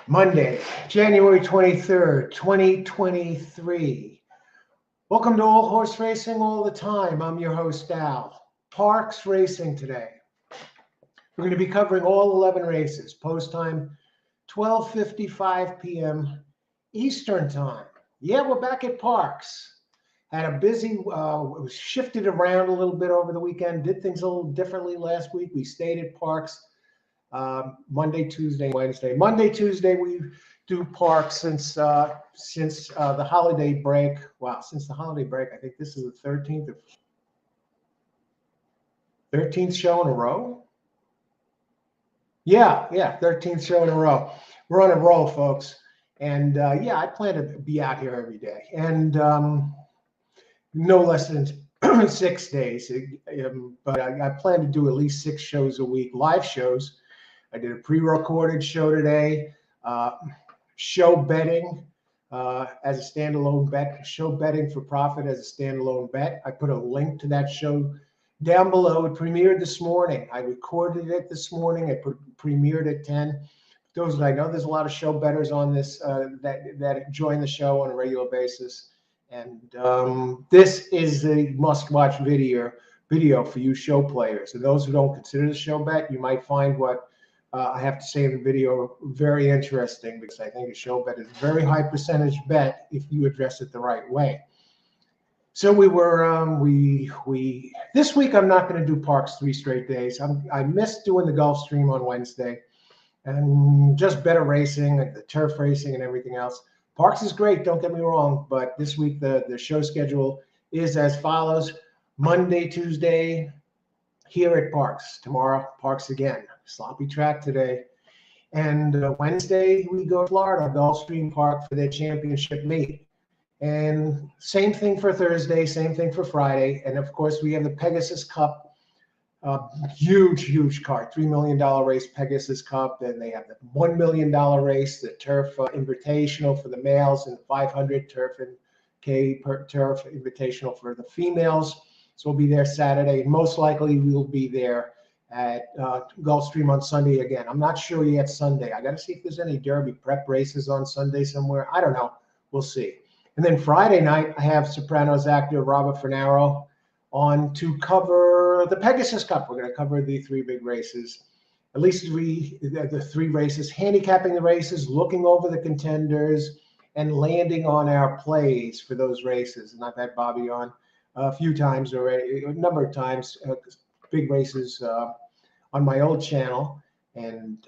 Monday, January 23rd, 2023. Welcome to All Horse Racing All the Time. I'm your host, Al. Parx Racing today. We're going to be covering all 11 races. Post time, 12:55 p.m. Eastern Time. Yeah, we're back at Parx. Had a busy, shifted around a little bit over the weekend, did things a little differently last week. We stayed at Parx Monday, Tuesday, Wednesday. Monday, Tuesday, we do Parx since the holiday break. Wow, since the holiday break, I think this is the 13th show in a row. Yeah, 13th show in a row. We're on a roll, folks. And yeah, I plan to be out here every day, and no less than 6 days. But I plan to do at least 6 shows a week, live shows. I did a pre-recorded show today, show betting as a standalone bet, show betting for profit as a standalone bet. I put a link to that show down below. It premiered this morning. I recorded it this morning. It premiered at 10. Those that I know, there's a lot of show bettors on this that join the show on a regular basis. And this is a must-watch video for you show players. And those who don't consider the show bet, you might find what I have to say in the video very interesting, because I think a show bet is a very high percentage bet if you address it the right way. So we were this week I'm not going to do Parx 3 straight days. I missed doing the Gulfstream on Wednesday, and just better racing, the turf racing and everything else. Parx is great, don't get me wrong, but this week the show schedule is as follows: Monday, Tuesday here at Parx. Tomorrow, Parx again. Sloppy track today. And Wednesday, we go to Florida, Gulfstream Park for their championship meet. And same thing for Thursday, same thing for Friday. And of course, we have the Pegasus Cup, huge card, $3 million race, Pegasus Cup. And they have the $1 million race, the Turf Invitational for the males, and the 500 Turf and K Turf Invitational for the females. So we'll be there Saturday. Most likely, we'll be there at Gulfstream on Sunday again. I'm not sure yet Sunday. I got to see if there's any Derby prep races on Sunday somewhere. I don't know. We'll see. And then Friday night, I have Sopranos actor Robert Fernaro on to cover the Pegasus Cup. We're going to cover the 3 big races, at least the 3 races, handicapping the races, looking over the contenders, and landing on our plays for those races. And I've had Bobby on a few times already, a number of times, big races on my old channel, and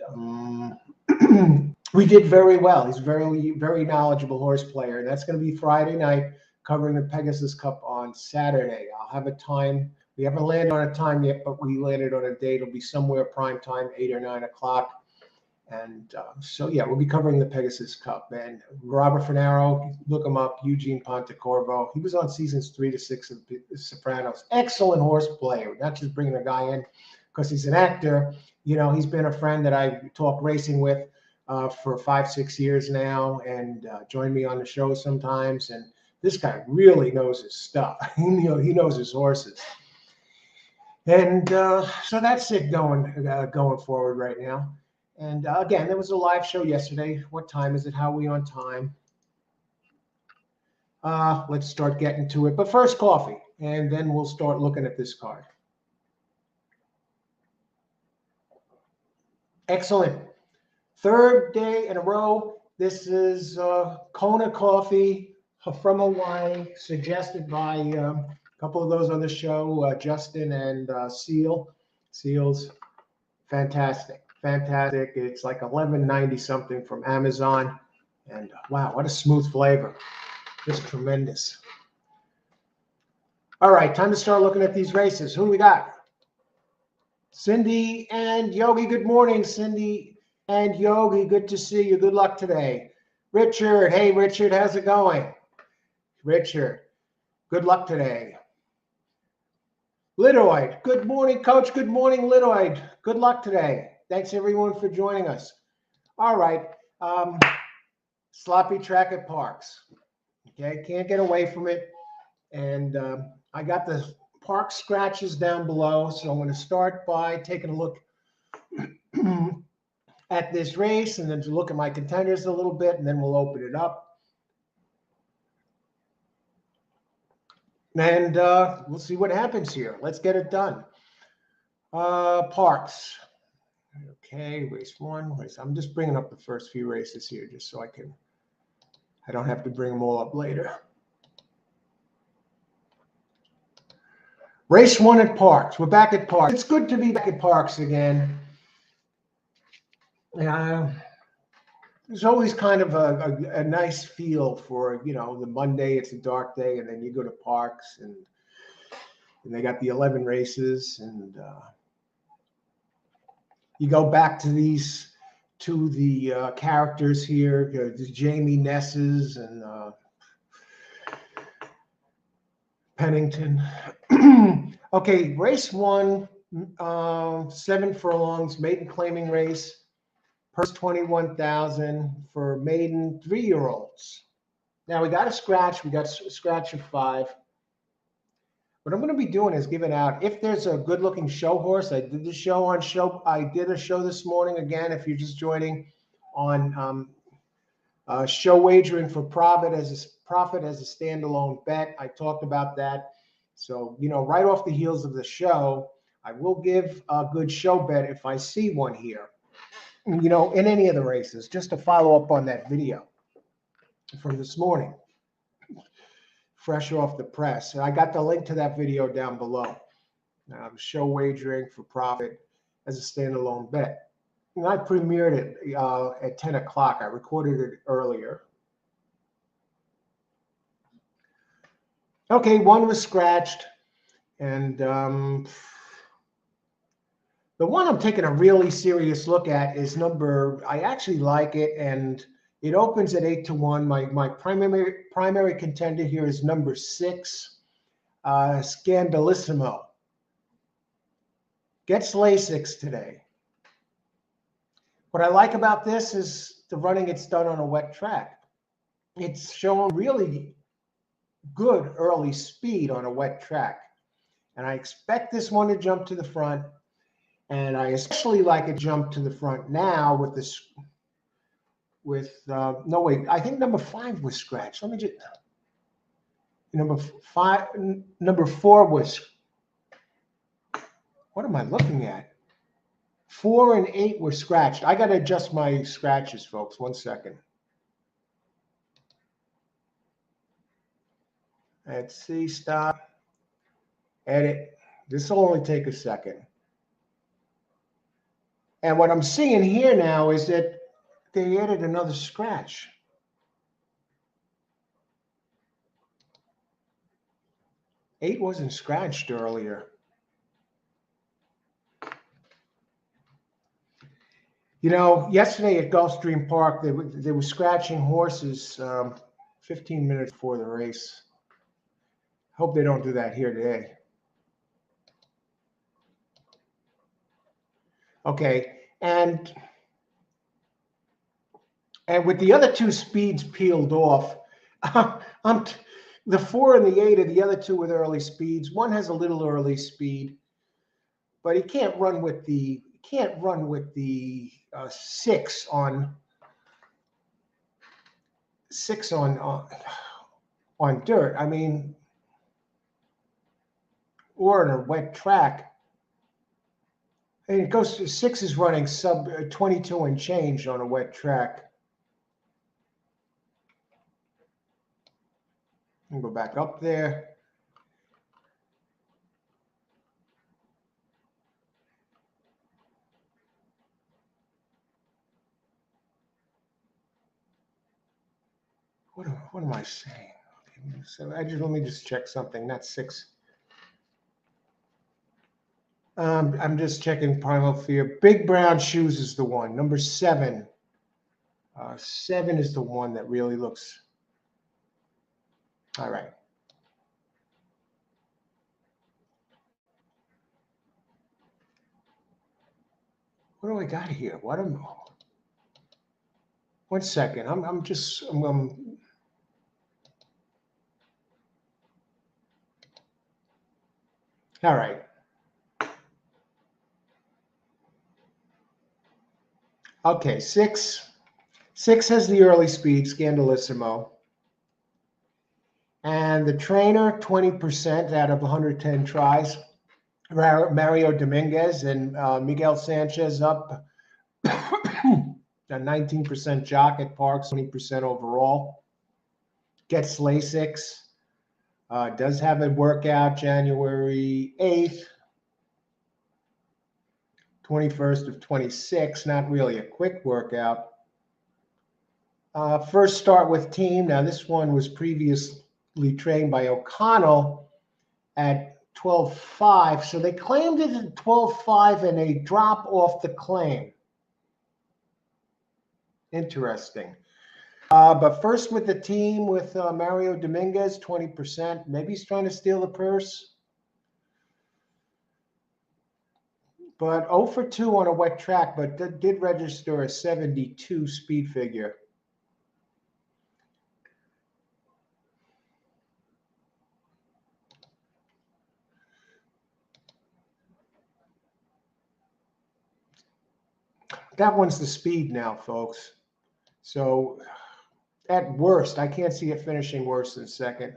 we did very well. He's very knowledgeable horse player, and that's going to be Friday night, covering the Pegasus Cup on Saturday. I'll have a time. We haven't landed on a time yet, but we landed on a date. It'll be somewhere prime time, 8 or 9 o'clock. And so, yeah, we'll be covering the Pegasus Cup. And Robert Fernaro, look him up, Eugene Pontecorvo. He was on seasons 3 to 6 of The Sopranos. Excellent horse player, not just bringing a guy in because he's an actor. You know, he's been a friend that I talk racing with for 5-6 years now, and joined me on the show sometimes. And this guy really knows his stuff. He knows his horses. And so that's it going forward right now. And again, there was a live show yesterday. What time is it? How are we on time? Let's start getting to it. But first, coffee, and then we'll start looking at this card. Excellent. 3rd day in a row. This is Kona coffee from Hawaii, suggested by a couple of those on the show, Justin and Seals. Fantastic. It's like $11.90 something from Amazon, and wow, what a smooth flavor. Just tremendous. All right, time to start looking at these races. Who we got? Cindy and Yogi. Good morning, Cindy and Yogi. Good to see you. Good luck today. Richard. Hey, Richard, how's it going? Richard, good luck today. Lidoid. Good morning, Coach. Good morning, Lidoid. Good luck today. Thanks, everyone, for joining us. All right. Sloppy track at Parx. Okay, can't get away from it. And I got the Parx scratches down below. So I'm going to start by taking a look at this race and then to look at my contenders a little bit, and then we'll open it up. And we'll see what happens here. Let's get it done. Parx. Okay, race one. I'm just bringing up the first few races here just so I don't have to bring them all up later. Race one at Parx. We're back at Parx. It's good to be back at Parx again. There's always kind of a nice feel for, you know, the Monday, it's a dark day, and then you go to Parx and they got the 11 races, and you go back to the characters here, the Jamie Nesses and Pennington. Okay, race one, 7 furlongs, maiden claiming race. Purse 21,000 for maiden 3-year-olds. Now we got a scratch. We got a scratch of 5. What I'm going to be doing is giving out, if there's a good-looking show horse. I did a show this morning. Again, if you're just joining, on show wagering for profit as a standalone bet. I talked about that. So, you know, right off the heels of the show, I will give a good show bet if I see one here, you know, in any of the races, just to follow up on that video from this morning, fresh off the press. And I got the link to that video down below. Show wagering for profit as a standalone bet. And I premiered it at 10 o'clock. I recorded it earlier. Okay, one was scratched. And the one I'm taking a really serious look at is I actually like it, and it opens at 8-1. My primary contender here is number 6, Scandalissimo. Gets Lasix today. What I like about this is the running it's done on a wet track. It's shown really good early speed on a wet track. And I expect this one to jump to the front. And I especially like it jump to the front now with this, no, wait, I think number 5 was scratched. Let me just, number 4 was, what am I looking at? 4 and 8 were scratched. I got to adjust my scratches, folks. 1 second. Let's see, stop, edit. This will only take a second. And what I'm seeing here now is that they added another scratch. Eight wasn't scratched earlier. You know, yesterday at Gulfstream Park, they were scratching horses 15 minutes before the race. Hope they don't do that here today. Okay, and with the other 2 speeds peeled off, the 4 and the 8 are the other 2 with early speeds. One has a little early speed, but he can't run with the 6 on dirt. I mean, or in a wet track. And it goes to 6 is running sub 22 and change on a wet track. And go back up there. What am I saying? Okay, so let me just check something. That's 6. I'm just checking Primal Fear. Big Brown Shoes is the one. Number 7. 7 is the one that really looks. All right. What do I got here? 1 second. I'm all right. Okay, six has the early speed, Scandalissimo. And the trainer, 20% out of 110 tries. Mario Dominguez and Miguel Sanchez up a 19% jock at Parx, 20% overall. Gets Lasix. Does have a workout January 8th, 21st of 26. Not really a quick workout. First start with team. Now, this one was previously trained by O'Connell at 12.5. So they claimed it at 12.5 and they drop off the claim. Interesting. But first with the team with Mario Dominguez, 20%. Maybe he's trying to steal the purse. But 0 for 2 on a wet track, but did register a 72 speed figure. That one's the speed now, folks. So at worst, I can't see it finishing worse than second.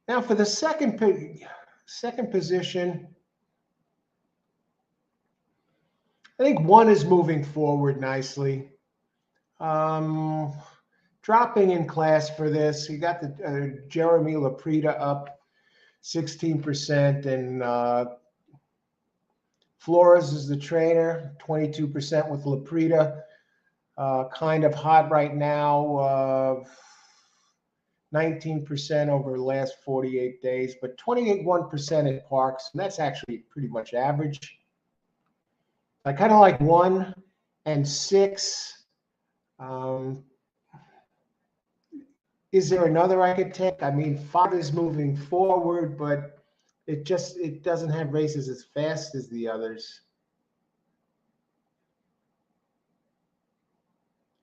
Now for the second position, I think one is moving forward nicely. Dropping in class for this, you got the Jeremy Laprida up 16%, and Flores is the trainer, 22% with Laprida. Kind of hot right now, 19% over the last 48 days, but 28.1% at Parx, and that's actually pretty much average. I kind of like 1 and 6. Is there another I could take? I mean, 5 is moving forward, but it doesn't have races as fast as the others.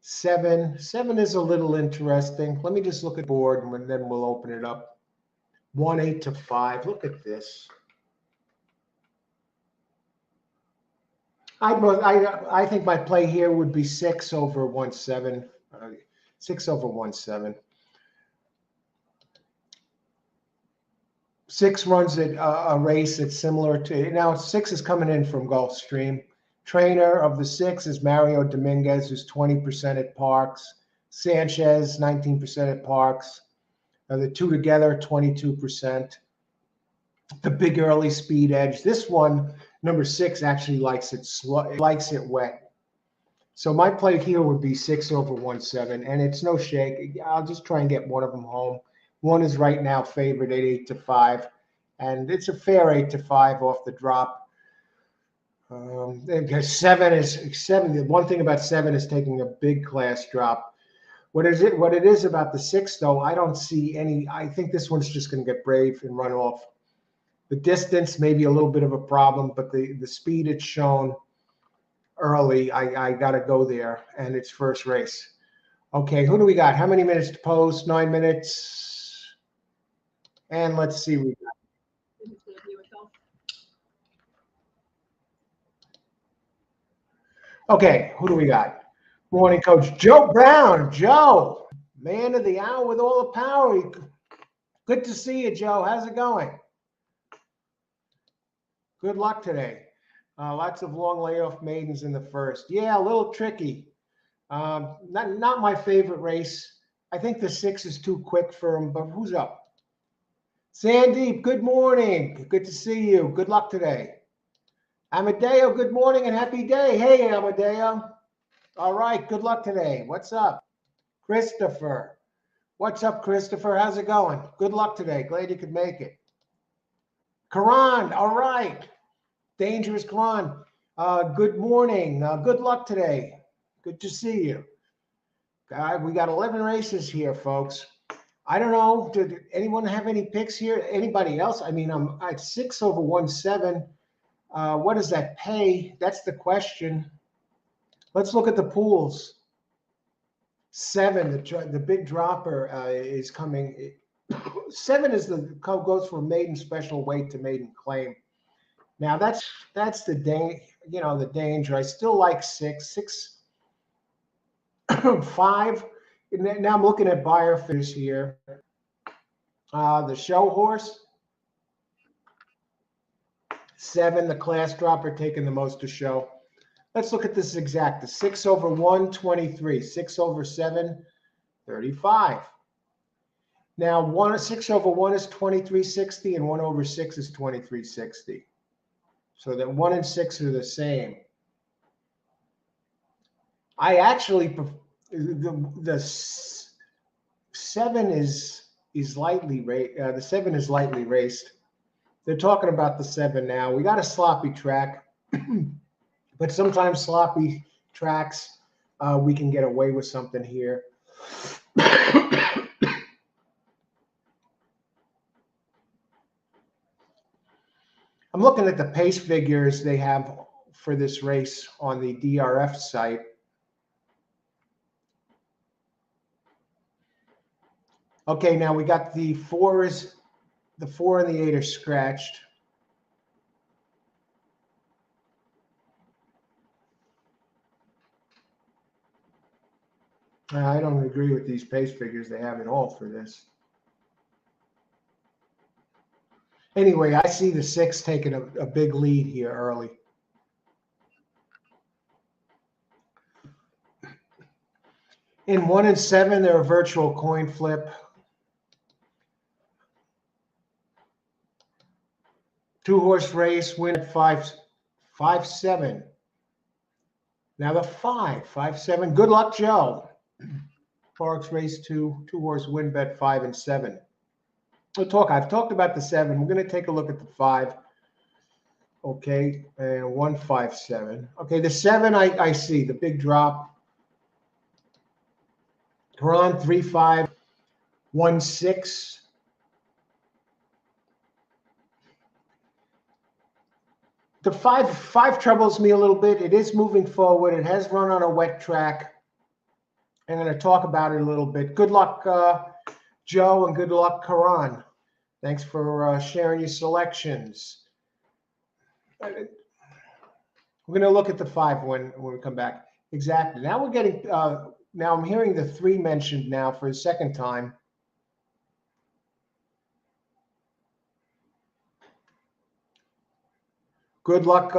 7 is a little interesting. Let me just look at the board and then we'll open it up. 1, 8 to 5. Look at this. I think my play here would be 6 over 1-7. 6 over 1-7. 6 runs at a race that's similar to, now 6 is coming in from Gulfstream. Trainer of the 6 is Mario Dominguez, who's 20% at Parx. Sanchez, 19% at Parx. The two together, 22%. The big early speed edge. This one, number 6, actually likes it slow, likes it wet. So my play here would be 6 over 1-7, and it's no shake. I'll just try and get one of them home. 1 is right now favored at 8 to 5, and it's a fair 8 to 5 off the drop. 7 is 7. The one thing about 7 is taking a big class drop. What it is about the 6, though, I don't see any. I think this one's just going to get brave and run off. The distance may be a little bit of a problem, but the speed it's shown early, I got to go there, and it's first race. Okay, who do we got? How many minutes to post? 9 minutes. And let's see. We got. Okay, who do we got? Morning coach Joe Brown. Joe, man of the hour with all the power. Good to see you, Joe. How's it going? Good luck today. Lots of long layoff maidens in the first. Yeah, a little tricky. Not my favorite race. I think the 6 is too quick for him, but who's up? Sandeep, good morning. Good to see you. Good luck today. Amadeo, good morning and happy day. Hey, Amadeo. All right, good luck today. What's up? Christopher. What's up, Christopher? How's it going? Good luck today. Glad you could make it. Karan, all right. Dangerous Karan. Good morning. Good luck today. Good to see you. We got 11 races here, folks. I don't know. Did anyone have any picks here? Anybody else? I mean, I'm at 6 over 1-7. What does that pay? That's the question. Let's look at the pools. 7, the big dropper is coming. 7 is goes from maiden special weight to maiden claim. Now that's the the danger. I still like 6, 5. Now I'm looking at buyer figures here. The show horse, 7, the class dropper, taking the most to show. Let's look at this exact. The 6 over 1, 23. 6 over 7, 35. Now 6 over 1 is 2360, and 1 over 6 is 2360. So that 1 and 6 are the same. I actually the 7 is lightly raced. The 7 is lightly raced. They're talking about the 7 now. We got a sloppy track, but sometimes sloppy tracks, we can get away with something here. I'm looking at the pace figures they have for this race on the DRF site. Okay, now we got the 4 and the 8 are scratched. I don't agree with these pace figures they have at all for this. Anyway, I see the 6 taking a big lead here early. In 1 and 7, they're a virtual coin flip. 2-horse race, win at 5-7. Now the 5-7. Good luck, Joe. Parx race 2, 2-horse win bet 5 and 7. I've talked about the 7. We're going to take a look at the 5. Okay, and 1-5-7. Okay, the 7 I see the big drop. Quran 3-5-1-6. The 5 troubles me a little bit. It is moving forward. It has run on a wet track. I'm going to talk about it a little bit. Good luck, Joe, and good luck, Karan. Thanks for sharing your selections. We're going to look at the 5 when we come back. Exactly. Now we're getting. Now I'm hearing the 3 mentioned now for a second time. Good luck,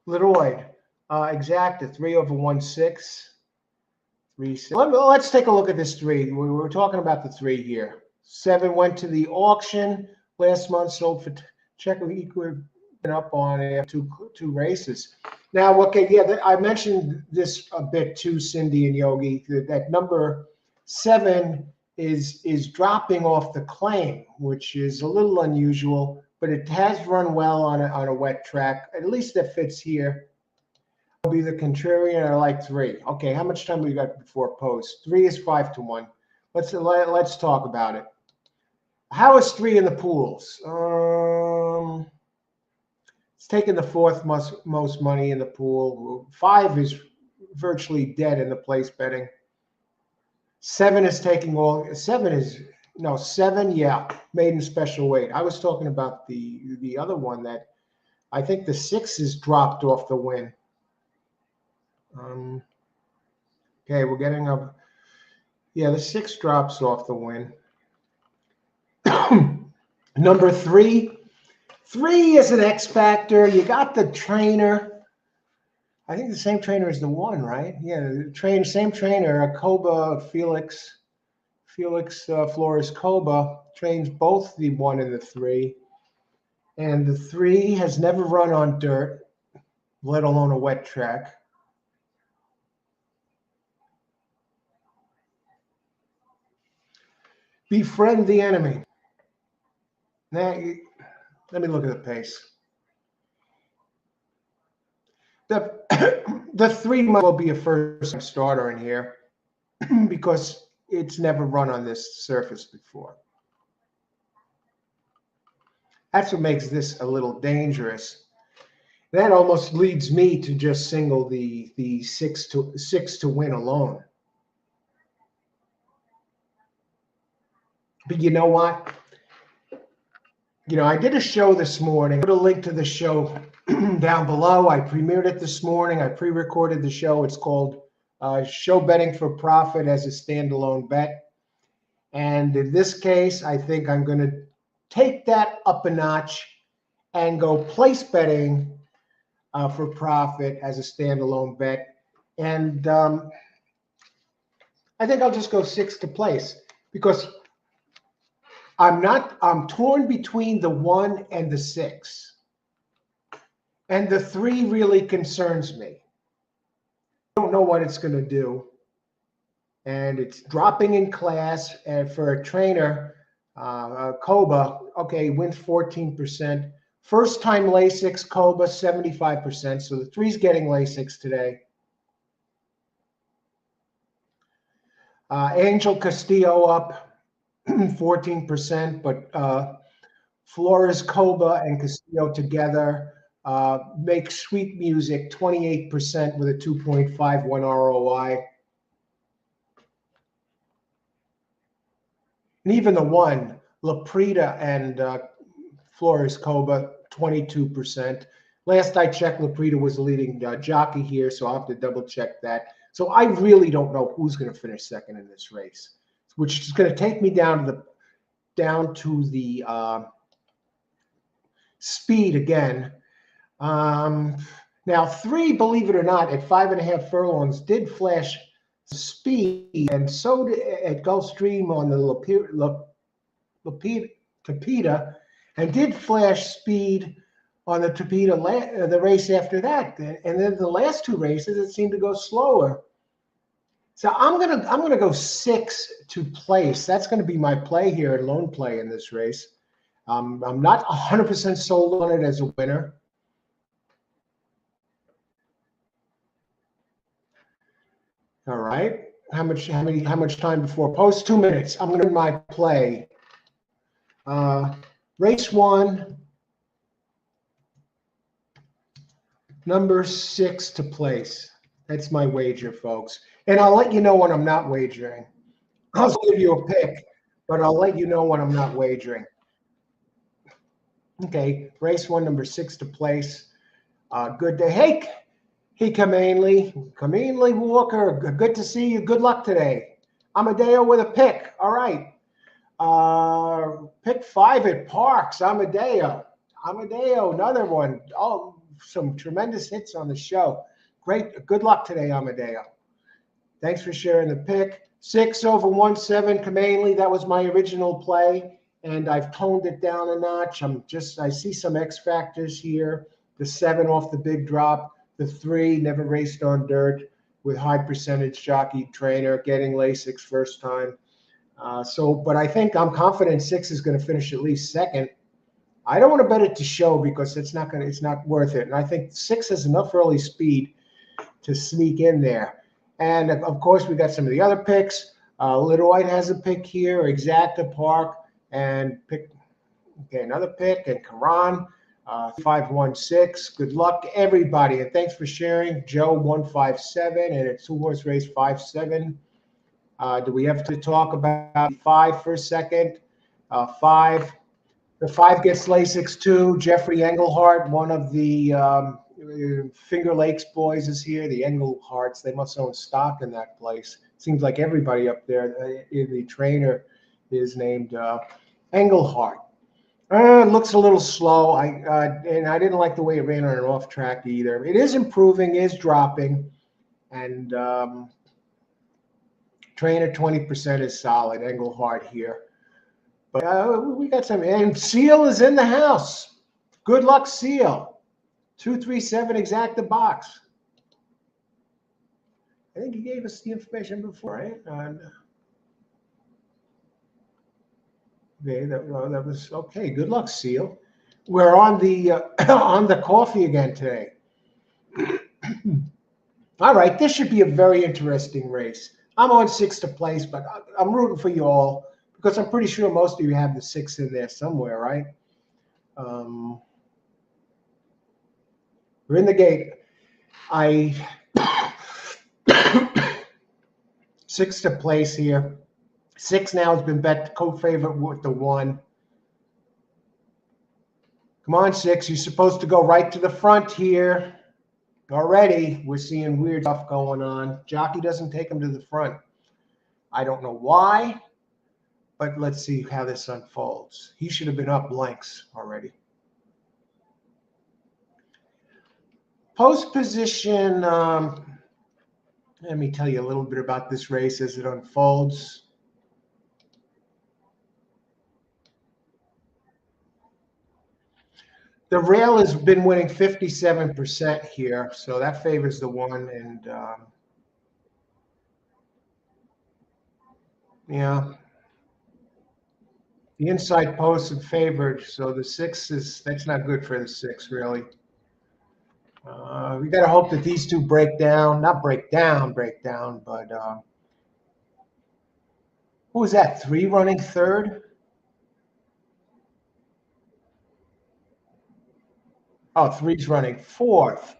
Leroy. Exacta 3 over 1-6. 3-6. Let's take a look at this 3. We were talking about the 3 here. 7 went to the auction last month, sold for check up on 2 races. Now, okay, yeah, I mentioned this a bit too, Cindy and Yogi, that number 7 is dropping off the claim, which is a little unusual, but it has run well on a wet track. At least that fits here. I'll be the contrarian. I like 3. Okay, how much time we got before post? 3 is 5-1. Let's talk about it. How is 3 in the pools? It's taking the 4th most money in the pool. 5 is virtually dead in the place betting. 7 is taking all. 7, yeah, maiden special weight. I was talking about the other one that I think the 6 is dropped off the win. Okay, we're getting a. Yeah, the 6 drops off the win. Number 3. 3 is an X factor. You got the trainer. I think the same trainer as the 1, right? Yeah, the same trainer, Koba Felix Flores Koba trains both the 1 and the 3. And the 3 has never run on dirt, let alone a wet track. Befriend the enemy. Now, let me look at the pace. The 3 will be a first starter in here because it's never run on this surface before. That's what makes this a little dangerous. That almost leads me to just single the 6 to win alone. But you know what? I did a show this morning. Put a link to the show down below. I premiered it this morning. I pre-recorded the show. It's called Show Betting for Profit as a Standalone Bet. And in this case, I think I'm going to take that up a notch and go place betting for profit as a standalone bet. And I think I'll just go 6 to place because I'm torn between the 1 and the 6. And the 3 really concerns me. I don't know what it's going to do. And it's dropping in class. And for a trainer, Koba, okay, wins 14%. First time Lasix, Koba, 75%. So the 3's getting Lasix today. Angel Castillo up 14%, but Flores, Koba, and Castillo together make sweet music, 28% with a 2.51 ROI. And even the 1, Laprida and Flores, Koba, 22%. Last I checked, Laprida was the leading jockey here, so I'll have to double check that. So I really don't know who's going to finish second in this race, which is going to take me down to the speed again. Now 3, believe it or not, at 5.5 furlongs did flash speed, and so did at Gulfstream on the Tapeta, and did flash speed on the Tapeta the race after that. And then the last 2 races, it seemed to go slower. So I'm gonna go 6 to place. That's going to be my play here at lone play in this race. I'm not 100% sold on it as a winner. All right. How much time before post? 2 minutes. I'm going to my play. Race 1, number 6 to place. That's my wager, folks. And I'll let you know when I'm not wagering. I'll give you a pick, but I'll let you know when I'm not wagering. Okay, race 1, number 6 to place. Good day. Hey, Kamanley Walker. Good to see you. Good luck today. Amadeo with a pick. All right. Pick 5 at Parx. Amadeo, another one. Oh, some tremendous hits on the show. Great. Good luck today, Amadeo. Thanks for sharing the pick. 6 over 1-7, Kamanley. That was my original play, and I've toned it down a notch. I see some X factors here. The 7 off the big drop. The 3 never raced on dirt with high percentage jockey trainer, getting Lasix first time. But I think I'm confident 6 is going to finish at least second. I don't want to bet it to show because it's not worth it. And I think 6 has enough early speed to sneak in there. And of course, we got some of the other picks. Little White has a pick here, Exacta Park, and another pick, and Karan, 516. Good luck, everybody, and thanks for sharing. Joe 157 and a 2-horse race 5-7. Do we have to talk about 5 for a second? 5. The 5 gets Lasix too. Jeffrey Engelhardt, one of the Finger Lakes boys, is here. The Engelhardts, they must own stock in that place. Seems like everybody up there, the trainer is named Engelhardt. Looks a little slow. And I didn't like the way it ran on an off track either. It is improving, is dropping, and trainer 20% is solid. Engelhardt here. But we got some, and Seal is in the house. Good luck, Seal. 237 Exacta box. I think he gave us the information before, right? Okay, that was okay. Good luck, Seal. We're on the on the coffee again today. All right, this should be a very interesting race. I'm on 6 to place, but I'm rooting for you all because I'm pretty sure most of you have the 6 in there somewhere, right? We're in the gate. 6 to place here. 6 now has been bet co-favorite with the 1. Come on, 6. You're supposed to go right to the front here. Already, we're seeing weird stuff going on. Jockey doesn't take him to the front. I don't know why, but let's see how this unfolds. He should have been up lengths already. Post position, let me tell you a little bit about this race as it unfolds. The rail has been winning 57% here, so that favors the 1. And yeah, the inside post is favored, so the 6 that's not good for the 6 really. We got to hope that these two break down, but who was that? 3 running third? Oh, 3's running fourth.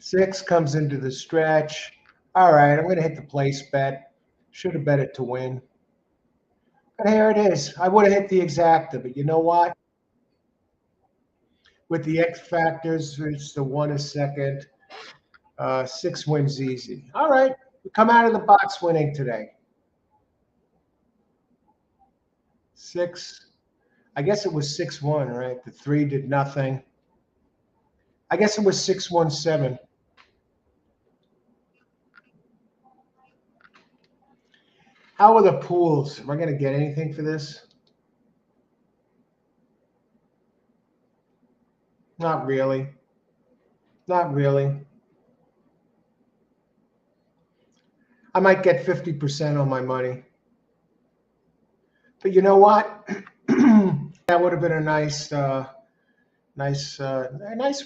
6 comes into the stretch. All right, I'm going to hit the place bet. Should have bet it to win. But here it is. I would have hit the exacta, but you know what? With the X factors, it's the 1 a second. 6 wins easy. All right, we come out of the box winning today. 6. I guess it was 6-1, right? The 3 did nothing. I guess it was 6-1-7. How are the pools? Am I going to get anything for this? Not really. Not really. I might get 50% on my money. But you know what? That would have been a nice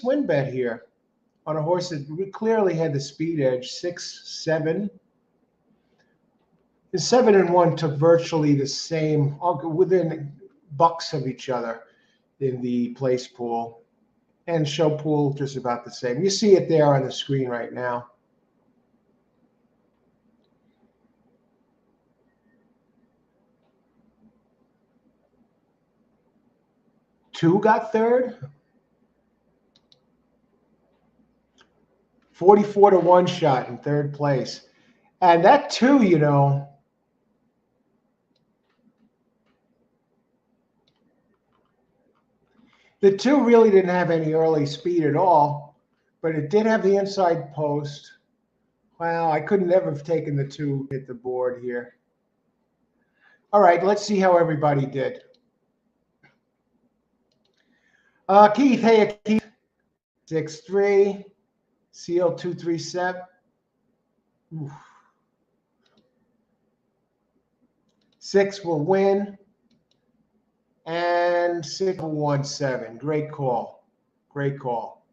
win bet here on a horse that we clearly had the speed edge. 6-7. The 7 and 1 took virtually the same, within bucks of each other in the place pool, and show pool just about the same. You see it there on the screen right now. Two got third. 44-1 shot in third place. And that 2, you know, the 2 really didn't have any early speed at all, but it did have the inside post. Wow, I could never have taken the 2 hit the board here. All right, let's see how everybody did. Keith, hey, Keith. 6-3. Seal 237. 6 will win. And 6-1-7. Great call. Great call.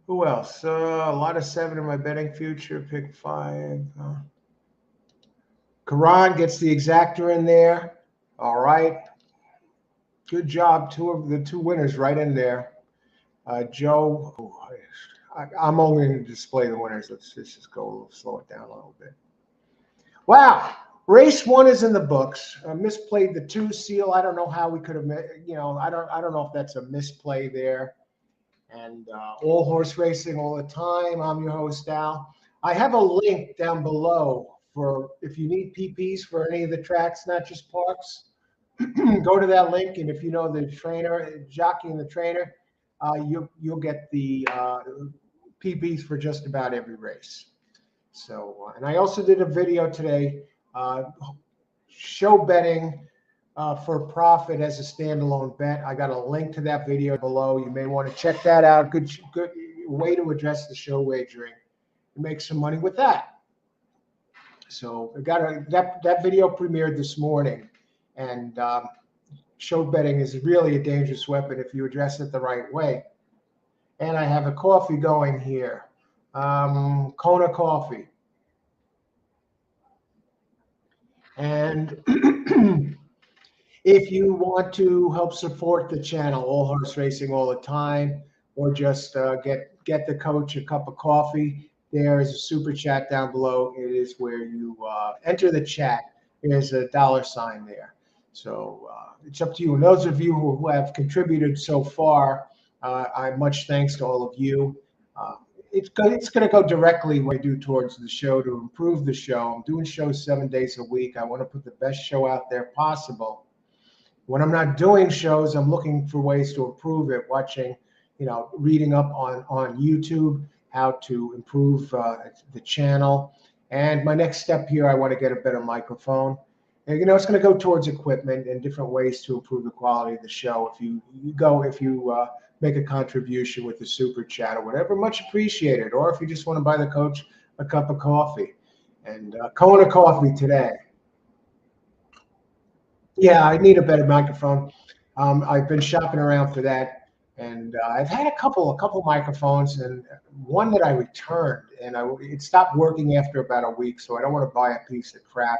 Who else? A lot of 7 in my betting future. Pick 5. Karan gets the exactor in there. All right. Good job. The two winners right in there. Joe, I'm only going to display the winners. Let's just go slow it down a little bit. Wow. Race 1 is in the books. Misplayed the 2 seal. I don't know how we could have, I don't know if that's a misplay there. And all horse racing all the time. I'm your host, Al. I have a link down below for if you need PPs for any of the tracks, not just Parx. Go to that link, and if you know the trainer, jockey, and the trainer, you'll get the PPs for just about every race. So, and I also did a video today, show betting for profit as a standalone bet. I got a link to that video below. You may want to check that out. Good way to address the show wagering. You make some money with that. So I got that video premiered this morning, and show betting is really a dangerous weapon if you address it the right way. And I have a coffee going here, Kona Coffee. And if you want to help support the channel, All Horse Racing all the time, or just get get the coach a cup of coffee, there is a super chat down below. It is where you enter the chat. There's a $sign there. So it's up to you. And those of you who have contributed so far, I much thanks to all of you. It's going to go directly what I do towards the show to improve the show. I'm doing shows 7 days a week. I want to put the best show out there possible. When I'm not doing shows, I'm looking for ways to improve it, watching, reading up on YouTube, how to improve the channel. And my next step here, I want to get a better microphone. And, it's going to go towards equipment and different ways to improve the quality of the show. If you make a contribution with the super chat or whatever, much appreciated. Or if you just want to buy the coach a cup of coffee. And Kona coffee today. Yeah, I need a better microphone. I've been shopping around for that, and I've had a couple microphones, and one that I returned, and it stopped working after about a week. So I don't want to buy a piece of crap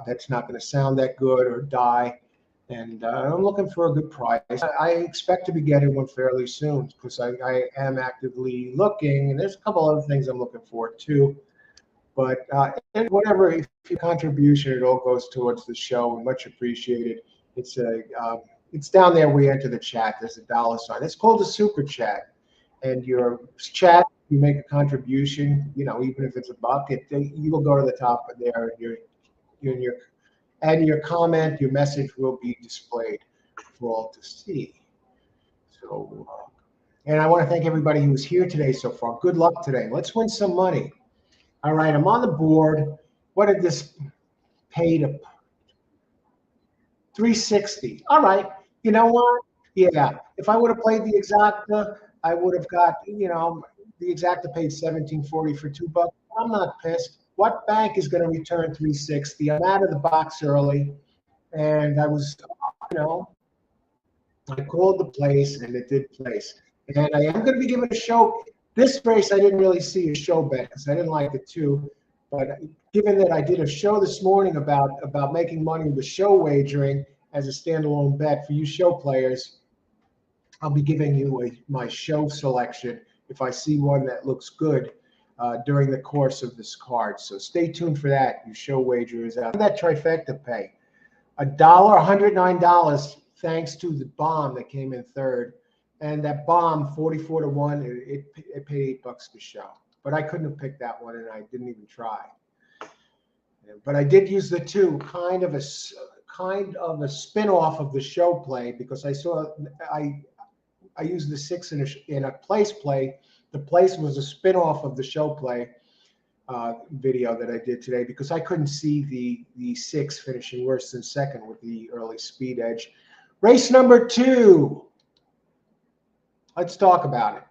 that's not going to sound that good or die. And I'm looking for a good price. I expect to be getting one fairly soon because I am actively looking, and there's a couple other things I'm looking for too. But whatever, if your contribution, it all goes towards the show, and much appreciated. It's down there. We enter the chat. There's a $sign. It's called a super chat, and your chat, you make a contribution. Even if it's $1, you will go to the top of there, and your comment, your message will be displayed for all to see. So, and I want to thank everybody who was here today so far. Good luck today. Let's win some money. All right, I'm on the board. What did this pay to? $360. All right. You know what? Yeah. If I would have played the exacta, I would have got, the exacta paid $17.40 for $2. I'm not pissed. What bank is going to return $360? I'm out of the box early, and I was, I called the place, and it did place. And I am going to be giving a show. This race, I didn't really see a show bet because I didn't like it too. But given that I did a show this morning about making money with show wagering as a standalone bet for you show players, I'll be giving you my show selection if I see one that looks good during the course of this card. So stay tuned for that, you show wagerers out. That trifecta pay, $109, thanks to the bomb that came in third. And that bomb, 44 to 1, it paid $8 to show. But I couldn't have picked that one, and I didn't even try. But I did use the 2, kind of a spin-off of the show play, because I used the 6 in a place play. The place was a spin-off of the show play video that I did today, because I couldn't see the 6 finishing worse than second with the early speed edge. Race number 2. Let's talk about it.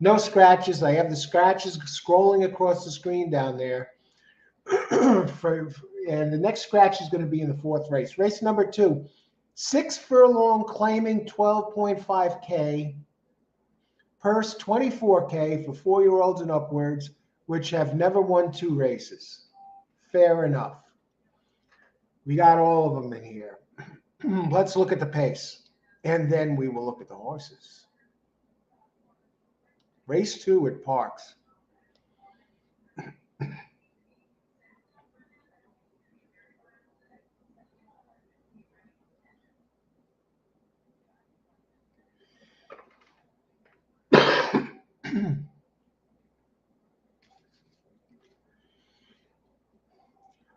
No scratches. I have the scratches scrolling across the screen down there. And the next scratch is going to be in the 4th race. Race number 2. 6 furlong claiming 12.5K. Purse 24K for 4-year-olds and upwards, which have never won 2 races. Fair enough. We got all of them in here. Let's look at the pace, and then we will look at the horses. Race 2 at Parx.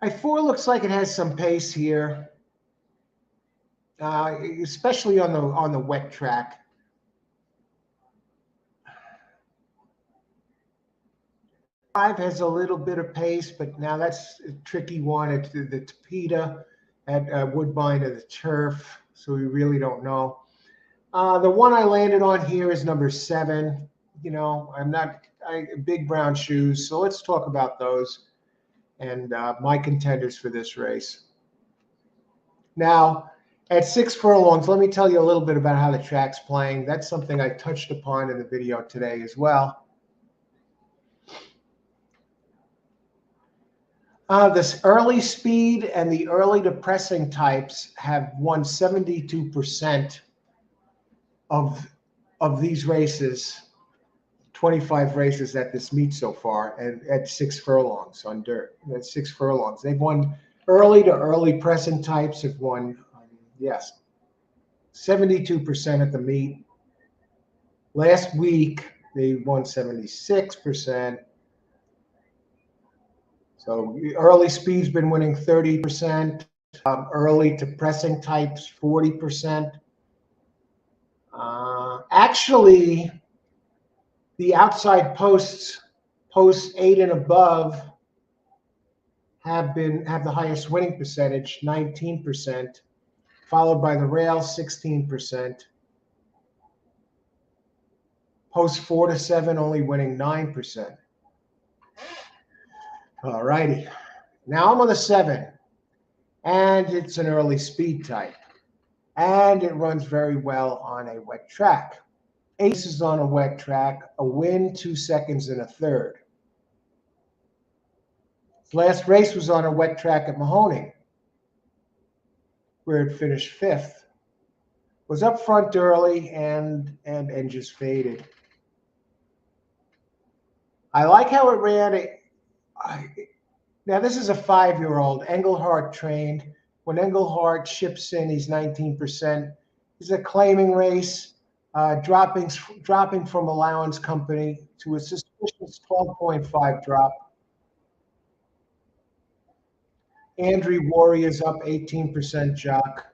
I4 looks like it has some pace here, especially on the wet track. 5 has a little bit of pace, but now that's a tricky one. It's the Tapeta at Woodbine of the turf, so we really don't know. The one I landed on here is number 7. Big brown shoes, so let's talk about those and my contenders for this race. Now, at 6 furlongs, let me tell you a little bit about how the track's playing. That's something I touched upon in the video today as well. This early speed and the early depressing types have won 72% of these races 25 races at this meet so far, and at 6 furlongs on dirt. At 6 furlongs, they've won early to early present types have won, yes, 72% at the meet. Last week they won 76%. So early speed's been winning 30%. Early to pressing types 40%. Actually, the outside posts 8 and above have the highest winning percentage, 19%, followed by the rail, 16%. Post 4 to 7 only winning 9%. All righty. Now I'm on the 7, and it's an early speed type, and it runs very well on a wet track. Ace is on a wet track, a win, 2 seconds and a third. His last race was on a wet track at Mahoning, where it finished 5th. Was up front early and just faded. I like how it ran. Now, this is a 5-year-old. Engelhart trained. When Engelhart ships in, he's 19%. It's a claiming race, dropping from allowance company to a suspicious 12.5 drop. Andrew Warrior's up 18% jock.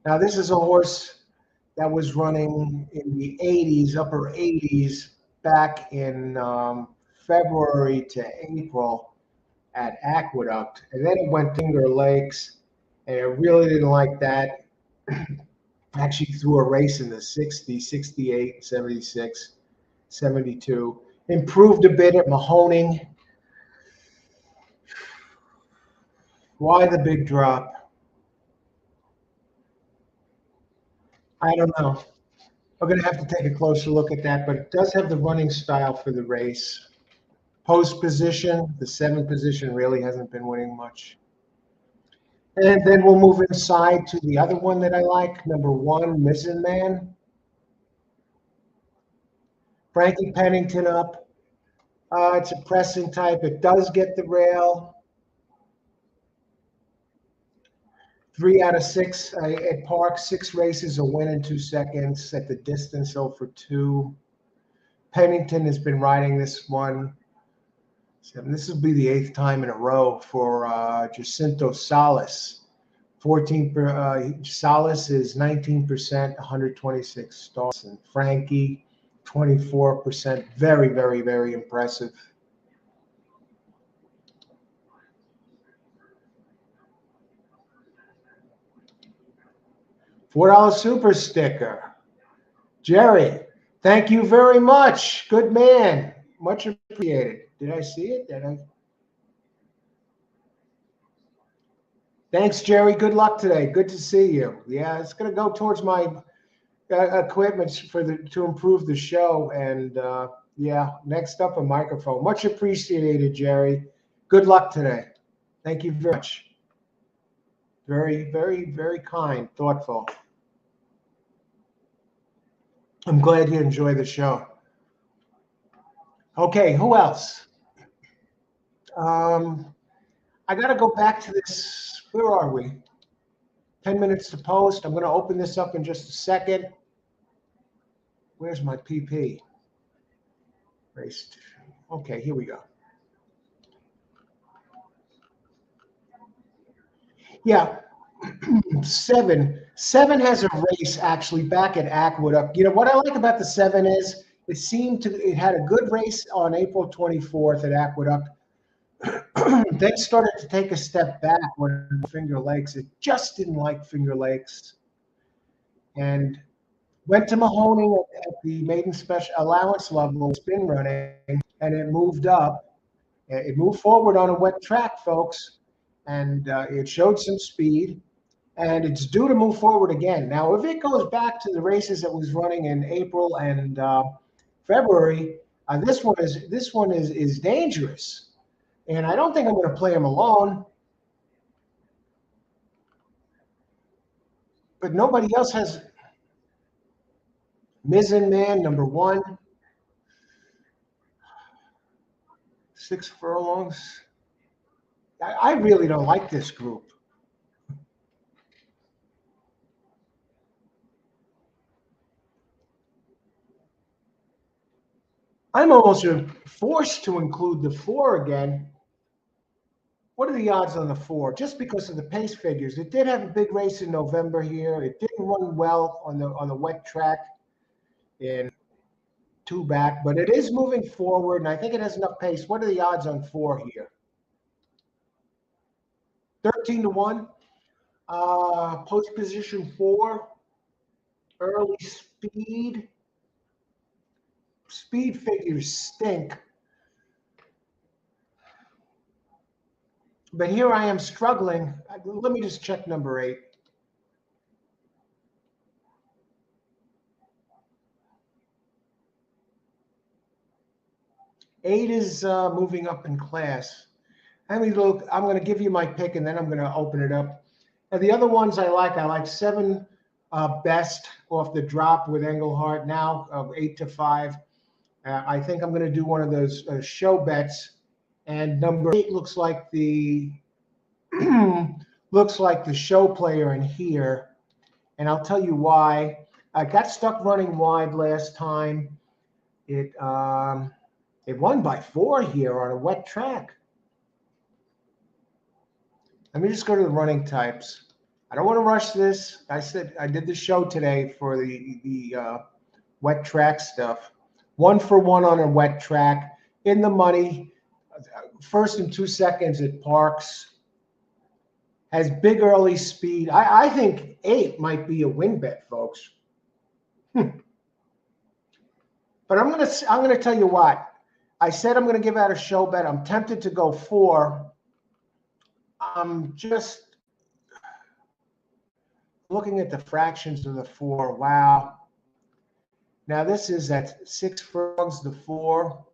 Now, this is a horse that was running in the 80s, upper 80s, back in February to April at Aqueduct, and then it went to Finger Lakes, and I really didn't like that. Actually threw a race in the 60, 68, 76, 72. Improved a bit at Mahoning. Why the big drop? I don't know. We're going to have to take a closer look at that, but it does have the running style for the race. Post position, the 7 position really hasn't been winning much. And then we'll move inside to the other one that I like, number 1, Mizzen Man. Frankie Pennington up. It's a pressing type. It does get the rail. 3 out of 6 at Parx, 6 races, a win in 2 seconds at the distance, 0 for 2. Pennington has been riding this one. This will be the 8th time in a row for Jacinto Salas. 14. Salas is 19%, 126 starts, and Frankie 24%. Very, very, very impressive. $4 super sticker. Jerry, thank you very much. Good man. Much appreciated. Did I see it? Thanks, Jerry. Good luck today. Good to see you. Yeah, it's going to go towards my equipment to improve the show. And yeah, next up, a microphone. Much appreciated, Jerry. Good luck today. Thank you very much. Very, very, very kind, thoughtful. I'm glad you enjoy the show. Okay, who else? I got to go back to this. Where are we? 10 minutes to post. I'm going to open this up in just a second. Where's my PP? Raced. Okay, here we go. Yeah, 7 has a race actually back at Aqueduct. You know what I like about the 7 is it had a good race on April 24th at Aqueduct. Then started to take a step back when Finger Lakes. It just didn't like Finger Lakes, and went to Mahoning at the maiden special allowance level, spin running, and it moved up. It moved forward on a wet track, folks, and it showed some speed, and it's due to move forward again. Now, if it goes back to the races that was running in April and February, this one is dangerous. And I don't think I'm going to play him alone. But nobody else has. Mizzen Man, number 1. 6 furlongs. I really don't like this group. I'm almost forced to include the 4 again. What are the odds on the 4? Just because of the pace figures. It did have a big race in November here. It didn't run well on the wet track in 2 back, but it is moving forward, and I think it has enough pace. What are the odds on 4 here? 13 to 1. Post position 4. Early speed. Speed figures stink. But here I am struggling. Let me just check number 8. Eight is moving up in class. I mean, look, I'm going to give you my pick, and then I'm going to open it up. And the other ones I like 7 best off the drop with Engelhardt now of 8 to 5. I think I'm going to do one of those show bets. And number 8 looks like the looks like the show player in here. And I'll tell you why. I got stuck running wide last time. It won by 4 here on a wet track. Let me just go to the running types. I don't want to rush this. I said I did the show today for the wet track stuff. 1 for 1 on a wet track, in the money. First and 2 seconds at Parx. Has big early speed. I think 8 might be a win bet, folks. But I'm gonna tell you what. I said I'm gonna give out a show bet. I'm tempted to go 4. I'm just looking at the fractions of the 4. Wow. Now this is at 6 furlongs to 4.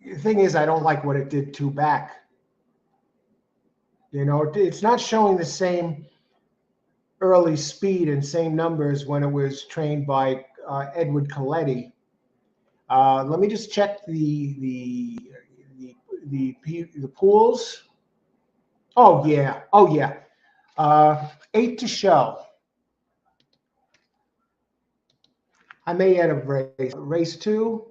The thing is, I don't like what it did 2 back. You know, it's not showing the same early speed and same numbers when it was trained by Edward Coletti. Let me just check the pools. Oh yeah, 8 to show. I may add a race 2.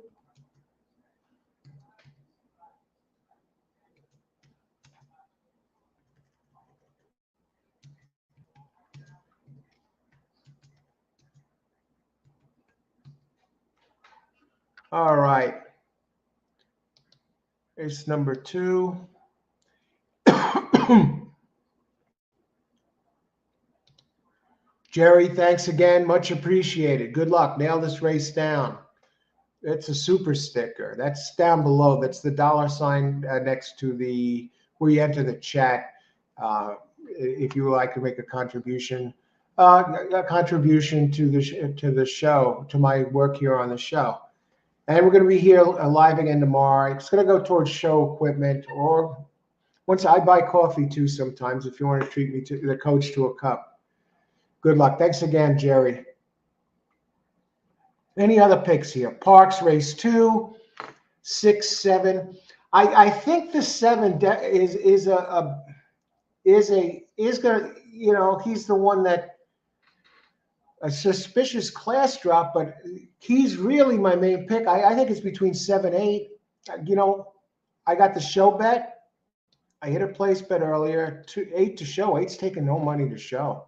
All right. It's number 2. Jerry, thanks again. Much appreciated. Good luck. Nail this race down. It's a super sticker. That's down below. That's the $ next to where you enter the chat. If you would like to make a contribution to the show, to my work here on the show. And we're going to be here live again tomorrow. It's going to go towards show equipment, or once I buy coffee too sometimes, if you want to treat me to the coach to a cup. Good luck. Thanks again, Jerry. Any other picks here? Parx race 2, 6, 7. I think the 7 is gonna, you know, he's the one that a suspicious class drop, but he's really my main pick. I think it's between 7, 8. You know, I got the show bet. I hit a place bet earlier. 8 to show. 8's taking no money to show.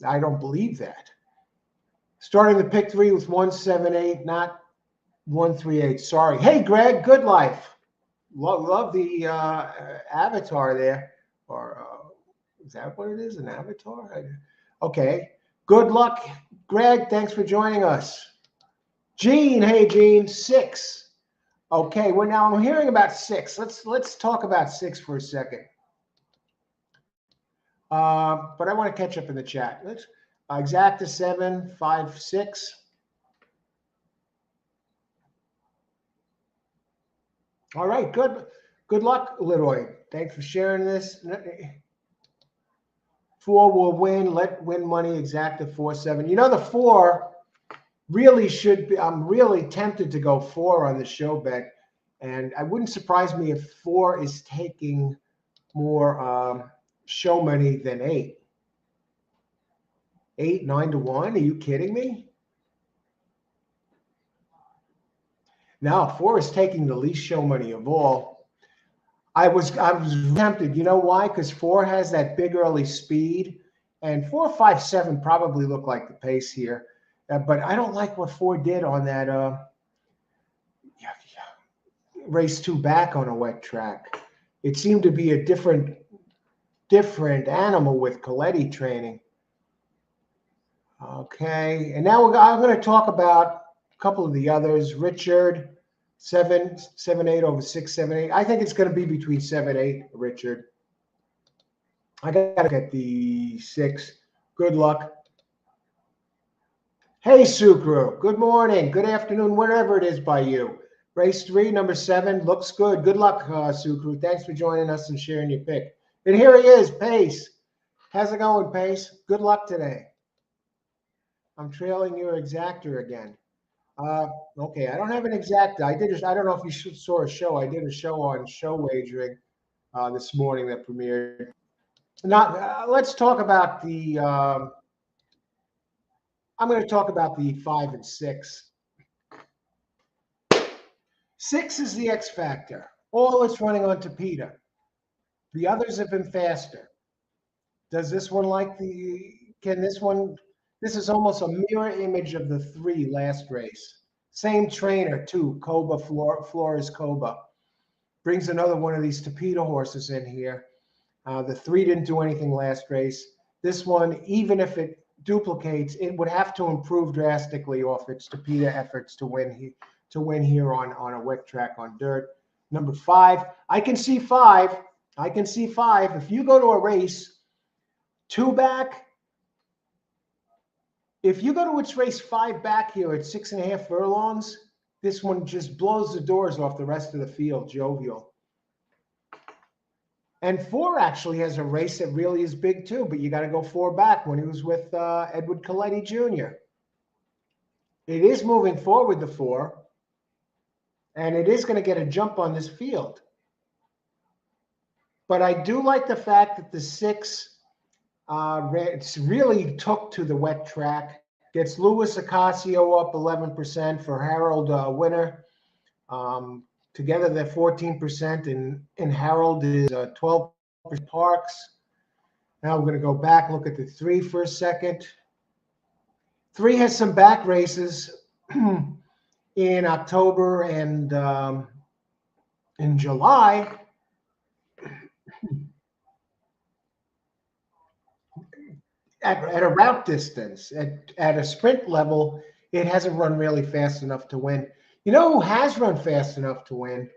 I don't believe that. Starting the pick 3 with 178, not 138. Sorry. Hey, Greg, good life. Love the avatar there. Or is that what it is? An avatar? Okay. Good luck, Greg. Thanks for joining us. Gene, hey, Gene, 6. Okay. Well, now I'm hearing about 6. Let's talk about 6 for a second. But I want to catch up in the chat. Let's exacta 7, 5, 6. All right, good luck, Leroy. Thanks for sharing this. 4 will win. Let win money exact at 4-7. You know, the 4 really should be. I'm really tempted to go 4 on the show bet. And it wouldn't surprise me if 4 is taking more show money than 8. 8, 9-1. Are you kidding me? Now 4 is taking the least show money of all. I was tempted. You know why? Because 4 has that big early speed, and 4, 5, 7 probably look like the pace here. But I don't like what 4 did on that race 2 back on a wet track. It seemed to be a different animal with Coletti training. Okay, and now I'm going to talk about a couple of the others. Richard, 7-8 over 6-7-8. I think it's going to be between 7-8, Richard. I got to get the 6. Good luck. Hey, Sucru. Good morning. Good afternoon, wherever it is by you. Race 3, number 7. Looks good. Good luck, Sucru. Thanks for joining us and sharing your pick. And here he is, Pace. How's it going, Pace? Good luck today. I'm trailing your exactor again. Okay, I don't have an exacta. I don't know if you saw a show. I did a show on show wagering this morning that premiered. Let's talk about the. I'm going to talk about the 5 and 6. 6 is the X factor. All it's running on Tapeta. The others have been faster. Does this one can this one? This is almost a mirror image of the 3 last race. Same trainer too, Coba, Flores Coba. Brings another one of these Tapeta horses in here. The 3 didn't do anything last race. This one, even if it duplicates, it would have to improve drastically off its Tapeta efforts to win here on a wet track on dirt. Number 5, I can see 5. I can see 5. If you go to a race 2 back, if you go to its race 5 back here at 6.5 furlongs, this one just blows the doors off the rest of the field, Jovial. And 4 actually has a race that really is big too, but you got to go 4 back when he was with Edward Coletti Jr. It is moving forward, the 4, and it is going to get a jump on this field. But I do like the fact that the 6 really took to the wet track. Gets Louis Ocasio up 11% for Harold Winner. Together they're 14%, and Harold is 12% Parx. Now we're going to go back and look at the 3 for a second. 3 has some back races in October and in July. At a route distance, at a sprint level, it hasn't run really fast enough to win. You know who has run fast enough to win?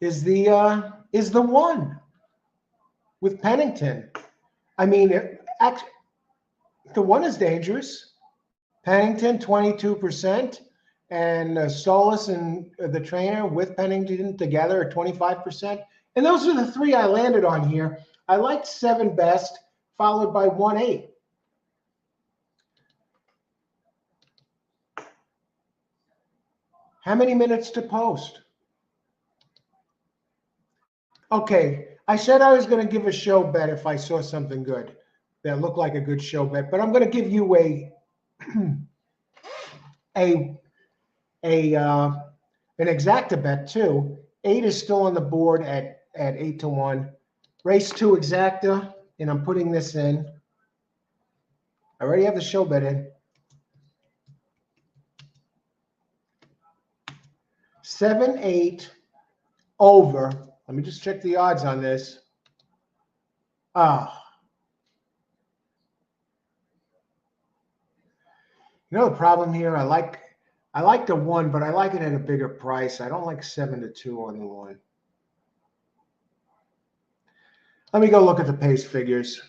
Is the 1 with Pennington. I mean, actually, the 1 is dangerous. Pennington 22%, and Solis and the trainer with Pennington together at 25%. And those are the 3 I landed on here. I liked 7 best, followed by 1-8. How many minutes to post? Okay, I said I was going to give a show bet if I saw something good that looked like a good show bet, but I'm going to give you an exacta bet too. 8 is still on the board at 8-1. Race 2 exacta, and I'm putting this in. I already have the show bet in. 7-8 over. Let me just check the odds on this. You know the problem here? I like the 1, but I like it at a bigger price. I don't like 7-2 on the 1. Let me go look at the pace figures.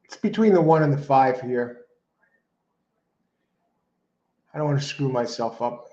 It's between the 1 and the 5 here. I don't want to screw myself up.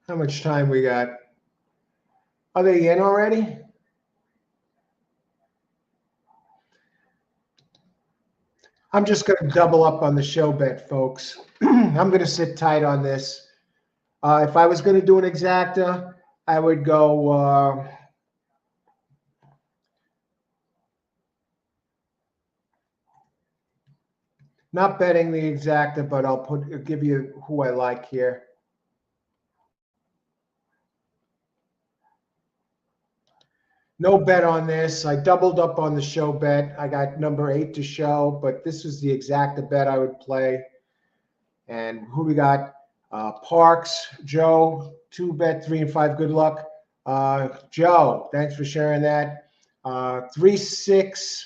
How much time we got? Are they in already? I'm just going to double up on the show bet, folks. I'm going to sit tight on this. If I was going to do an exacta, I would go not betting the exacta, but I'll give you who I like here. No bet on this. I doubled up on the show bet. I got number 8 to show, but this was the exacta bet I would play. And who we got? Parx, Joe, 2 bet, 3 and 5. Good luck. Joe, thanks for sharing that. 3-6.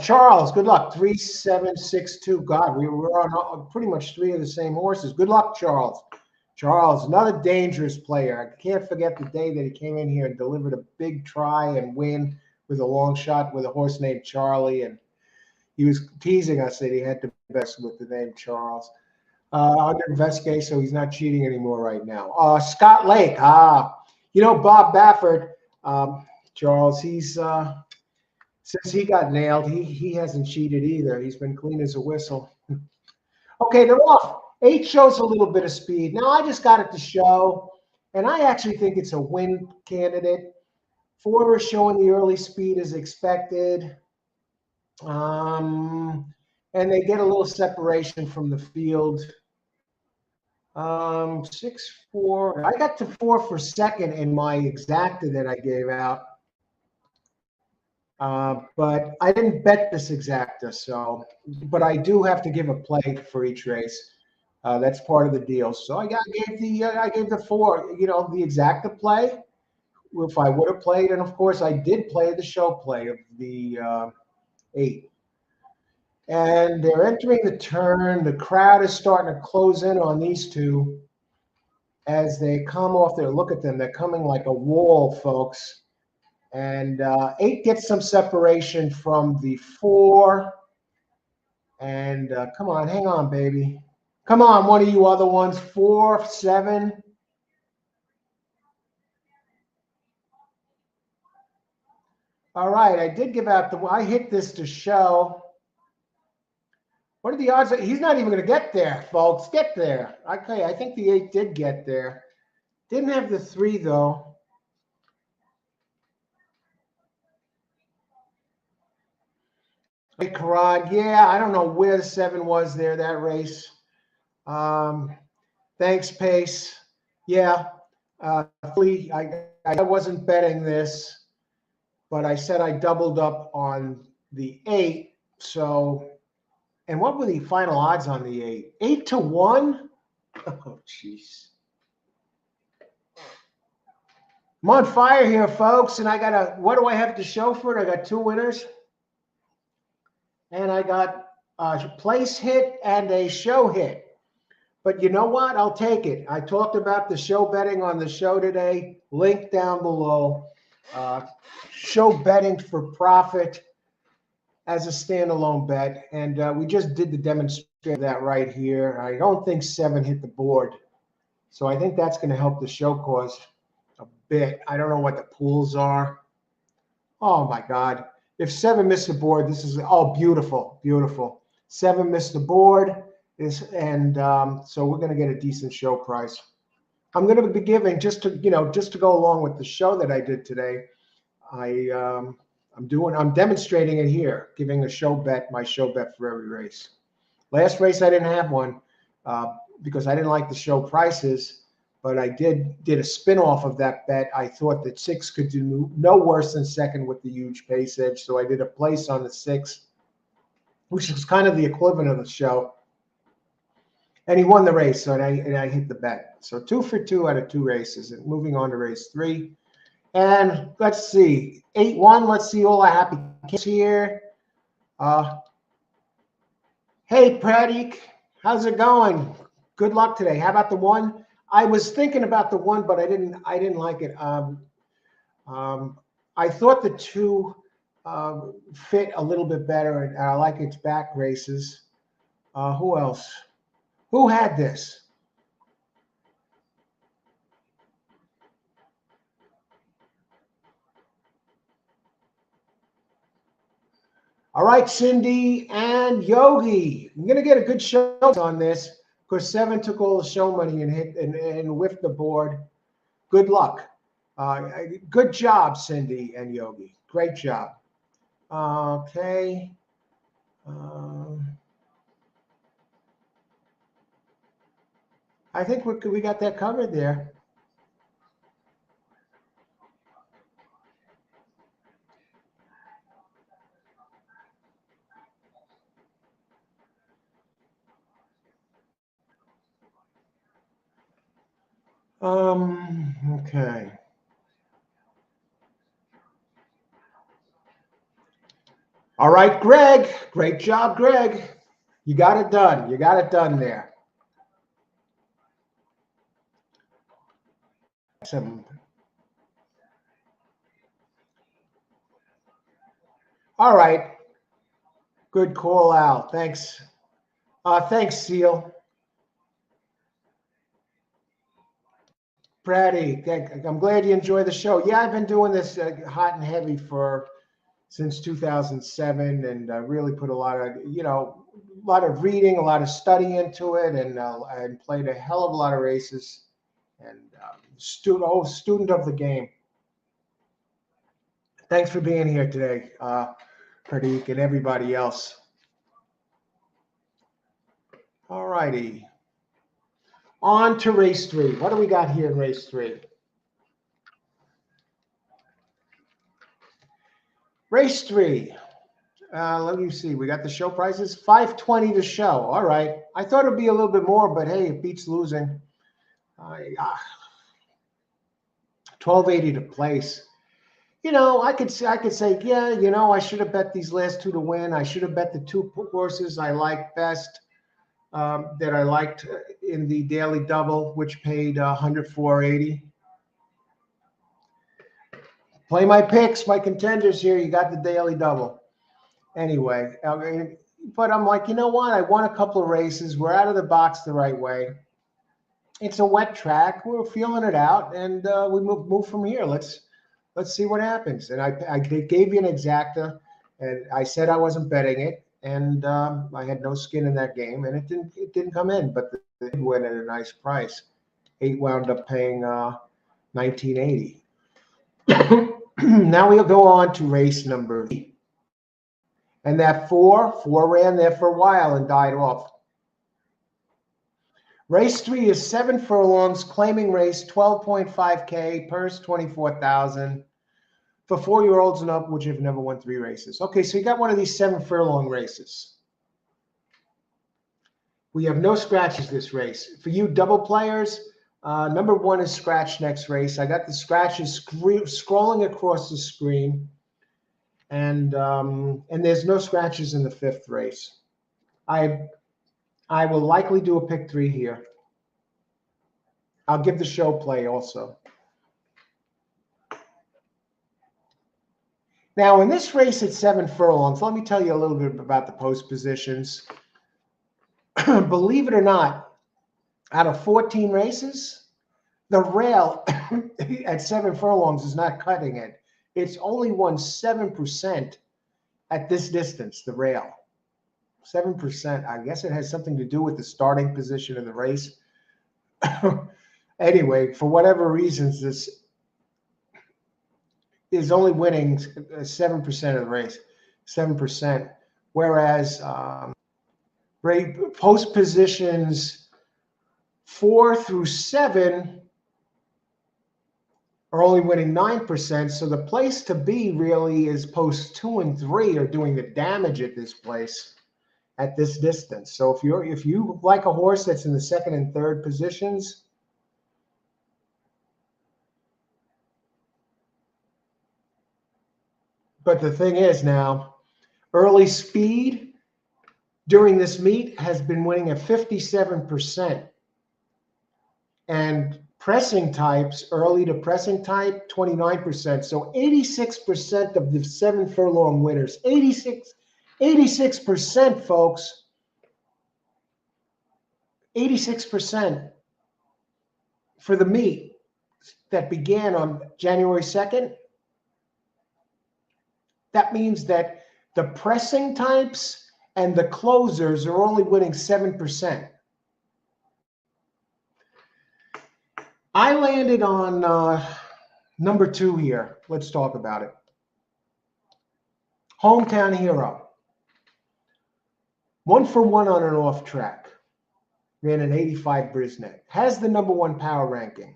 Charles, good luck. 3-7-6-2. God, we were on pretty much 3 of the same horses. Good luck, Charles. Charles, another dangerous player. I can't forget the day that he came in here and delivered a big try and win with a long shot with a horse named Charlie. And he was teasing us that he had the best with the name Charles. Under investigation, so he's not cheating anymore right now. Scott Lake. Bob Baffert, Charles, he's since he got nailed, he hasn't cheated either. He's been clean as a whistle. Okay, they're off. 8 shows a little bit of speed. Now, I just got it to show, and I actually think it's a win candidate. 4 is showing the early speed as expected. And they get a little separation from the field. 6-4. I got to 4 for second in my exacta that I gave out. But I didn't bet this exacta, but I do have to give a play for each race. That's part of the deal. So I gave the 4, the exacta play. If I would have played, and of course I did play the show play of the 8. And they're entering the turn. The crowd is starting to close in on these two as they come off there. Look at them. They're coming like a wall, folks. And 8 gets some separation from the 4. And come on, hang on, baby. Come on, one of you other ones. 4, 7. All right, I did give out I hit this to show. What are the odds? He's not even going to get there, folks. Get there. Okay, I think the 8 did get there. Didn't have the 3, though. Hey, Karad. Yeah, I don't know where the 7 was there, that race. Thanks, Pace. Yeah, I wasn't betting this, but I said I doubled up on the 8. So, and what were the final odds on the 8? 8-1? Oh, jeez. I'm on fire here, folks, and what do I have to show for it? I got 2 winners, and I got a place hit and a show hit. But you know what? I'll take it. I talked about the show betting on the show today. Link down below. Show betting for profit as a standalone bet. And we just did the demonstration of that right here. I don't think 7 hit the board. So I think that's going to help the show cause a bit. I don't know what the pools are. Oh, my God. If 7 missed the board, this is, beautiful, beautiful. 7 missed the board. So we're going to get a decent show price. I'm going to be giving just to go along with the show that I did today. I'm demonstrating it here, giving my show bet for every race. Last race I didn't have one because I didn't like the show prices, but I did a spin off of that bet. I thought that 6 could do no worse than second with the huge pace edge, so I did a place on the 6, which is kind of the equivalent of the show. And he won the race, so I hit the bet. So 2 for 2 out of 2 races. And moving on to race 3. And let's see, 8-1. Let's see all the happy kids here. Hey, Pratik, how's it going? Good luck today. How about the 1? I was thinking about the 1, but I didn't like it. I thought the 2 fit a little bit better, and I like its back races. Who else? Who had this? All right, Cindy and Yogi. I'm going to get a good show on this because 7 took all the show money and hit and whiffed the board. Good luck. Good job, Cindy and Yogi. Great job. Okay. I think we got that covered there. Okay. All right, Greg. Great job, Greg. You got it done. You got it done there. All right. Good call out. Thanks. Thanks, Seal. Brady, I'm glad you enjoy the show. Yeah, I've been doing this hot and heavy since 2007, and really put a lot of reading, a lot of study into it, and I played a hell of a lot of races, and student of the game. Thanks for being here today, Pradeep, and everybody else. All righty. On to race 3. What do we got here in race 3? Race 3. Let me see. We got the show prices. $520 to show. All right. I thought it'd be a little bit more, but hey, it beats losing. $12.80 to place. I could say, yeah, I should have bet these last 2 to win. I should have bet the 2 horses I like best, that I liked in the daily double, which paid $104.80. Play my picks, my contenders here. You got the daily double. Anyway, but I'm like, you know what? I won a couple of races. We're out of the box the right way. It's a wet track. We're feeling it out, and we move from here. Let's see what happens. And I gave you an exacta, and I said I wasn't betting it, and I had no skin in that game, and it didn't come in, but it did win at a nice price. 8 wound up paying $19.80. Now we'll go on to race number 3. And that 4 ran there for a while and died off. Race 3 is 7 furlongs, claiming race, 12.5K, purse 24,000 for 4-year-olds and up, which have never won 3 races. Okay, so you got one of these 7 furlong races. We have no scratches this race. For you double players, number 1 is scratch next race. I got the scratches scrolling across the screen, and there's no scratches in the 5th race. I will likely do a pick 3 here. I'll give the show play also. Now, in this race at 7 furlongs, let me tell you a little bit about the post positions. Believe it or not, out of 14 races, the rail at 7 furlongs is not cutting it. It's only won 7% at this distance, the rail. 7%. I guess it has something to do with the starting position of the race. Anyway, for whatever reasons, this is only winning 7% of the race, 7%. Whereas post positions 4 through 7 are only winning 9%. So the place to be really is post 2 and 3 are doing the damage at this place, at this distance. So if you like a horse that's in the 2nd and 3rd positions, but the thing is now, early speed during this meet has been winning at 57%. And pressing types, early to pressing type, 29%. So 86% of the 7 furlong winners, 86%, folks. 86% for the meet that began on January 2nd. That means that The pressing types and the closers are only winning 7%. I landed on number 2 here. Let's talk about it. Hometown Hero. 1 for 1 on an off track. Ran an 85 Brisnet. Has the number 1 power ranking.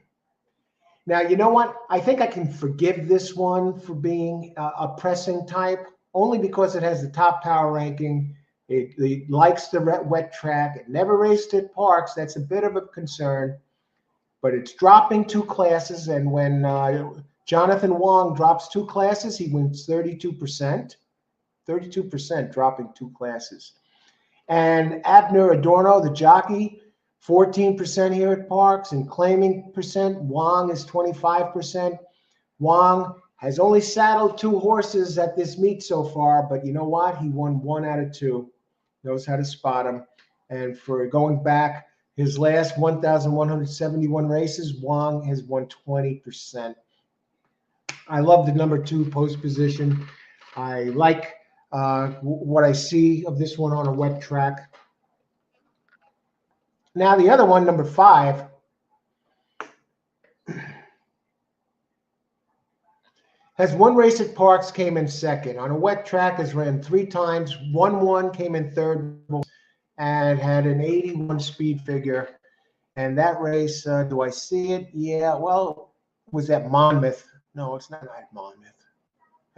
Now, you know what? I think I can forgive this one for being a pressing type, only because it has the top power ranking. It likes the wet track. It never raced at Parx. That's a bit of a concern. But it's dropping 2 classes, and when Jonathan Wong drops 2 classes, he wins 32%. 32% dropping 2 classes. And Abner Adorno, the jockey, 14% here at Parx, and claiming percent. Wong is 25%. Wong has only saddled 2 horses at this meet so far, but you know what? He won 1 out of 2. Knows how to spot them. And for going back, his last 1,171 races, Wong has won 20%. I love the number 2 post position. I like what I see of this one on a wet track. Now the other one, number 5, has 1 race at Parx, came in 2nd. On a wet track, has ran 3 times, won 1, came in 3rd, and had an 81 speed figure. And that race, do I see it? Yeah, well, was that Monmouth? No, it's not at Monmouth.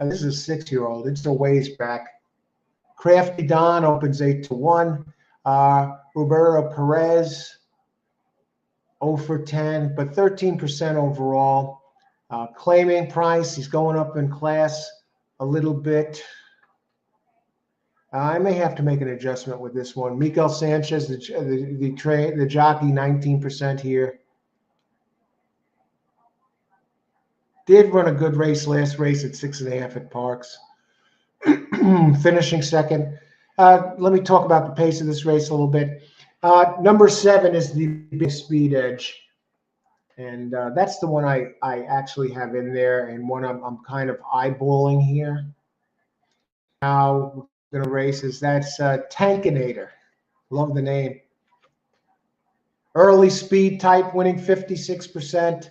This is a 6-year-old. It's a ways back. Crafty Don opens 8-1. Roberto Perez, 0 for 10, but 13% overall. Claiming price, he's going up in class a little bit. I may have to make an adjustment with this one. Miguel Sanchez, the jockey, 19% here. Did run a good race last race at 6.5 at Parx. Finishing 2nd. Let me talk about the pace of this race a little bit. Number 7 is the Big Speed Edge. And that's the one I actually have in there, and one I'm kind of eyeballing here. Now, we're going to races. That's Tankinator. Love the name. Early speed type, winning 56%.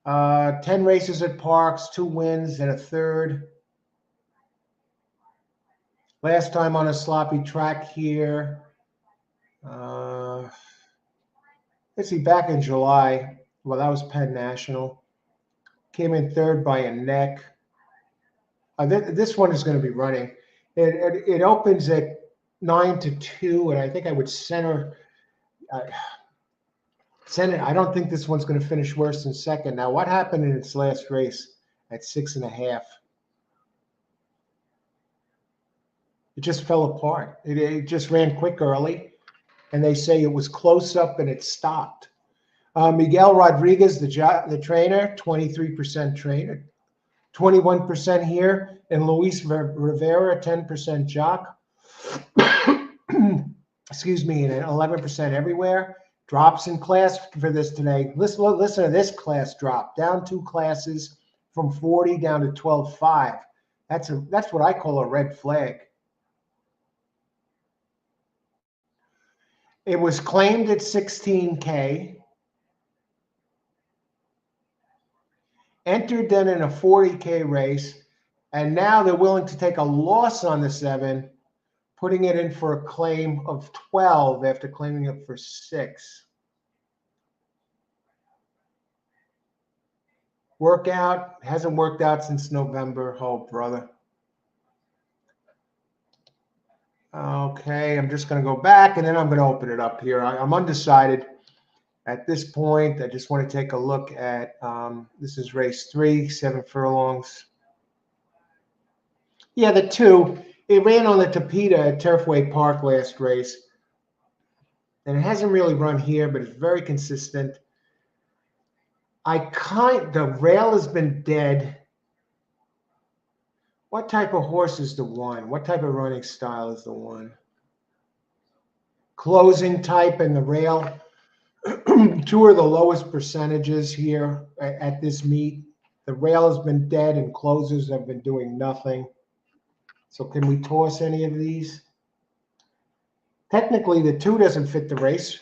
10 races at Parx, 2 wins and a 3rd. Last time on a sloppy track here. Let's see, back in July. Well, that was Penn National. Came in 3rd by a neck. This one is going to be running. It opens at 9-2, and I think I would center. I don't think this one's going to finish worse than 2nd. Now, what happened in its last race at 6.5? It just fell apart. It just ran quick early, and they say it was close up and it stopped. Miguel Rodriguez, the trainer, 23% trainer, 21% here, and Luis Rivera, 10% jock. Excuse me, and 11% everywhere. Drops in class for this today. Listen to this class drop. Down 2 classes from 40 down to 12.5. That's what I call a red flag. It was claimed at 16K. Entered then in a 40K race. And now they're willing to take a loss on the 7, putting it in for a claim of 12 after claiming it for 6. Workout hasn't worked out since November. Oh, brother. Okay, I'm just going to go back, and then I'm going to open it up here. I'm undecided at this point. I just want to take a look at this is race 3, 7 furlongs. Yeah, the 2. It ran on the Tapeta at Turfway Park last race. And it hasn't really run here, but it's very consistent. The rail has been dead. What type of horse is the 1? What type of running style is the 1? Closing type and the rail. 2 are the lowest percentages here at this meet. The rail has been dead and closers have been doing nothing. So can we toss any of these? Technically, the 2 doesn't fit the race,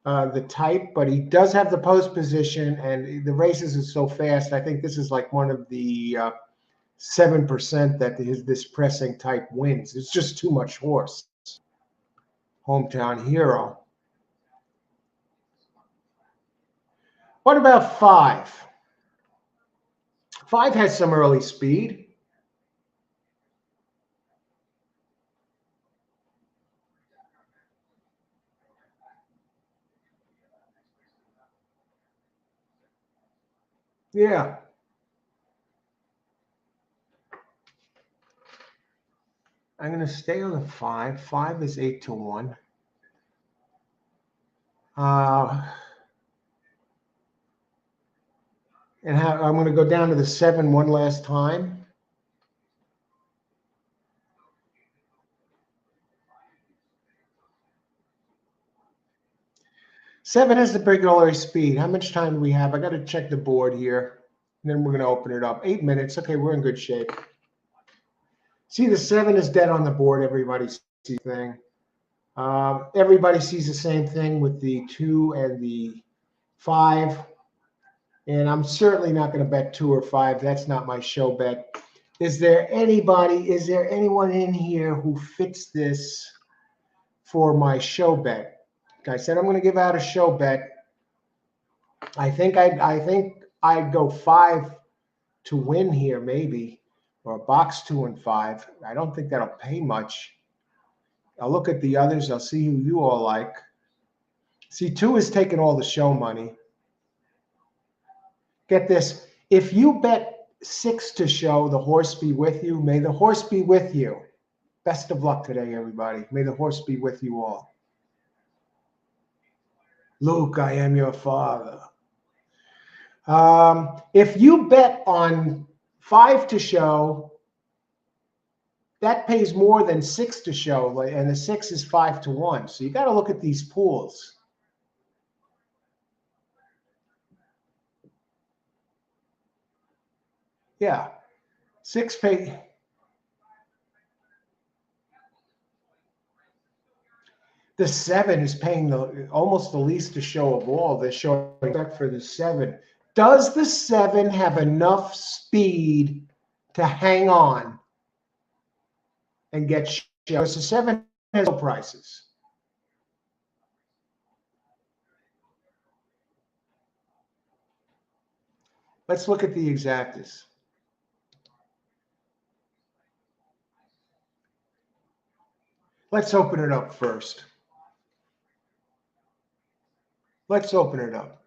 the type, but he does have the post position, and the races is so fast. I think this is like one of the 7% that this pressing type wins. It's just too much horse. Hometown Hero. What about 5? 5 has some early speed. Yeah. I'm going to stay on the 5. 5 is 8-1. And I'm going to go down to the 7 one last time. Seven has the regular speed. How much time do we have? I got to check the board here. And then we're going to open it up. 8 minutes. Okay, we're in good shape. See, the 7 is dead on the board. Everybody sees the thing. Everybody sees the same thing with the 2 and the 5. And I'm certainly not going to bet 2 or 5. That's not my show bet. Is there anyone in here who fits this for my show bet? I said I'm going to give out a show bet. I think I'd go 5 to win here, maybe, or a box 2 and 5. I don't think that'll pay much. I'll look at the others. I'll see who you all like. See, 2 is taking all the show money. Get this. If you bet 6 to show, the horse be with you. May the horse be with you. Best of luck today, everybody. May the horse be with you all. Luke, I am your father. If you bet on 5 to show, that pays more than 6 to show, and the 6 is 5-1. So you got to look at these pools. Yeah, 6 pay. The 7 is paying almost the least to show of all. They're showing back for the 7. Does the 7 have enough speed to hang on and get show? Because the 7 has no prices. Let's look at the exactas. Let's open it up first. Let's open it up.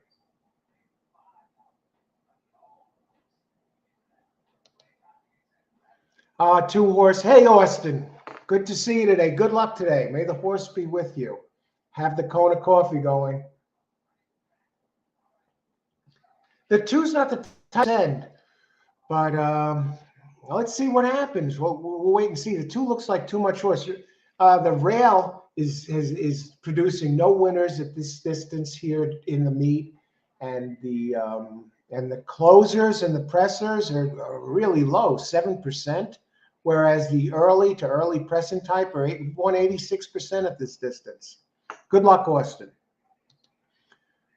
Two horse. Hey, Austin. Good to see you today. Good luck today. May the horse be with you. Have the cone of coffee going. The 2's not the tight end, but let's see what happens. We'll wait and see. The 2 looks like too much horse. The rail is producing no winners at this distance here in the meet, and the closers and the pressers are really low, 7%, whereas the early to early pressing type are 186% at this distance. Good luck, Austin.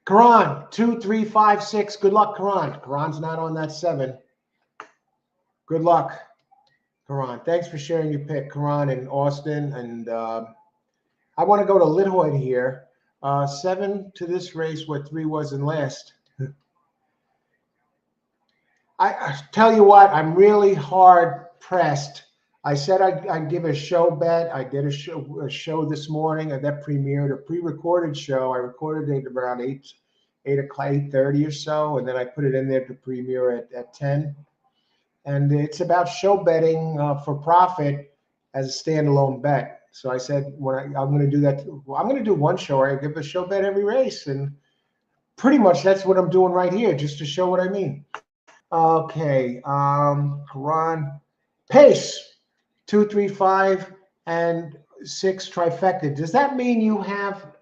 Karan, 2, 3, 5, 6. Good luck, Karan. Karan's not on that 7. Good luck, Karan. Thanks for sharing your pick, Karan and Austin. And I want to go to Lithoid here. 7 to this race, what 3 was in last. I tell you what, I'm really hard pressed. I said I'd give a show bet. I did a show this morning that premiered, a pre-recorded show. I recorded it around 8:30 or so, and then I put it in there to premiere at 10. And it's about show betting for profit as a standalone bet. So I said, I'm going to do that. I'm going to do one show. I give a show bet every race, and pretty much that's what I'm doing right here, just to show what I mean. Okay, Karan, pace, 2, 3, 5, and 6 trifecta. Does that mean you have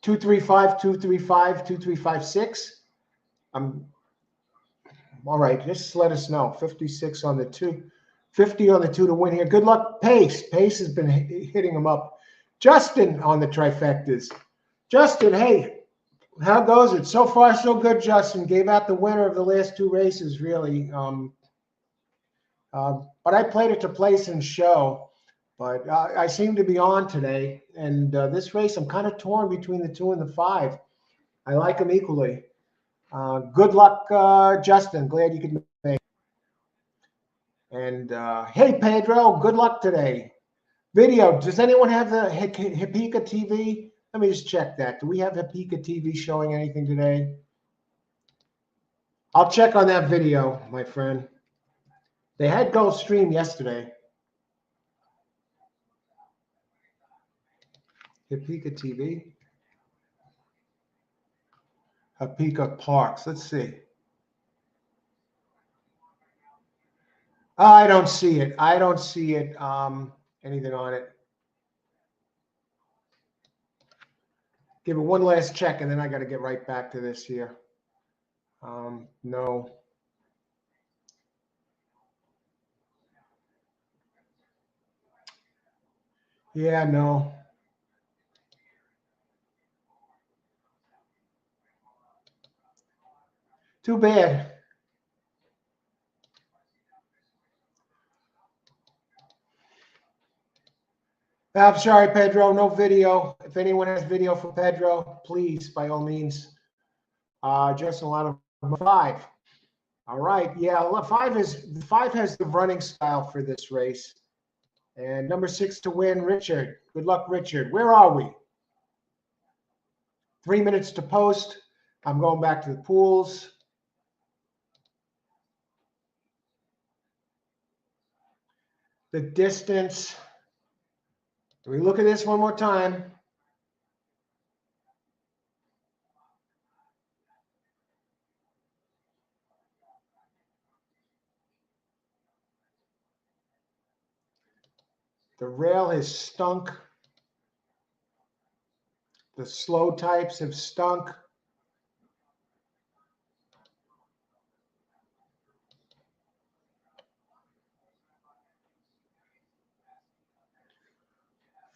2, 3, 5, 2, 3, 5, 2, 3, 5, 6? All right, just let us know. 56 on the 2. 50 on the 2 to win here. Good luck, Pace. Pace has been hitting him up. Justin on the trifectas. Justin, hey, how goes it? So far, so good, Justin. Gave out the winner of the last 2 races, really. But I played it to place and show. But I seem to be on today. And this race, I'm kind of torn between the 2 and the 5. I like them equally. Good luck, Justin. Glad you could make it. And hey, Pedro, good luck today. Video, does anyone have the Hipika TV? Let me just check that. Do we have Hipika TV showing anything today? I'll check on that video, my friend. They had Gulfstream yesterday. Hipika TV. Hipika Parx. Let's see. I don't see it. I don't see it. Anything on it. Give it one last check, and then I got to get right back to this here. No. Yeah, no. Too bad. I'm sorry, Pedro, no video. If anyone has video for Pedro, please, by all means. Just a lot of 5. All right, yeah, 5 has the running style for this race. And number 6 to win, Richard. Good luck, Richard. Where are we? 3 minutes to post. I'm going back to the pools. The distance. We look at this one more time. The rail has stunk. The slow types have stunk.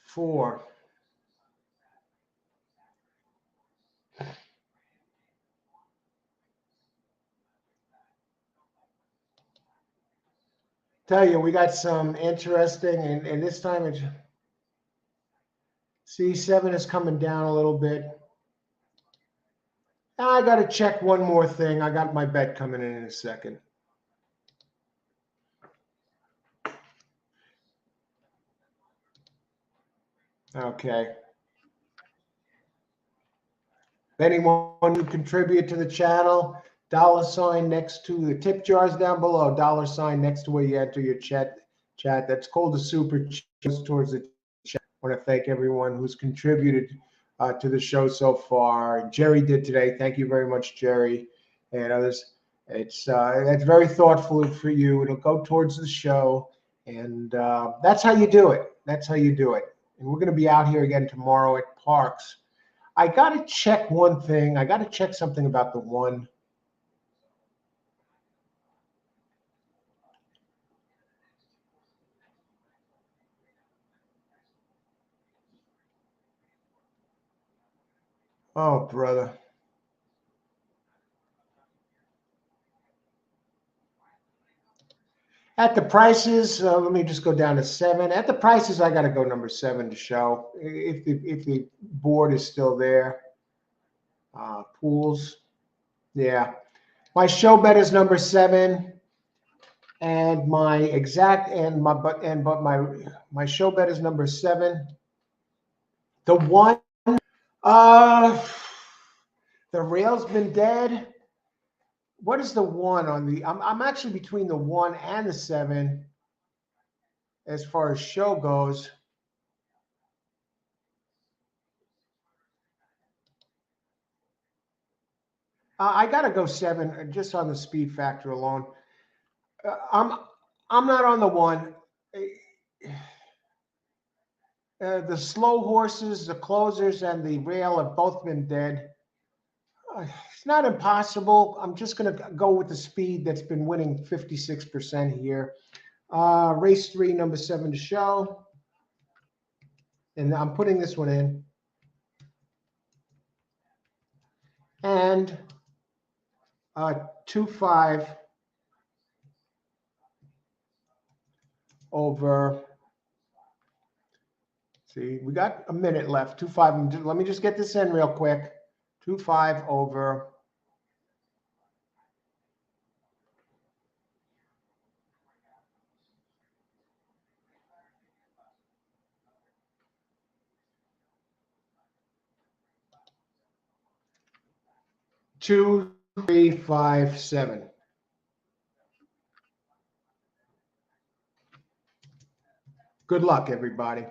Four. Tell you, we got some interesting, and this time it's C7 is coming down a little bit. I got to check one more thing. I got my bet coming in a second. Okay. Anyone who contribute to the channel, $ next to the tip jars down below, $ next to where you enter your chat. That's called the super chat towards the chat. I want to thank everyone who's contributed to the show so far. Jerry did today. Thank you very much, Jerry, and others. That's very thoughtful for you. It'll go towards the show, and that's how you do it. That's how you do it. And we're going to be out here again tomorrow at Parx. I got to check one thing. I got to check something about the 1. Oh, brother. At the prices, let me just go down to 7. At the prices, I got to go number 7 to show. If the board is still there. Pools. Yeah. My show bet is number 7. And my exact my show bet is number 7. The 1, the rail's been dead. What is the 1 on the? I'm actually between the 1 and the 7 as far as show goes. I gotta go 7 just on the speed factor alone. I'm not on the 1. The slow horses, the closers, and the rail have both been dead. It's not impossible. I'm just going to go with the speed that's been winning 56% here. Race 3, number 7 to show. And I'm putting this one in. And 2-5 over. See, we got a minute left. 2-5. Let me just get this in real quick. 2-5 over. Two, 3, 5, 7. Good luck, everybody.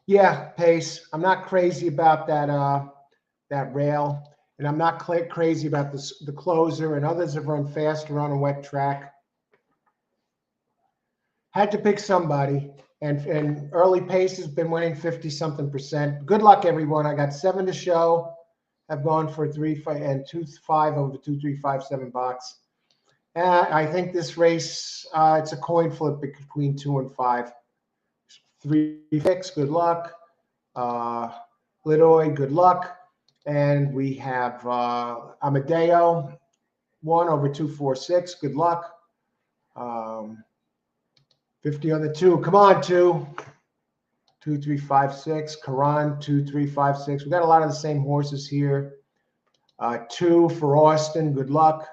Yeah, pace. I'm not crazy about that rail, and I'm not crazy about the closer. And others have run faster on a wet track. Had to pick somebody, and early pace has been winning 50-something%. Good luck, everyone. I got 7 to show. I've gone for 3-5 and 2-5 over 2, 3, 5, 7 box. I think this race, it's a coin flip between 2 and 5. 3 picks, good luck. Lidoy, good luck. And we have Amadeo, 1 over 2, 4, 6, good luck. 50 on the 2. Come on, 2. 2, 3, 5, 6. Karan, 2, 3, 5, 6. We got a lot of the same horses here. 2 for Austin, good luck.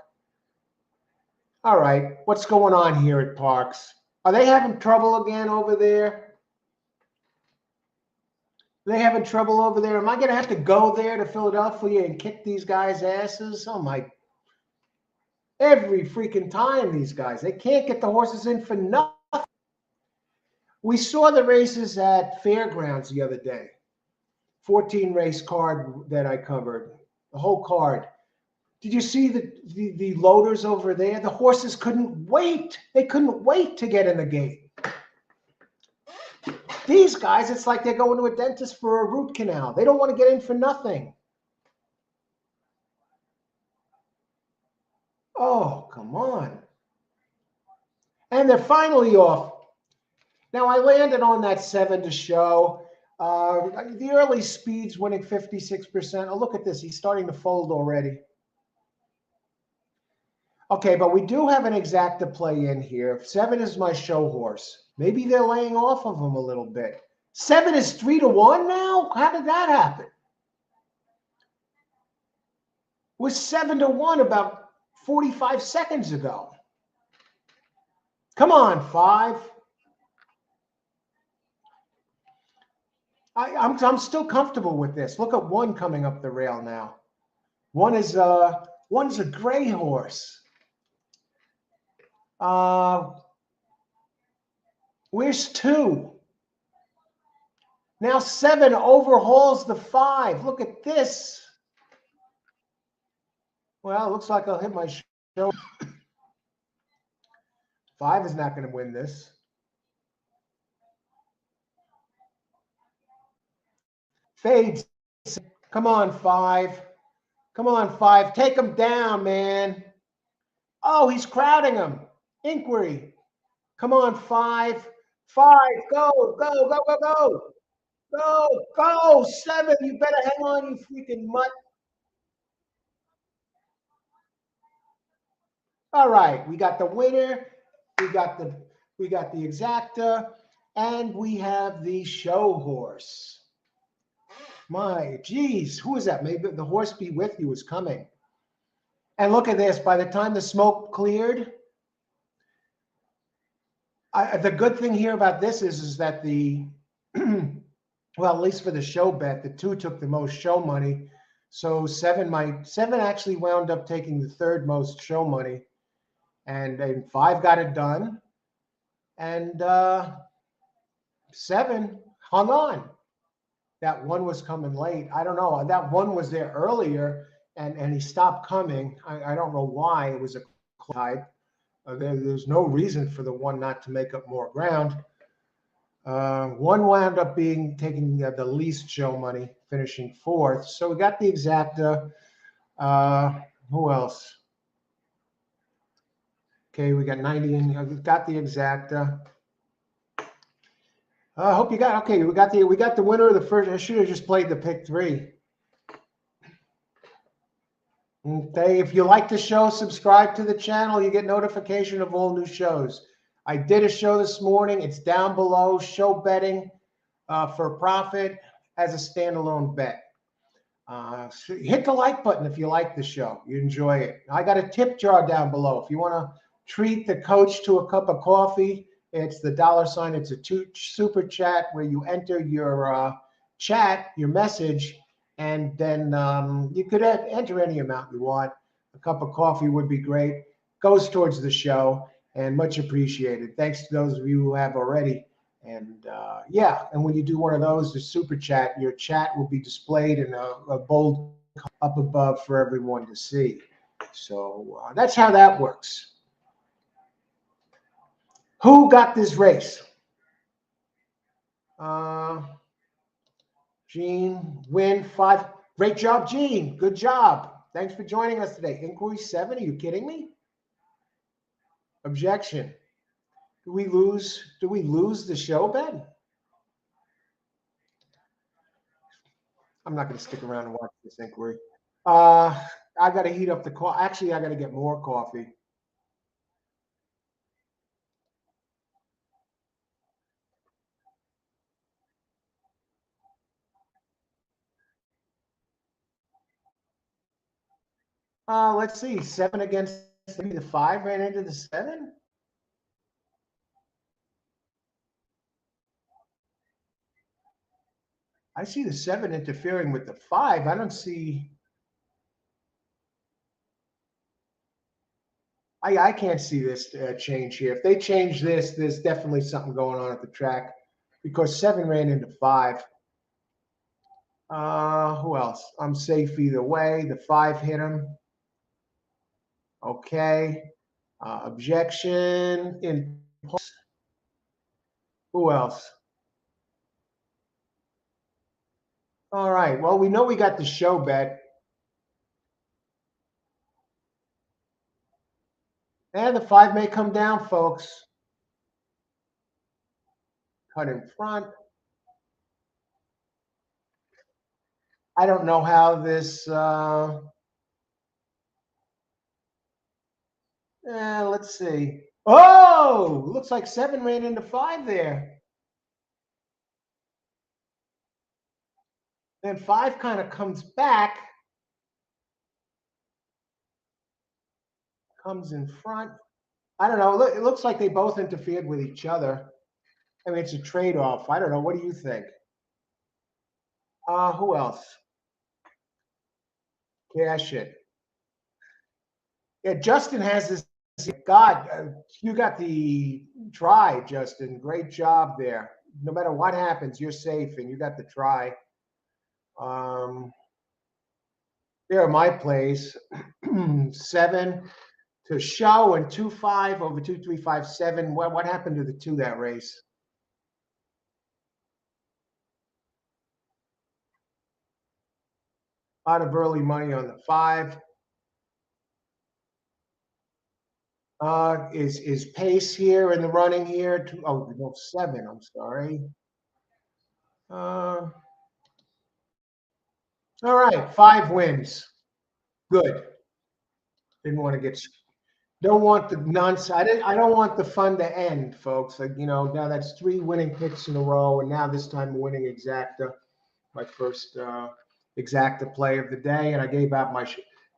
All right, what's going on here at Parx? Are they having trouble again over there? Are they having trouble over there? Am I going to have to go there to Philadelphia and kick these guys' asses? Oh, my. Every freaking time, these guys. They can't get the horses in for nothing. We saw the races at Fairgrounds the other day. 14 race card that I covered. The whole card. Did you see the loaders over there? The horses couldn't wait. They couldn't wait to get in the gate. These guys, it's like they're going to a dentist for a root canal. They don't want to get in for nothing. Oh, come on. And they're finally off. Now, I landed on that 7 to show. The early speed's winning 56%. Oh, look at this. He's starting to fold already. Okay, but we do have an exacta play in here. 7 is my show horse. Maybe they're laying off of him a little bit. 7 is 3 to 1 now? How did that happen? It was 7 to 1 about 45 seconds ago. Come on, 5. I'm still comfortable with this. Look at 1 coming up the rail now. One's a gray horse. Where's 2? Now 7 overhauls the 5. Look at this. Well, it looks like I'll hit my show. 5 is not going to win this. Fades. Come on, 5. Come on, 5. Take him down, man. Oh, he's crowding him. Inquiry. Come on, 5. 5. Go, go, go, go, go. Go, go. 7. You better hang on, you freaking mutt. All right, we got the winner. We got the exacta, and we have the show horse. My geez, who is that? Maybe the horse be with you is coming. And look at this. By the time the smoke cleared, the good thing here about this is that the well, at least for the show bet, the 2 took the most show money. So 7 actually wound up taking the 3rd most show money, and 5 got it done, and 7 hung on. That 1 was coming late. I don't know. That 1 was there earlier, and he stopped coming. I don't know why. It was a tide. There's no reason for the 1 not to make up more ground. 1 wound up taking the least show money, finishing 4th. So we got the exacta. Who else? Okay, we got 90 in. We got the exacta. I hope you got okay. We got the winner of the first. I should have just played the pick 3. Okay, if you like the show, subscribe to the channel. You get notification of all new shows. I did a show this morning. It's down below. Show betting for profit as a standalone bet. So hit the like button if you like the show. You enjoy it. I got a tip jar down below. If you want to treat the coach to a cup of coffee, it's the $. It's a super chat where you enter your chat, your message, and then you could enter any amount you want. A cup of coffee would be great. Goes towards the show and much appreciated. Thanks to those of you who have already. And yeah, and when you do one of those, the super chat, your chat will be displayed in a bold up above for everyone to see. So that's how that works. Who got this race? Gene, win 5. Great job, Gene. Good job. Thanks for joining us today. Inquiry 7, are you kidding me? Objection. Do we lose the show bet? I'm not going to stick around and watch this inquiry. I got to heat up the coffee. Actually, I got to get more coffee. Let's see. 7 against maybe the 5 ran into the 7. I see the 7 interfering with the 5. I don't see. I can't see this change here. If they change this, there's definitely something going on at the track because 7 ran into 5. Who else? I'm safe either way. The 5 hit him. Okay. Objection. Who else? All right. Well, we know we got the show bet. And the 5 may come down, folks. Cut in front. I don't know how this. Let's see. Oh, looks like 7 ran into 5 there. Then 5 kind of comes back. Comes in front. I don't know. It looks like they both interfered with each other. I mean, it's a trade-off. I don't know. What do you think? Who else? Cash it. Yeah, Justin has this. God, you got the try, Justin. Great job there. No matter what happens, you're safe, and you got the try. There are my plays. 7 to show and 2-5 over 2-3-5-7. What happened to the 2 that race? A lot of early money on the 5. Is pace here in the running here? Oh, no, 7. I'm sorry. All right, 5 wins. Good. Didn't want to get. Don't want the nonsense. I don't want the fun to end, folks. Now that's 3 winning picks in a row, and now this time winning exacta, my first exacta play of the day, and I gave out my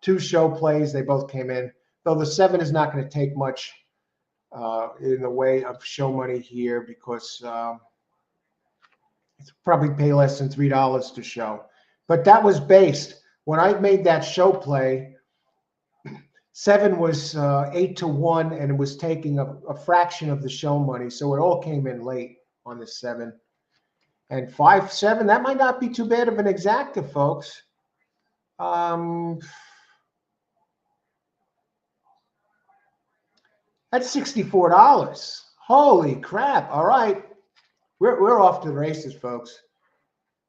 2 show plays. They both came in. Though the 7 is not going to take much in the way of show money here because it's probably pay less than $3 to show. But that was based when I made that show play. 7 was 8-1, and it was taking a fraction of the show money, so it all came in late on the 7. And 5-7, that might not be too bad of an exacta, folks. That's $64. Holy crap! All right, we're off to the races, folks.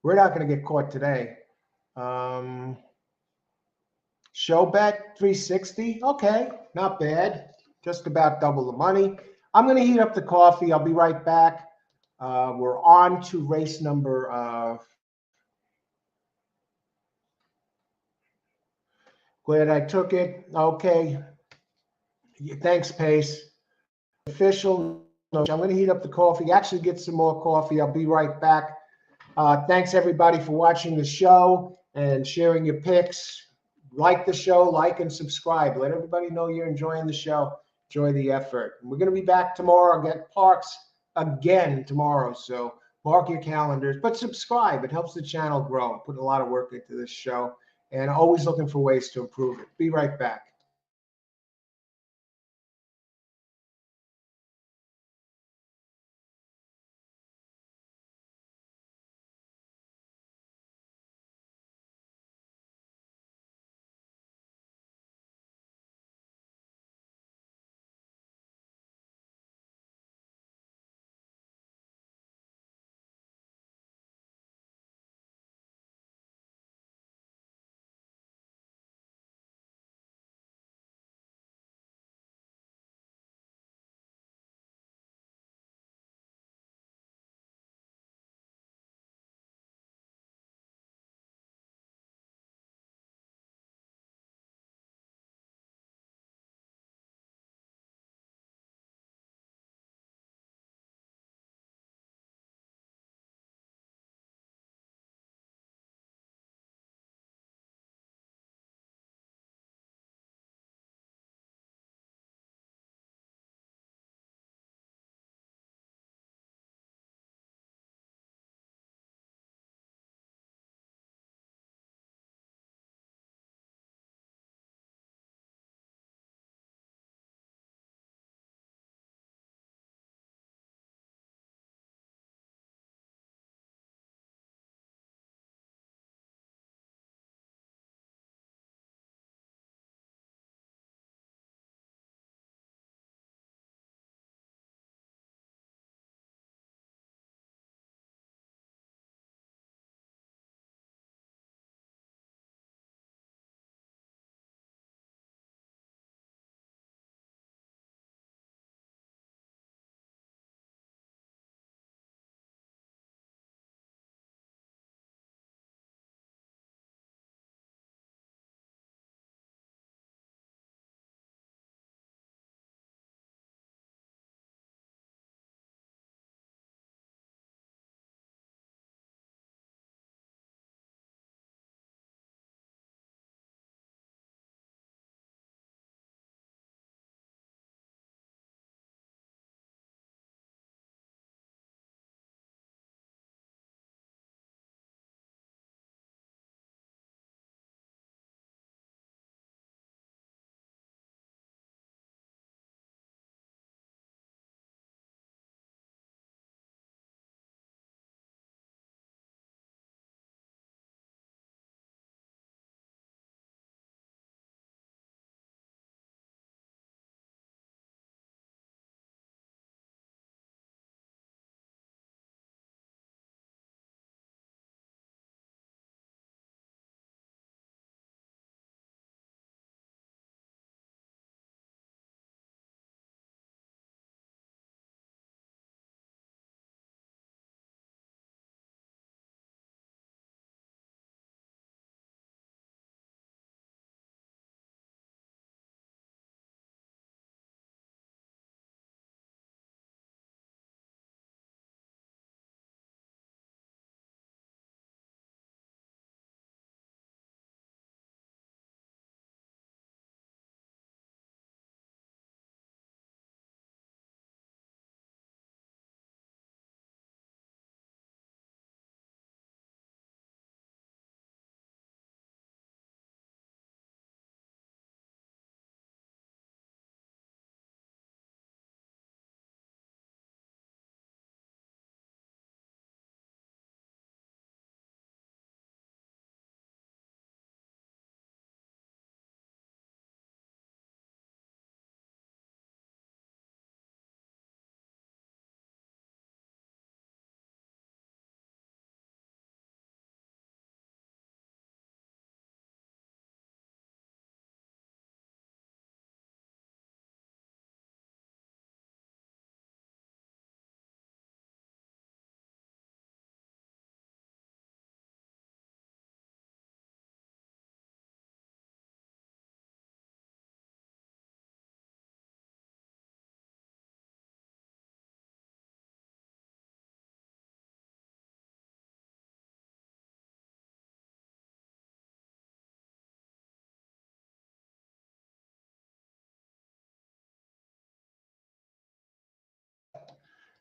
We're not going to get caught today. Show bet 360. Okay, not bad. just about double the money. I'm going to heat up the coffee. I'll be right back. We're on to race number. Glad I took it. Okay. Thanks, Pace. Official. I'm going to heat up the coffee. Actually, get some more coffee. I'll be right back. Thanks, everybody, for watching the show and sharing your picks. Like the show, like and subscribe. Let everybody know you're enjoying the show. Enjoy the effort. And we're going to be back tomorrow. I'll get Parx again tomorrow. So mark your calendars. But subscribe. It helps the channel grow. I'm putting a lot of work into this show and always looking for ways to improve it. Be right back.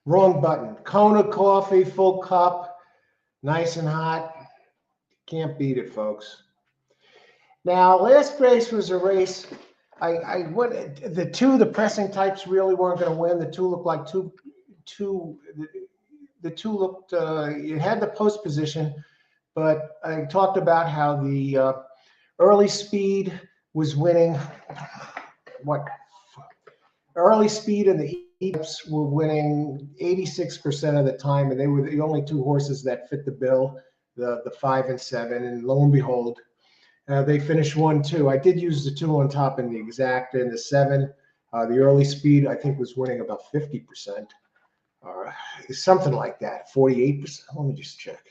Wrong button. Kona coffee, full cup, nice and hot. Can't beat it, folks. Now, last race was a race. The pressing types really weren't going to win. The two looked like two. The two looked. You had the post position, but I talked about how the early speed was winning. What? Early speed and the E-types were winning 86% of the time, and they were the only two horses that fit the bill, the 5 and 7. And lo and behold, they finished 1-2. I did use the 2 on top in the exact, and the 7. The early speed, I think, was winning about 50%, or something like that, 48%. Let me just check.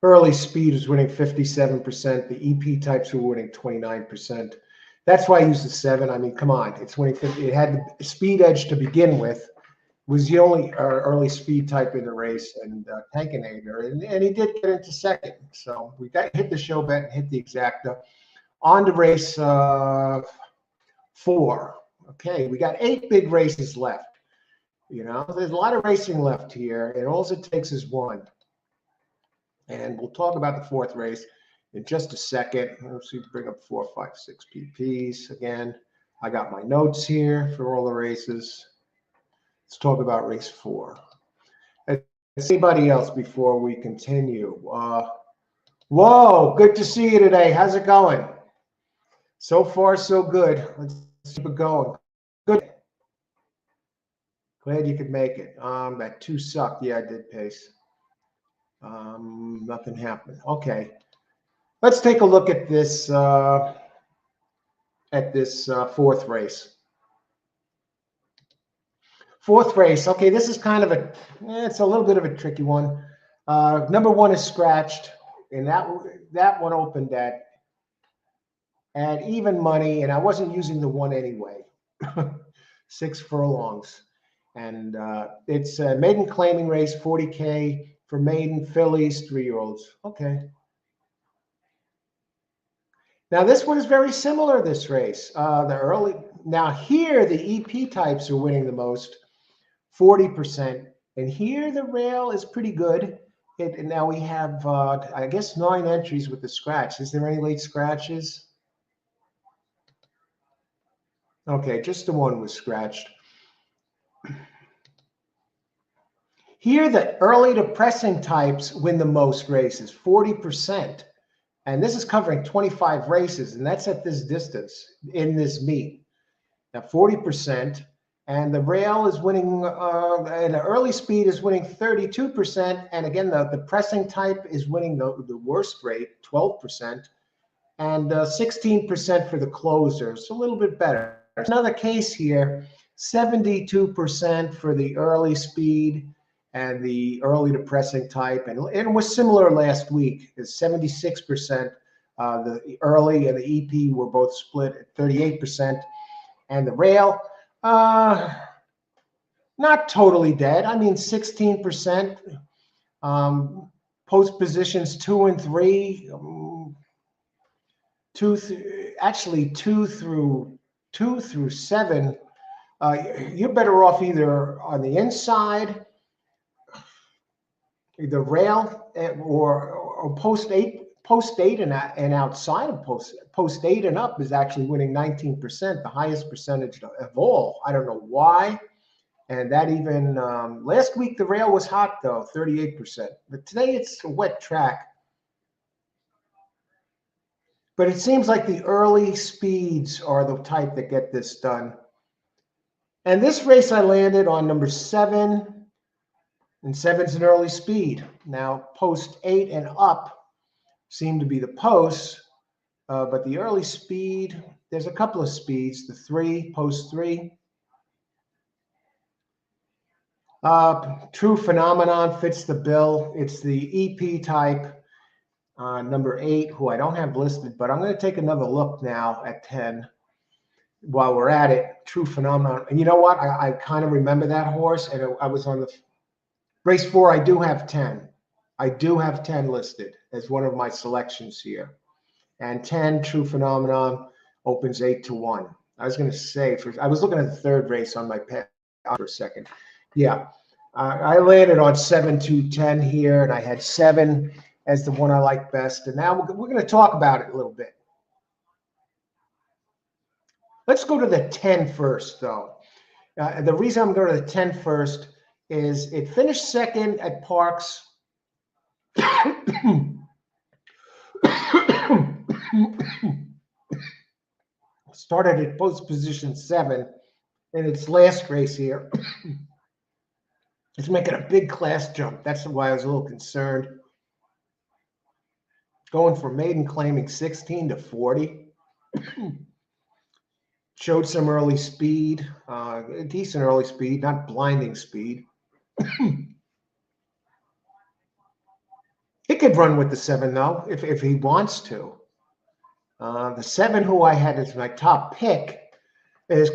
Early speed was winning 57%. The EP types were winning 29%. That's why I used the 7. I mean, come on, it's winning 50. It had the speed edge to begin with. Was the only early speed type in the race, and Tankinator, and he did get into second. So we hit the show bet and hit the exacta. On to race 4. Okay, we got 8 big races left. You know, there's a lot of racing left here, and all it takes is one. And we'll talk about the 4th race in just a second. Let's see, bring up 4, 5, 6 PPs again. I got my notes here for all the races. Let's talk about race 4. Anybody else before we continue? Whoa, good to see you today. How's it going? So far, so good. Let's keep it going. Good. Glad you could make it. That 2 sucked. Yeah, I did pace. Nothing happened. Okay. Let's take a look at this 4th race. 4th race. Okay, this is kind of it's a little bit of a tricky one. Number 1 is scratched, and that one opened at even money, and I wasn't using the 1 anyway. 6 furlongs, and it's a maiden claiming race, 40K for maiden fillies, 3-year-olds. Okay. Now this one is very similar. This race, now here the EP types are winning the most, 40%, and here the rail is pretty good. And now we have, I guess, 9 entries with the scratch. Is there any late scratches? Okay, just the 1 was scratched. Here, the early to pressing types win the most races, 40%. And this is covering 25 races, and that's at this distance in this meet. Now, 40%. And the rail is winning, and the early speed is winning 32%. And again, the pressing type is winning the worst rate, 12%. And 16% for the closers, a little bit better. There's another case here, 72% for the early speed and the early to pressing type. And it was similar last week, is 76%. The early and the EP were both split at 38%. And the rail, not totally dead. I mean, 16%. Post positions 2 and 3. Two through 7. You're better off either on the inside, the rail, or post 8. Post 8 and outside of post 8 and up is actually winning 19%, the highest percentage of all. I don't know why. And that even last week the rail was hot though, 38%. But today it's a wet track. But it seems like the early speeds are the type that get this done. And this race I landed on number 7, and 7's an early speed. Now post 8 and up seem to be the posts, but the early speed, there's a couple of speeds. The 3, post 3. True Phenomenon fits the bill. It's the EP type, number 8, who I don't have listed, but I'm going to take another look now at 10 while we're at it. True Phenomenon. And you know what? I kind of remember that horse, and I was on the race 4. I do have 10. I do have 10 listed as one of my selections here. And 10, True Phenomenon, opens 8-1. I was going to say, I was looking at the 3rd race on my for a second. Yeah, I landed on 7-2-10 here, and I had 7 as the one I like best. And now we're going to talk about it a little bit. Let's go to the 10 first, though. The reason I'm going to the 10 first is it finished second at Parx. Started at post position 7 in its last race here. It's making a big class jump. That's why I was a little concerned. Going from maiden claiming 16 to 40. Showed some early speed, decent early speed, not blinding speed. He could run with the 7, though, if he wants to. The 7 who I had as my top pick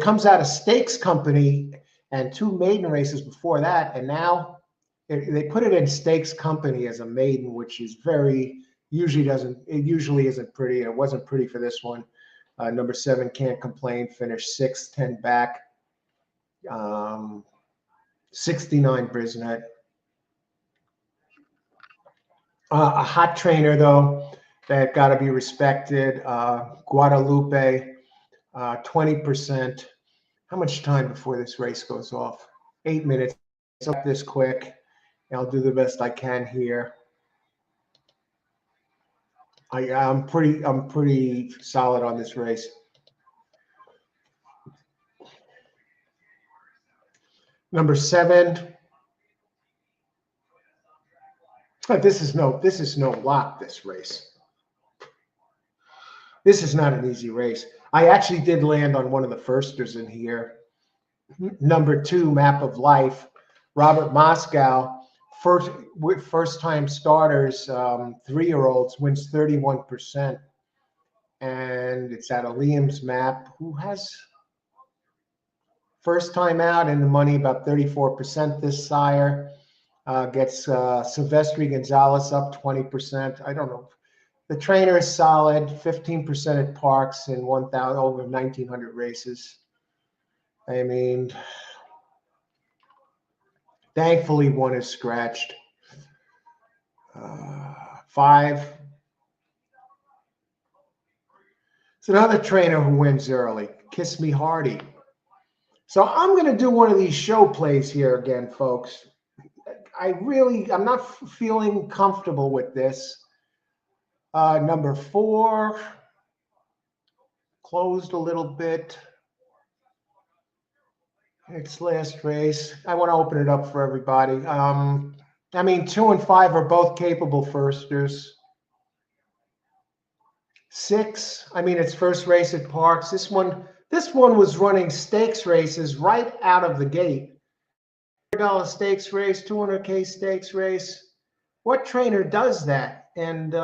comes out of Stakes Company and 2 maiden races before that, and now they put it in Stakes Company as a maiden, which is usually isn't pretty. It wasn't pretty for this one. Number 7, Can't Complain, finished 6th, 10 back. 69 Brisnet. A hot trainer, though, that got to be respected. Guadalupe, 20%. How much time before this race goes off? 8 minutes. It's up this quick. I'll do the best I can here. I'm pretty solid on this race. Number 7. This is no lock, this race. This is not an easy race. I actually did land on one of the firsters in here. Number 2, Map of Life. Robert Moscow, first-time starters, 3-year-olds, wins 31%. And it's at a Liam's Map, who has first time out in the money, about 34% this sire. Gets Silvestri Gonzalez up 20%. I don't know. The trainer is solid, 15% at Parx in over 1,900 races. I mean, thankfully one is scratched. 5. It's another trainer who wins early. Kiss Me Hardy. So I'm going to do one of these show plays here again, folks. I'm not feeling comfortable with this. Number 4 closed a little bit. Its last race. I want to open it up for everybody. I mean, 2 and 5 are both capable firsters. 6. I mean, its first race at Parx. This one was running stakes races right out of the gate. $100 stakes race, $200K stakes race. What trainer does that? And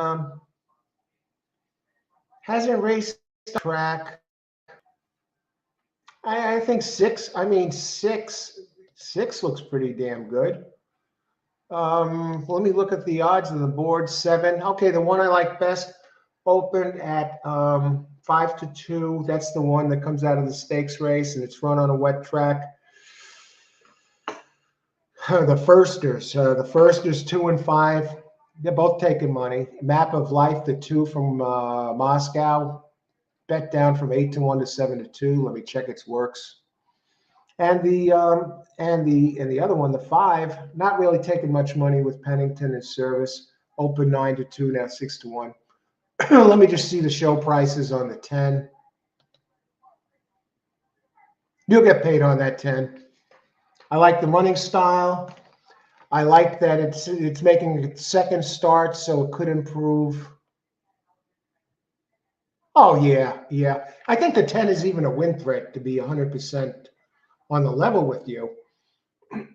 hasn't raced track. I think 6. I mean, 6 looks pretty damn good. Let me look at the odds on the board. 7. Okay, the one I like best opened at 5-2. That's the one that comes out of the stakes race, and it's run on a wet track. The firsters 2 and 5. They're both taking money. Map of Life, the 2 from Moscow, bet down from 8-1 to 7-2. Let me check its works. And the other one, the 5, not really taking much money with Pennington and Service. Open 9-2, now 6-1. Let me just see the show prices on the 10. You'll get paid on that 10. I like the running style. I like that it's making its second start, so it could improve. Oh, yeah. I think the 10 is even a win threat, to be 100% on the level with you.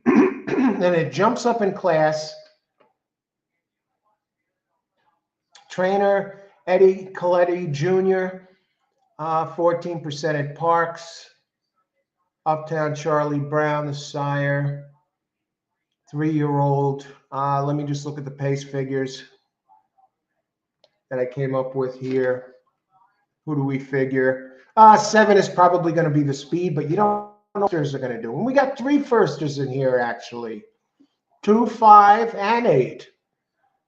And it jumps up in class. Trainer, Eddie Coletti Jr., 14% at Parx. Uptown Charlie Brown, the sire, 3-year-old. Let me just look at the pace figures that I came up with here. Who do we figure? 7 is probably going to be the speed, but you don't firsters are going to do. And we got 3 firsters in here, actually. 2, 5, and 8.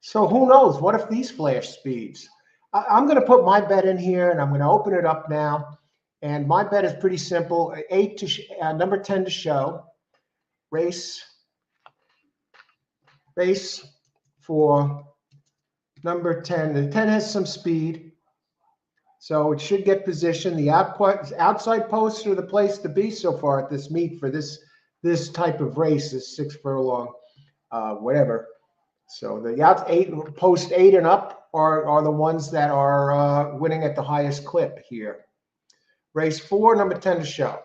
So who knows? What if these flash speeds? I'm going to put my bet in here, and I'm going to open it up now. And my bet is pretty simple. 8 to number 10 to show. Race for number 10. The 10 has some speed, so it should get position. The outside posts are the place to be so far at this meet for this type of race, this 6 furlong, whatever. So the post 8 and up are the ones that are winning at the highest clip here. Race 4, number 10 to show.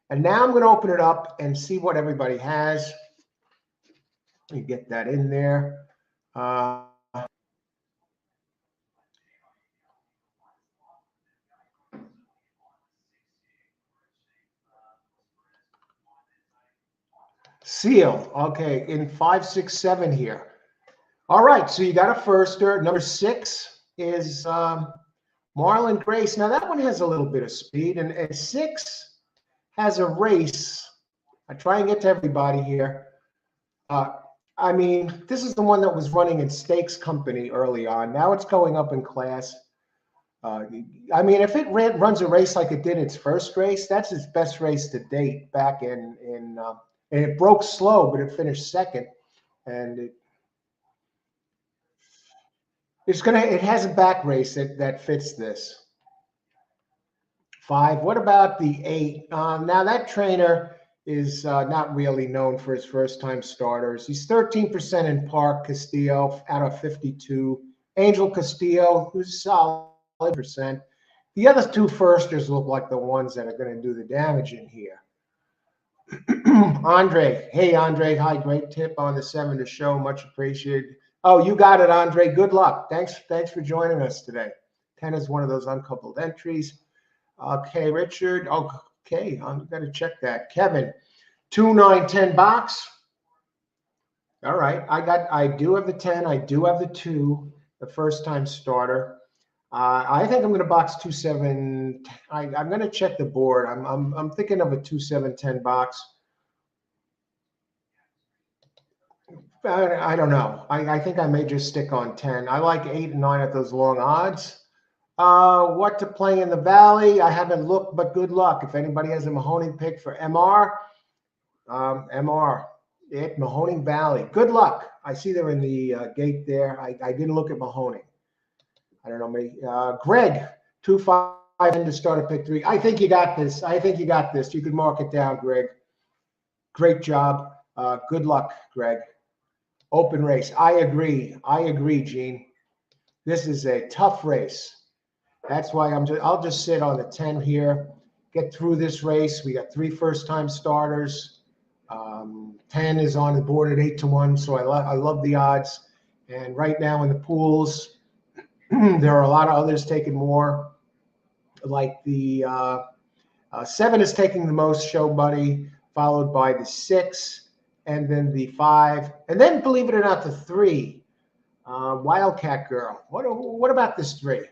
And now I'm going to open it up and see what everybody has. You get that in there. Seal. Okay, in 5, 6, 7 here. All right, so you got a firster. Number 6 is Marlon Grace. Now that one has a little bit of speed, and 6 has a race. I try and get to everybody here. I mean, this is the one that was running in Stakes Company early on. Now it's going up in class. I mean, if it runs a race like it did its first race, that's its best race to date back in and it broke slow, but it finished second. And it has a back race that fits this. 5. What about the 8? Now that trainer is not really known for his first-time starters. He's 13% in Parx Castillo out of 52. Angel Castillo, who's solid percent. The other 2 firsters look like the ones that are going to do the damage in here. Andre. Hey, Andre. Hi, great tip on the 7 to show. Much appreciated. Oh, you got it, Andre. Good luck. Thanks for joining us today. 10 is one of those uncoupled entries. Okay, Richard. Okay, I'm going to check that. Kevin, 2, 9, 10 box. All right. I do have the 10. I do have the 2, the first-time starter. I think I'm going to box 2, 7. I'm going to check the board. I'm thinking of a 2, 7, 10 box. I don't know. I think I may just stick on 10. I like 8 and 9 at those long odds. What to play in the Valley? I haven't looked, but good luck. If anybody has a Mahoning pick for MR, at Mahoning Valley. Good luck. I see they're in the gate there. I didn't look at Mahoning. I don't know, maybe Greg, 2, 5 to start a pick 3. I think you got this. You could mark it down, Greg. Great job. Good luck, Greg. Open race. I agree, Gene. This is a tough race. That's why I'll just sit on the 10 here. Get through this race. We got 3 first-time starters. 10 is on the board at 8 to 1, so I love the odds. And right now in the pools, there are a lot of others taking more, like the 7 is taking the most, Show Buddy, followed by the 6, and then the 5, and then, believe it or not, the 3, Wildcat Girl. What about this 3?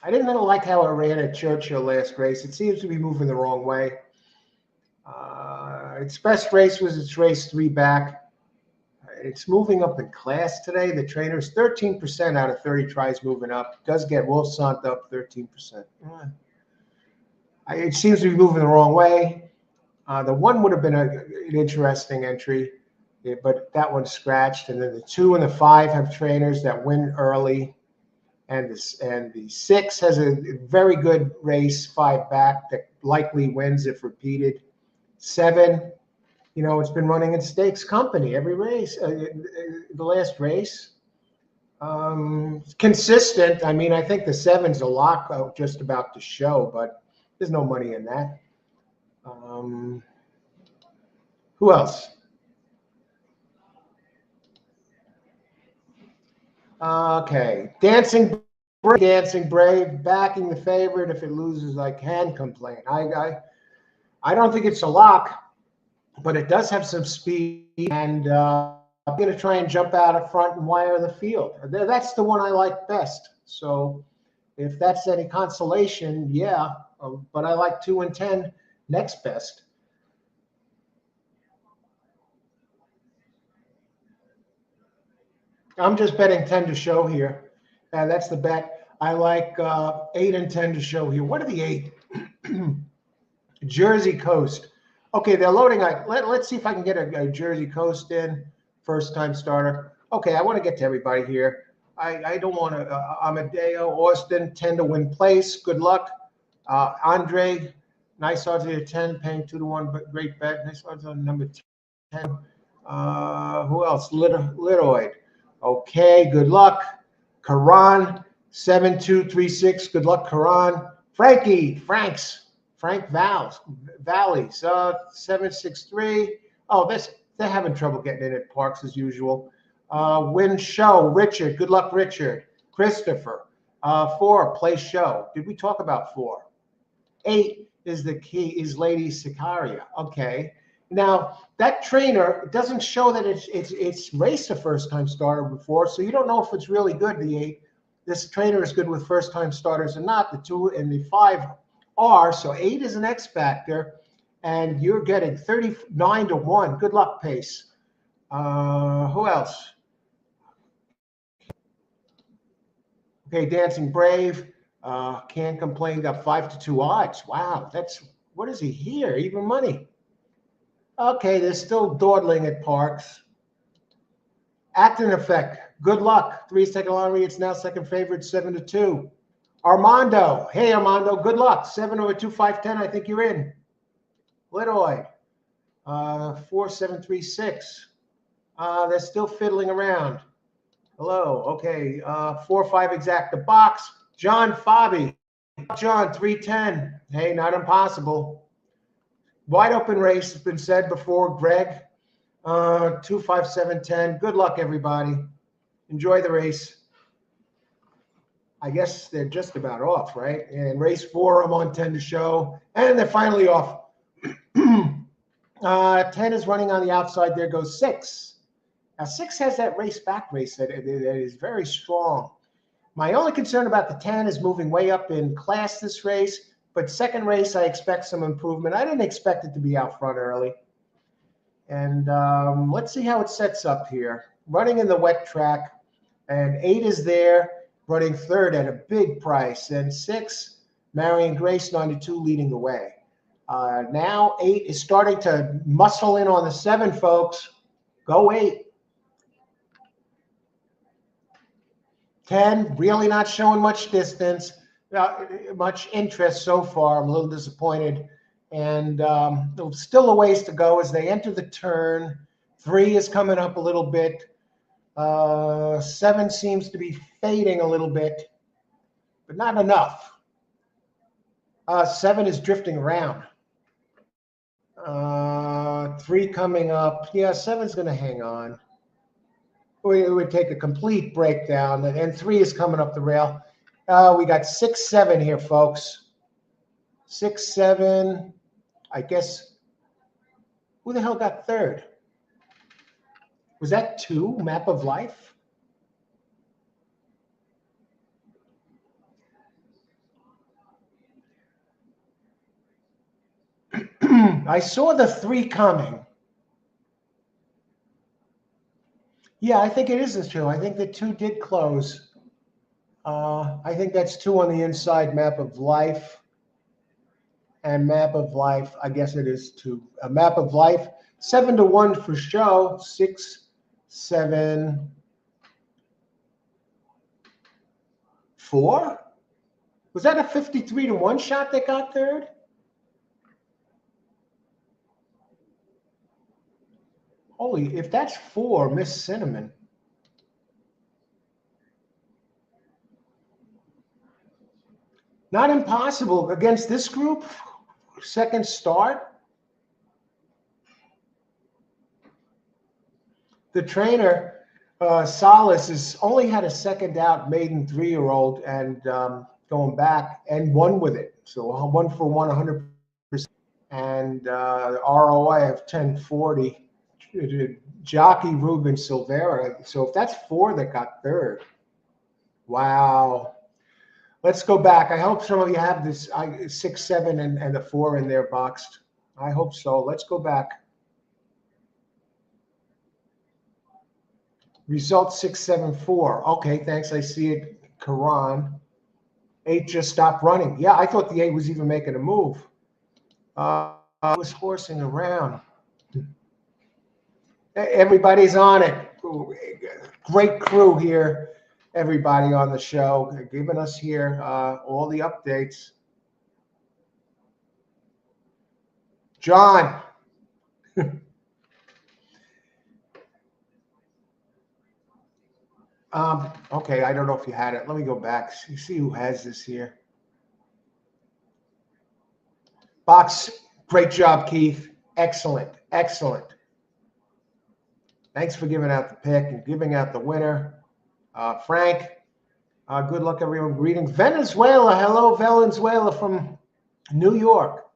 I didn't really like how it ran at Churchill last race. It seems to be moving the wrong way. Its best race was its race 3 back. It's moving up in class today. The trainer's 13% out of 30 tries moving up. Does get Wolfsont up 13%. It seems to be moving the wrong way. The 1 would have been an interesting entry, but that one's scratched. And then the 2 and the 5 have trainers that win early. And the 6 has a very good race 5 back that likely wins if repeated. 7, it's been running in Stakes Company every race, the last race. Consistent. I mean, I think the 7's a lock just about to show, but there's no money in that. Who else? Okay. Dancing Brave, backing the favorite. If it loses, I can complain. I don't think it's a lock, but it does have some speed, and I'm going to try and jump out up front and wire the field. That's the one I like best. So If that's any consolation, yeah. But I like 2 and 10 next best. I'm just betting 10 to show here. That's the bet. I like 8 and 10 to show here. What are the 8? Jersey Coast. Okay, they're loading. Let's see if I can get a Jersey Coast in. First time starter. Okay, I want to get to everybody here. I don't want to. Amadeo, Austin, 10 to win place. Good luck. Andre, nice odds here, 10, paying 2 to 1, but great bet. Nice odds on number 10. Who else? Litoid. Okay, good luck. Karan, 7236. Good luck, Karan. Frank Valley, 763. Oh, they're having trouble getting in at Parx as usual. Win show, Richard. Good luck, Richard. Christopher. 4, play show. Did we talk about 4? 8 is the key, is Lady Sicaria. Okay. Now, that trainer doesn't show that it's raced a first-time starter before, so you don't know if it's really good, the 8. This trainer is good with first-time starters or not. The 2 and the 5 are, so 8 is an X factor, and you're getting 39 to 1. Good luck, Pace. Who else? Okay, Dancing Brave. Can't complain. Got 5 to 2 odds. Wow, what is he here? Even money. Okay, they're still dawdling at Parx. Acting Effect. Good luck. 3 second lottery. It's now second favorite, 7 to 2. Armando. Hey, Armando. Good luck. 7 over 2, 5, 10. I think you're in. Litoid. 4736. They're still fiddling around. Hello. Okay. 4-5 exact. The box. John Fabi. John, 310. Hey, not impossible. Wide open race has been said before. Greg, 2, 5, 7, 10. Good luck, everybody. Enjoy the race. I guess they're just about off, right? And race 4, I'm on 10 to show. And they're finally off. 10 is running on the outside. There goes 6. Now, 6 has that back race that is very strong. My only concern about the 10 is moving way up in class this race. But second race, I expect some improvement. I didn't expect it to be out front early. And let's see how it sets up here. Running in the wet track. And 8 is there, running third at a big price. And 6, Marion Grace, 92, leading the way. Now 8 is starting to muscle in on the 7, folks. Go 8. 10, really not showing much distance. Much interest so far. I'm a little disappointed. And still a ways to go as they enter the turn. 3 is coming up a little bit. 7 seems to be fading a little bit, but not enough. 7 is drifting around. 3 coming up. Yeah, 7's going to hang on. It would take a complete breakdown. And 3 is coming up the rail. We got 6, 7 here, folks. 6, 7. I guess. Who the hell got third? Was that 2? Map of Life? I saw the 3 coming. Yeah, I think it is a 2. I think the 2 did close. I think that's 2 on the inside, Map of Life. And Map of Life, I guess it is 2. A Map of Life, 7 to 1 for show. 6, 7, 4. Was that a 53 to 1 shot that got third? Holy, if that's 4, Miss Cinnamon. Not impossible against this group. Second start. The trainer, Solace, has only had a second out maiden 3-year-old and going back and won with it. So 1 for 1, 100%. And ROI of 1040. Jockey Ruben Silvera. So if that's 4 that got third. Wow. Let's go back. I hope some of you have this 6, 7, and the 4 in there boxed. I hope so. Let's go back. Result 6, 7, 4. Okay, thanks. I see it. Karan. 8 just stopped running. Yeah, I thought the 8 was even making a move. I was horsing around. Everybody's on it. Great crew here. Everybody on the show giving us here all the updates. John. Okay, I don't know if you had it. Let me go back. See who has this here. Box, great job, Keith. Excellent, excellent. Thanks for giving out the pick and giving out the winner. Frank, good luck, everyone. Greetings. Venezuela, hello, Venezuela from New York.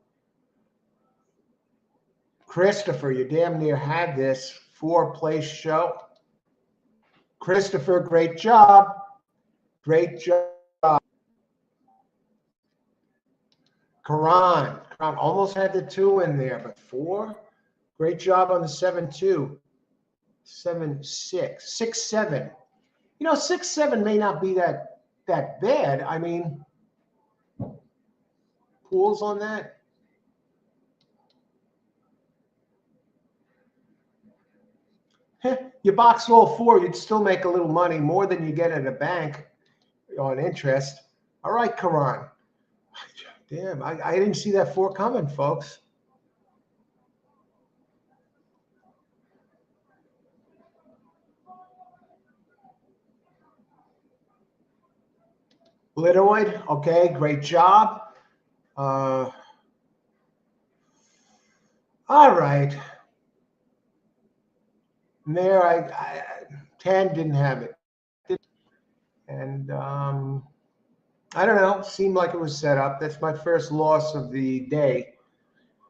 Christopher, you damn near had this 4-place show. Christopher, great job. Great job. Karan almost had the 2 in there, but 4. Great job on the 7-2. 7, 6, 6, 7. 6, 7 may not be that bad. I mean, pools on that. You box all 4, you'd still make a little money, more than you get at a bank on interest. All right, Karan. Damn, I didn't see that 4 coming, folks. Litoid, okay, great job. All right. And there, I 10 didn't have it. And I don't know, seemed like it was set up. That's my first loss of the day.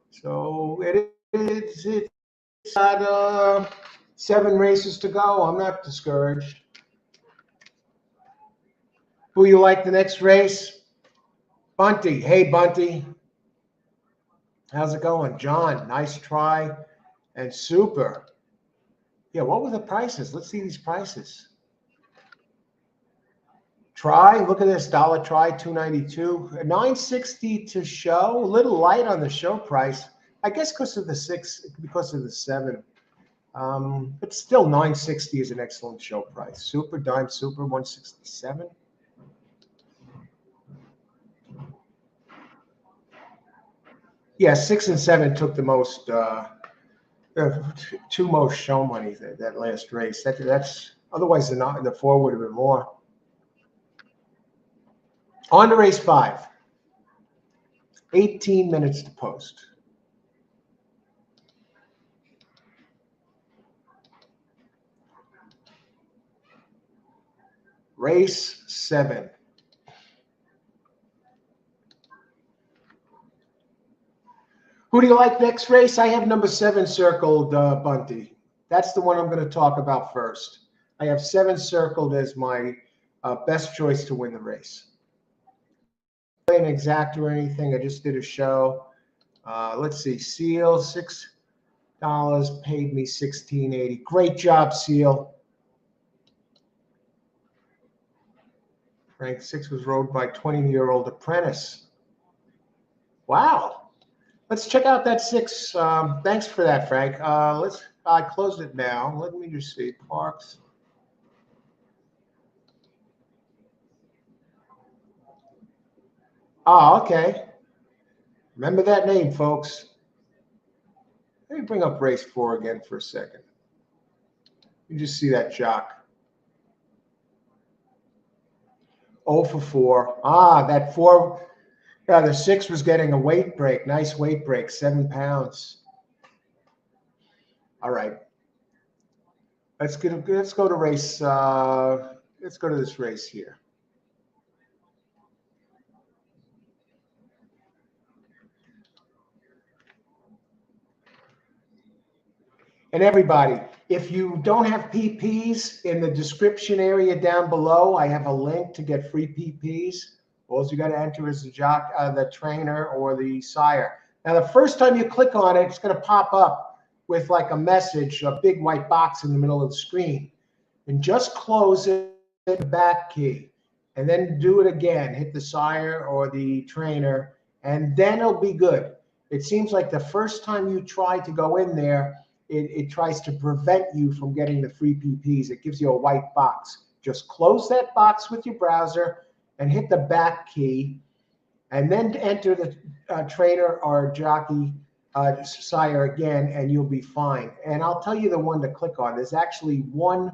So it's got 7 races to go. I'm not discouraged. Who you like the next race? Bunty. Hey, Bunty. How's it going? John, nice try. And super. Yeah, what were the prices? Let's see these prices. Try, look at this, $1 try, $2.92, $9.60 to show. A little light on the show price, I guess because of the 6, because of the 7. But still, $9.60 is an excellent show price. Super Dime Super, $167. Yeah, 6 and 7 took the most, 2 most show money that last race. That's otherwise the 4 would have been more. On to race 5. 18 minutes to post. Race 7. Who do you like next race? I have number 7 circled, Bunty. That's the one I'm going to talk about first. I have 7 circled as my best choice to win the race. An exact or anything. I just did a show. Let's see. Seal, $6 paid me $16.80. Great job, Seal. Rank 6 was rode by 20-year-old apprentice. Wow. Let's check out that 6. Thanks for that, Frank. I closed it now. Let me just see. Parx. Oh, okay. Remember that name, folks. Let me bring up race 4 again for a second. You just see that jock. 0 for 4. That 4. Yeah, the 6 was getting a weight break. Nice weight break, 7 pounds. All right. Let's go to race. Let's go to this race here. And everybody, if you don't have PPs, in the description area down below, I have a link to get free PPs. All you got to enter is the trainer or the sire. Now, the first time you click on it, it's going to pop up with like a message, a big white box in the middle of the screen. And just close it, hit the back key, and then do it again. Hit the sire or the trainer, and then it'll be good. It seems like the first time you try to go in there, it tries to prevent you from getting the free PPs. It gives you a white box. Just close that box with your browser and hit the back key, and then enter the trainer or jockey sire again, and you'll be fine. And I'll tell you the one to click on. There's actually one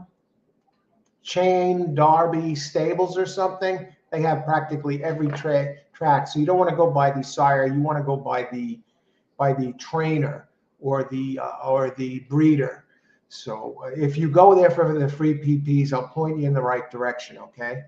Chain Derby Stables or something. They have practically every track. So you don't want to go by the sire. You want to go by the trainer or the breeder. So if you go there for the free PPs, I'll point you in the right direction. Okay.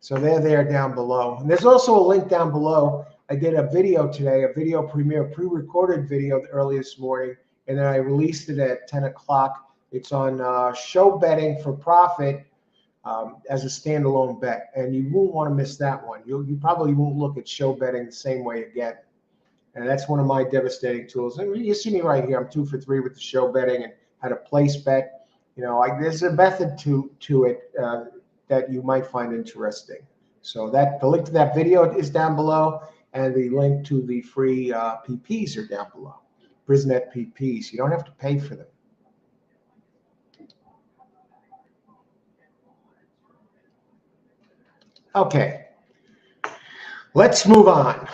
So they're there down below. And there's also a link down below. I did a video today, a video premiere, pre-recorded video early this morning, and then I released it at 10 o'clock. It's on show betting for profit as a standalone bet, and you won't want to miss that one. You probably won't look at show betting the same way again. And that's one of my devastating tools. And you see me right here. I'm 2 for 3 with the show betting and how to place bet. You know, there's a method to it that you might find interesting. So the link to that video is down below, and the link to the free PPs are down below. Brisnet PPs. You don't have to pay for them. Okay, let's move on.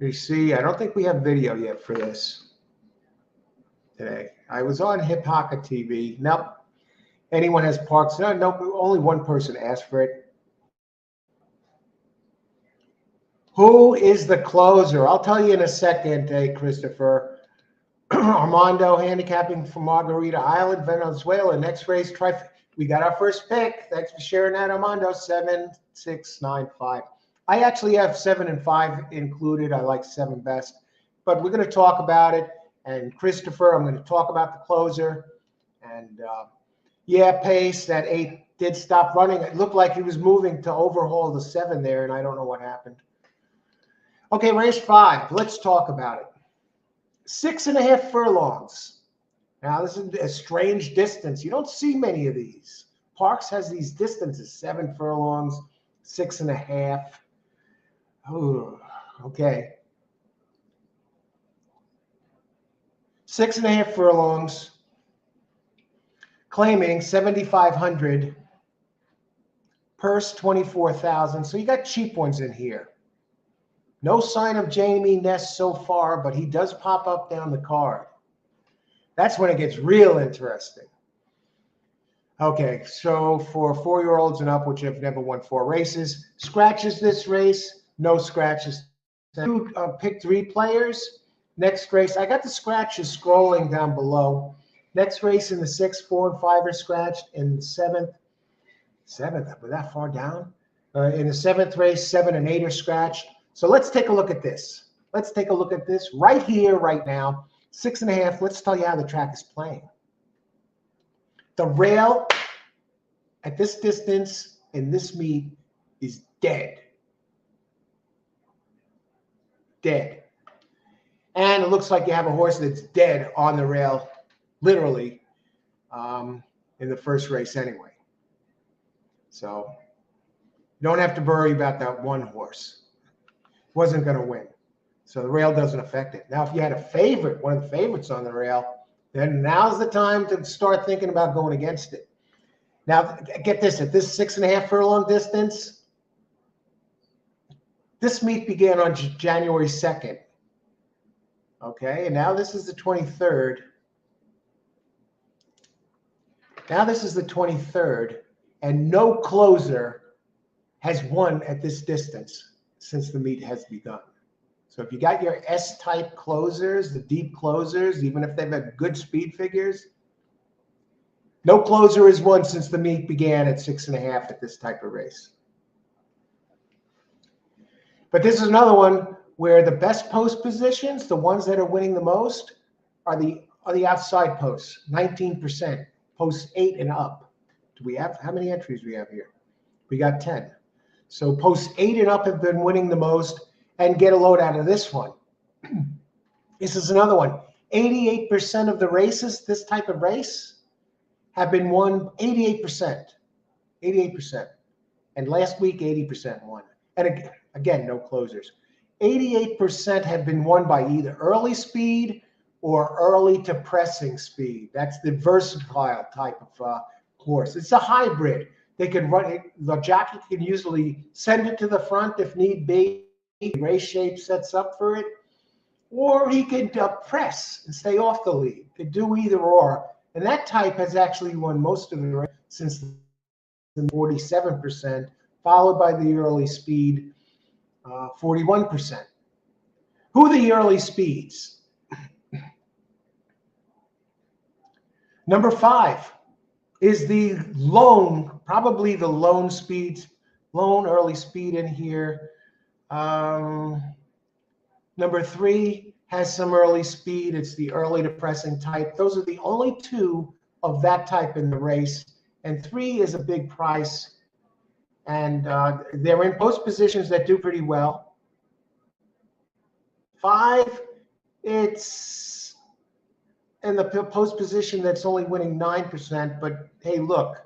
You see, I don't think we have video yet for this today. I was on Hip Hopper TV. Nope. Anyone has Parx? No, nope. Only one person asked for it. Who is the closer? I'll tell you in a second, Christopher. Armando handicapping from Margarita Island, Venezuela. Next race, we got our first pick. Thanks for sharing that, Armando. 7, 6, 9, 5. I actually have 7 and 5 included. I like 7 best, but we're going to talk about it. And Christopher, I'm going to talk about the closer. And yeah, Pace, that 8 did stop running. It looked like he was moving to overhaul the 7 there, and I don't know what happened. Okay, race 5. Let's talk about it. 6.5 furlongs. Now, this is a strange distance. You don't see many of these. Parx has these distances, 7 furlongs, 6.5. Oh, okay. 6.5 furlongs, claiming 7,500, purse 24,000. So you got cheap ones in here. No sign of Jamie Ness so far, but he does pop up down the card. That's when it gets real interesting. Okay, so for 4-year-olds and up, which have never won 4 races, scratches this race, no scratches. 2 pick 3 players. Next race, I got the scratches scrolling down below. Next race in the 6, 4, and 5 are scratched. In the 7th, we're that far down. In the 7th race, 7 and 8 are scratched. So let's take a look at this. Let's take a look at this right here, right now. 6.5. Let's tell you how the track is playing. The rail at this distance in this meet is dead. Dead. And it looks like you have a horse that's dead on the rail, literally, in the first race anyway. So you don't have to worry about that one horse. Wasn't going to win. So the rail doesn't affect it. Now, if you had a favorite, one of the favorites on the rail, then now's the time to start thinking about going against it. Now, get this, at this 6.5 furlong distance, this meet began on January 2nd. Okay, and now this is the 23rd. Now this is the 23rd, and no closer has won at this distance since the meet has begun. So if you got your S-type closers, the deep closers, even if they've had good speed figures, no closer has won since the meet began at 6.5 at this type of race. But this is another one where the best post positions, the ones that are winning the most, are the outside posts, 19%, post 8 and up. Do we have, how many entries we have here? We got 10. So posts 8 and up have been winning the most. And get a load out of this one. This is another one. 88% of the races, this type of race, have been won 88%. 88%. And last week, 80% won. And again, no closers. 88% have been won by either early speed or early to pressing speed. That's the versatile type of horse. It's a hybrid. They can run it. The jockey can usually send it to the front if need be. Race shape sets up for it. Or he could press and stay off the lead. Could do either or. And that type has actually won most of the race since the 47%, followed by the early speed, 41%. Who are the early speeds? Number 5 is the lone, probably the lone early speed in here. Number 3 has some early speed. It's the early to pressing type. Those are the only 2 of that type in the race. And 3 is a big price. And they're in post positions that do pretty well. 5, it's in the post position that's only winning 9%. But hey, look,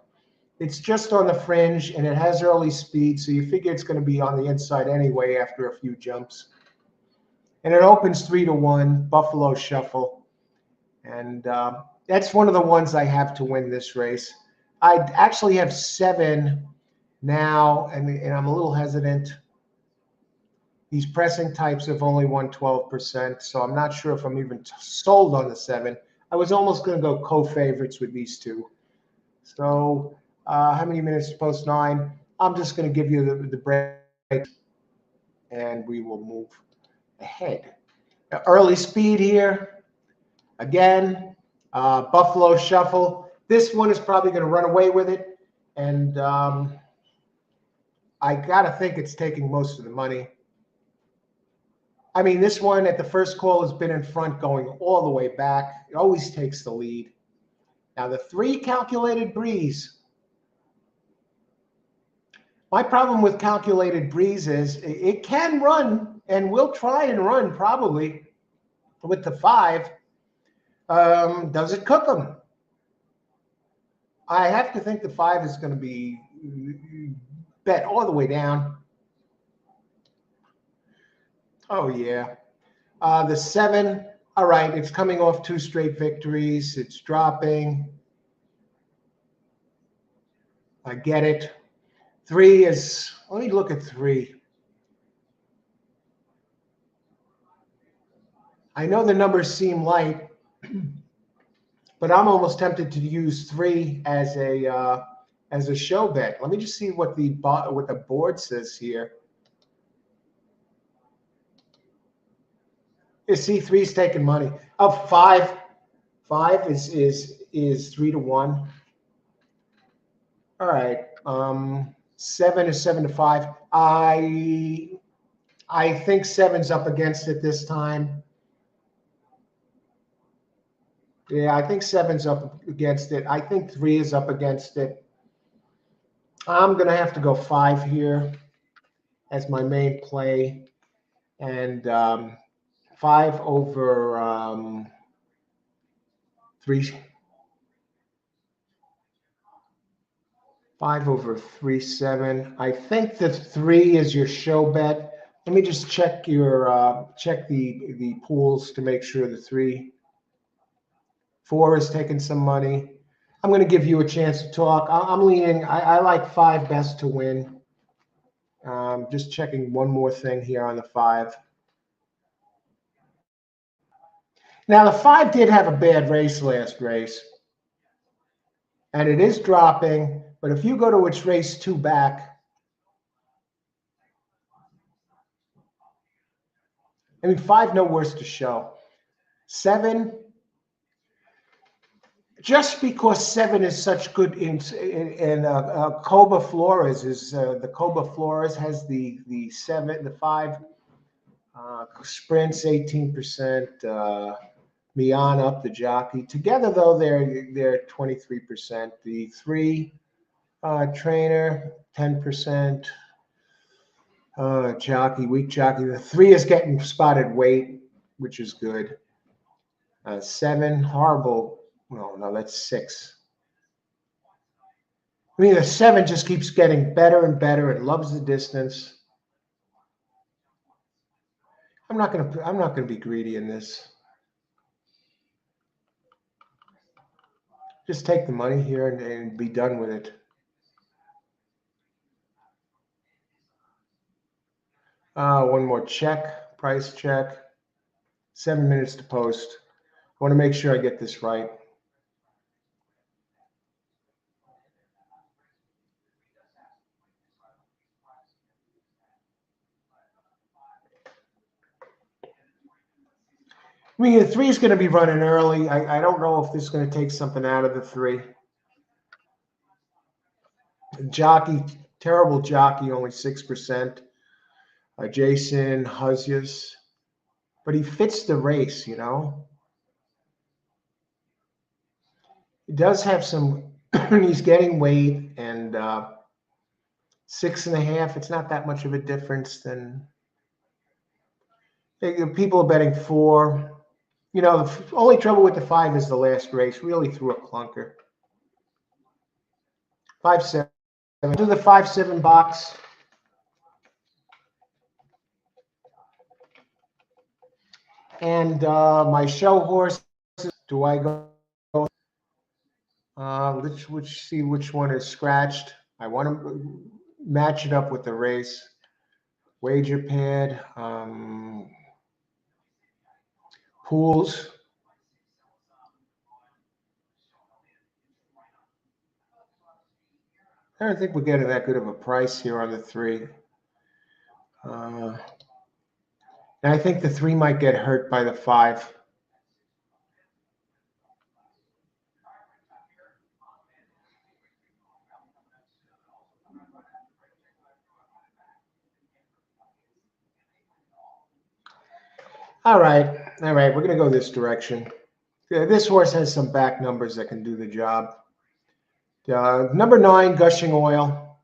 it's just on the fringe and it has early speed. So you figure it's going to be on the inside anyway after a few jumps. And it opens 3-1, Buffalo Shuffle. And that's one of the ones I have to win this race. I actually have 7 now, and I'm a little hesitant. These pressing types have only won 12%, so I'm not sure if I'm even sold on the 7. I was almost going to go co-favorites with these 2. So how many minutes post 9? I'm just going to give you the break, and we will move ahead. Early speed here. Again, Buffalo Shuffle. This one is probably going to run away with it. And I got to think it's taking most of the money. I mean, this one at the first call has been in front going all the way back. It always takes the lead. Now, the 3 Calculated Breeze. My problem with Calculated Breeze is it can run, and we'll try and run probably with the 5. Does it cook them? I have to think the 5 is going to be bet all the way down. Oh, yeah. The 7, all right, it's coming off 2 straight victories. It's dropping. I get it. 3 is, let me look at 3. I know the numbers seem light, but I'm almost tempted to use 3 as a show bet. Let me just see what the board says here. You see, 3's taking money. Up 5 is 3-1. All right. 7 is 7-5. I think 7's up against it this time. Yeah, I think 7's up against it. I think 3 is up against it. I'm going to have to go 5 here as my main play. And 5 over 3. 5 over 3-7. I think the 3 is your show bet. Let me just check your check the pools to make sure the 3. 4 is taking some money. I'm going to give you a chance to talk. I'm leaning. I like 5 best to win. Just checking one more thing here on the 5. Now, the 5 did have a bad race last race. And it is dropping. But if you go to its race 2 back, I mean, 5 no worse to show. 7, just because 7 is such good in Coba Flores is the Coba Flores has the 5 sprints 18%. Mian up the jockey together though they're 23%. The 3 Trainer, 10%. Jockey, weak jockey. The 3 is getting spotted weight, which is good. 7, horrible. No, that's 6. I mean, the 7 just keeps getting better and better. It loves the distance. I'm not gonna be greedy in this. Just take the money here and be done with it. One more check, price check. 7 minutes to post. I want to make sure I get this right. I mean, the 3 is going to be running early. I don't know if this is going to take something out of the 3. Jockey, terrible jockey, only 6%. Jason Huzius. But he fits the race, you know. He does have some, he's getting weight, and 6.5, it's not that much of a difference. Then people are betting 4. You know, the only trouble with the 5 is the last race. Really threw a clunker. 5-7. Do the 5-7 box. And my show horses, do I go? Let's see which one is scratched. I want to match it up with the race. Wager pad, pools. I don't think we're getting that good of a price here on the 3. And I think the 3 might get hurt by the 5. All right. We're going to go this direction. This horse has some back numbers that can do the job. Number 9, Gushing Oil.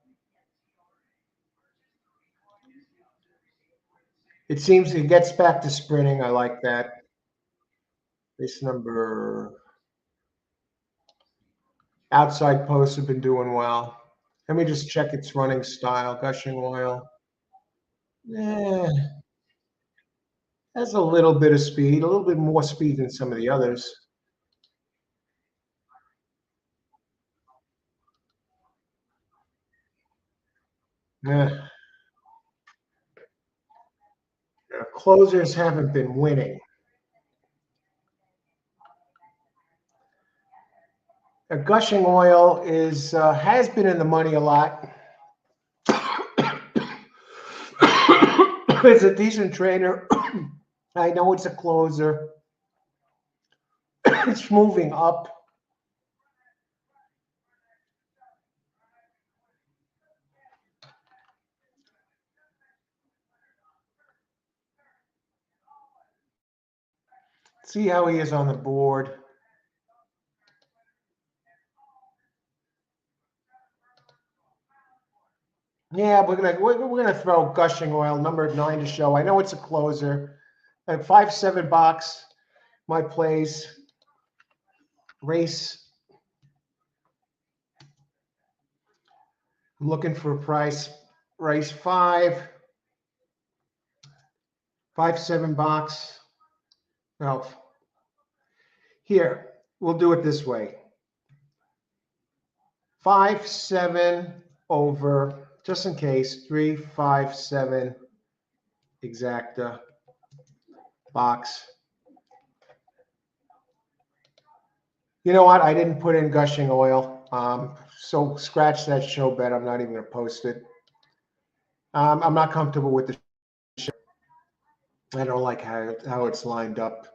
It seems it gets back to sprinting. I like that. This number, outside posts have been doing well. Let me just check its running style. Gushing Oil. Has a little bit of speed, a little bit more speed than some of the others. Closers haven't been winning. Gushing Oil has been in the money a lot. It's a decent trainer. I know it's a closer. It's moving up. See how he is on the board. Yeah, we're gonna throw Gushing Oil, number 9 to show. I know it's a closer. At 5-7 box, my plays. Race. I'm looking for a price. Race 5. 5-7 box. Well, here, we'll do it this way. 5-7 over, just in case, 3-5-7 exacta box. You know what? I didn't put in Gushing Oil. So scratch that show bet. I'm not even going to post it. I'm not comfortable with the show. I don't like how it's lined up.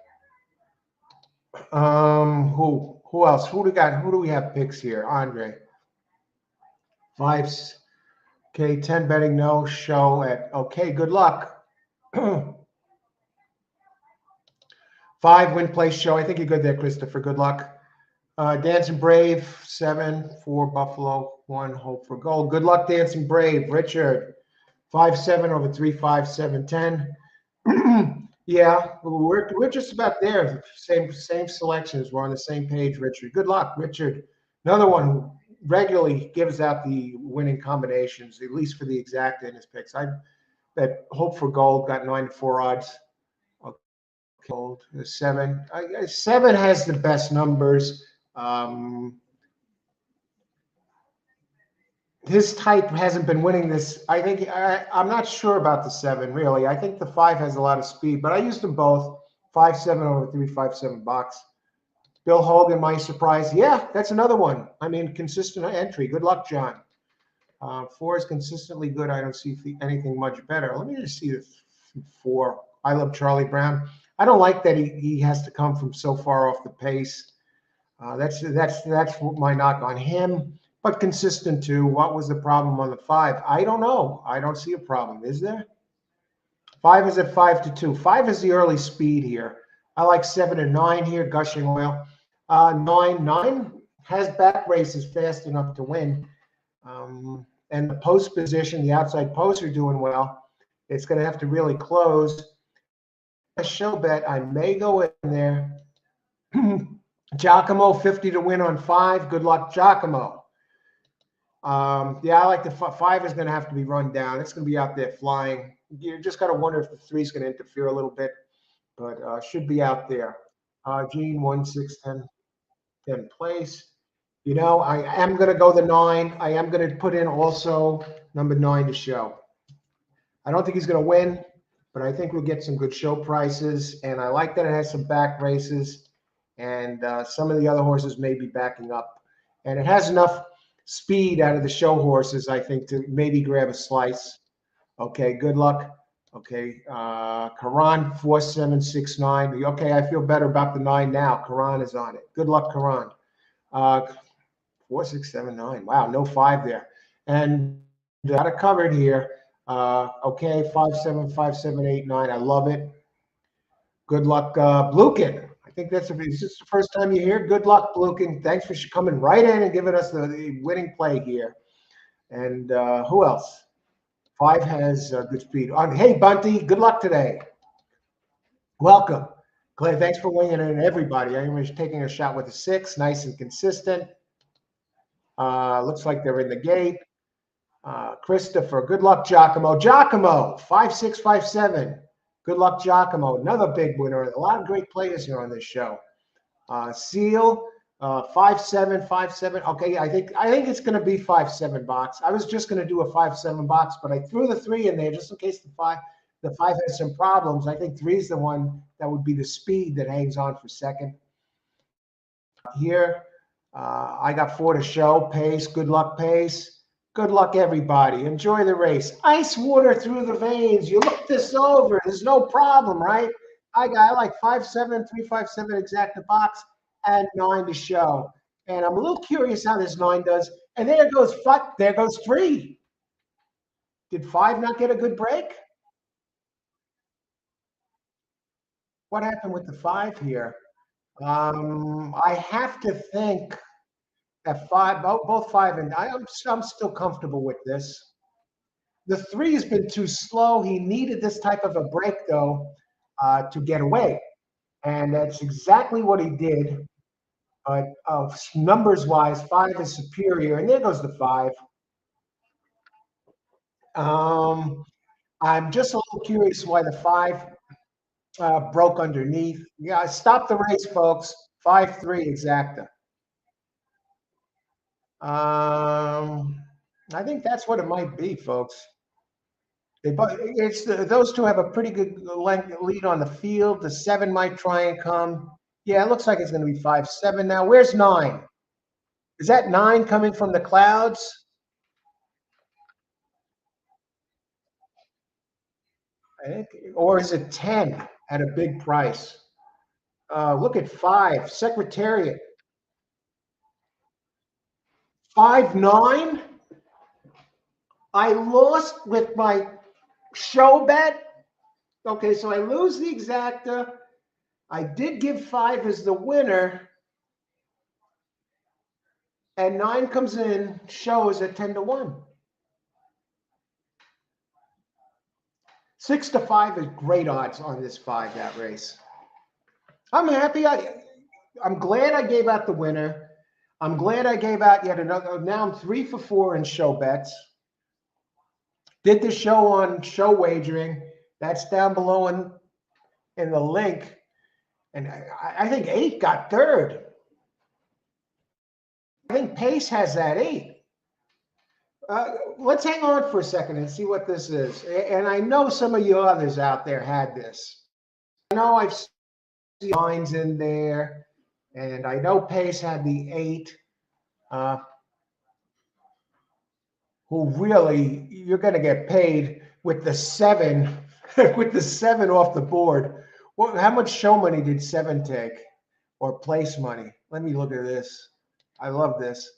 Who else? Who do we have picks here? Andre. 5. Okay, 10 betting no show at okay, good luck. 5 win place show. I think you're good there, Christopher. Good luck. Dancing Brave, 7 for Buffalo, 1 Hope for Gold. Good luck, Dancing Brave. Richard, 5-7 over 3-5, 7-10. Yeah, we're just about there. Same selections. We're on the same page, Richard. Good luck, Richard. Another one who regularly gives out the winning combinations, at least for the exacta in his picks. I bet Hope for Gold got 9-4 odds. Okay, Gold 7. 7 has the best numbers. His type hasn't been winning this. I think I'm not sure about the 7 really. I think the 5 has a lot of speed, but I used them both. 5-7 over 3-5-7 box. Bill Hogan, my surprise. Yeah, that's another one. I mean, consistent entry. Good luck, John. 4 is consistently good. I don't see anything much better. Let me just see the 4. I love Charlie Brown. I don't like that he has to come from so far off the pace. That's my knock on him. But consistent too. What was the problem on the 5? I don't know. I don't see a problem. Is there? 5 is at 5-2. 5 is the early speed here. I like 7 and 9 here. Gushing Oil. 9 has back races fast enough to win. And the post position, the outside posts are doing well. It's going to have to really close. A show bet. I may go in there. Giacomo, 50 to win on 5. Good luck, Giacomo. Yeah, I like the 5 is going to have to be run down. It's going to be out there flying. You just got to wonder if the 3 is going to interfere a little bit, but should be out there. Gene, 1, 6, 10, 10 place. You know, I am going to go the 9. I am going to put in also number 9 to show. I don't think he's going to win, but I think we'll get some good show prices. And I like that it has some back races, and some of the other horses may be backing up. And it has enough speed out of the show horses, I think, to maybe grab a slice. Okay, good luck. Okay, Karan 4769. Okay, I feel better about the 9 now. Karan is on it. Good luck, Karan. 4679. Wow, no 5 there. And got it covered here. Okay, 575789. I love it. Good luck, Blukin. I think is this the first time you're here? Good luck, Blukin. Thanks for coming right in and giving us the winning play here. And who else? 5 has good speed. Hey, Bunty, good luck today. Welcome. Clay, thanks for weighing in, everybody. I was taking a shot with a 6, nice and consistent. Looks like they're in the gate. Christopher, good luck, Giacomo. Giacomo, 5657. Good luck, Giacomo. Another big winner. A lot of great players here on this show. Seal, 5757. Okay, I think it's going to be 5-7 box. I was just going to do a 5-7 box, but I threw the 3 in there just in case the 5 has some problems. I think 3 is the one that would be the speed that hangs on for second. Here, I got 4 to show. Pace, good luck, Pace. Good luck, everybody. Enjoy the race. Ice water through the veins. You look this over. There's no problem, right? I like 5-7, 3-5-7 exacta box and 9 to show. And I'm a little curious how this 9 does. And there goes 5. There goes 3. Did 5 not get a good break? What happened with the 5 here? I have to think that 5, both 5 and I'm still comfortable with this. The 3 has been too slow. He needed this type of a break, though, to get away. And that's exactly what he did. But numbers-wise, 5 is superior. And there goes the 5. I'm just a little curious why the 5 broke underneath. Yeah, stop the race, folks. 5-3 exacta. I think that's what it might be, folks. Those 2 have a pretty good lead on the field. The 7 might try and come. Yeah, it looks like it's going to be 5-7 now. Where's 9? Is that 9 coming from the clouds? I think, or is it 10 at a big price? Look at 5, Secretariat. 5-9. I lost with my show bet. Okay, so I lose the exacta. I did give 5 as the winner. And 9 comes in, shows at 10-1. 6-5 is great odds on this 5, that race. I'm happy. I'm glad I gave out the winner. I'm glad I gave out yet another. Now I'm 3 for 4 in show bets. Did the show on show wagering. That's down below in the link. And I think 8 got third. I think Pace has that 8. Let's hang on for a second and see what this is. And I know some of you others out there had this. I know I've seen lines in there, and I know Pace had the 8. Who really, you're going to get paid with the 7, with the 7 off the board. Well, how much show money did 7 take, or place money? Let me look at this. I love this.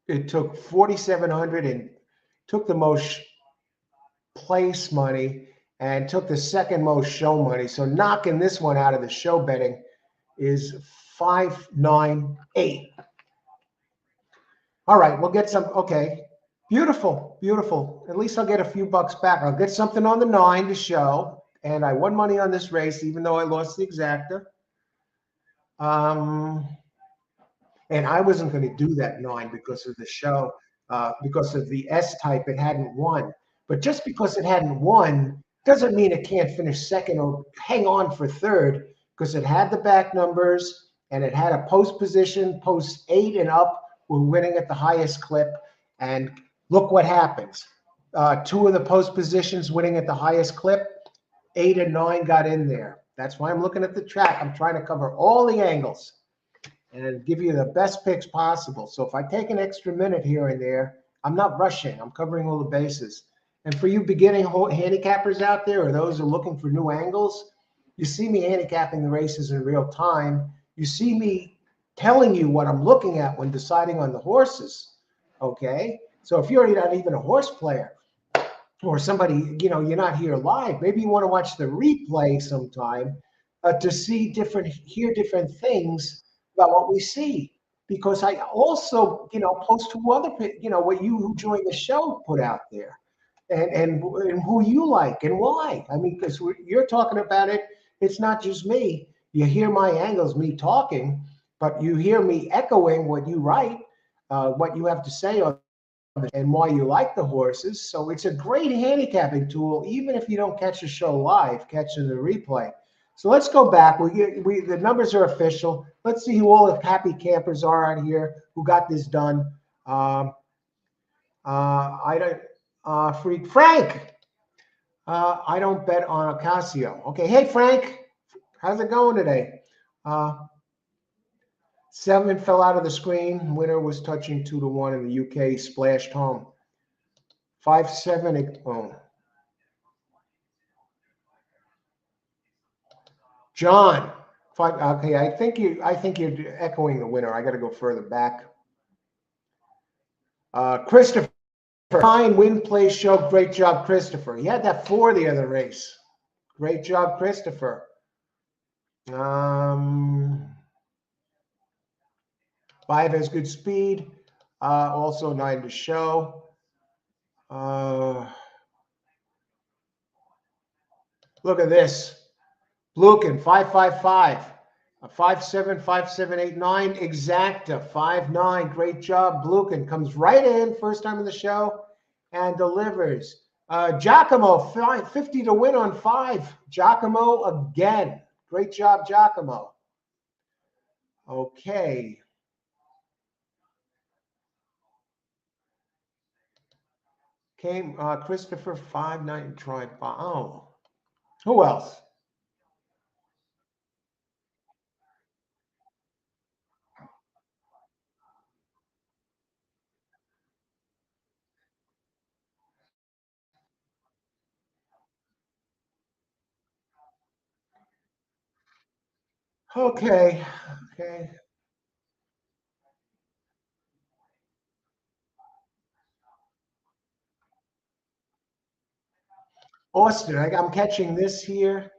It took 4,700 and took the most place money and took the second most show money. So knocking this one out of the show betting is 598. All right, we'll get some. Okay, beautiful, beautiful. At least I'll get a few bucks back. I'll get something on the 9 to show, and I won money on this race, even though I lost the exacta. And I wasn't going to do that 9 because of the show, because of the S type. It hadn't won, but just because it hadn't won doesn't mean it can't finish second or hang on for third, because it had the back numbers and it had a post position, post 8 and up. We're winning at the highest clip, and look what happens. 2 of the post positions winning at the highest clip, 8 and 9 got in there. That's why I'm looking at the track. I'm trying to cover all the angles and give you the best picks possible. So if I take an extra minute here and there, I'm not rushing. I'm covering all the bases. And for you beginning handicappers out there, or those who are looking for new angles, you see me handicapping the races in real time. You see me telling you what I'm looking at when deciding on the horses, okay? So if you're not even a horse player, or somebody, you're not here live, maybe you want to watch the replay sometime to hear different things about what we see. Because I also, post to other, what you who join the show put out there, and who you like and why. I mean, because you're talking about it, it's not just me. You hear my angles, me talking, but you hear me echoing what you write, what you have to say on and why you like the horses. So it's a great handicapping tool, even if you don't catch the show live, catching the replay. So let's go back. The numbers are official. Let's see who all the happy campers are on here who got this done. Frank. I don't bet on Ocasio. Okay, hey Frank, how's it going today? 7 fell out of the screen. Winner was touching 2-1 in the UK. Splashed home. 5-7. Oh. John. 5. Okay, I think you're echoing the winner. I got to go further back. Christopher. Fine win, play, show. Great job, Christopher. He had that 4 the other race. Great job, Christopher. 5 has good speed. Also 9 to show. Look at this. Bluken, 5-5-5. 5-7, 5-7, 8-9. Exacta, 5-9. Great job. Bluken comes right in, first time in the show, and delivers. Giacomo, 50 to win on 5. Giacomo again. Great job, Giacomo. Okay. Came Christopher 5-9 tried. Oh, who else? Okay. Okay. Austin, I'm catching this here.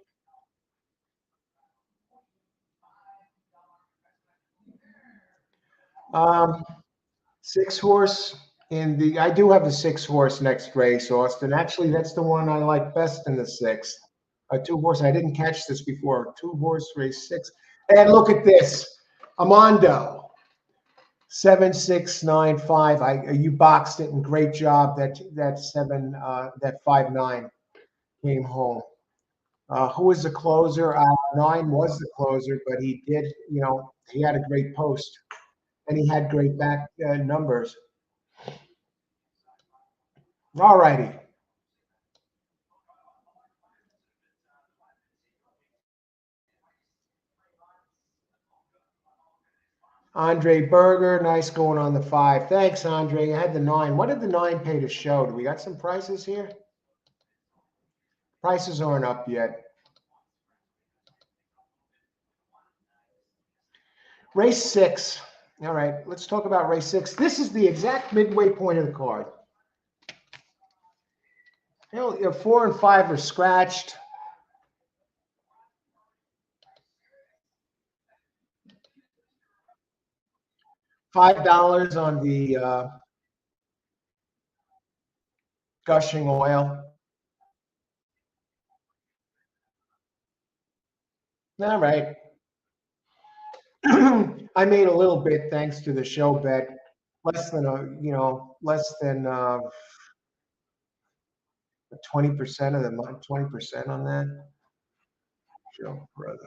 Um, 6 horse I do have the 6 horse next race, Austin. Actually, that's the one I like best in the sixth. A 2 horse. I didn't catch this before. 2 horse race 6. And look at this. Amando, 7695. You boxed it and great job. That 5-9 came home. Who was the closer? 9 was the closer, but he did, he had a great post and he had great back numbers. All righty. Andre Berger, nice going on the 5. Thanks, Andre. I had the 9. What did the 9 pay to show? Do we got some prices here? Prices aren't up yet. Race 6. All right, let's talk about race 6. This is the exact midway point of the card. 4 and 5 are scratched. $5 on the gushing oil. All right. I made a little bit thanks to the show bet. Less than 20% of the 20% on that. Show brother.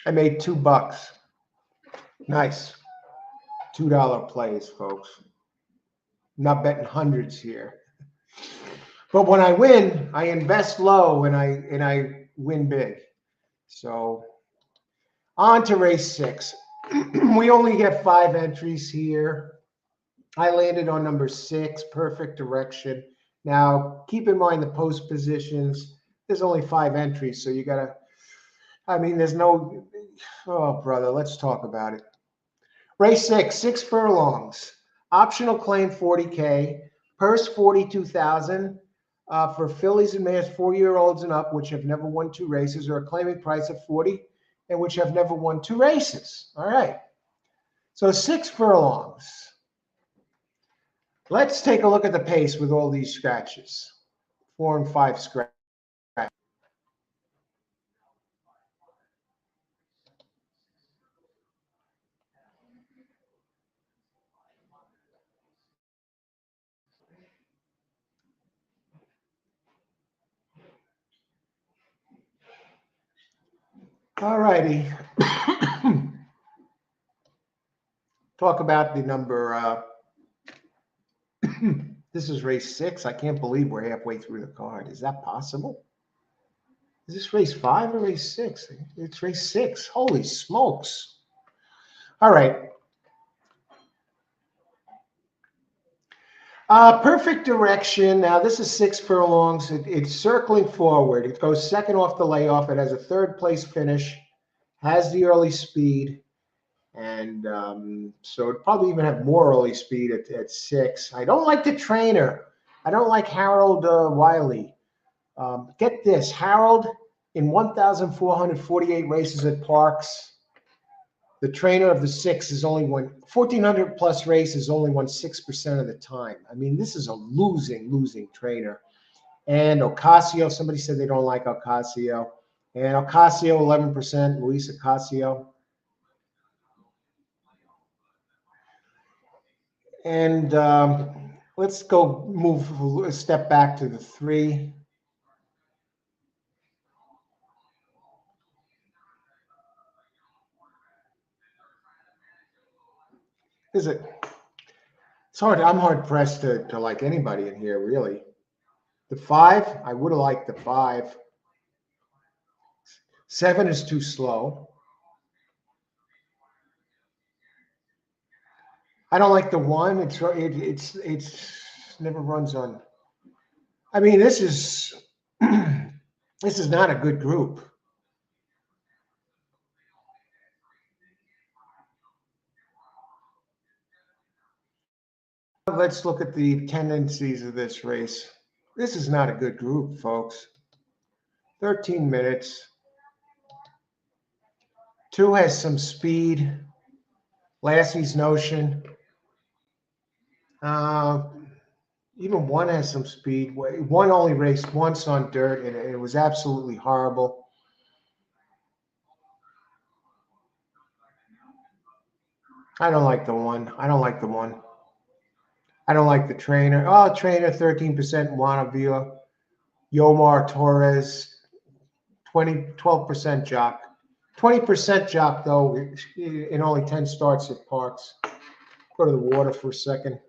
I made $2. Nice. $2 plays, folks. I'm not betting hundreds here. But when I win, I invest low and I win big. So on to race 6. We only get 5 entries here. I landed on number 6, perfect direction. Now, keep in mind the post positions. There's only 5 entries, so you gotta. There's no. Oh, brother, let's talk about it. Race 6, 6 furlongs. Optional claim 40K. Purse 42,000 for fillies and mares 4-year-olds and up, which have never won 2 races, or a claiming price of 40, and which have never won 2 races. All right. So 6 furlongs. Let's take a look at the pace with all these scratches. 4 and 5 scratch. All righty. Talk about the number. This is race 6. I can't believe we're halfway through the card. Is that possible? Is this race 5 or race 6? It's race 6. Holy smokes. All right. Perfect direction. Now, this is 6 furlongs. It's circling forward. It goes second off the layoff. It has a 3rd place finish, has the early speed. And so it'd probably even have more early speed at 6. I don't like the trainer. I don't like Harold Wiley. Get this, Harold, in 1,448 races at Parx, the trainer of the 6 has only won 1,400 plus races, only won 6% of the time. This is a losing trainer. And Ocasio, somebody said they don't like Ocasio. And Ocasio, 11%, Luis Ocasio. And let's go move a step back to the 3. Is it? It's hard. I'm hard pressed to like anybody in here, really. The 5, I would have liked the 5. 7 is too slow. I don't like the 1. It's never runs on. This is this is not a good group. Let's look at the tendencies of this race. This is not a good group, folks. 13 minutes. 2 has some speed. Lassie's Notion. Even 1 has some speed. 1 only raced once on dirt, and it was absolutely horrible. I don't like the 1. I don't like the 1. I don't like the trainer. Oh, trainer, 13% Wanavia. Yomar Torres, 12% jock. 20% jock, though, in only 10 starts at Parx. Go to the water for a second.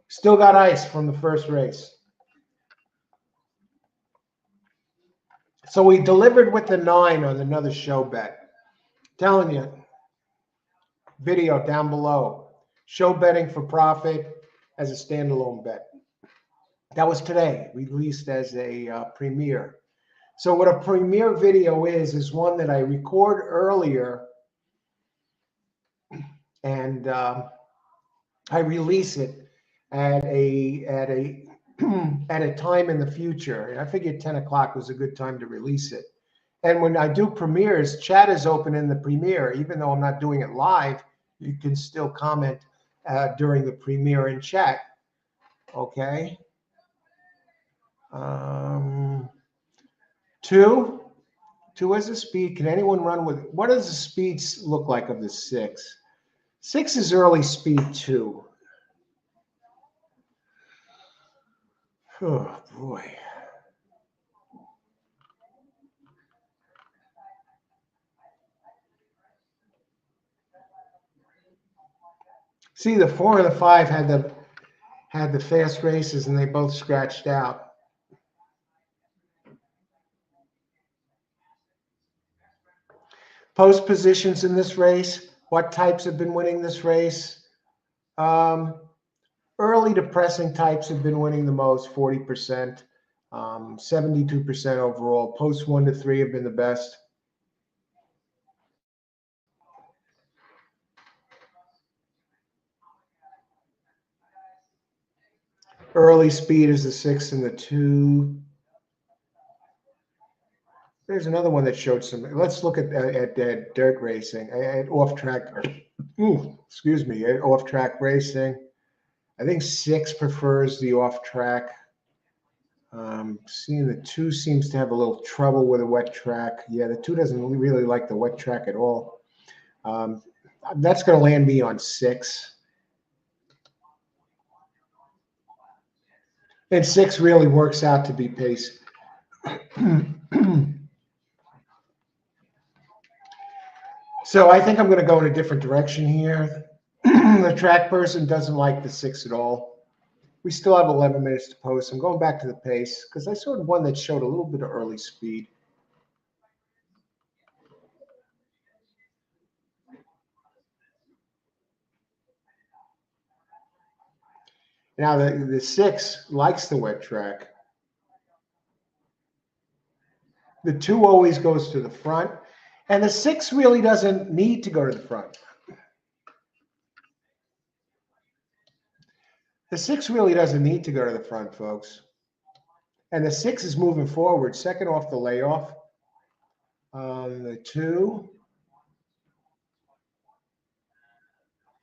Still got ice from the first race. So we delivered with the 9 on another show bet. Telling you, video down below. Show betting for profit as a standalone bet. That was today, released as a premiere. So what a premiere video is one that I record earlier and I release it at a at a time in the future. And I figured 10 o'clock was a good time to release it. And when I do premieres, chat is open in the premiere. Even though I'm not doing it live, you can still comment during the premiere in chat. Okay. 2 has a speed. Can anyone run with it? What does the speed look like of the 6? 6 is early speed 2. Oh boy. See, the 4 and the 5 had the fast races, and they both scratched out. Post positions in this race. What types have been winning this race? Early depressing types have been winning the most, 40%, 72% overall. Post 1 to 3 have been the best. Early speed is the 6 and the 2. There's another one that showed some. Let's look at dirt racing, at off-track. Excuse me, at off-track racing. I think 6 prefers the off-track. Seeing the 2 seems to have a little trouble with a wet track. Yeah, the 2 doesn't really like the wet track at all. That's going to land me on 6. And 6 really works out to be pace. So I think I'm going to go in a different direction here. The track person doesn't like the 6 at all. We still have 11 minutes to post. I'm going back to the pace because I saw one that showed a little bit of early speed. Now the 6 likes the wet track. The 2 always goes to the front, and the 6 really doesn't need to go to the front. The 6 really doesn't need to go to the front, folks. And the 6 is moving forward, second off the layoff. The 2.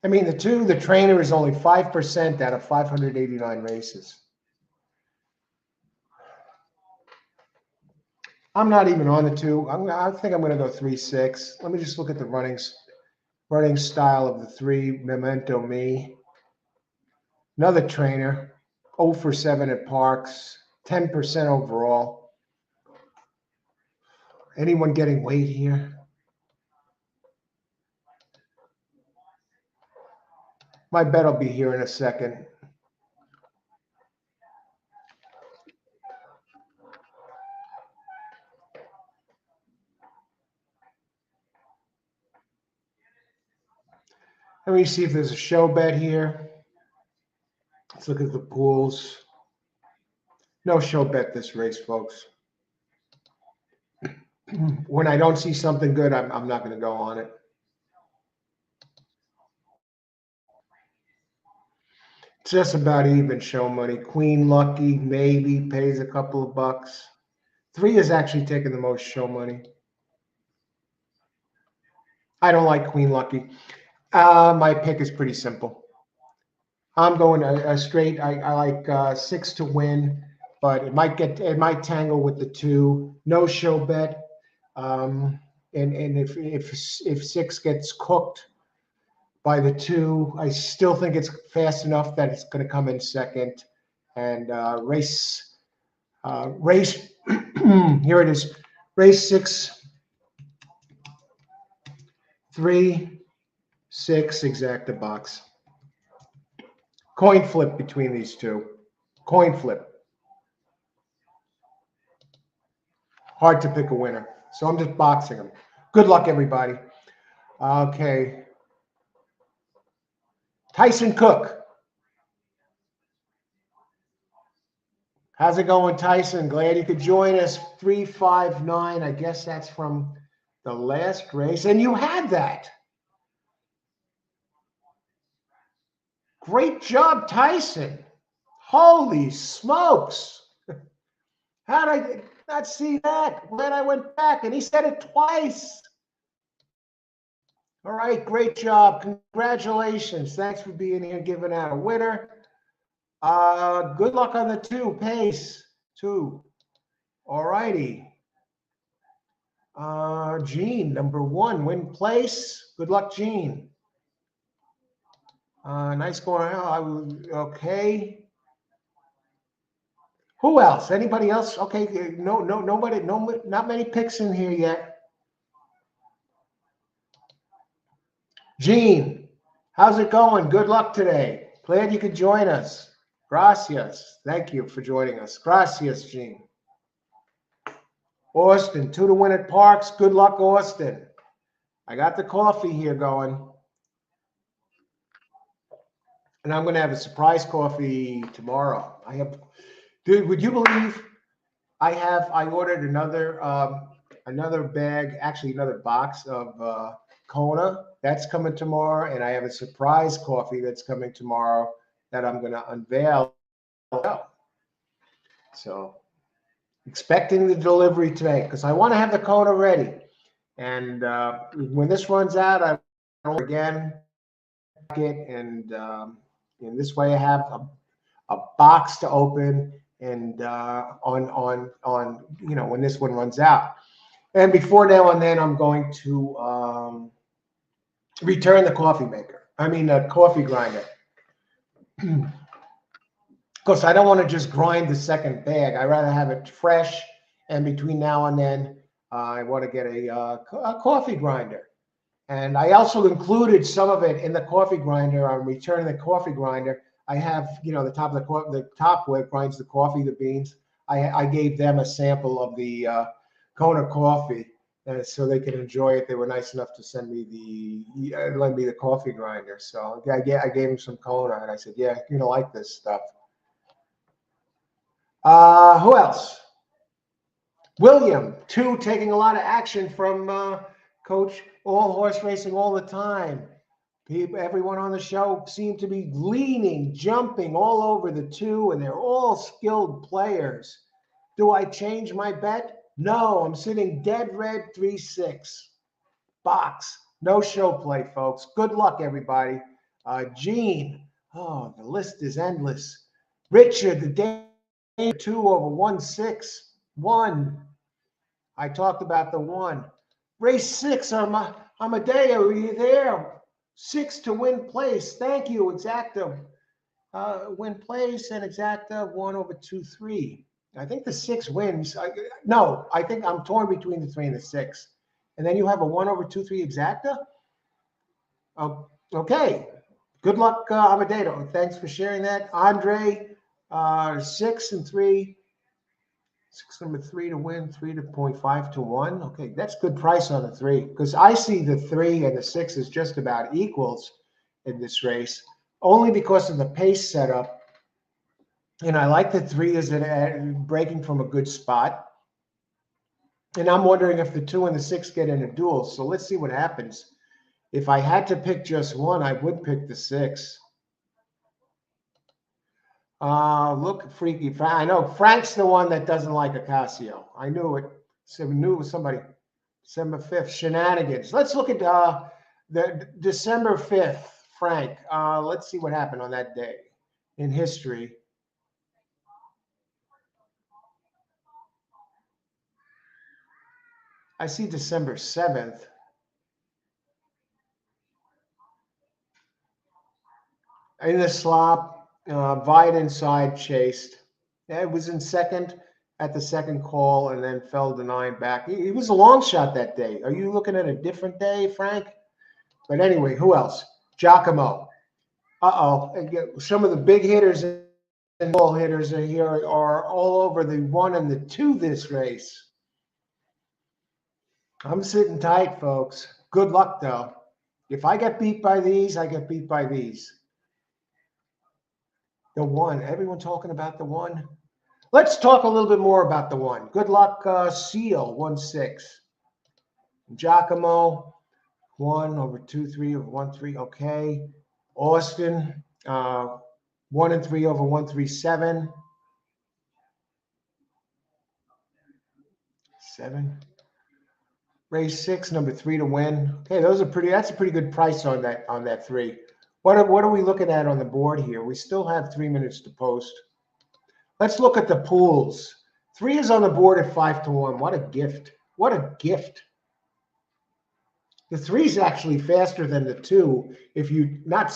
I mean, the 2, the trainer is only 5% out of 589 races. I'm not even on the 2. I think I'm going to go 3-6. Let me just look at the running style of the 3. Memento Me. Another trainer, 0 for 7 at Parx, 10% overall. Anyone getting weight here? My bet will be here in a second. Let me see if there's a show bet here. Let's look at the pools. No show bet this race, folks. When I don't see something good, I'm not going to go on it. It's just about even show money. Queen Lucky maybe pays a couple of bucks. 3 is actually taking the most show money. I don't like Queen Lucky. My pick is pretty simple. I'm going a straight. I like 6 to win, but it might tangle with the 2. No show bet. And if 6 gets cooked by the 2, I still think it's fast enough that it's going to come in second. And race. Here it is. Race 6, 3, 6 exacta box. Coin flip between these 2. Coin flip. Hard to pick a winner. So I'm just boxing them. Good luck, everybody. Okay. Tyson Cook. How's it going, Tyson? Glad you could join us. 359. I guess that's from the last race. And you had that. Great job, Tyson. Holy smokes. How did I not see that? Glad I went back and he said it twice. All right, great job. Congratulations. Thanks for being here, giving out a winner. Good luck on the 2, pace 2. All righty. Gene, number 1, win place. Good luck, Gene. Nice going out. Okay. Who else? Anybody else? Okay, nobody, not many picks in here yet. Gene, how's it going? Good luck today. Glad you could join us. Gracias. Thank you for joining us. Gracias, Gene. Austin, 2 to win at Parx. Good luck, Austin. I got the coffee here going. And I'm going to have a surprise coffee tomorrow. Dude, would you believe I ordered another bag, actually another box of Kona. That's coming tomorrow. And I have a surprise coffee that's coming tomorrow that I'm going to unveil. So expecting the delivery today because I want to have the Kona ready. And when this runs out, I will again it, and in this way I have a box to open and on when this one runs out. And before now and then, I'm going to return the coffee maker. I mean, the coffee grinder. Because I don't want to just grind the second bag. I'd rather have it fresh. And between now and then, I want to get a coffee grinder. And I also included some of it in the coffee grinder. I'm returning the coffee grinder. I have, the top of the top where it grinds the coffee, the beans. I gave them a sample of the Kona coffee so they can enjoy it. They were nice enough to lend me the coffee grinder. So I gave them some Kona, and I said, yeah, you're gonna like this stuff. Who else? William, 2, taking a lot of action from Coach All Horse Racing all the time. Everyone on the show seemed to be leaning, jumping all over the 2, and they're all skilled players. Do I change my bet? No, I'm sitting dead red 3-6. Box. No show play, folks. Good luck, everybody. Gene. Oh, the list is endless. Richard, the day 2 over 1-6. 1. I talked about the 1. Race 6, Amadeo, are you there? 6 to win place. Thank you, exacta. Win place and exacta 1 over 2-3. I think the 6 wins. I think I'm torn between the 3 and the 6. And then you have a 1 over 2-3 exacta? Okay. Good luck, Amadeo. Thanks for sharing that. Andre, 6 and 3. 6 number 3 to win, 3.5 to 1. Okay, that's good price on the 3 because I see the 3 and the 6 is just about equals in this race, only because of the pace setup. And I like the 3 is breaking from a good spot. And I'm wondering if the 2 and the 6 get in a duel. So let's see what happens. If I had to pick just one, I would pick the 6. Look, Freaky. I know Frank's the one that doesn't like Ocasio. I knew it. So I knew it was somebody December 5th, shenanigans. Let's look at the December 5th, Frank. Let's see what happened on that day in history. I see December 7th. In the slop, Vide inside chased. Yeah, it was in second at the second call and then fell to 9 back. He was a long shot that day. Are you looking at a different day, Frank? But anyway, who else? Giacomo. Some of the big hitters and ball hitters are here are all over the 1 and the 2 this race. I'm sitting tight, folks. Good luck, though. If I get beat by these, I get beat by these. The 1. Everyone talking about the 1? Let's talk a little bit more about the 1. Good luck, Seal, 1-6. Giacomo, 1 over 2, 3 over 1, 3. Okay. Austin, 1 and 3 over 1, 3, 7. 7. Race 6, number 3 to win. Okay, those are pretty. That's a pretty good price on that 3. What are we looking at on the board here? We still have 3 minutes to post. Let's look at the pools. 3 is on the board at 5 to 1. What a gift! What a gift! The 3 is actually faster than the 2. If you not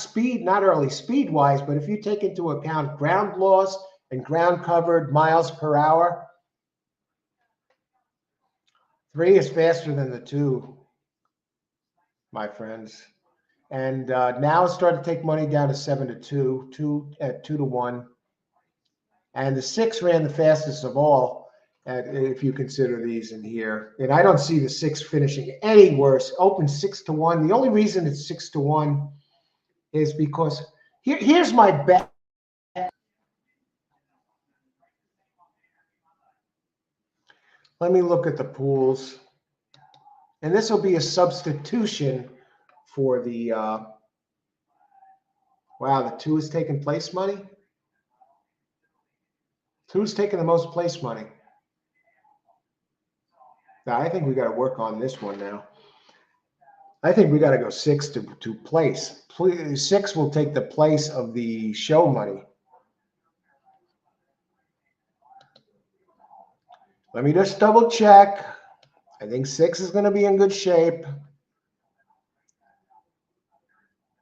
early speed wise, but if you take into account ground loss and ground covered miles per hour. 3 is faster than the 2, my friends. And now it's starting to take money down to 7 to 2, 2 at 2 to 1. And the 6 ran the fastest of all, if you consider these in here. And I don't see the 6 finishing any worse. Open 6 to 1. The only reason it's 6 to 1 is because here's my bet. Let me look at the pools. And this will be a substitution for the, wow, the 2 is taking place money? 2 is taking the most place money. Now, I think we got to work on this one now. I think we got to go 6 to place. 6 will take the place of the show money. Let me just double check. I think 6 is going to be in good shape.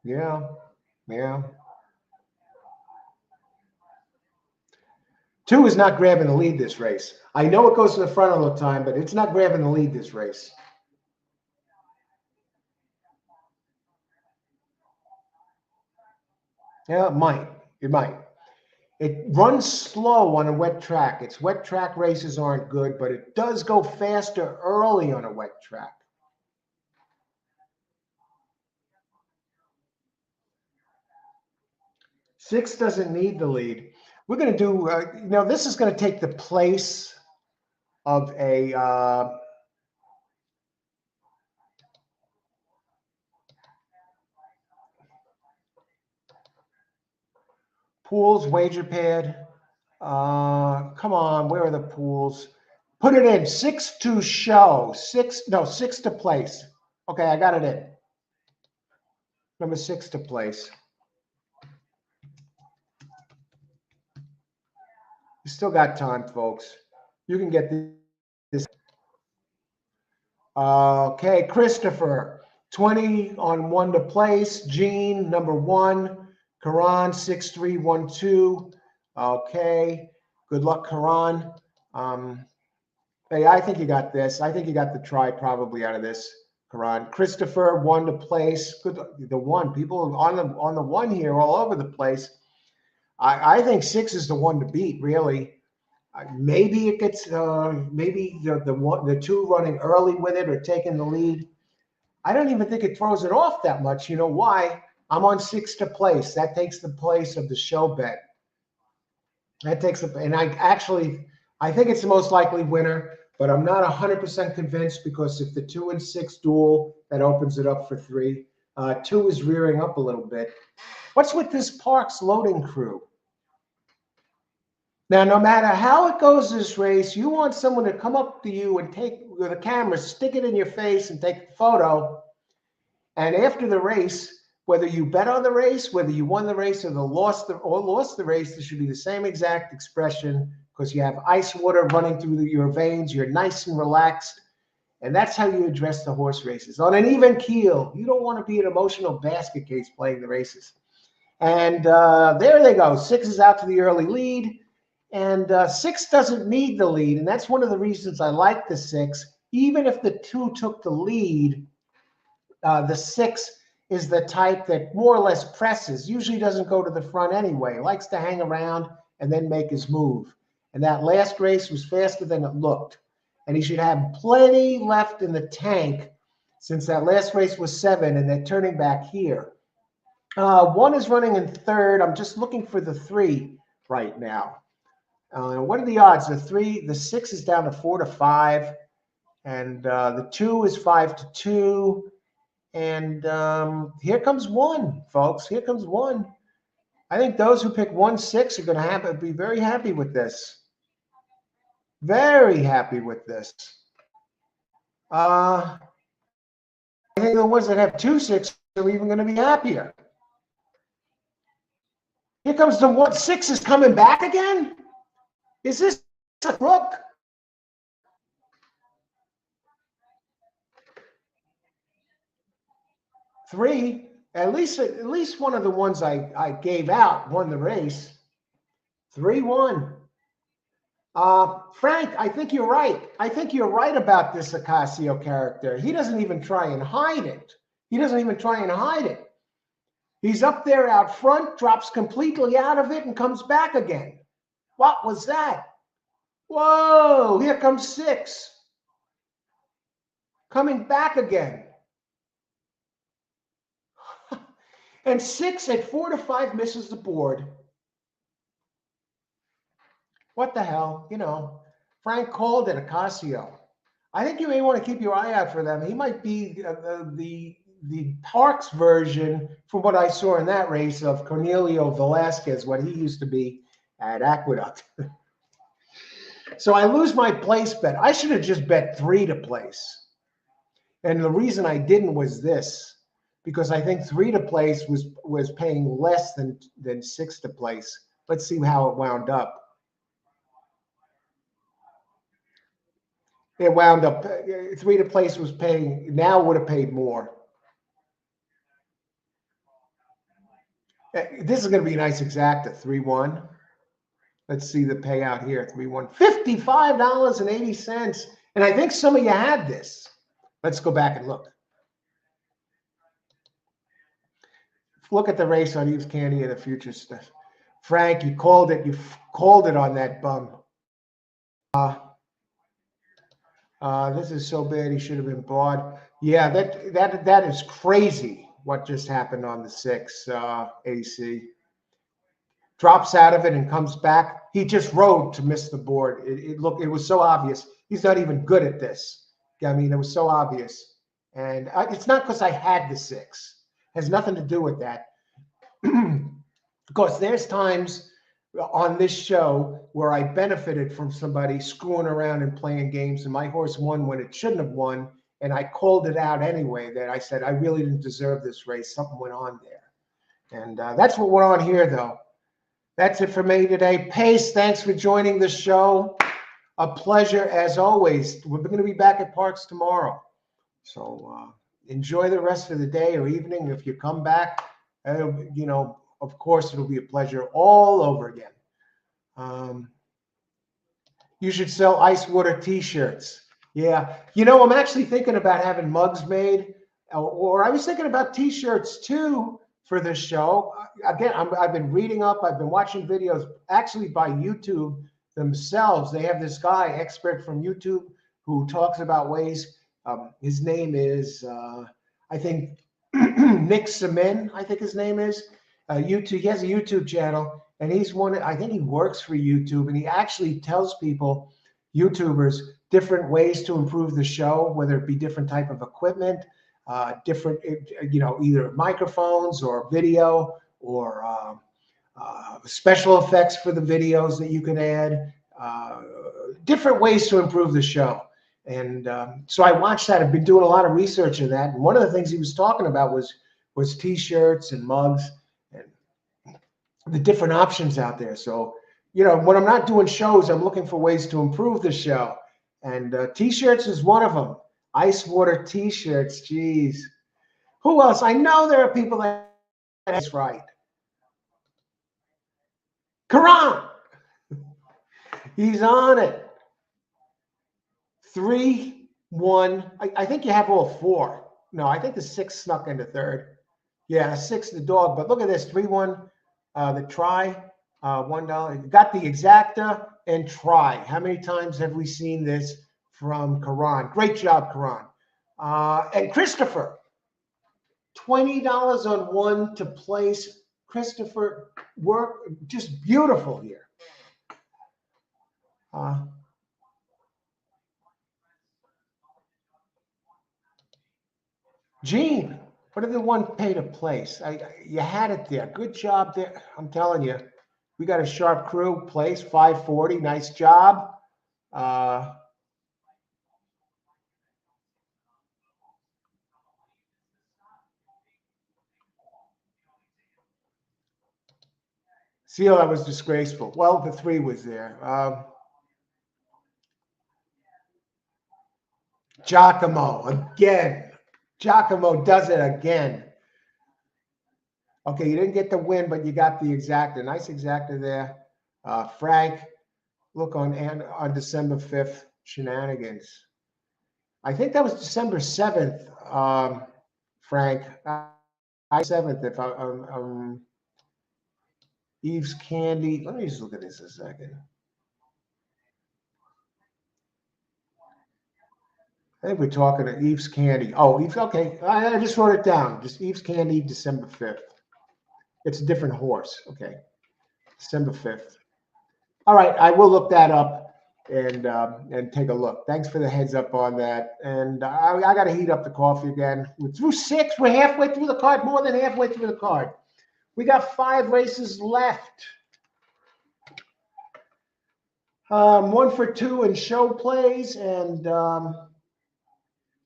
Yeah. 2 is not grabbing the lead this race. I know it goes to the front all the time, but it's not grabbing the lead this race. Yeah, it might. It might. It runs slow on a wet track. Its wet track races aren't good, but it does go faster early on a wet track. Six doesn't need the lead. We're going to do, this is going to take the place of a pools, wager pad. Come on, where are the pools? Put it in. 6 to show. 6 to place. Okay, I got it in. Number 6 to place. You still got time, folks. You can get this. Okay, Christopher, 20 on 1 to place. Gene, number 1. Karan, 6312. Okay, good luck, Karan. Hey, I think you got this. I think you got the try probably out of this, Karan. Christopher, 1 to place. Good, the 1. People on the 1 here all over the place. I think 6 is the 1 to beat, really. Maybe it gets maybe the 2 running early with it or taking the lead. I don't even think it throws it off that much. You know why? I'm on 6 to place. That takes the place of the show bet. That takes and I think it's the most likely winner, but I'm not 100% convinced because if the 2 and 6 duel, that opens it up for 3. 2 is rearing up a little bit. What's with this Parx loading crew? Now, no matter how it goes this race, you want someone to come up to you and take with a camera, stick it in your face and take a photo. And after the race, whether you bet on the race, whether you won the race or lost the race, there should be the same exact expression because you have ice water running through your veins. You're nice and relaxed. And that's how you address the horse races. On an even keel. You don't want to be an emotional basket case playing the races. And there they go. 6 is out to the early lead. And 6 doesn't need the lead. And that's one of the reasons I like the 6. Even if the 2 took the lead, the 6 is the type that more or less presses, usually doesn't go to the front anyway, likes to hang around and then make his move. And that last race was faster than it looked. And he should have plenty left in the tank since that last race was 7 and they're turning back here. 1 is running in 3rd. I'm just looking for the 3 right now. What are the odds? The 6 is down to 4-5, and the 2 is 5-2. And here comes 1, folks. Here comes 1. I think those who pick 1-6 are going to be very happy with this. Very happy with this. I think the ones that have 2-6 are even going to be happier. Here comes the 1-6 is coming back again. Is this a crook? Three, at least one of the ones I gave out won the race. 3-1. Frank, I think you're right. I think you're right about this Ocasio character. He doesn't even try and hide it. He doesn't even try and hide it. He's up there out front, drops completely out of it, and comes back again. What was that? Whoa, here comes 6. Coming back again. And 6 at 4-5 misses the board. What the hell? You know, Frank called it Ocasio. I think you may want to keep your eye out for them. He might be the Parx version, from what I saw in that race, of Cornelio Velasquez, what he used to be at Aqueduct. So I lose my place bet. I should have just bet 3 to place. And the reason I didn't was this, because I think 3 to place was paying less than 6 to place. Let's see how it wound up. It wound up 3 to place was paying, now would have paid more. This is going to be a nice exacta, 3-1. Let's see the payout here, 3-1. $55.80. And I think some of you had this. Let's go back and look. Look at the race on Eve's Candy and the future stuff. Frank, you called it. You called it on that bum. This is so bad. He should have been bought. Yeah, that is crazy. What just happened on the 6 AC? Drops out of it and comes back. He just rode to miss the board. It was so obvious. He's not even good at this. I mean, it was so obvious. And it's not because I had the 6. It has nothing to do with that. Because there's times on this show where I benefited from somebody screwing around and playing games, and my horse won when it shouldn't have won, and I called it out anyway. That I said I really didn't deserve this race. Something went on there, and that's what went on here, though. That's it for me today. Pace, thanks for joining the show. A pleasure as always. We're going to be back at Parx tomorrow, so enjoy the rest of the day or evening. If you come back, you know, of course, it'll be a pleasure all over again. You should sell ice water T-shirts. Yeah. You know, I'm actually thinking about having mugs made, or I was thinking about T-shirts too for this show. Again, I've been reading up. I've been watching videos actually by YouTube themselves. They have this guy, expert from YouTube, who talks about ways. His name is, I think, Nick Semin, I think his name is. YouTube. He has a YouTube channel, and he's one. I think he works for YouTube, and he actually tells people, YouTubers, different ways to improve the show, whether it be different type of equipment, different, you know, either microphones or video or special effects for the videos that you can add, different ways to improve the show. And so I watched that. I've been doing a lot of research in that. And one of the things he was talking about was T-shirts and mugs and the different options out there. So, you know, when I'm not doing shows, I'm looking for ways to improve the show. And T-shirts is one of them. Ice water T-shirts. Geez. Who else? I know there are people that's right. Karan. He's on it. 3, 1. I think you have all 4. No, I think the 6 snuck into third. Yeah, 6 the dog. But look at this. 3-1. The try. $1. You got the exacta and try. How many times have we seen this from Karan? Great job, Karan. And Christopher. $20 on 1 to place. Christopher, work just beautiful here. Gene, what did the 1 pay to place? You had it there. Good job there. I'm telling you, we got a sharp crew. Place 540. Nice job. Seal, that was disgraceful. Well, the 3 was there. Giacomo again. Giacomo does it again. Okay, you didn't get the win, but you got the exacta. Nice exacta there. Frank, look on December 5th, shenanigans. I think that was December 7th, Frank. 7th, if Eve's Candy. Let me just look at this a second. I think we're talking to Eve's Candy. Oh, Eve's, okay. I just wrote it down. Just Eve's Candy, December 5th. It's a different horse. Okay. December 5th. All right. I will look that up and take a look. Thanks for the heads up on that. And I got to heat up the coffee again. We're through 6. We're halfway through the card, more than halfway through the card. We got 5 races left. 1 for 2 in show plays and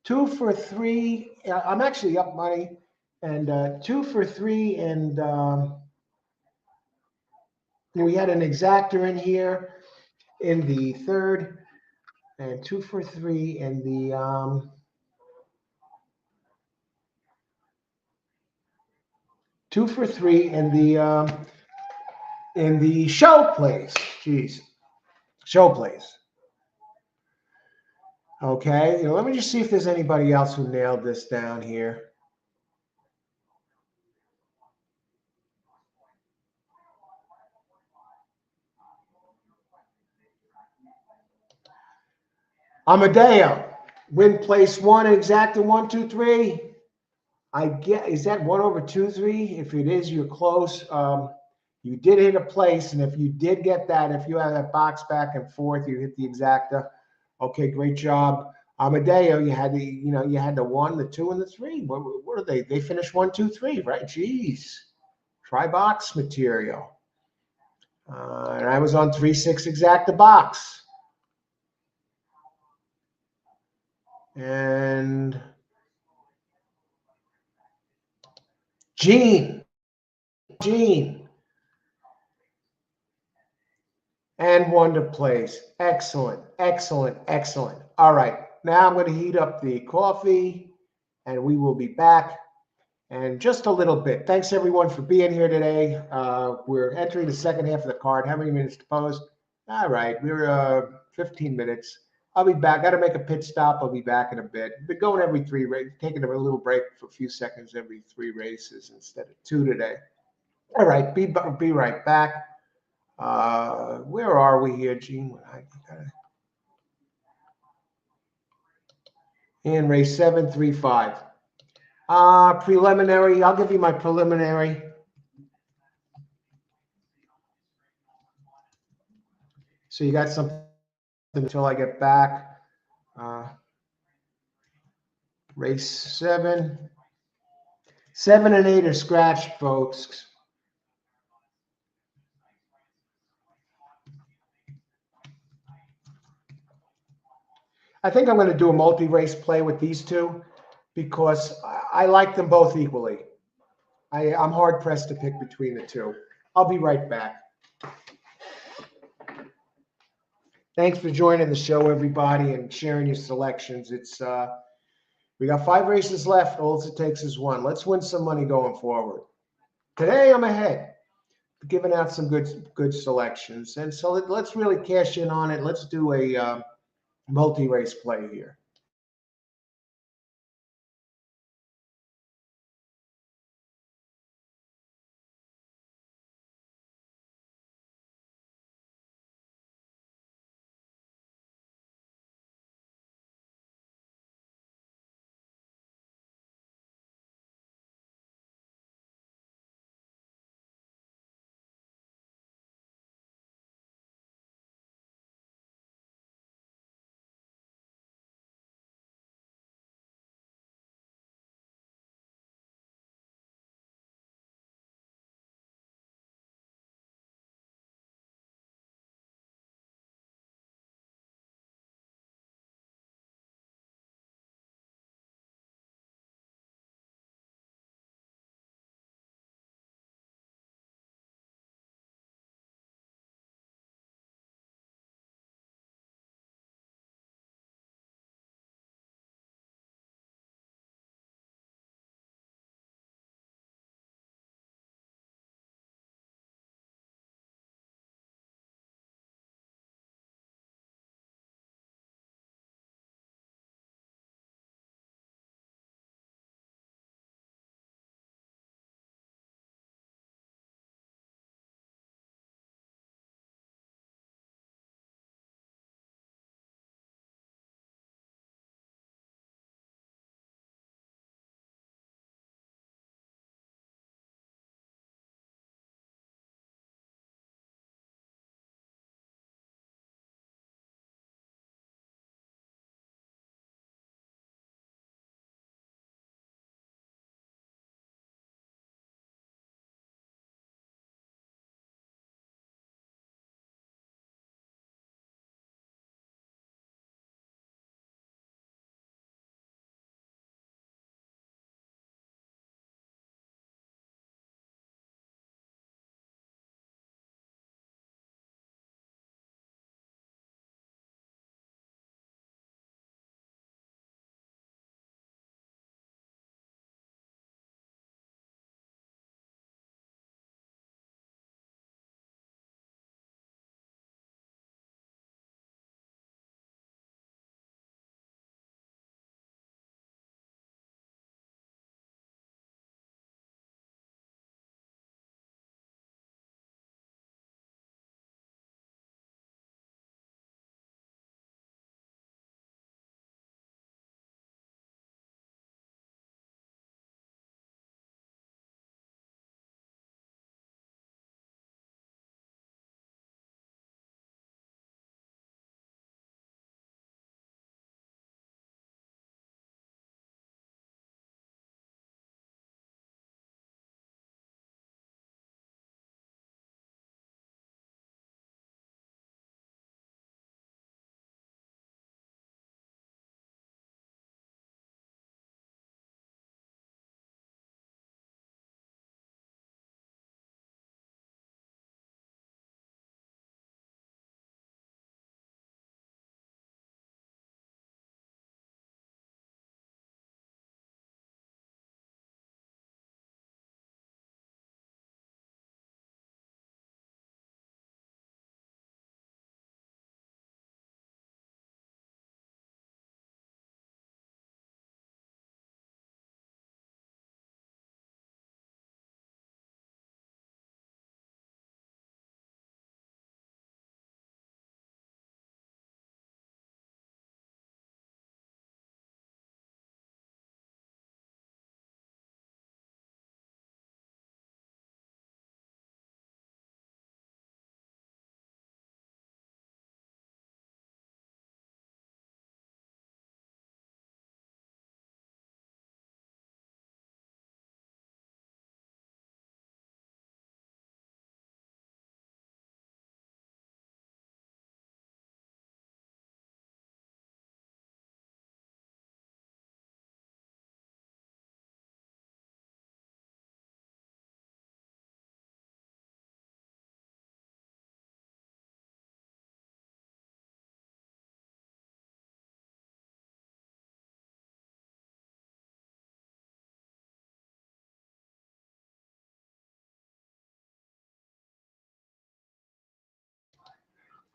2 for 3. I'm actually up money. And 2 for 3. And we had an exactor in here in the third. And 2 for 3 in the 2 for 3 in the show plays. Jeez. Show plays. Okay, let me just see if there's anybody else who nailed this down here. Amadeo, win place 1, exacta 1, 2, 3. I get, is that 1 over 2, 3? If it is, you're close. You did hit a place, and if you did get that, if you have that box back and forth, you hit the exacta. Okay, great job. Amadeo, you had the 1, the 2, and the 3. What are they? They finished 1, 2, 3, right? Jeez. Try box material. And I was on 3, 6 exacta box. And Gene. And 1 to place. Excellent. All right. Now I'm going to heat up the coffee, and we will be back in just a little bit. Thanks, everyone, for being here today. We're entering the second half of the card. How many minutes to post? All right. We're 15 minutes. I'll be back. Got to make a pit stop. I'll be back in a bit. Been going every 3 races, taking a little break for a few seconds every 3 races instead of 2 today. All right. Be right back. Where are we here, Gene? In race 735. Preliminary. I'll give you my preliminary. So you got something until I get back. Race 7. 7 and 8 are scratched, folks. I think I'm going to do a multi-race play with these two because I like them both equally. I'm hard pressed to pick between the two. I'll be right back. Thanks for joining the show, everybody, and sharing your selections. We got 5 races left. All it takes is one. Let's win some money going forward. Today I'm ahead, giving out some good selections, and so let's really cash in on it. Let's do a multi-race play here.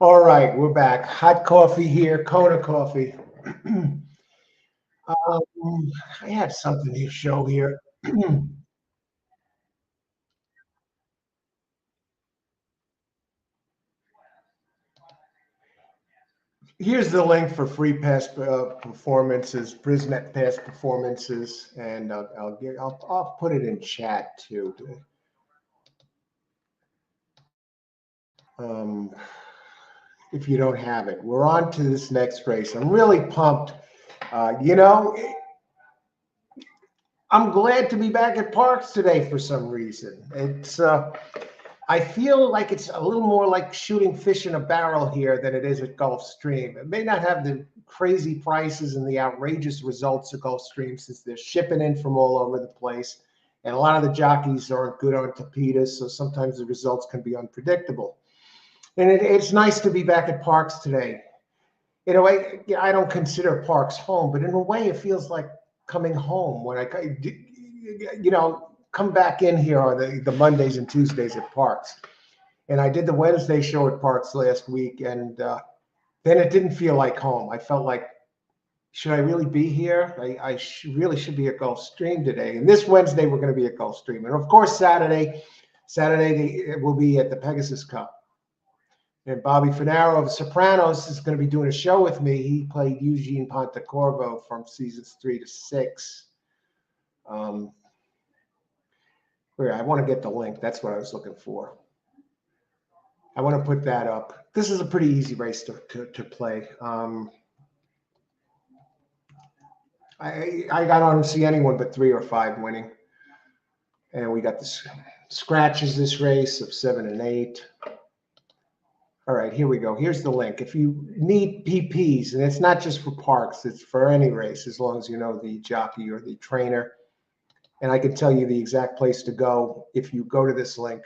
All right, we're back. Hot coffee here, Kona coffee. I had something to show here. Here's the link for free past performances, Brisnet past performances, and I'll put it in chat too. Um, if you don't have it, we're on to this next race. I'm really pumped. You know, I'm glad to be back at Parx today for some reason. I feel like it's a little more like shooting fish in a barrel here than it is at Gulfstream. It may not have the crazy prices and the outrageous results of Gulfstream since they're shipping in from all over the place. And a lot of the jockeys aren't good on tapetas, so sometimes the results can be unpredictable. And it's nice to be back at Parx today. In a way, I don't consider Parx home, but in a way, it feels like coming home when come back in here on the Mondays and Tuesdays at Parx. And I did the Wednesday show at Parx last week, and then it didn't feel like home. I felt like, should I really be here? Really should be at Gulfstream today. And this Wednesday, we're going to be at Gulfstream. And of course, Saturday we'll be at the Pegasus Cup. And Bobby Finaro of Sopranos is going to be doing a show with me. He played Eugene Pontecorvo from seasons 3 to 6. I want to get the link. That's what I was looking for. I want to put that up. This is a pretty easy race to play. I don't see anyone but 3 or 5 winning. And we got the scratches this race of 7 and 8. All right, here we go. Here's the link. If you need PPs, and it's not just for Parx, it's for any race, as long as you know the jockey or the trainer. And I can tell you the exact place to go if you go to this link.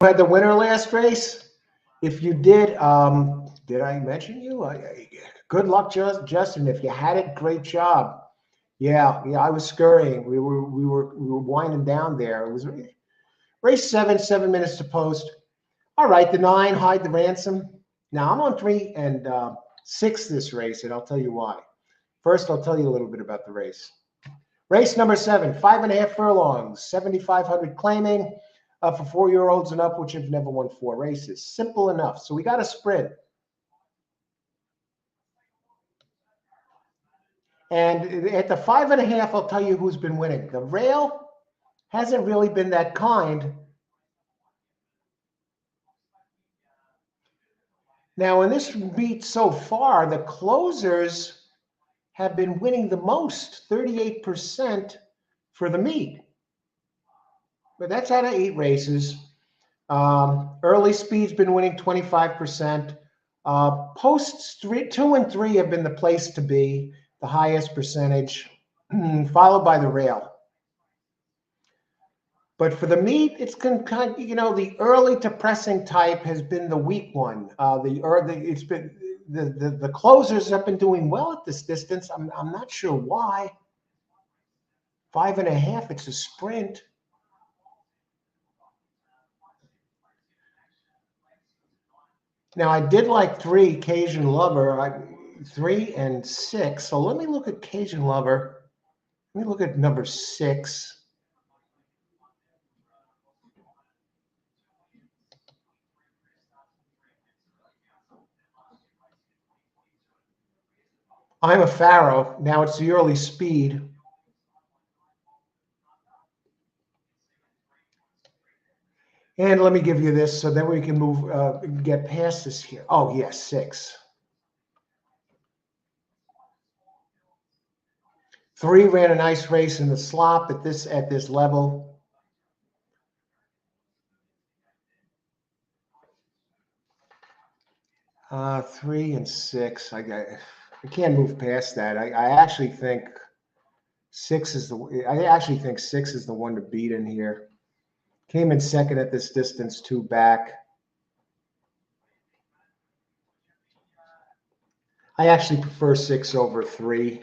Who had the winner last race? If you did I mention you? Good luck, Justin. If you had it, great job. Yeah, I was scurrying. We were winding down there. It was race 7, 7 minutes to post. All right, the 9, Hide the Ransom. Now I'm on 3 and 6 this race, and I'll tell you why. First, I'll tell you a little bit about the race. Race number 7, 5.5 furlongs, 7,500 claiming for 4-year-olds and up, which have never won 4 races. Simple enough. So we got a sprint. And at the 5.5, I'll tell you who's been winning. The rail hasn't really been that kind. Now, in this meet so far, the closers have been winning the most, 38% for the meet. But that's out of 8 races. Early Speed's been winning 25%. Posts 2 and 3 have been the place to be, the highest percentage, followed by the rail. But for the meet, it's kind of, the early to pressing type has been the weak one. The closers have been doing well at this distance. I'm not sure why. 5.5, it's a sprint. Now I did like 3, Cajun Lover, 3 and 6. So let me look at Cajun Lover. Let me look at number 6. I'm a Pharaoh. Now it's the early Speed. And let me give you this so then we can move, get past this here. Oh, yes, 6. 3 ran a nice race in the slop at this level. Uh, 3 and 6. I can't move past that. I actually think 6 is the one to beat in here. Came in second at this distance, 2 back. I actually prefer 6 over 3.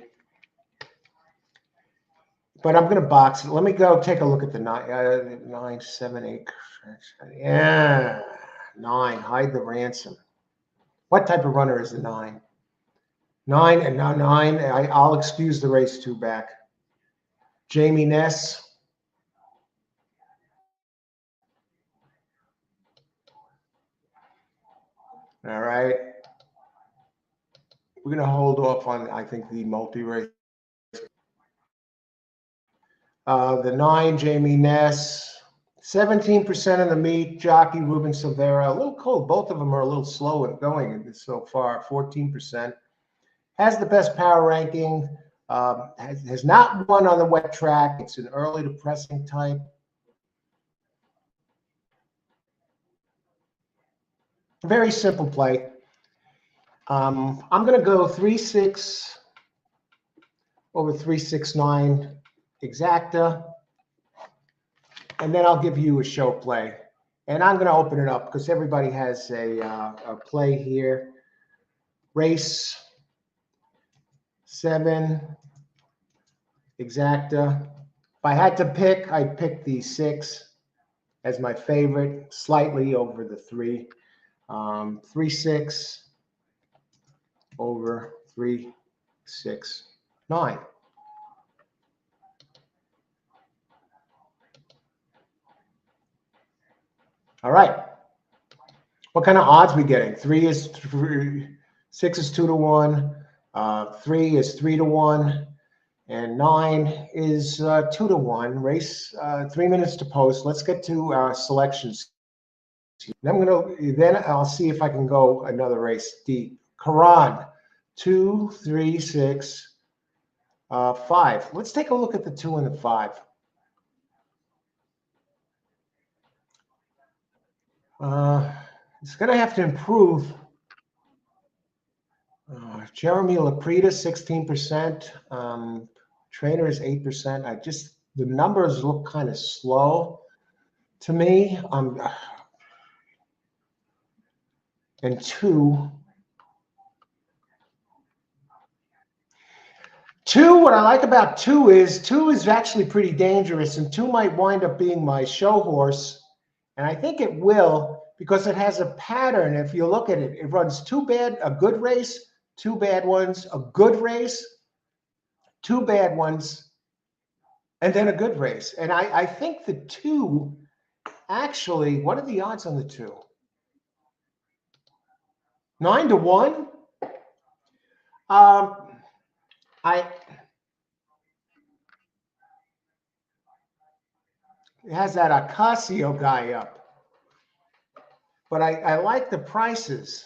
But I'm going to box it. Let me go take a look at the 9, 7, 8. Yeah, 9. Hide the ransom. What type of runner is the 9? 9 and now 9. I'll excuse the race 2 back. Jamie Ness. All right. We're going to hold off on, I think, the multi-race. The 9, Jamie Ness. 17% of the meet, jockey Ruben Silvera. A little cold. Both of them are a little slow at going so far. 14%. Has the best power ranking. Has not won on the wet track. It's an early to pressing type. Very simple play. I'm going to go 3-6 over 3-6-9 exacta. And then I'll give you a show play. And I'm going to open it up because everybody has a play here. Race 7 exacta. If I had to pick, I'd pick the 6 as my favorite, slightly over the 3. 3-6 over 3-6-9. All right. What kind of odds we getting? 6 is 2 to 1. 3 is 3 to 1. And 9 is 2 to 1. Race 3 minutes to post. Let's get to our selections. Then I'll see if I can go another race deep. Karan, 2, 3, 6, 5. Let's take a look at the 2 and the 5. It's going to have to improve. Jeremy Laprida, 16%. Trainer is 8%. The numbers look kind of slow to me. And 2. 2, what I like about 2 is actually pretty dangerous, and 2 might wind up being my show horse, and I think it will because it has a pattern. If you look at it, it runs 2 bad, a good race, 2 bad ones, a good race, 2 bad ones, and then a good race. And I think the 2 actually, what are the odds on the 2? 9 to 1. It has that Ocasio guy up, but I like the prices.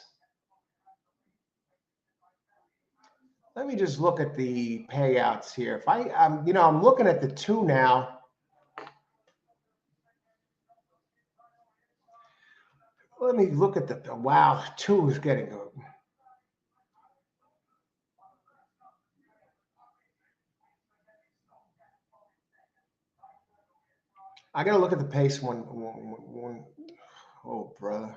Let me just look at the payouts here. If I'm looking at the 2 now. Let me look at the wow. 2 is getting good. I got to look at the pace one. Oh, brother.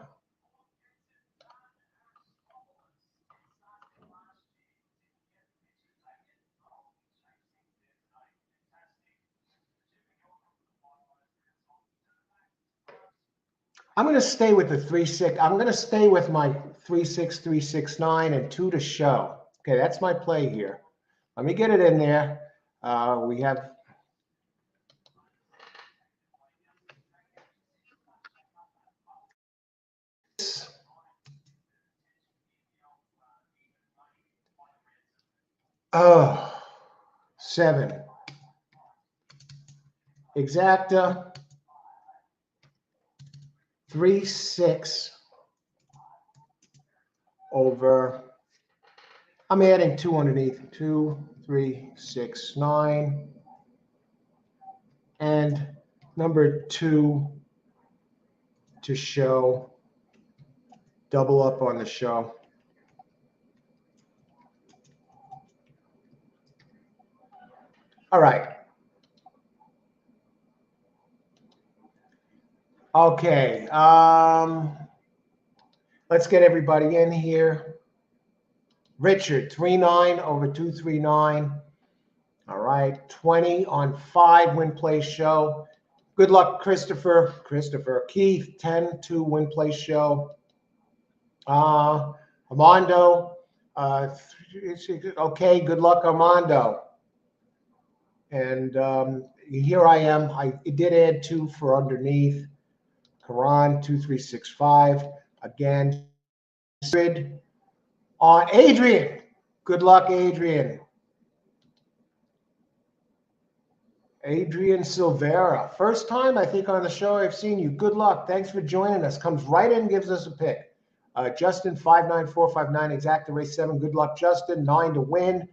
I'm going to stay with the 3-6. I'm going to stay with my 3-6, 3-6-9, and 2 to show. Okay, that's my play here. Let me get it in there. We have. Oh, 7. Exacta. 3-6 over. I'm adding 2 underneath. 2, 3, 6, 9. And number 2 to show. Double up on the show. All right. Okay. Let's get everybody in here. Richard, 3-9 over 239. All right, 20 on 5 win play show. Good luck, Christopher. Keith, 10-2 win play show. Armando, okay, good luck, Armando. And here I am. I did add 2 for underneath. Karan, 2365. Again, on Adrian. Good luck, Adrian. Adrian Silvera. First time, I think, on the show I've seen you. Good luck. Thanks for joining us. Comes right in, gives us a pick. Justin, 59459, exacta race 7. Good luck, Justin. 9 to win.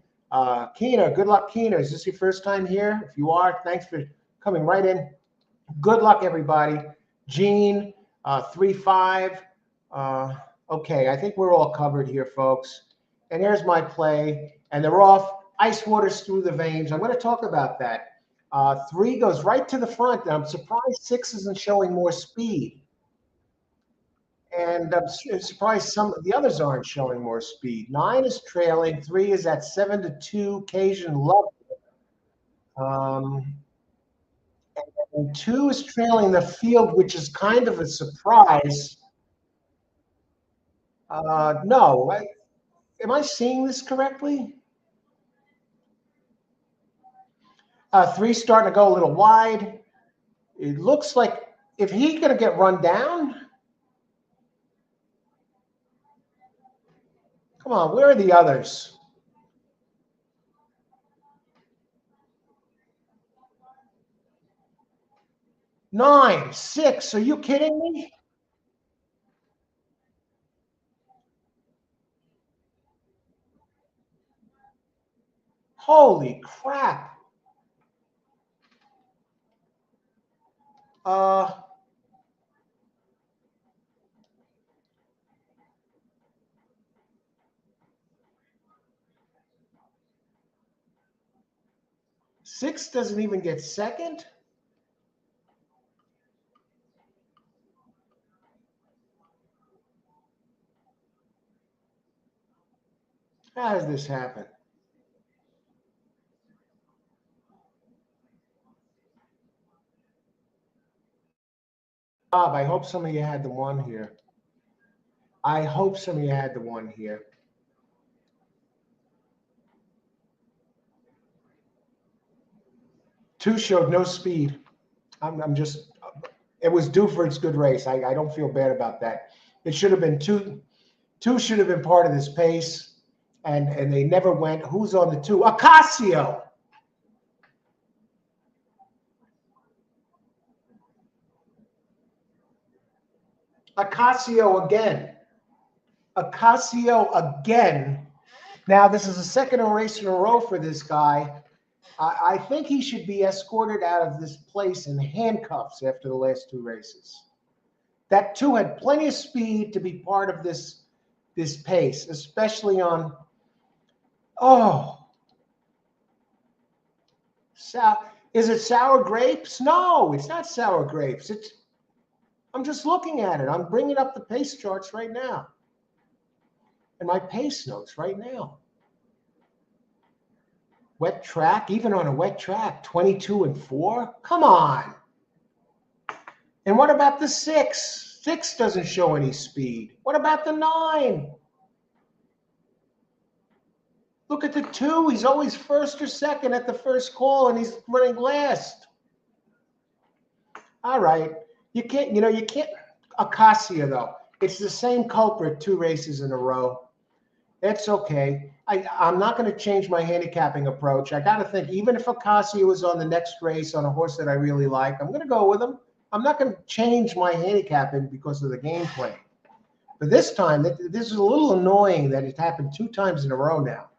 Keener, good luck, Keener. Is this your first time here? If you are, thanks for coming right in. Good luck, everybody. Gene, 3-5. Okay, I think we're all covered here, folks. And here's my play. And they're off. Ice waters through the veins. I'm going to talk about that. 3 goes right to the front. And I'm surprised 6 isn't showing more speed. And I'm surprised some of the others aren't showing more speed. 9 is trailing. 3 is at 7-2 Cajun Love. And 2 is trailing the field, which is kind of a surprise. No, am I seeing this correctly? 3 starting to go a little wide. It looks like if he's going to get run down. Come on, where are the others? Nine, 6. Are you kidding me? Holy crap. 6 doesn't even get second? How does this happen? Bob, I hope some of you had the 1 here. I hope some of you had the 1 here. Two showed no speed. I'm just, it was due for its good race. I don't feel bad about that. It should have been 2. 2 should have been part of this pace, and they never went. Who's on the 2? Ocasio. Ocasio again. Ocasio again. Now, this is the second race in a row for this guy. I think he should be escorted out of this place in handcuffs after the last 2 races. That 2 had plenty of speed to be part of this pace, especially on, is it sour grapes? No, it's not sour grapes. I'm just looking at it. I'm bringing up the pace charts right now and my pace notes right now. Wet track, even on a wet track, 22-4. Come on. And what about the 6? 6 doesn't show any speed. What about the 9? Look at the 2. He's always first or second at the first call, and he's running last. All right. You can't. Ocasio, though. It's the same culprit 2 races in a row. It's okay. I'm not going to change my handicapping approach. I got to think, even if Ocasio is on the next race on a horse that I really like, I'm going to go with him. I'm not going to change my handicapping because of the game plan. But this time, this is a little annoying that it happened 2 times in a row now.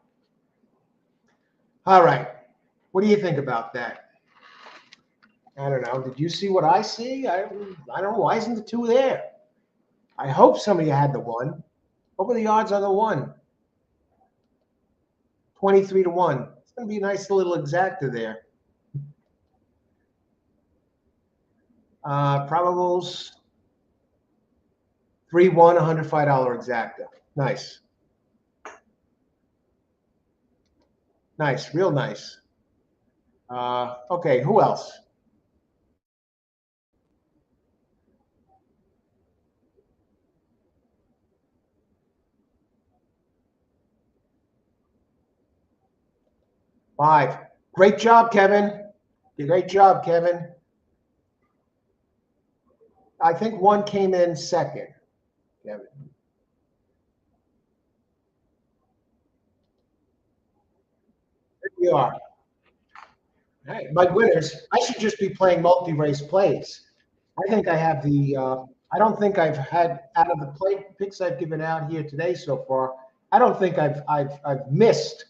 All right. What do you think about that? I don't know. Did you see what I see? I don't know. Why isn't the 2 there? I hope somebody had the 1. What were the odds on the 1? 23-1. It's going to be a nice little exacta there. Probables 3-1, $105 exacta. Nice. Nice, real nice. Okay, who else? Five. Great job, Kevin. Great job, Kevin. I think one came in second, Kevin. There you are. Hey, my winners. I should just be playing multi-race plays. I think I have the. I don't think I've had out of the play picks I've given out here today so far. I don't think I've missed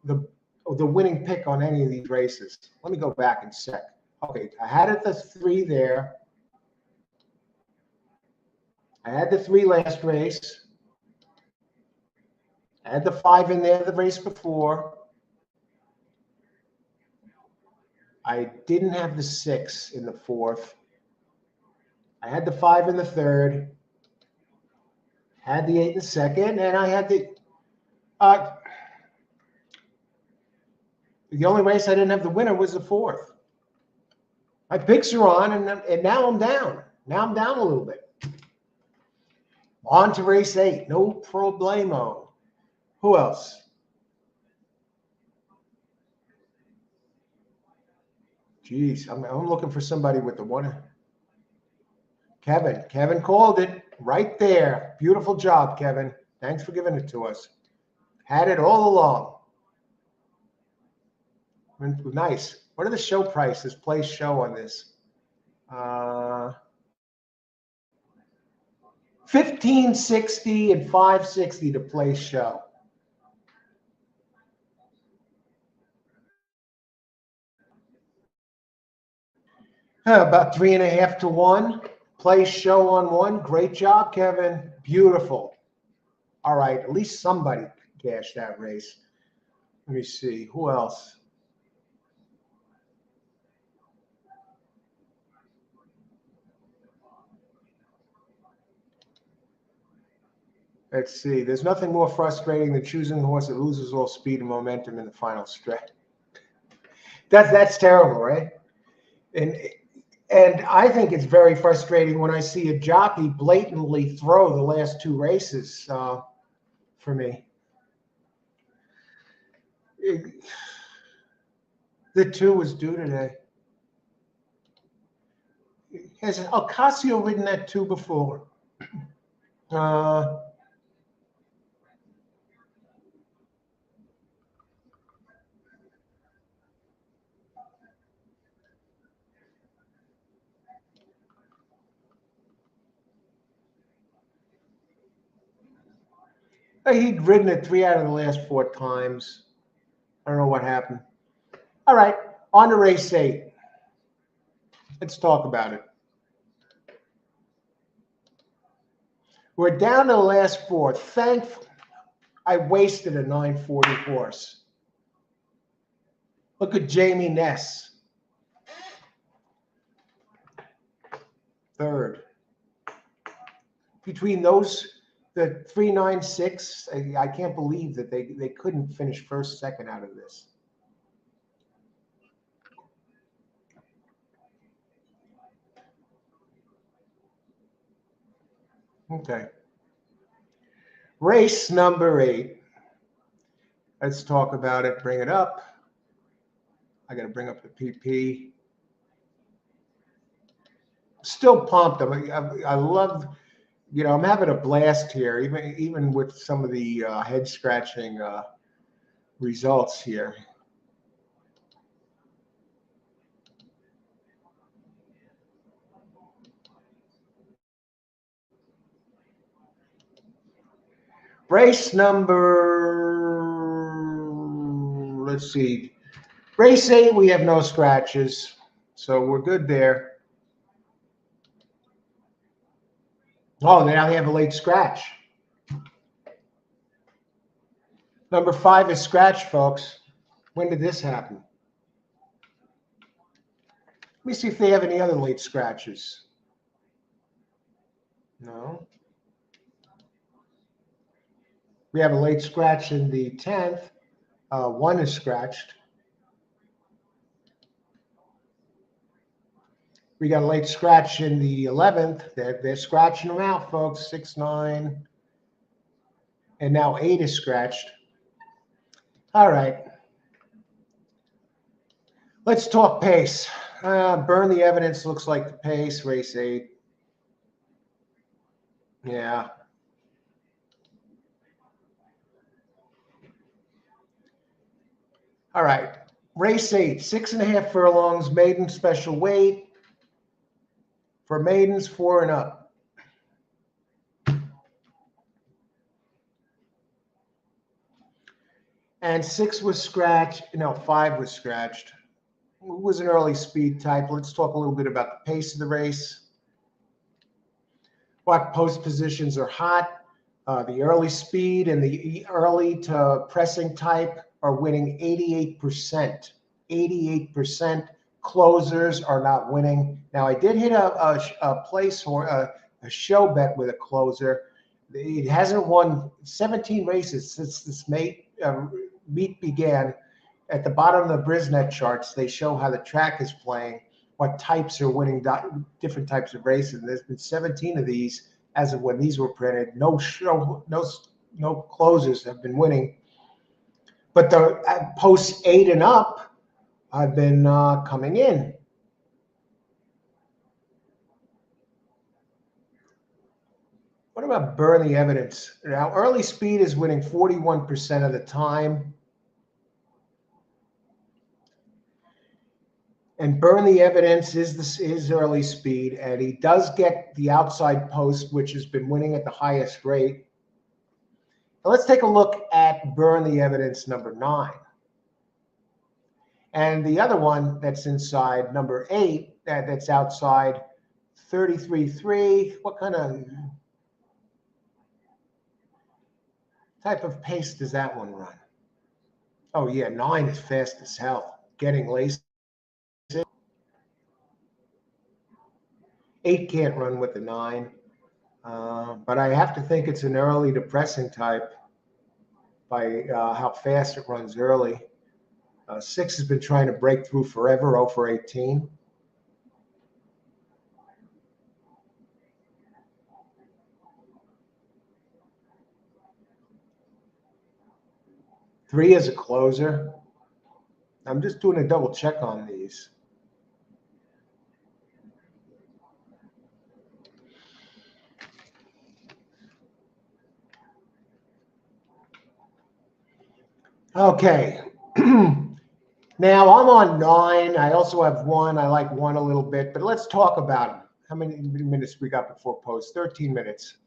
the the winning pick on any of these races. Let me go back and check. Okay, I had it the three there. I had the three last race. I had the five in there the race before. I didn't have the six in the fourth. I had the five in the third. Had the eight in the second, and I had uh, the only race I didn't have the winner was the fourth. My picks are on, and now I'm down. Now I'm down a little bit. On to race 8. No problemo. Who else? Jeez, I'm looking for somebody with the one. Kevin. Kevin called it right there. Beautiful job, Kevin. Thanks for giving it to us. Had it all along. Nice. What are the show prices? Play show on this. 1560 and 560 to play show. About 3.5 to 1. Play show on one. Great job, Kevin. Beautiful. All right, at least somebody cashed that race. Let me see. Who else? Let's see. There's nothing more frustrating than choosing a horse that loses all speed and momentum in the final stretch. That's terrible, right? And and I think it's very frustrating when I see a jockey blatantly throw the last two races for me. The two was due today. Has Ocasio ridden that two before? Uh, He'd ridden it 3 out of the last 4 times. I don't know what happened. All right, on to race 8. Let's talk about it. We're down to the last 4. Thankfully, I wasted a 940 horse. Look at Jamie Ness. Third. Between those, the 396, I can't believe that they couldn't finish first, second out of this. Okay. Race number 8. Let's talk about it. Bring it up. I got to bring up the PP. Still pumped. I love, I'm having a blast here, even with some of the head scratching results here. Race number, let's see. Race 8, we have no scratches, so we're good there. Oh, now they have a late scratch. Number 5 is scratched, folks. When did this happen? Let me see if they have any other late scratches. No. We have a late scratch in the 10th. 1 is scratched. We got a late scratch in the 11th. They're scratching them out, folks. 6, 9. And now 8 is scratched. All right. Let's talk pace. Burn the evidence looks like the pace, race 8. Yeah. All right. Race 8, 6.5 furlongs, maiden special weight. For maidens 4 and up. And 6 was scratched. No, 5 was scratched. It was an early speed type. Let's talk a little bit about the pace of the race. What post positions are hot. The early speed and the early to pressing type are winning 88%. 88%. Closers are not winning. Now, I did hit a place or a show bet with a closer. It hasn't won 17 races since this meet began. At the bottom of the Brisnet charts, they show how the track is playing, what types are winning different types of races. There's been 17 of these as of when these were printed. No closers have been winning. But the posts 8 and up have been coming in. What about burn the evidence? Now, early speed is winning 41% of the time. And burn the evidence is early speed, and he does get the outside post, which has been winning at the highest rate. Now let's take a look at burn the evidence number 9. And the other one that's inside, number 8, that's outside, 33.3. What kind of type of pace does that one run? Oh, yeah, 9 is fast as hell. Getting laced. 8 can't run with the 9. But I have to think it's an early depressing type by how fast it runs early. 6 has been trying to break through forever, 0 for 18. Three is a closer. I'm just doing a double check on these. Okay. Now I'm on 9. I also have 1. I like 1 a little bit, but let's talk about them. How many minutes we got before post? 13 minutes.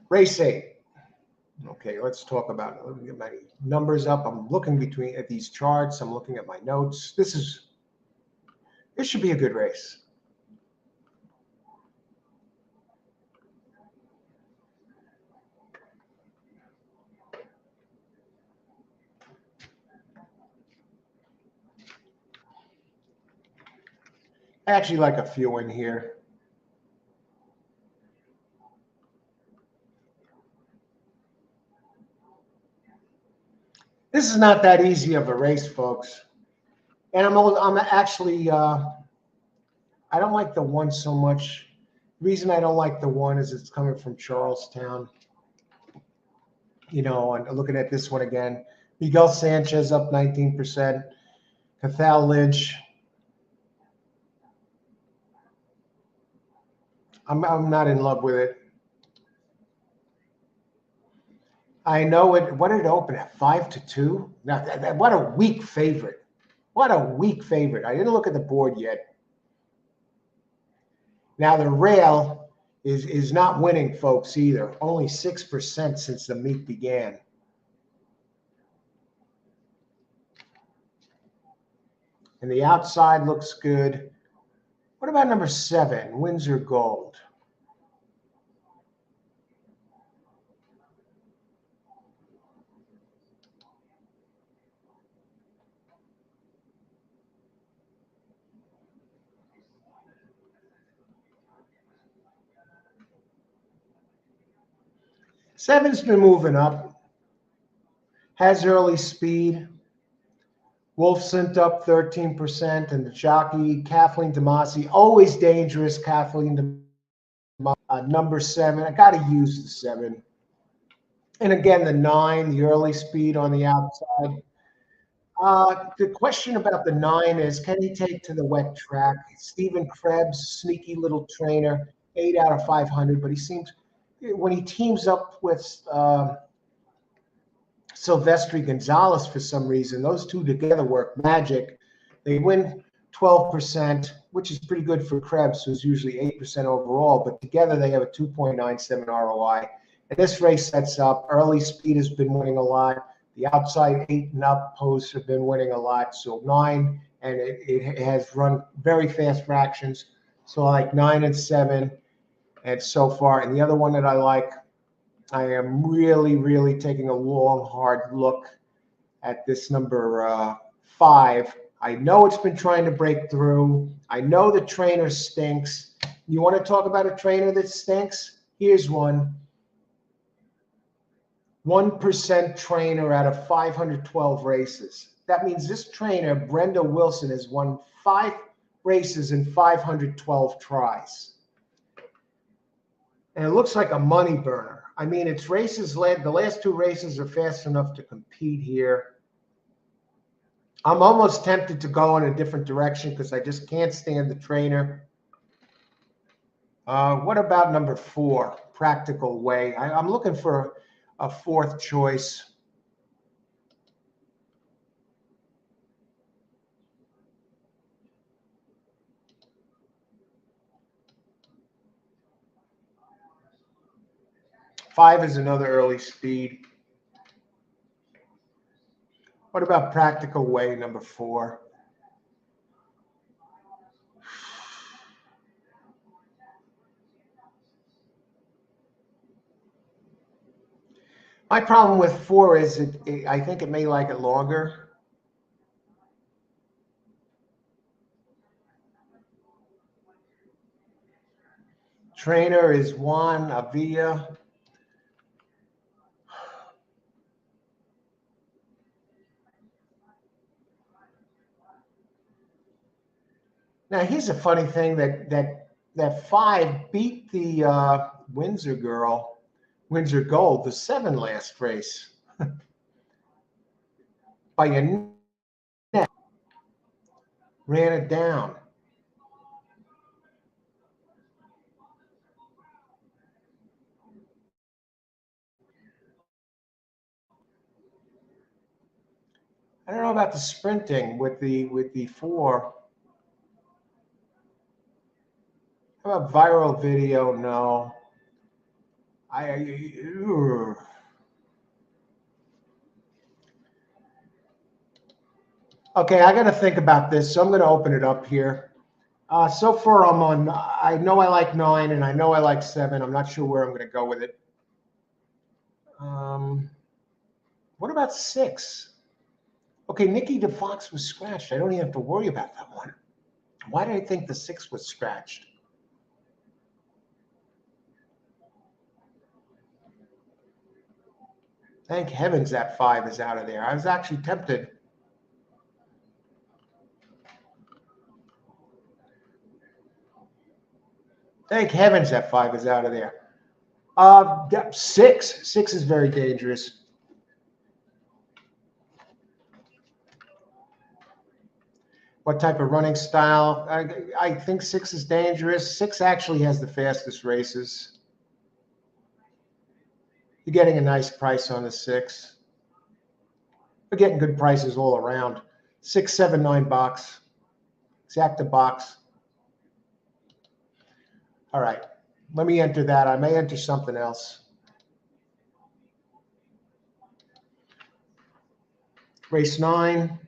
Race 8. Okay, let's talk about it. Let me get my numbers up. I'm looking at these charts. I'm looking at my notes. This should be a good race. I actually like a few in here. This is not that easy of a race, folks. And I'm actually, I don't like the 1 so much. The reason I don't like the 1 is it's coming from Charlestown. You know, and looking at this one again, Miguel Sanchez up 19%. Cathal Lynch. I'm not in love with it. I know it. What did it open at? 5-2. Now, what a weak favorite. What a weak favorite. I didn't look at the board yet. Now the rail is not winning, folks, either. Only 6% since the meet began. And the outside looks good. What about number 7, Windsor Gold? 7's been moving up. Has early speed. Wolfson up 13%, and the jockey Kathleen DeMasi, always dangerous. Kathleen DeMasi, number 7. I got to use the 7. And again, the 9, the early speed on the outside. The question about the 9 is, can he take to the wet track? Stephen Krebs, sneaky little trainer, 8 out of 500, but he seems, when he teams up with Silvestri Gonzalez for some reason, those two together work magic. They win 12%, which is pretty good for Krebs, who's usually 8% overall, but together they have a 2.97 ROI. And this race sets up. Early speed has been winning a lot. The outside 8 and up posts have been winning a lot. So 9, and it has run very fast fractions. So I like 9 and 7, and so far. And the other one that I like, I am really, really taking a long, hard look at this number 5. I know it's been trying to break through. I know the trainer stinks. You want to talk about a trainer that stinks? Here's one. 1% trainer out of 512 races. That means this trainer, Brenda Wilson, has won 5 races in 512 tries. And it looks like a money burner. I mean, it's races led. The last 2 races are fast enough to compete here. I'm almost tempted to go in a different direction because I just can't stand the trainer. What about number 4, Practical Way? I'm looking for a 4th choice. Five is another early speed. What about Practical Way, number 4? My problem with 4 is I think it may like it longer. Trainer is Juan Avila. Now, here's a funny thing that 5 beat the Windsor Gold, the 7 last race, by a neck. Ran it down. I don't know about the sprinting with the 4. How about viral video? No. Okay, I got to think about this, so I'm going to open it up here. So far, I'm on. I know I like 9, and I know I like 7. I'm not sure where I'm going to go with it. What about 6? Okay, Nikki DeFox was scratched. I don't even have to worry about that one. Why did I think the 6 was scratched? Thank heavens that 5 is out of there. I was actually tempted. Thank heavens that 5 is out of there. 6 is very dangerous. What type of running style? I think 6 is dangerous. 6 actually has the fastest races. You're getting a nice price on the 6. We're getting good prices all around. 679 box. Exacta box. All right. Let me enter that. I may enter something else. Race 9.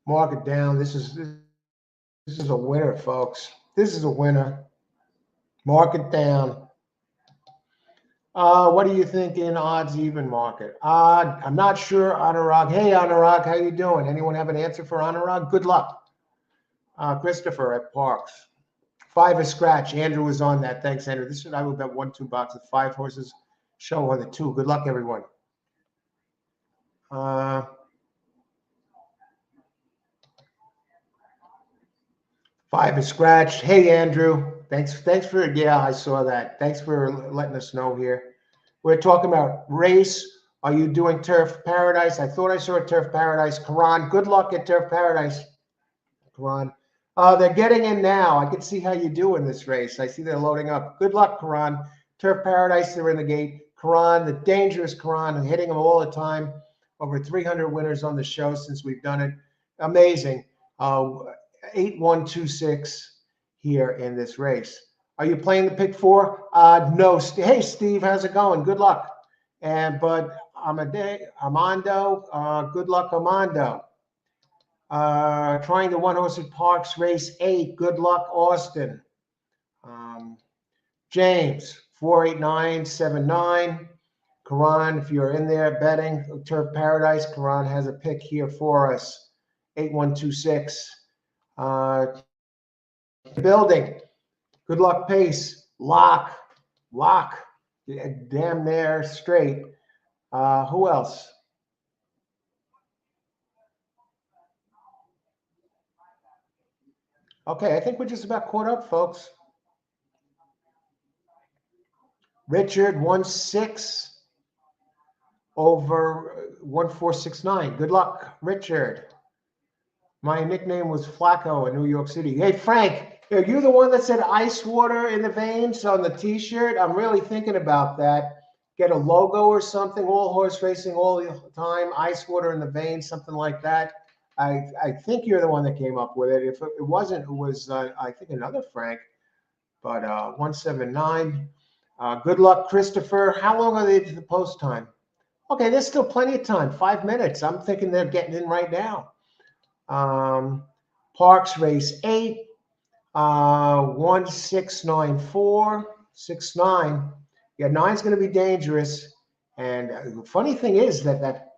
Mark it down. This is a winner, folks. This is a winner. Mark it down. What do you think in odds even market? I'm not sure, Anurag. Hey, Anurag, how you doing? Anyone have an answer for Anurag? Good luck. Christopher at Parx. 5 is scratch. Andrew was on that. Thanks, Andrew. This should I will bet 1-2 boxes. 5 horses. Show on the 2. Good luck, everyone. 5 is scratched. Hey, Andrew. Thanks for, yeah, I saw that. Thanks for letting us know here. We're talking about race. Are you doing Turf Paradise? I thought I saw a Turf Paradise. Karan, good luck at Turf Paradise. Karan. They're getting in now. I can see how you do in this race. I see they're loading up. Good luck, Karan. Turf Paradise, they're in the gate. Karan, the dangerous Karan, hitting them all the time. Over 300 winners on the show since we've done it. Amazing. 8126 here in this race. Are you playing the pick 4? No. Hey, Steve, how's it going? Good luck. But Armando, good luck, Armando. Trying the 1-horse at Parx race 8. Good luck, Austin. James, 48979. Karan, if you're in there betting Turf Paradise, Karan has a pick here for us. 8126. Building. Good luck, Pace. Lock. Damn near straight. Who else? Okay, I think we're just about caught up, folks. Richard, 1-6 over 1469. Good luck, Richard. My nickname was Flacco in New York City. Hey, Frank, are you the one that said ice water in the veins on the T-shirt? I'm really thinking about that. Get a logo or something, all horse racing all the time, ice water in the veins, something like that. I think you're the one that came up with it. If it wasn't, it was, I think, another Frank. But 179. Good luck, Christopher. How long are they to the post time? Okay, there's still plenty of time. 5 minutes. I'm thinking they're getting in right now. Parx race 8. 1694. 69. Yeah, 9's going to be dangerous. And the funny thing is that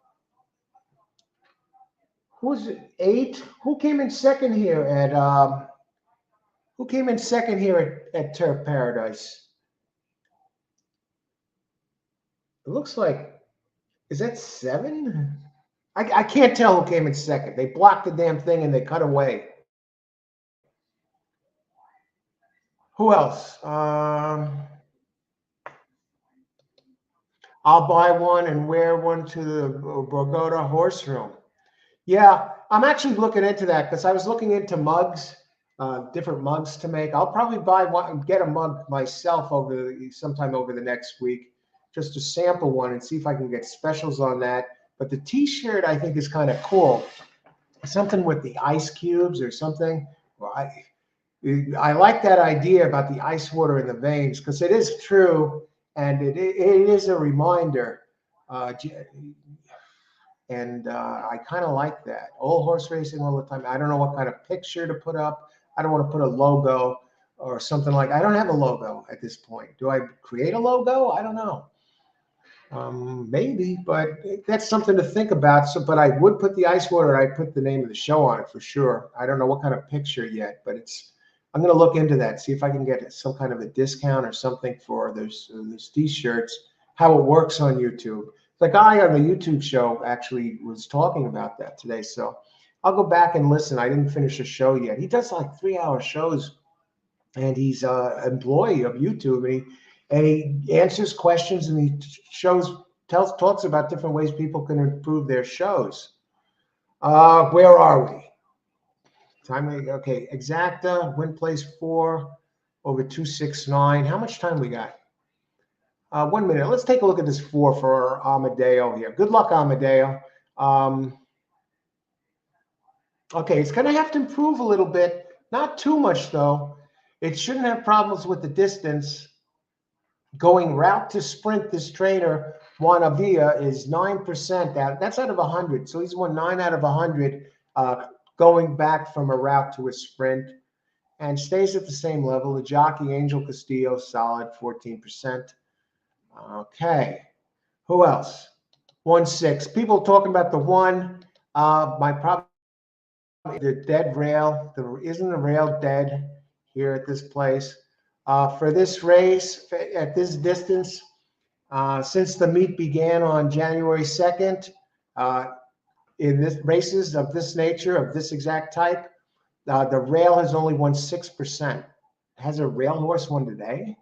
who's 8? Who came in second here at Turf Paradise? It looks like, is that 7? I can't tell who came in second. They blocked the damn thing and they cut away. Who else? I'll buy one and wear one to the Bogota horse room. Yeah, I'm actually looking into that because I was looking into mugs, different mugs to make. I'll probably buy one and get a mug myself sometime over the next week, just to sample one and see if I can get specials on that. But the T-shirt I think is kind of cool. Something with the ice cubes or something. Well, I like that idea about the ice water in the veins because it is true and it is a reminder. And I kind of like that. All horse racing all the time. I don't know what kind of picture to put up. I don't want to put a logo or something like. I don't have a logo at this point. Do I create a logo? I don't know. Maybe, but that's something to think about. So, but I would put the ice water. I put the name of the show on it for sure. I don't know what kind of picture yet, but I'm going to look into that. See if I can get some kind of a discount or something for those T-shirts. How it works on YouTube. The guy on the YouTube show actually was talking about that today. So I'll go back and listen. I didn't finish the show yet. He does like 3-hour shows, and he's an employee of YouTube, and he answers questions and he talks about different ways people can improve their shows. Where are we? Okay, exacta, win place 4 over 269. How much time we got? 1 minute. Let's take a look at this 4 for Amadeo here. Good luck, Amadeo. Okay, it's going to have to improve a little bit. Not too much, though. It shouldn't have problems with the distance. Going route to sprint, this trainer, Juanavia, is 9%. That's out of 100. So he's won 9 out of 100 going back from a route to a sprint and stays at the same level. The jockey, Angel Castillo, solid, 14%. Okay. Who else? 1-6. People talking about the 1. My problem is the dead rail. Isn't the rail dead here at this place? For this race, at this distance, since the meet began on January 2nd, in this races of this nature, of this exact type, the rail has only won 6%. Has a rail horse won today?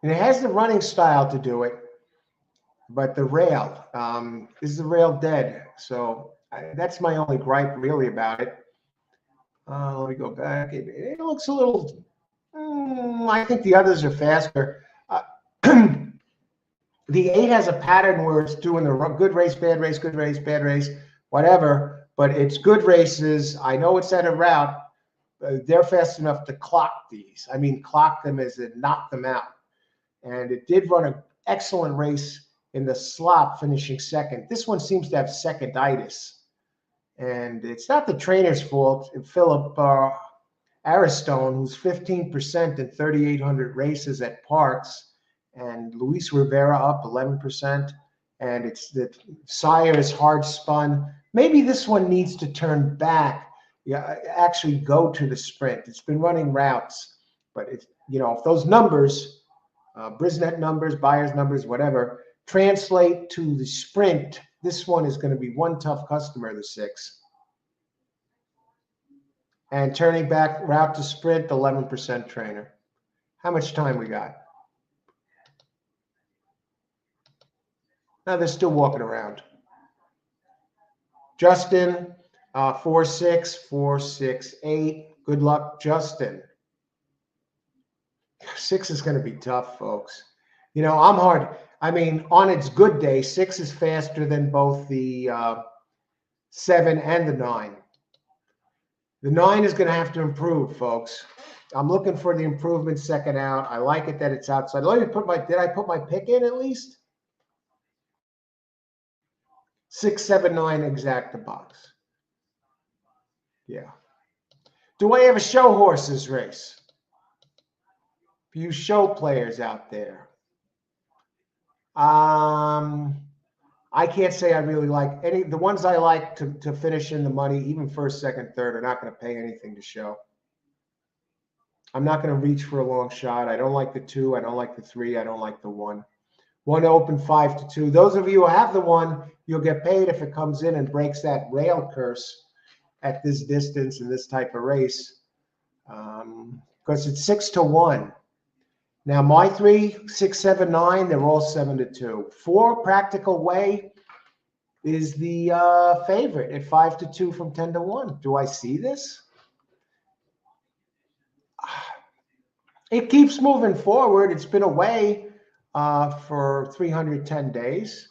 And it has the running style to do it, but the rail, is the rail dead? So that's my only gripe really about it. Let me go back. It looks a little, I think the others are faster. The 8 has a pattern where it's doing the good race, bad race, good race, bad race, whatever, but it's good races. I know it's at a route. They're fast enough to clock these. I mean, clock them as in knock them out. And it did run an excellent race in the slop, finishing second. This one seems to have seconditis. And it's not the trainer's fault. Philip Aristone, who's 15% in 3,800 races at Parx, and Luis Rivera up 11%. And it's the sire is hard spun. Maybe this one needs to turn back, actually go to the sprint. It's been running routes, but it's, if those numbers, Brisnet numbers, buyers numbers, whatever, translate to the sprint, this one is going to be one tough customer, the 6. And turning back route to sprint, 11% trainer. How much time we got? Now they're still walking around. Justin, 4-6, 4-6-8. Good luck, Justin. 6 is going to be tough, folks. I'm hard. I mean, on its good day, 6 is faster than both the 7 and the 9. The 9 is going to have to improve, folks. I'm looking for the improvement second out. I like it that it's outside. Let me did I put my pick in at least? 6, 7, 9 exact the box. Yeah. Do I ever show horses race? For you show players out there. I can't say I really like any. The ones I like to finish in the money, even first, second, third, are not going to pay anything to show. I'm not going to reach for a long shot. I don't like the 2. I don't like the 3. I don't like the 1. 1 open 5-2. Those of you who have the 1, you'll get paid if it comes in and breaks that rail curse at this distance in this type of race, because it's 6-1. Now my 3, 6, 7, 9, they're all 7-2. 4 Practical Way is the favorite at 5-2 from 10-1. Do I see this? It keeps moving forward. It's been away for 310 days,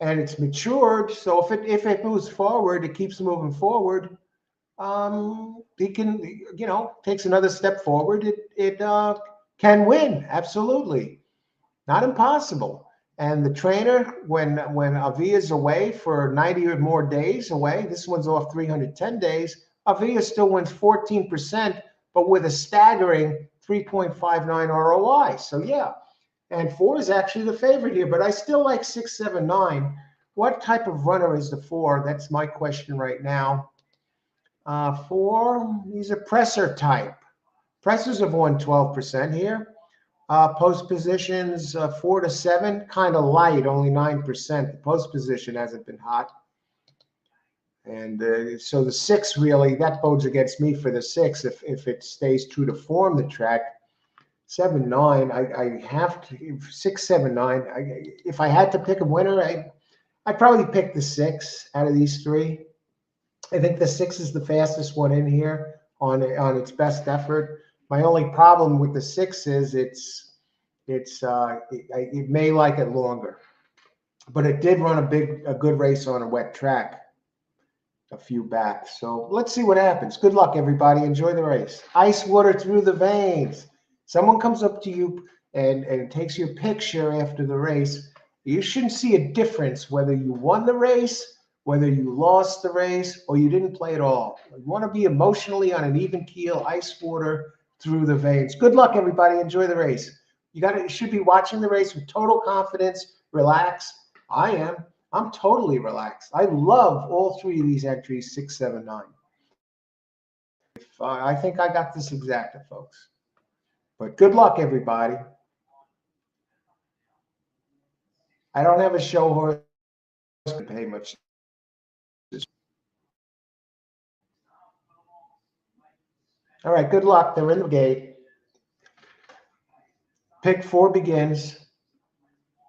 and it's matured. So if it moves forward, it keeps moving forward. He can, takes another step forward. It can win, absolutely, not impossible. And the trainer, when Avia's away for 90 or more days away, this one's off 310 days. Avia still wins 14%, but with a staggering 3.59 ROI. So yeah. And 4 is actually the favorite here, but I still like 6, 7, 9. What type of runner is the 4? That's my question right now. 4, he's a presser type. Pressers have won 12% here. Post positions, 4-7, kind of light, only 9%. The post position hasn't been hot. And so the 6 really, that bodes against me for the 6 if it stays true to form the track. 7, 9, I have to 6, 7, 9. If I had to pick a winner, I'd probably pick the 6 out of these 3. I think the 6 is the fastest one in here on its best effort. My only problem with the 6 is it may like it longer, but it did run a good race on a wet track a few back. So let's see what happens. Good luck, everybody. Enjoy the race. Ice water through the veins. Someone comes up to you and takes your picture after the race. You shouldn't see a difference whether you won the race, whether you lost the race, or you didn't play at all. You want to be emotionally on an even keel. Ice water through the veins. Good luck, everybody. Enjoy the race. You should be watching the race with total confidence. Relax. I am. I'm totally relaxed. I love all three of these entries, 6, 7, 9. I think I got this exacta, folks. But good luck, everybody. I don't have a show horse to pay much. All right, good luck. They're in the gate. Pick 4 begins.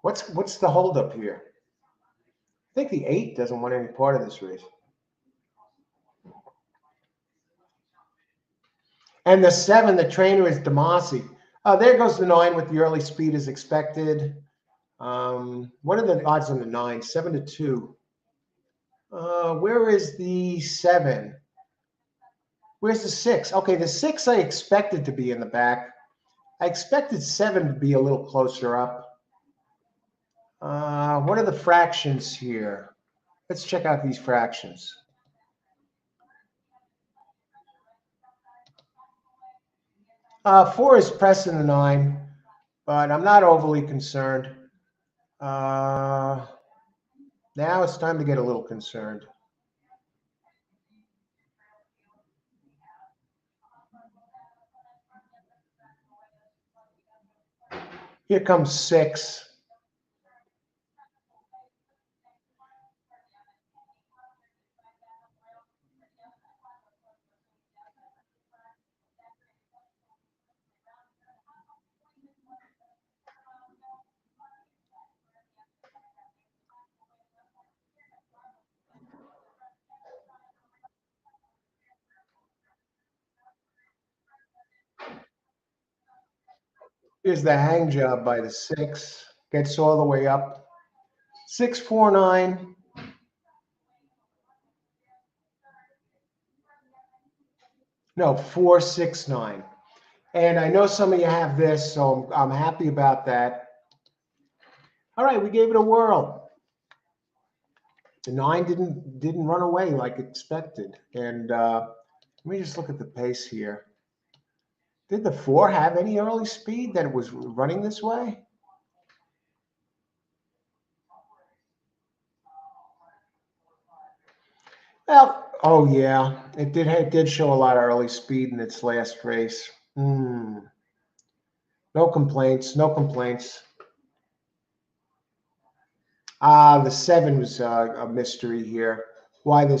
What's the holdup here? I think the 8 doesn't want any part of this race. And the 7, the trainer is Demasi. There goes the 9 with the early speed as expected. What are the odds on the 9? 7-2. Where is the 7? Where's the 6? Okay, the 6 I expected to be in the back. I expected 7 to be a little closer up. What are the fractions here? Let's check out these fractions. Four is pressing the 9, but I'm not overly concerned. Now it's time to get a little concerned. Here comes 6. Here's the hang job by the 6. Gets all the way up. 6, 4, 9. No, 4, 6, 9. And I know some of you have this, so I'm happy about that. All right, we gave it a whirl. The 9 didn't run away like expected. And let me just look at the pace here. Did the 4 have any early speed that it was running this way? Well, oh yeah, it did show a lot of early speed in its last race. No complaints, no complaints. The 7 was a mystery here. Why the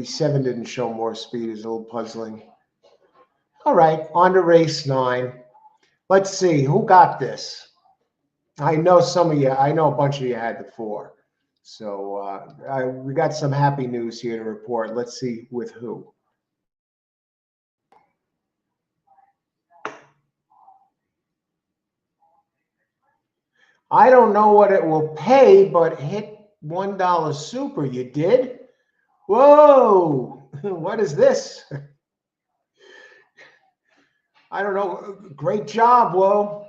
7 didn't show more speed is a little puzzling. All right, on to race 9. Let's see who got this. I know some of you. I know a bunch of you had the 4. So we got some happy news here to report. Let's see with who. I don't know what it will pay, but hit $1 super. You did? Whoa! What is this? I don't know. Great job, whoa.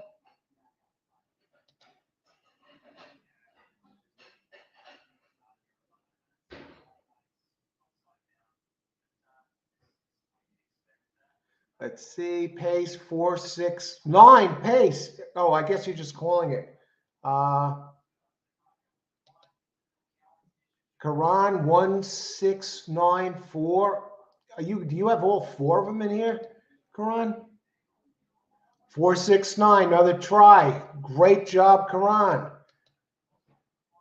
Let's see. Pace 4, 6, 9. Pace. Oh, I guess you're just calling it. Karan 1694. Do you have all 4 of them in here, Karan? 469. Another try. Great job, Karan.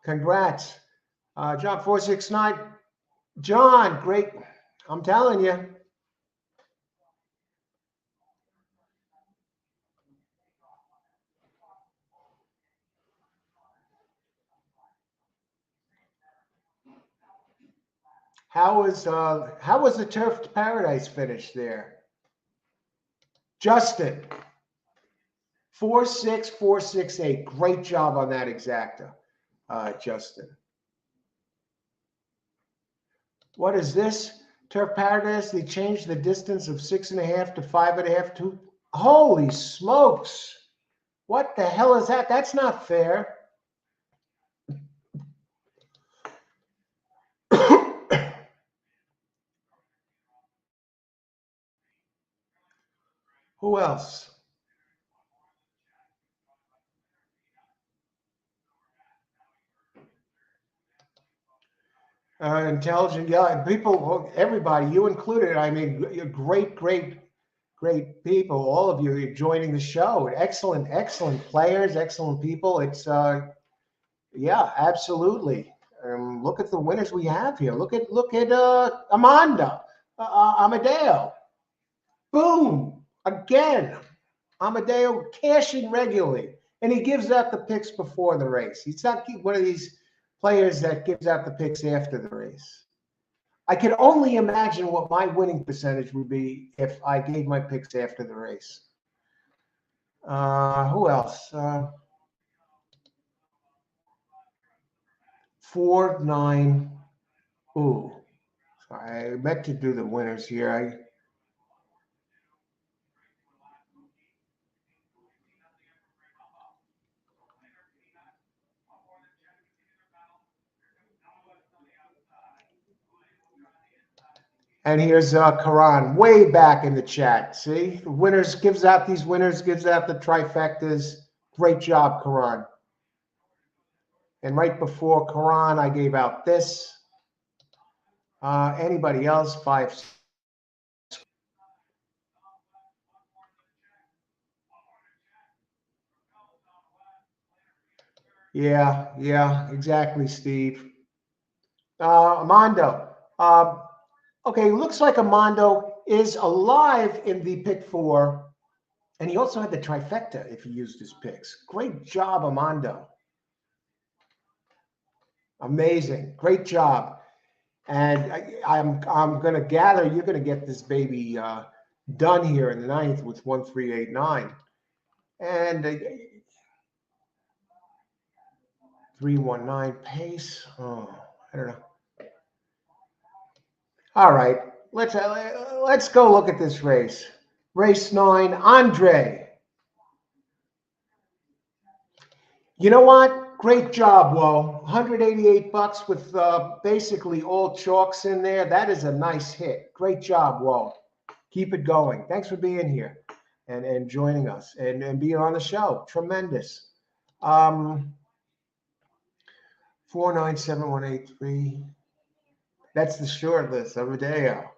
Congrats. John 469. John, great. I'm telling you. How was the Turf Paradise finish there? Justin, 46468. Great job on that exacta, Justin. What is this? Turf Paradise, they changed the distance of 6.5 to 5.5 holy smokes. What the hell is that? That's not fair. Who else? Intelligent, yeah, people, everybody, you included. I mean, you're great people. All of you joining the show. Excellent players, excellent people. It's yeah, absolutely. Look at the winners we have here. Look at Amanda, Amadeo. Boom again. Amadeo cashing regularly, and he gives out the picks before the race. He's not one of these players that gives out the picks after the race. I can only imagine what my winning percentage would be if I gave my picks after the race. Who else? 4, 9. Ooh, I meant to do the winners here. And here's Karan way back in the chat. See, the winners gives out these winners, gives out the trifectas. Great job, Karan. And right before Karan, I gave out this. Anybody else? 5. Yeah, exactly, Steve. Armando. Okay, looks like Armando is alive in the pick 4. And he also had the trifecta if he used his picks. Great job, Armando. Amazing. Great job. And I'm going to gather you're going to get this baby done here in the 9th with 1389. And 319 pace. Oh, I don't know. All right, let's go look at this race. Race 9, Andre. You know what? Great job, Wo. $188 with basically all chalks in there. That is a nice hit. Great job, Wo. Keep it going. Thanks for being here and joining us and being on the show. Tremendous. 497183. That's the short list of Adeo.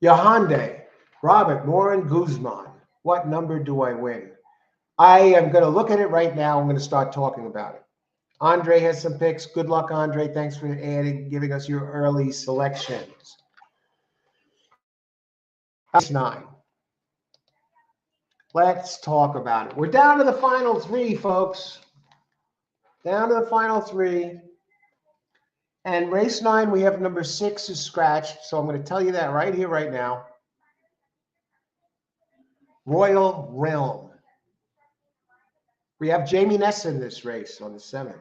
Yahande, Robert, Morin, Guzman. What number do I win? I am going to look at it right now. I'm going to start talking about it. Andre has some picks. Good luck, Andre. Thanks for giving us your early selections. Race 9. Let's talk about it. We're down to the final 3, folks. Down to the final 3. And race 9, we have number 6 is scratched. So I'm going to tell you that right here, right now. Royal Realm. We have Jamie Ness in this race on the 7th.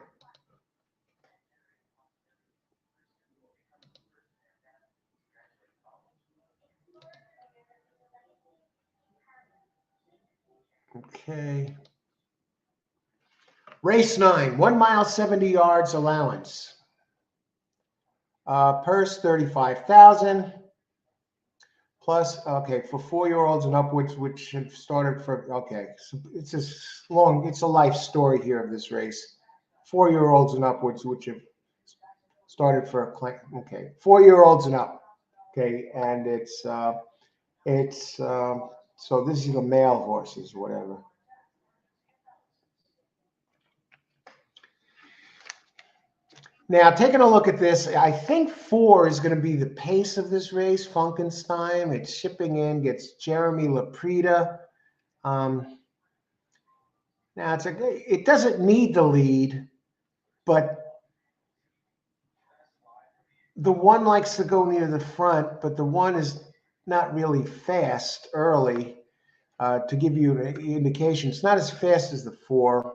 Okay. Race 9, 1 mile, 70 yards allowance. Purse, 35,000. Plus, okay, for 4-year-olds and upwards, which have started for, okay, so it's a life story here of this race. 4-year-olds and upwards, which have started for, okay, 4-year-olds and up. Okay, and so this is the male horses, whatever. Now, taking a look at this, I think 4 is going to be the pace of this race. Funkenstein, it's shipping in, gets Jeremy Laprida. Now, it doesn't need the lead, but the 1 likes to go near the front, but the 1 is not really fast early to give you an indication. It's not as fast as the 4.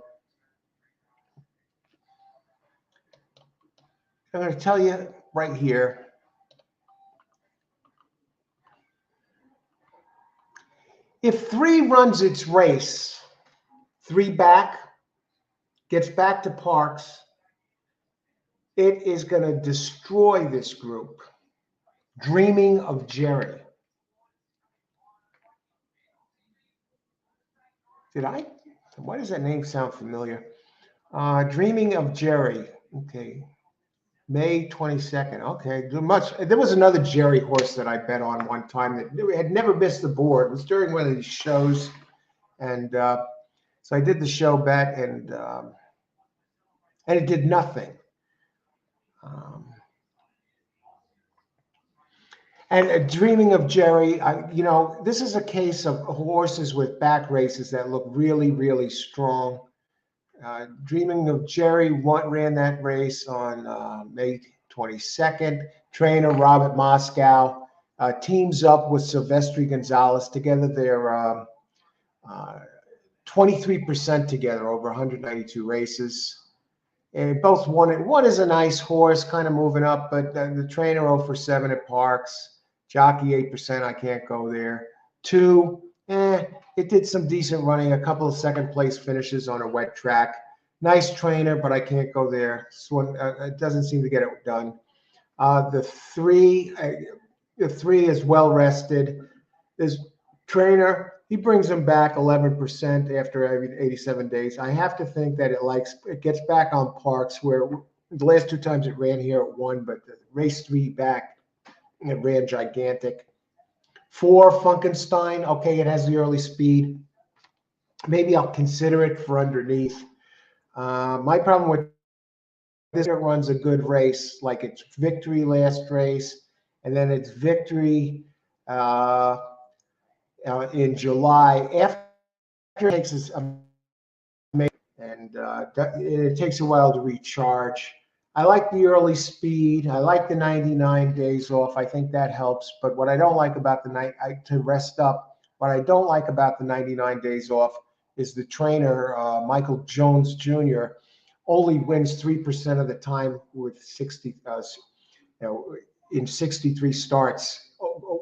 I'm going to tell you right here. If 3 runs its race, 3 back, gets back to Parx, it is going to destroy this group. Dreaming of Jerry. Why does that name sound familiar? Dreaming of Jerry. Okay. May 22nd. Okay. There was another Jerry horse that I bet on one time that had never missed the board. It was during one of these shows. And so I did the show bet, and it did nothing. And Dreaming of Jerry, this is a case of horses with back races that look really, really strong. Dreaming of Jerry ran that race on May 22nd. Trainer Robert Moscow teams up with Silvestri Gonzalez. Together, they're 23% together over 192 races. And both won it. One is a nice horse, kind of moving up, but the trainer 0 for 7 at Parx. Jockey 8%, I can't go there. 2, it did some decent running, a couple of second place finishes on a wet track. Nice trainer, but I can't go there. It doesn't seem to get it done. The 3 is well rested. This trainer, he brings him back 11% after every 87 days. I have to think that it gets back on Parx, where the last 2 times it ran here it won, but the race 3 back, it ran gigantic. 4, Funkenstein. Okay, it has the early speed. Maybe I'll consider it for underneath. My problem with this, it runs a good race, like it's victory last race, and then it's victory in July. After it takes us and it takes a while to recharge. I like the early speed. I like the 99 days off. I think that helps. But what I don't like about to rest up, what I don't like about the 99 days off is the trainer, Michael Jones Jr., only wins 3% of the time with 60, in 63 starts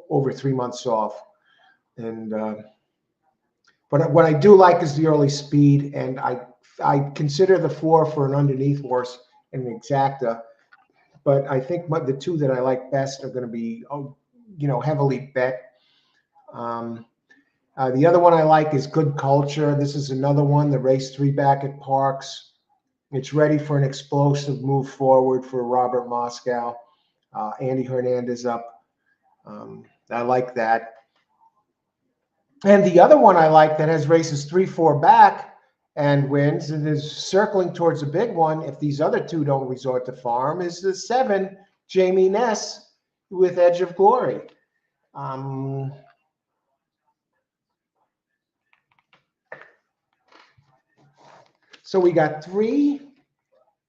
over 3 months off. And but what I do like is the early speed, and I consider the 4 for an underneath horse and an exacta, but I think the 2 that I like best are going to be, heavily bet. The other one I like is Good Culture. This is another one, the race 3 back at Parx. It's ready for an explosive move forward for Robert Moscow. Andy Hernandez up. I like that. And the other one I like that has races 3, 4 back and wins and is circling towards a big one, if these other 2 don't resort to farm, is the 7, Jamie Ness with Edge of Glory. So we got 3,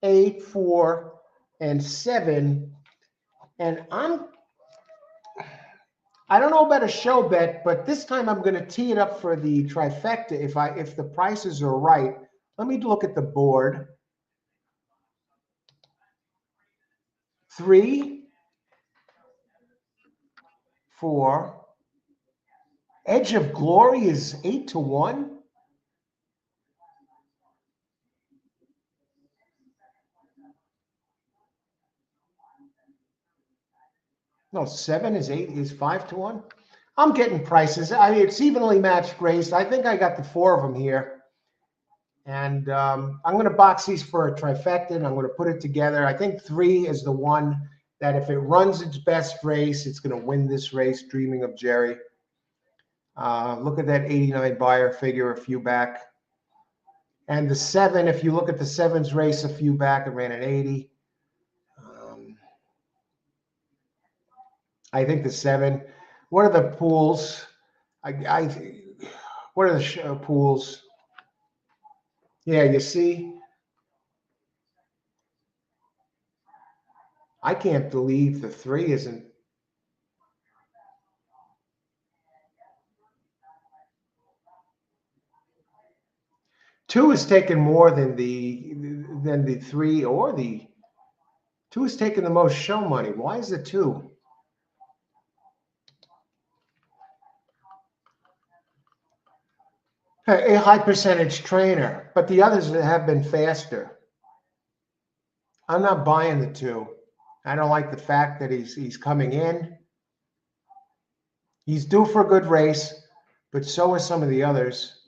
8, 4, and 7. And I don't know about a show bet, but this time I'm going to tee it up for the trifecta if the prices are right. Let me look at the board. 3, 4. Edge of Glory is 8-1. No, 7 is 5-1. I'm getting prices. I mean, it's evenly matched race. I think I got the 4 of them here. And I'm going to box these for a trifecta, and I'm going to put it together. I think 3 is the one that if it runs its best race, it's going to win this race, Dreaming of Jerry. Look at that 89 buyer figure a few back. And the 7, if you look at the 7's race a few back, it ran an 80. I think the 7. What are the pools? What are the pools? Yeah, you see? I can't believe the 3 isn't. Two is taken more than the 3 or the 2 is taking the most show money. Why is the 2? A high percentage trainer, but the others have been faster. I'm not buying the 2. I don't like the fact that he's coming in. He's due for a good race, but so are some of the others.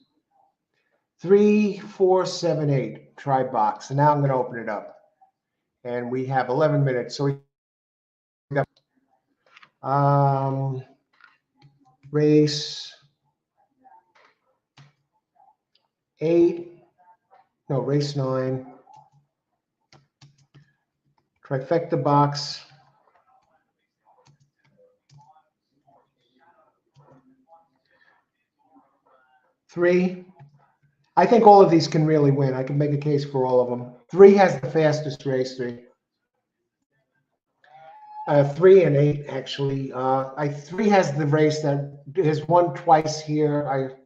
3, 4, 7, 8. Try box. And now I'm going to open it up. And we have 11 minutes. So we got race 8. No, race 9. Trifecta box. 3. I think all of these can really win. I can make a case for all of them. 3 has the fastest race. 3. 3 and 8 actually. 3 has the race that has won twice here.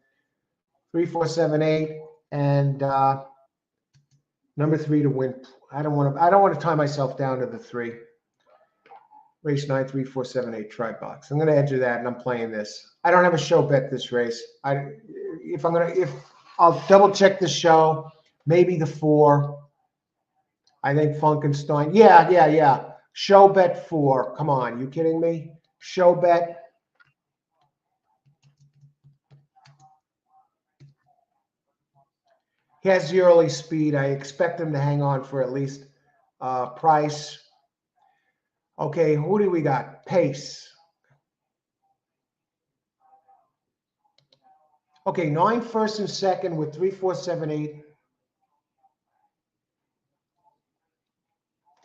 3, 4, 7, 8, and number 3 to win. I don't want to tie myself down to the 3. Race 9, 3, 4, 7, 8. Try box. I'm going to enter that, and I'm playing this. I don't have a show bet this race. If I'll double check the show, maybe the 4. I think Funkenstein. Yeah. Show bet 4. Come on, you kidding me? Show bet. He has the early speed. I expect him to hang on for at least price. Okay, who do we got? Pace. Okay, 9 first and second with 3, 4, 7, 8.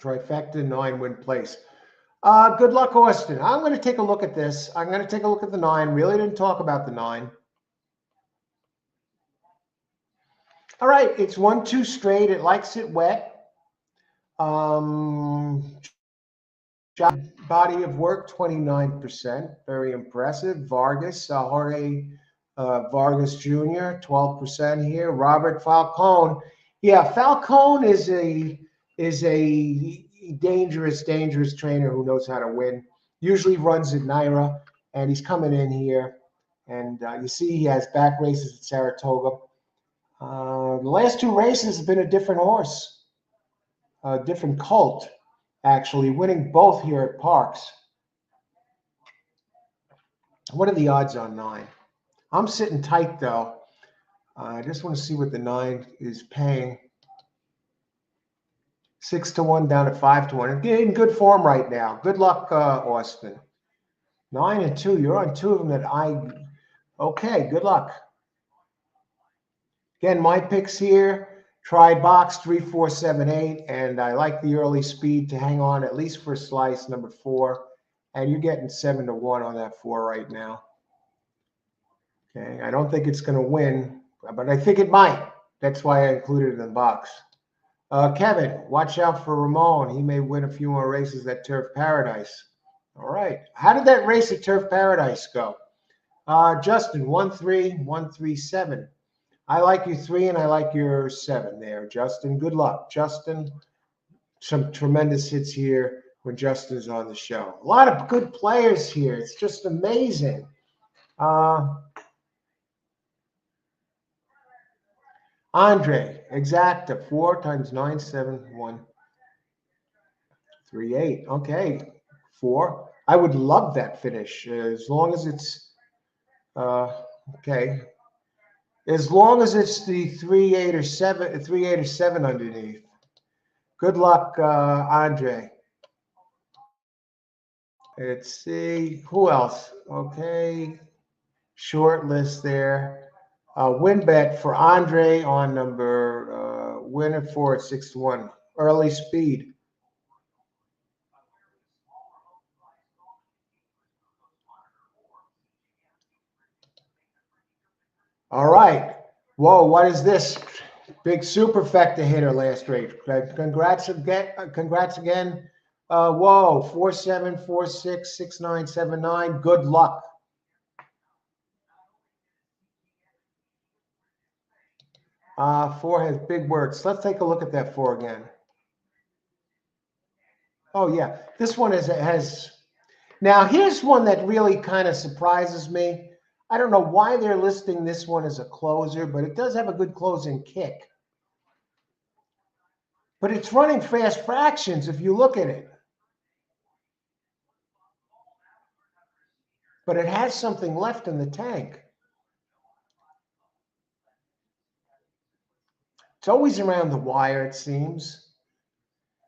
Trifecta, 9 win place. Good luck, Austin. I'm going to take a look at this. I'm going to take a look at the 9. Really didn't talk about the 9. All right, it's 1-2 straight. It likes it wet. Body of work, 29%. Very impressive. Vargas, Jorge Vargas Jr., 12% here. Robert Falcone. Yeah, Falcone is a dangerous trainer who knows how to win. Usually runs at Naira, and he's coming in here. And you see he has back races at Saratoga. The last 2 races have been a different horse, a different colt, actually, winning both here at Parx. What are the odds on 9? I'm sitting tight, though. I just want to see what the 9 is paying. 6-1 down to 5-1. In good form right now. Good luck, Austin. 9 and 2. You're on 2 of them that okay, good luck. Again, my picks here. Try box 3, 4, 7, 8. And I like the early speed to hang on at least for a slice, number 4. And you're getting 7-1 on that 4 right now. Okay, I don't think it's going to win, but I think it might. That's why I included it in the box. Kevin, watch out for Ramon. He may win a few more races at Turf Paradise. All right. How did that race at Turf Paradise go? Justin, 1-3, 1-3-7. I like your 3 and I like your 7 there, Justin. Good luck. Justin, some tremendous hits here when Justin's on the show. A lot of good players here. It's just amazing. Andre, exacta, 4 times 9, 7, 1, 3, 8. Okay, 4. I would love that finish as long as it's okay. As long as it's the 3, 8, or 7, 3, 8, or 7 underneath. Good luck, Andre. Let's see who else. Okay, short list there. Win bet for Andre on number winner 4 at 6-1. Early speed. All right. Whoa, what is this? Big superfecta hitter last race. Congrats again. Congrats again. Whoa, 4-7, 4-6, 6-9, 7-9. Good luck. Four has big words. Let's take a look at that 4 again. Oh, yeah. This one has. Now, here's one that really kind of surprises me. I don't know why they're listing this one as a closer, but it does have a good closing kick. But it's running fast fractions if you look at it. but it has something left in the tank. It's always around the wire, it seems.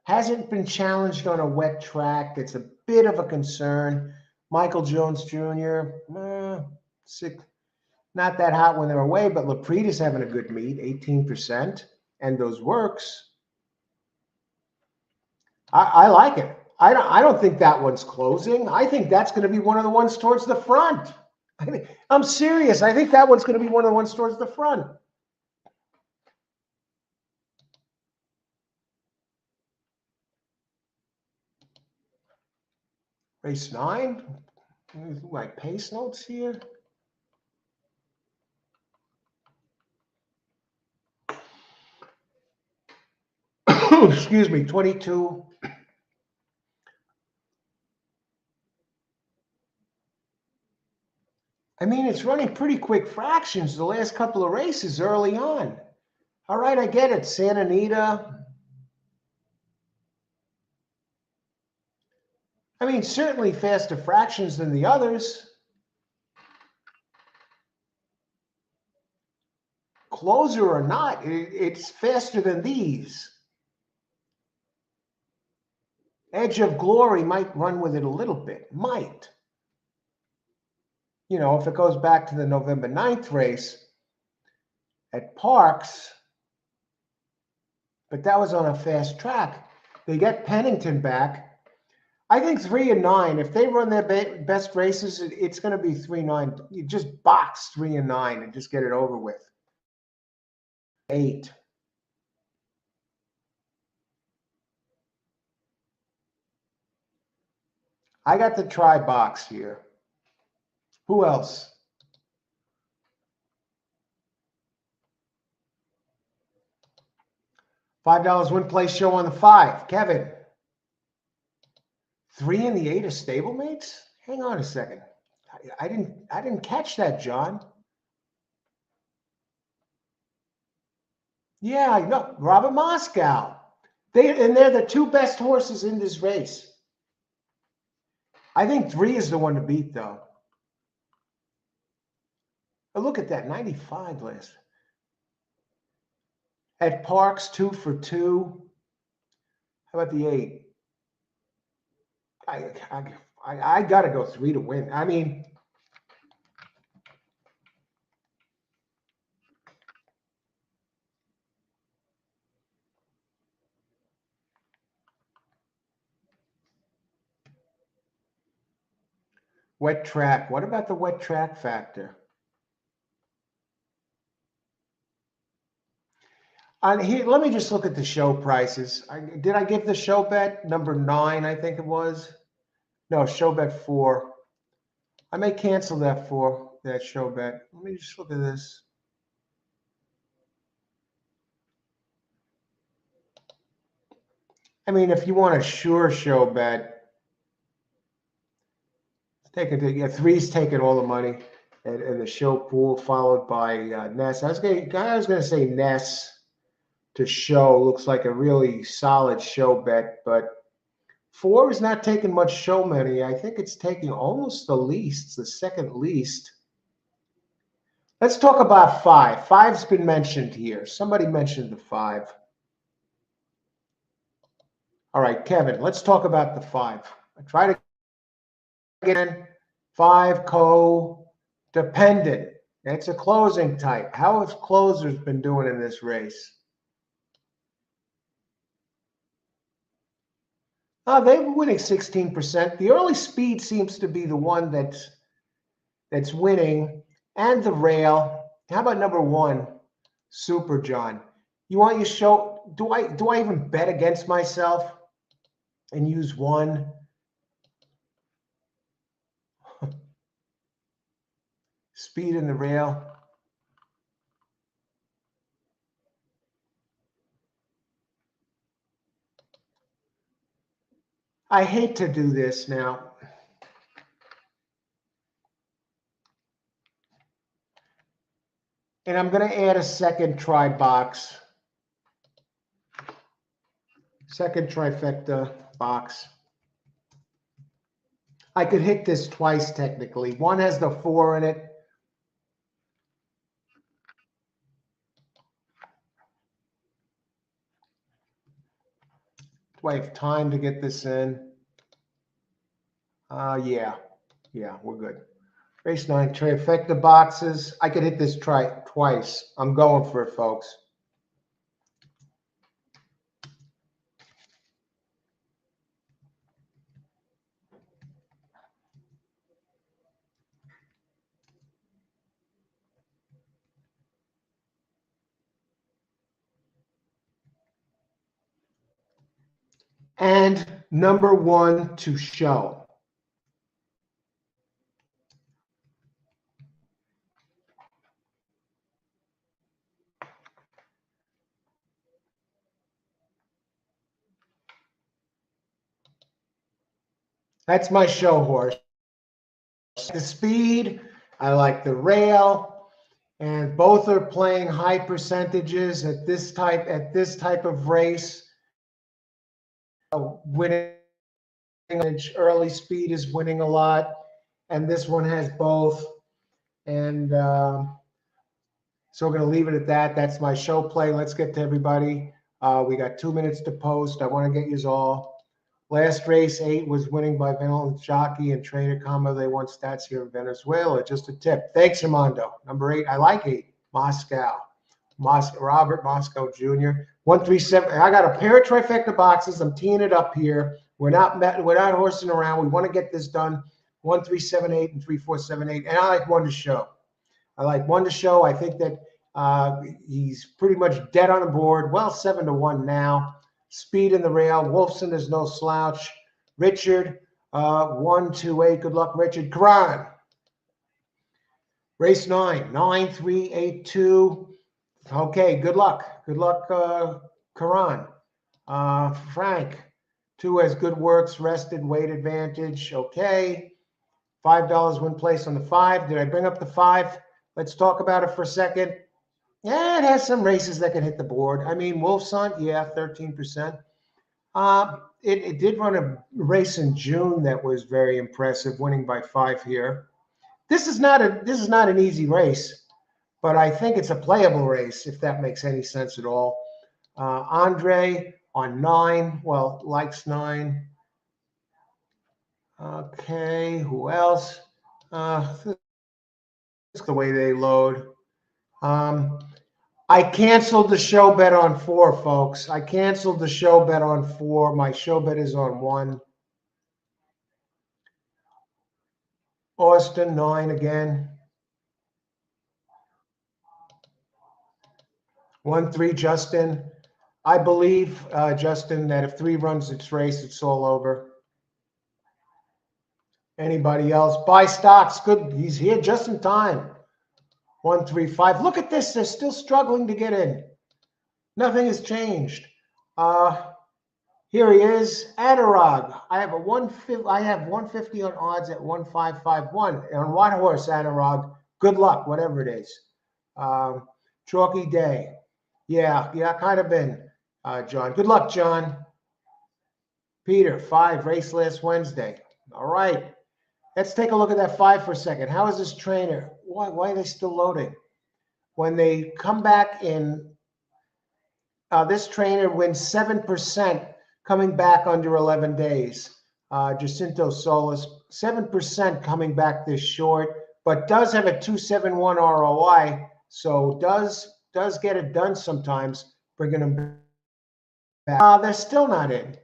Hasn't been challenged on a wet track. It's a bit of a concern. Michael Jones Jr., not that hot when they're away, but Laprid is having a good meet, 18%, and those works. I like it. I don't think that one's closing. I think that's going to be one of the ones towards the front. I'm serious. I think that one's going to be one of the ones towards the front. Race 9. My pace notes here. Excuse me, 22. I mean, it's running pretty quick fractions the last couple of races early on. All right, I get it. Santa Anita. I mean, certainly faster fractions than the others. Closer or not, it's faster than these. Edge of Glory might run with it a little bit. Might. You know, if it goes back to the November 9th race at Parx, but that was on a fast track. They get Pennington back. I think 3 and 9. If they run their best races, it's going to be 3-9. You just box 3 and 9 and just get it over with. 8. I got the try box here. Who else? $5 win play show on the 5. Kevin. 3 and the 8 are stablemates? Hang on a second. I didn't catch that, John. Yeah, I know. Robert Moscow. They're the 2 best horses in this race. I think 3 is the one to beat, though. Oh, look at that, 95 last. At Parx, 2 for 2. How about the 8? I got to go 3 to win. I mean, wet track. What about the wet track factor? Here, let me just look at the show prices. Did I give the show bet number 9? I think it was. No, show bet 4. I may cancel that show bet. Let me just look at this. I mean, if you want a sure show bet, take it. 3's taking all the money, and the show pool followed by Ness. I was going to say Ness to show looks like a really solid show bet, but 4 is not taking much show money. I think it's taking almost the least. It's the second least. Let's talk about 5. 5's been mentioned here. Somebody mentioned the 5. All right, Kevin, let's talk about the 5. I try to get in 5 co-dependent. It's a closing type. How have closers been doing in this race? They were winning 16%. The early speed seems to be the one that's winning, and the rail. How about number 1, Super John? You want your show? Do I even bet against myself and use 1? Speed in the rail. I hate to do this now. And I'm going to add a second try box. Second trifecta box. I could hit this twice technically. One has the 4 in it. Do I have time to get this in? Yeah, we're good. Race 9, trifecta boxes. I could hit this twice. I'm going for it, folks. And number 1 to show. That's my show horse. The speed, I like the rail, and both are playing high percentages at this type of race. Winning early speed is winning a lot, and this one has both. And so we're going to leave it at that. That's my show play. Let's get to everybody. We got 2 minutes to post. I want to get you all. Last race, 8 was winning by Vanilla Jockey and Trainer Combo. They won stats here in Venezuela. Just a tip. Thanks, Armando. Number 8, I like 8. Moscow. Robert Moscow Jr. 137. I got a pair of trifecta boxes. I'm teeing it up here. We're not horsing around. We want to get this done. 1378 and 3478. And I like 1 to show. I think that he's pretty much dead on the board. Well, 7-1 now. Speed in the rail. Wolfson is no slouch. Richard, 1, 2, 8. Good luck, Richard. Karan. Race 9, 9, 3, 8, 2. Okay, good luck. Good luck, Karan. Frank, 2 has good works, rested, weight advantage. Okay. $5 win place on the 5. Did I bring up the 5? Let's talk about it for a second. Yeah, it has some races that can hit the board. I mean, Wolf's Hunt, yeah, 13%. It did run a race in June that was very impressive, winning by 5 here. This is not an easy race, but I think it's a playable race, if that makes any sense at all. Andre on 9, well, likes 9. Okay, who else? This is the way they load. I canceled the show bet on 4, folks. I canceled the show bet on 4. My show bet is on 1. Austin, 9 again. 1, 3, Justin. I believe, Justin, that if 3 runs its race, it's all over. Anybody else? Buy stocks. Good. He's here just in time. 1, 3, 5. Look at this. They're still struggling to get in. Nothing has changed. Here he is, Anurag. I have 150 on odds at 1551. On what horse, Anurag? Good luck, whatever it is. Chalky day. Yeah, kind of been, John. Good luck, John. Peter, 5, race last Wednesday. All right. Let's take a look at that 5 for a second. How is this trainer? Why are they still loading? When they come back in, this trainer wins 7% coming back under 11 days. Jacinto Solis, 7% coming back this short, but does have a 2.71 ROI, so does get it done sometimes, bringing them back. They're still not in.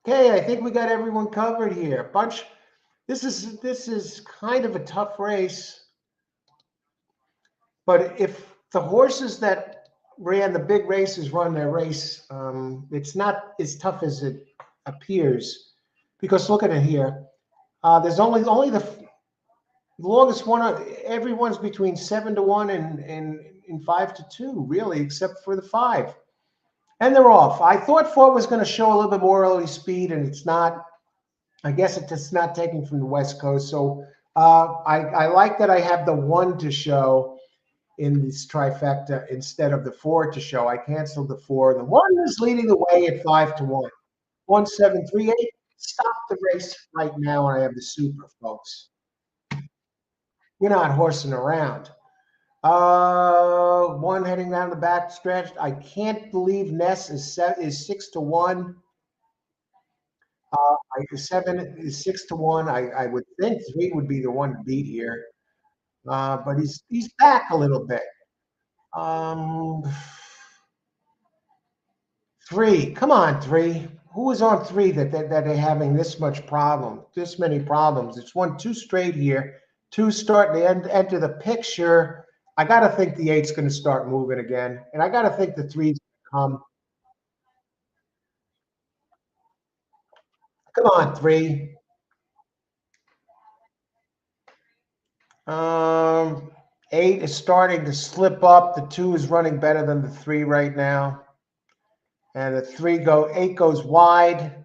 Okay, I think we got everyone covered here. This is kind of a tough race, but if the horses that ran the big races run their race, it's not as tough as it appears. Because look at it here. There's only the longest one. Everyone's between 7-1 and 5-2, really, except for the 5. And they're off. I thought 4 was going to show a little bit more early speed, and it's not. I guess it's just not taking from the West Coast. So I like that I have the 1 to show. in this trifecta instead of the 4 to show. I canceled the 4. The 1 is leading the way at 5-1. 1738. Stop the race right now, and I have the super, folks. We're not horsing around. 1 heading down the back stretch. I can't believe Ness is 6-1. 7 is 6-1. I would think 3 would be the one to beat here, but he's back a little bit. 3. Come on, 3. Who is on 3 that they're having this many problems? It's won 2 straight here. 2 starting to enter the picture. I got to think the 8's going to start moving again, and I got to think the 3's going to come. Come on, 3. 8 is starting to slip up. The 2 is running better than the 3 right now, and the 8 goes wide,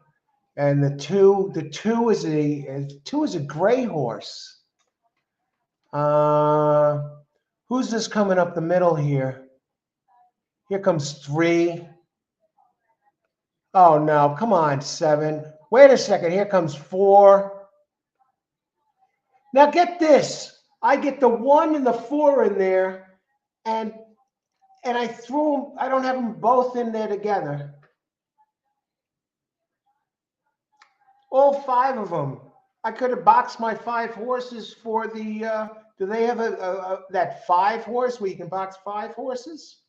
and the 2 is a gray horse. Who's this coming up the middle here? Here comes 3. Oh no, come on, 7. Wait a second, here comes 4. Now get this. I get the 1 and the 4 in there, and I threw them. I don't have them both in there together. All 5 of them. I could have boxed my 5 horses for the. Do they have that 5 horse where you can box 5 horses?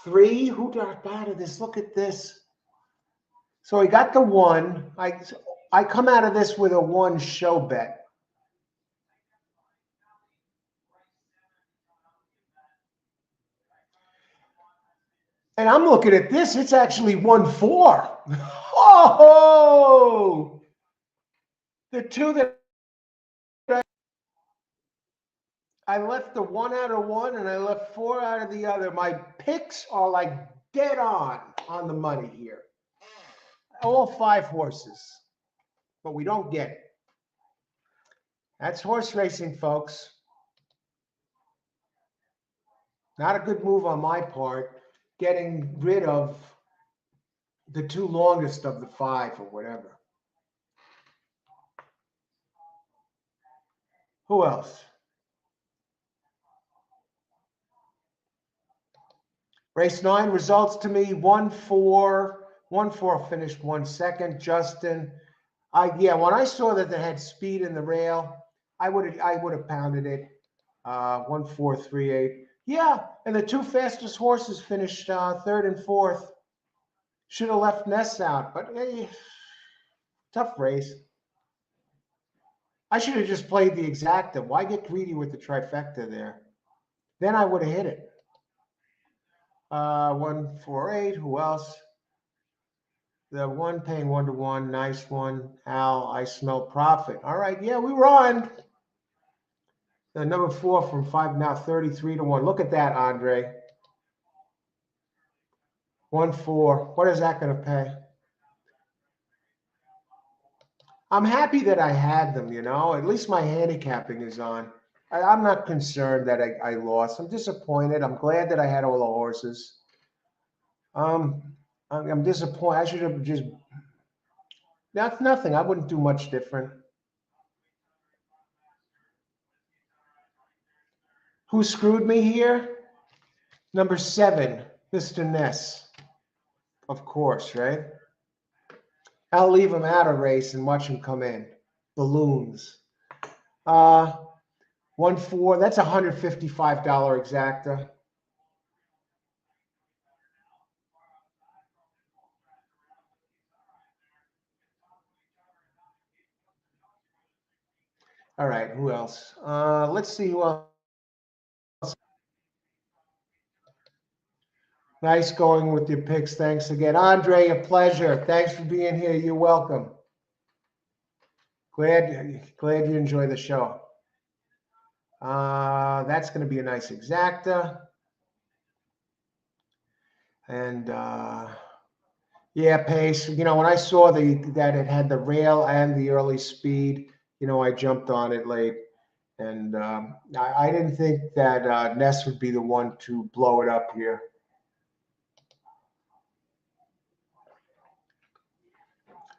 3. Who got out of this? Look at this. So he got the 1. I come out of this with a 1 show bet. And I'm looking at this. It's actually 1-4. Oh, the 2 that I left the 1 out of 1 and I left 4 out of the other. My picks are like dead on the money here. All 5 horses, but we don't get it. That's horse racing, folks. Not a good move on my part, getting rid of the 2 longest of the 5 or whatever. Who else? Race 9 results to me 1-4. 1-4 finished 1 second. Justin, when I saw that they had speed in the rail, I would have pounded it. 1-4-3-8. Yeah, and the 2 fastest horses finished 3rd and 4th. Should have left Ness out, but hey, tough race. I should have just played the exacta. Why get greedy with the trifecta there? Then I would have hit it. 1-4-8. Who else? The 1 paying 1-1. Nice one. Al, I smell profit. All right. Yeah, we were on. The number 4 from 5 now 33-1. Look at that, Andre. 1-4. What is that going to pay? I'm happy that I had them, At least my handicapping is on. I'm not concerned that I lost. I'm disappointed. I'm glad that I had all the horses. I'm disappointed. I should have just. That's nothing. I wouldn't do much different. Who screwed me here? Number 7, Mr. Ness. Of course, right? I'll leave him out of race and watch him come in. Balloons. 1-4. That's $155 exacta. All right. Who else? Let's see who else. Nice going with your picks. Thanks again. Andre, a pleasure. Thanks for being here. You're welcome. Glad you enjoy the show. That's going to be a nice exacta. And yeah, pace. When I saw that it had the rail and the early speed, I jumped on it late. And I didn't think that Ness would be the one to blow it up here.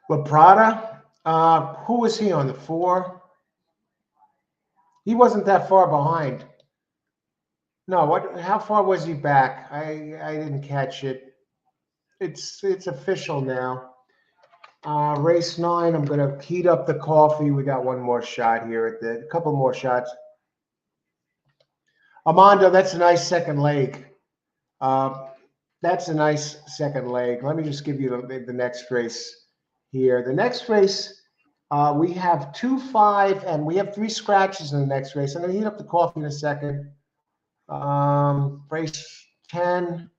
La Prada, who was he on the 4? He wasn't that far behind. No, what? How far was he back? I didn't catch it. It's official now. Race 9. I'm gonna heat up the coffee. We got one more shot here at a couple more shots. Armando, that's a nice second leg. That's a nice second leg. Let me just give you the next race here. The next race, we have 2, 5, and we have 3 scratches in the next race. I'm gonna heat up the coffee in a second. Race 10.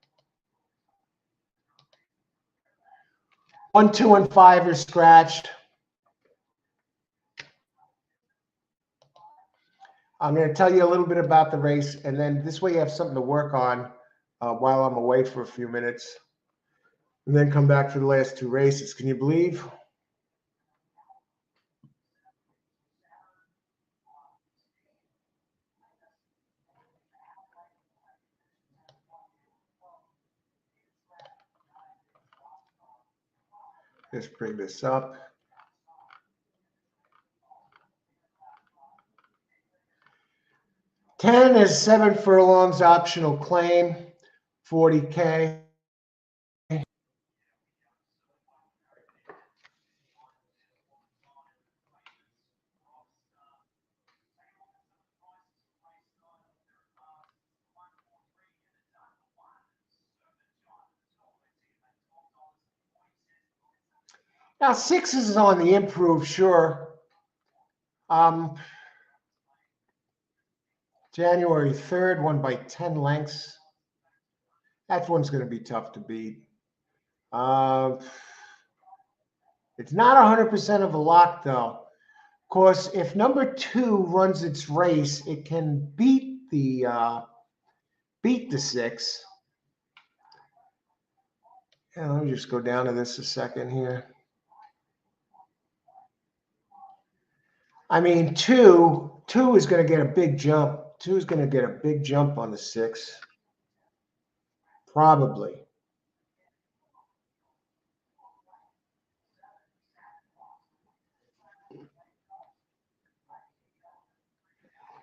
1, 2, and 5 are scratched. I'm going to tell you a little bit about the race, and then this way you have something to work on while I'm away for a few minutes, and then come back for the last 2 races. Can you believe? Let's bring this up. Ten is 7 furlongs optional claim, 40K. Now 6 is on the improve, sure. January 3rd, won by 10 lengths. That one's going to be tough to beat. It's not 100% of a lock, though. Of course, if number 2 runs its race, it can beat the 6. And let me just go down to this a second here. I mean, 2 is going to get a big jump. 2 is going to get a big jump on the 6. Probably.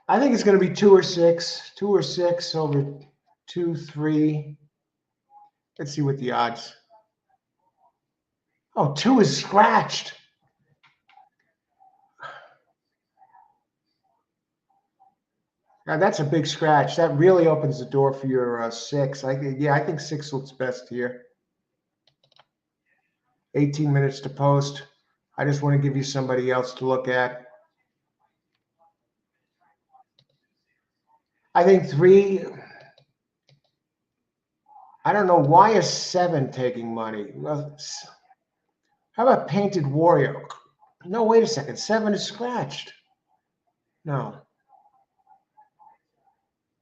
I think it's going to be 2 or 6. 2 or 6 over 2, 3. Let's see what the odds. Oh, 2 is scratched. Now that's a big scratch. That really opens the door for your 6. I think 6 looks best here. 18 minutes to post. I just want to give you somebody else to look at. I think 3. I don't know why is 7 taking money. Well, how about Painted Warrior? No, wait a second. 7 is scratched. No.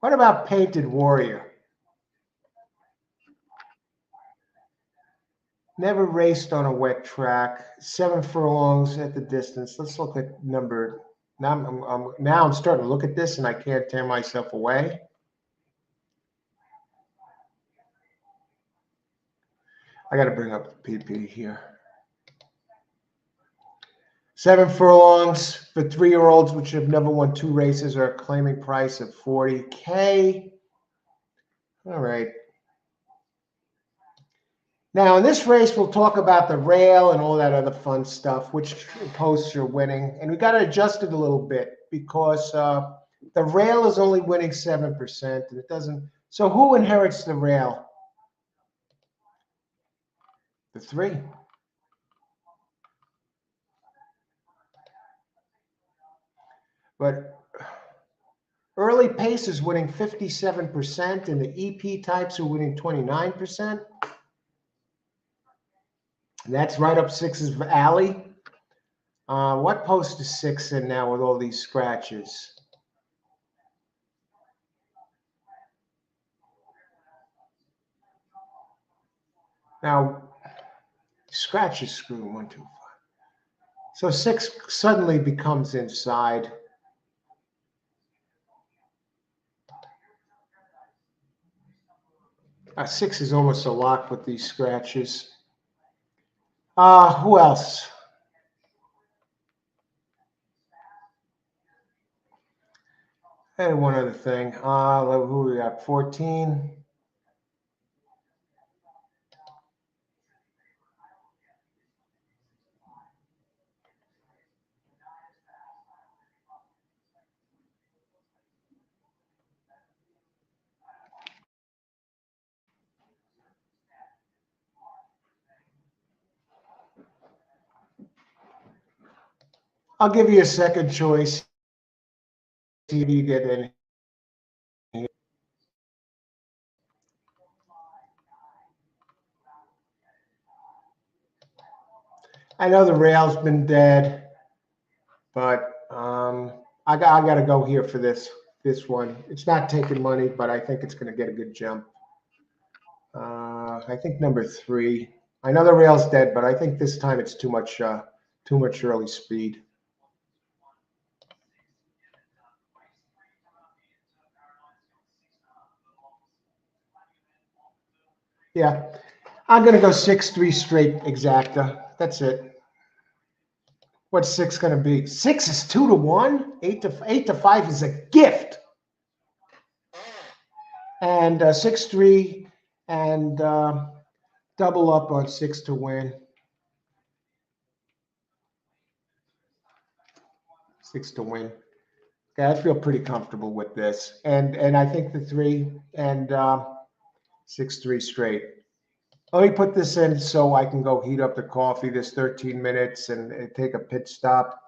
What about Painted Warrior? Never raced on a wet track. 7 furlongs at the distance. Let's look at number. Now I'm starting to look at this and I can't tear myself away. I got to bring up the PP here. 7 furlongs for 3-year-olds, which have never won 2 races, are a claiming price of 40K. All right. Now, in this race, we'll talk about the rail and all that other fun stuff, which posts are winning. And we got to adjust it a little bit because the rail is only winning 7%, and it doesn't. So who inherits the rail? The 3. But early pace is winning 57%, and the EP types are winning 29%. And that's right up 6's alley. What post is 6 in now with all these scratches? Now, scratches screw 1, 2, 5. So 6 suddenly becomes inside. 6 is almost a lock with these scratches. Who else? And one other thing. Who we got? 14. I'll give you a second choice. See if you get any. I know the rail's been dead, but I got to go here for this one. It's not taking money, but I think it's going to get a good jump. I think number 3. I know the rail's dead, but I think this time it's too much early speed. Yeah, I'm going to go 6-3 straight exacta. That's it. What's 6 going to be? 6 is 2 to 1. 8 to 5 is a gift. And 6-3 and double up on 6 to win. 6 to win. Okay, I feel pretty comfortable with this, and I think the 3 and 6-3 straight. Let me put this in so I can go heat up the coffee. This 13 minutes and take a pit stop.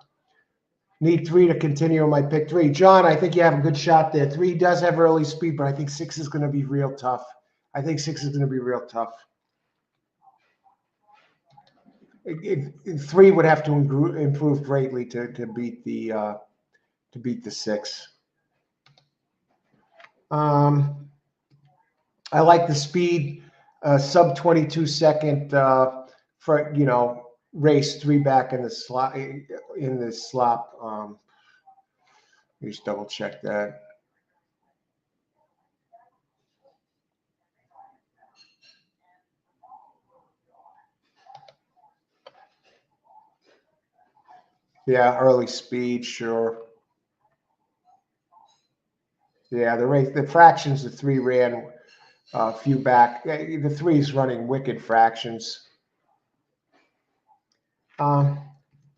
Need 3 to continue on my pick 3. John, I think you have a good shot there. 3 does have early speed, but I think 6 is going to be real tough. I think 6 is going to be real tough. 3 would have to improve greatly to beat the 6. I like the speed, sub 22 second for race 3 back in the slot in this slop. Let me just double check that. Yeah, early speed, sure. Yeah, the fractions, the 3 ran a few back. The 3 is running wicked fractions.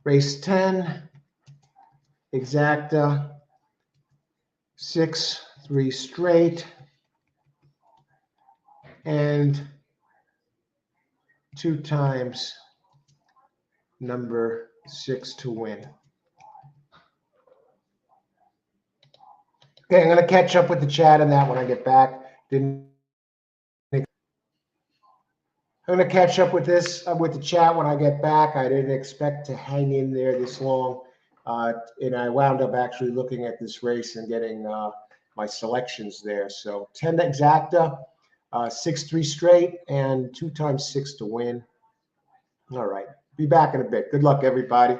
Race 10, exacta, 6-3 straight, and 2 times number 6 to win. Okay, I'm going to catch up with the chat on that when I get back. I'm going to catch up with this with the chat when I get back. I didn't expect to hang in there this long, and I wound up actually looking at this race and getting my selections there. So 10 exacta, 6-3 straight, and 2 times 6 to win. All right, be back in a bit. Good luck, everybody.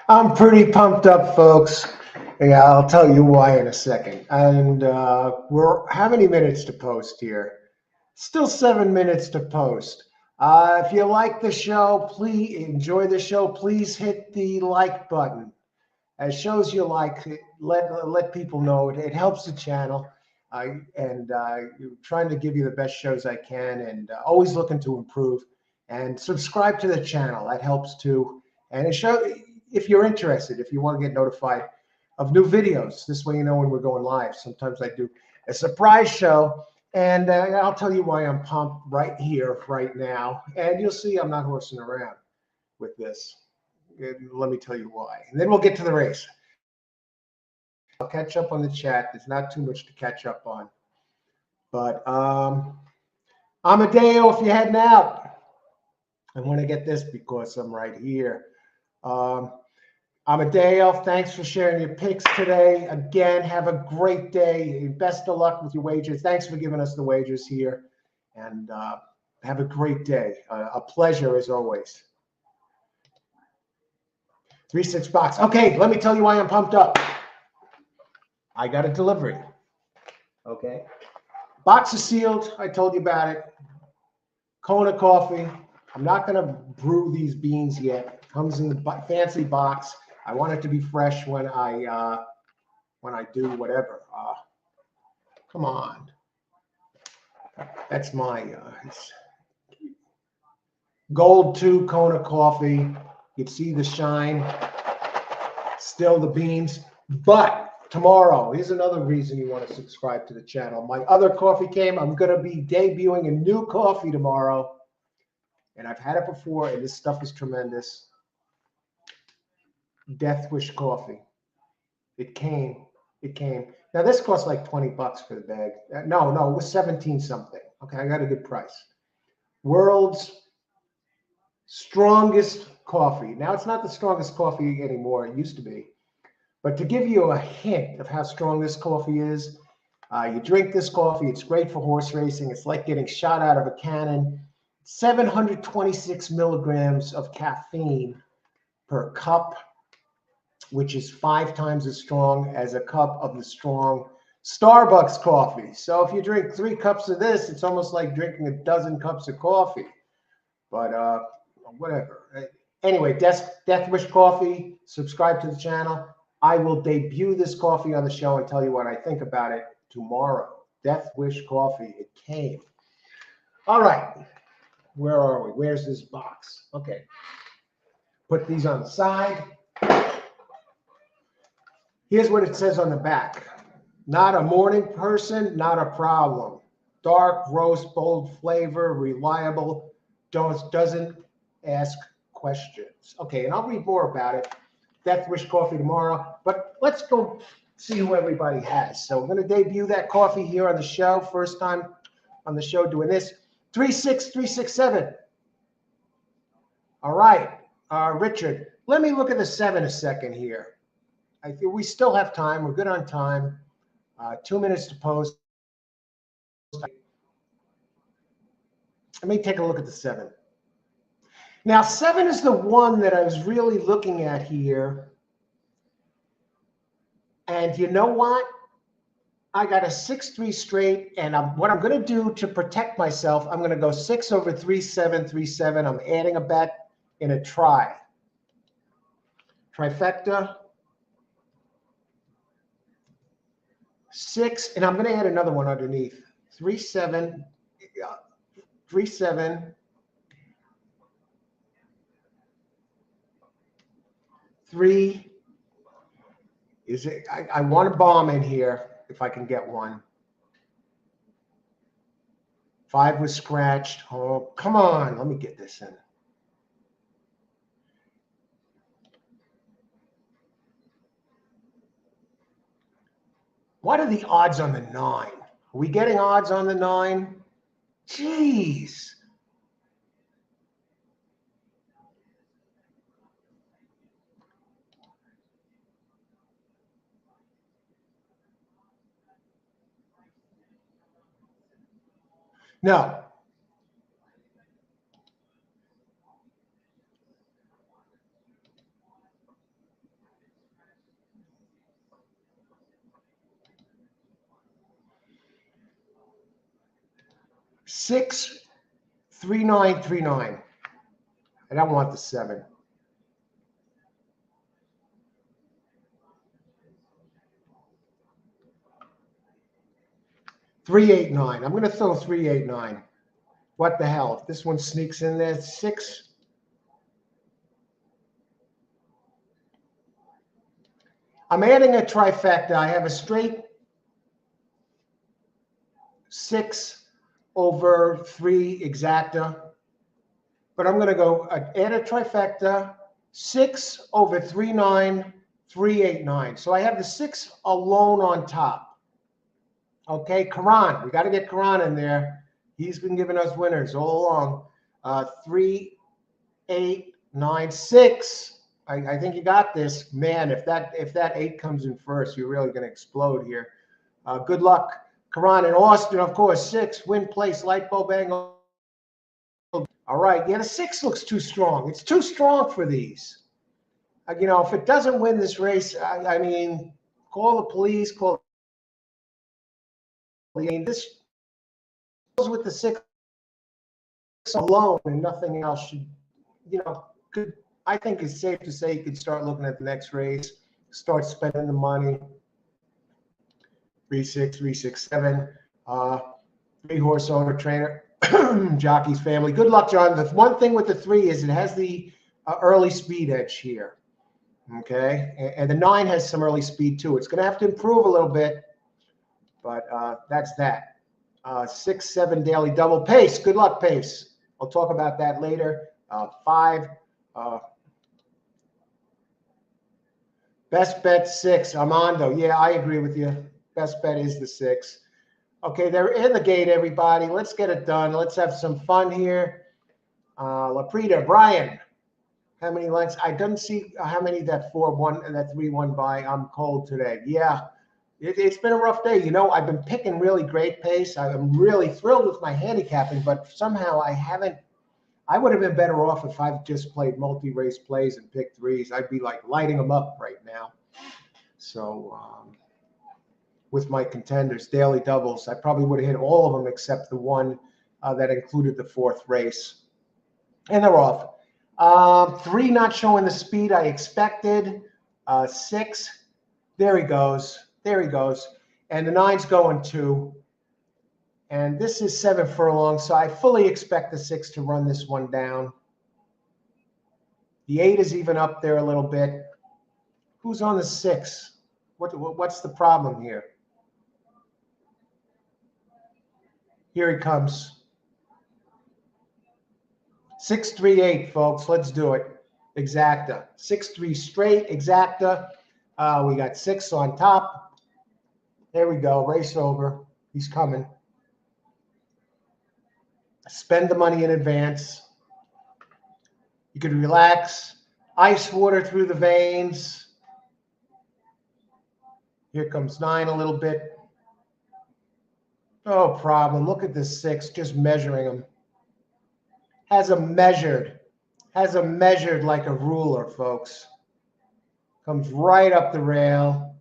I'm pretty pumped up, folks. Yeah, I'll tell you why in a second. And we're how many minutes to post here? Still 7 minutes to post. If you like the show, please enjoy the show. Please hit the like button. As shows you like, let people know. It helps the channel. And trying to give you the best shows I can, and always looking to improve. And subscribe to the channel. That helps too. And it show if you're interested, if you want to get notified of new videos. This way, you know when we're going live. Sometimes I do a surprise show, and I'll tell you why I'm pumped right here, right now. And you'll see I'm not horsing around with this. Let me tell you why. And then we'll get to the race. I'll catch up on the chat. There's not too much to catch up on. But Amadeo, if you're heading out, I want to get this because I'm right here. Amadeo, thanks for sharing your picks today. Again, have a great day. Best of luck with your wagers. Thanks for giving us the wagers here. And have a great day. A pleasure as always. 3-6 box. Okay, let me tell you why I'm pumped up. I got a delivery. Okay. Box is sealed. I told you about it. Kona coffee. I'm not going to brew these beans yet. It comes in the fancy box. I want it to be fresh when I do whatever. Come on. That's my Gold 2 Kona coffee. You can see the shine. Still the beans. But tomorrow, here's another reason you want to subscribe to the channel. My other coffee came. I'm going to be debuting a new coffee tomorrow. And I've had it before, and this stuff is tremendous. Death Wish coffee. It came. It came. Now, this costs like 20 bucks for the bag. No, it was 17 something. Okay, I got a good price. World's strongest coffee. Now, it's not the strongest coffee anymore. It used to be. But to give you a hint of how strong this coffee is, you drink this coffee. It's great for horse racing. It's like getting shot out of a cannon. 726 milligrams of caffeine per cup, which is 5 times as strong as a cup of the strong Starbucks coffee. So if you drink 3 cups of this, it's almost like drinking a dozen cups of coffee. But whatever. Anyway, Death Wish Coffee, subscribe to the channel. I will debut this coffee on the show and tell you what I think about it tomorrow. Death Wish Coffee, it came. All right, where are we? Where's this box? Okay, put these on the side. Here's what it says on the back. Not a morning person, not a problem. Dark, roast, bold flavor, reliable, doesn't ask questions. Okay, and I'll read more about it. Death Wish Coffee tomorrow. But let's go see who everybody has. So I'm going to debut that coffee here on the show. First time on the show doing this. 36367. All right, Richard. Let me look at the 7 a second here. I think we still have time. We're good on time. 2 minutes to post. Let me take a look at the 7. Now, 7 is the one that I was really looking at here. And you know what? I got a 6-3 straight. And what I'm going to do to protect myself, I'm going to go 6 over 3-7, 3-7. I'm adding a bet in a try. Trifecta. 6. And I'm going to add another one underneath. 3-7. 3-7. 3 is it? I want a bomb in here if I can get one. 5 was scratched. Oh, come on. Let me get this in. What are the odds on the 9? Are we getting odds on the 9? Jeez. No. 63939. I don't want the 7. 389. I'm going to throw 389. What the hell? If this one sneaks in there, 6. I'm adding a trifecta. I have a straight 6 over 3 exacta. But I'm going to go add a trifecta, 6 over 39389. So I have the 6 alone on top. Okay, Karan. We got to get Karan in there. He's been giving us winners all along. 3896. I think you got this. Man, if that 8 comes in first, you're really going to explode here. Good luck. Karan in Austin, of course, 6. Win place, light bulb angle. All right. Yeah, the 6 looks too strong. It's too strong for these. You know, if it doesn't win this race, I mean, call the police, call. I mean, this goes with the 6 alone and nothing else should, you know, could. I think it's safe to say you could start looking at the next race, start spending the money. 3-6, 3-6-7, 3-horse owner trainer, jockey's family. Good luck, John. The one thing with the 3 is it has the early speed edge here. Okay, and the 9 has some early speed too. It's going to have to improve a little bit, but that's that. 6-7 daily double. Pace. Good luck, Pace. I'll talk about that later. 5. Best bet 6. Armando. Yeah, I agree with you. Best bet is the 6. Okay, they're in the gate, everybody. Let's get it done. Let's have some fun here. Laprida, Brian. How many lengths? I didn't see how many that 4-1 and that 3-1 by. I'm cold today. Yeah, it's been a rough day. You know, I've been picking really great pace. I'm really thrilled with my handicapping, but somehow I haven't. I would have been better off if I've just played multi-race plays and picked 3s. I'd be like lighting them up right now. So with my contenders, daily doubles, I probably would have hit all of them except the one that included the 4th race. And they're off. 3 not showing the speed I expected. 6, there he goes. There he goes. And the 9's going 2. And this is 7 furlongs, so I fully expect the 6 to run this one down. The 8 is even up there a little bit. Who's on the 6? What's the problem here? Here he comes. 6-3-8, folks. Let's do it. Exacta. 6-3 straight. Exacta. We got 6 on top. There we go. Race over. He's coming. Spend the money in advance. You can relax. Ice water through the veins. Here comes 9 a little bit. No problem. Look at this 6, just measuring him. Has him measured like a ruler, folks. Comes right up the rail.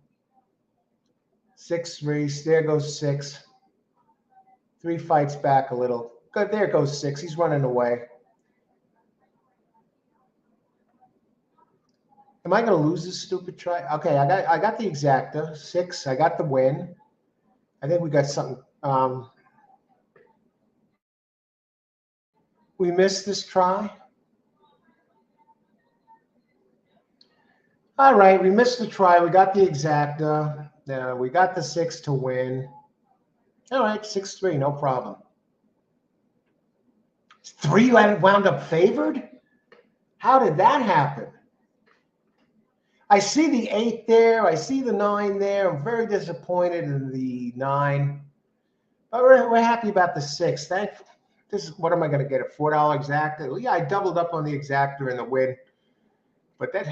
6-3. There goes 6. 3 fights back a little. Good. There goes 6. He's running away. Am I going to lose this stupid try? Okay, I got the exacta. 6. I got the win. I think we got something. We missed this try. All right, we missed the try. We got the exacta. We got the 6 to win. All right, 6-3, no problem. 3 wound up favored? How did that happen? I see the 8 there. I see the 9 there. I'm very disappointed in the 9. But we're happy about the 6. What am I going to get, a $4 exacta? Yeah, I doubled up on the exacta in the win. But that,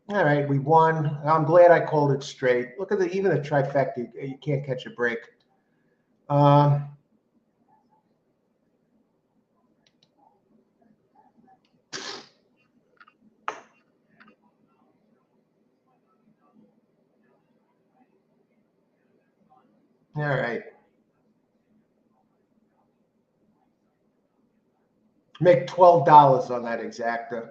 all right, we won. I'm glad I called it straight. Look at even the trifecta. You can't catch a break. All right. Make $12 on that exacta.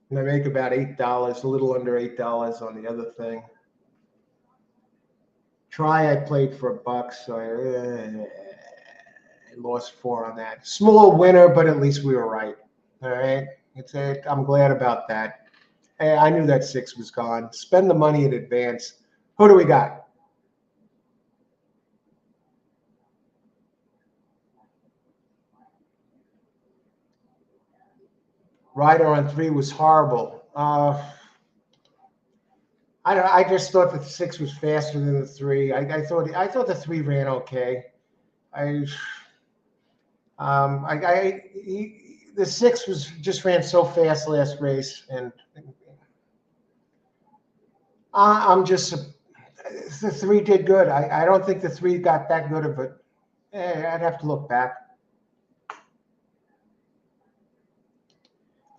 And I make about $8, a little under $8 on the other thing. Try, I played for $1, so I lost 4 on that. Small winner, but at least we were right. All right, I'm glad about that. Hey, I knew that 6 was gone. Spend the money in advance. Who do we got? Rider on 3 was horrible. I just thought the 6 was faster than the 3. I thought the 3 ran okay. The 6 was just ran so fast last race, and I'm just the 3 did good. I don't think the 3 got that good of it. I'd have to look back.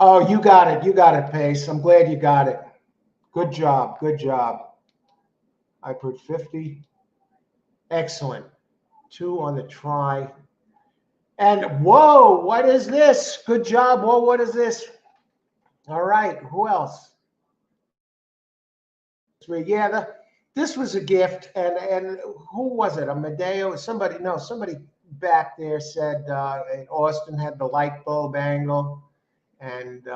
Oh, you got it. You got it, Pace. I'm glad you got it. Good job. Good job. I put 50. Excellent. 2 on the try. And whoa, what is this? Good job. Whoa, what is this? All right. Who else? 3. Yeah, this was a gift. And who was it? Amadeo? Somebody back there said Austin had the light bulb angle and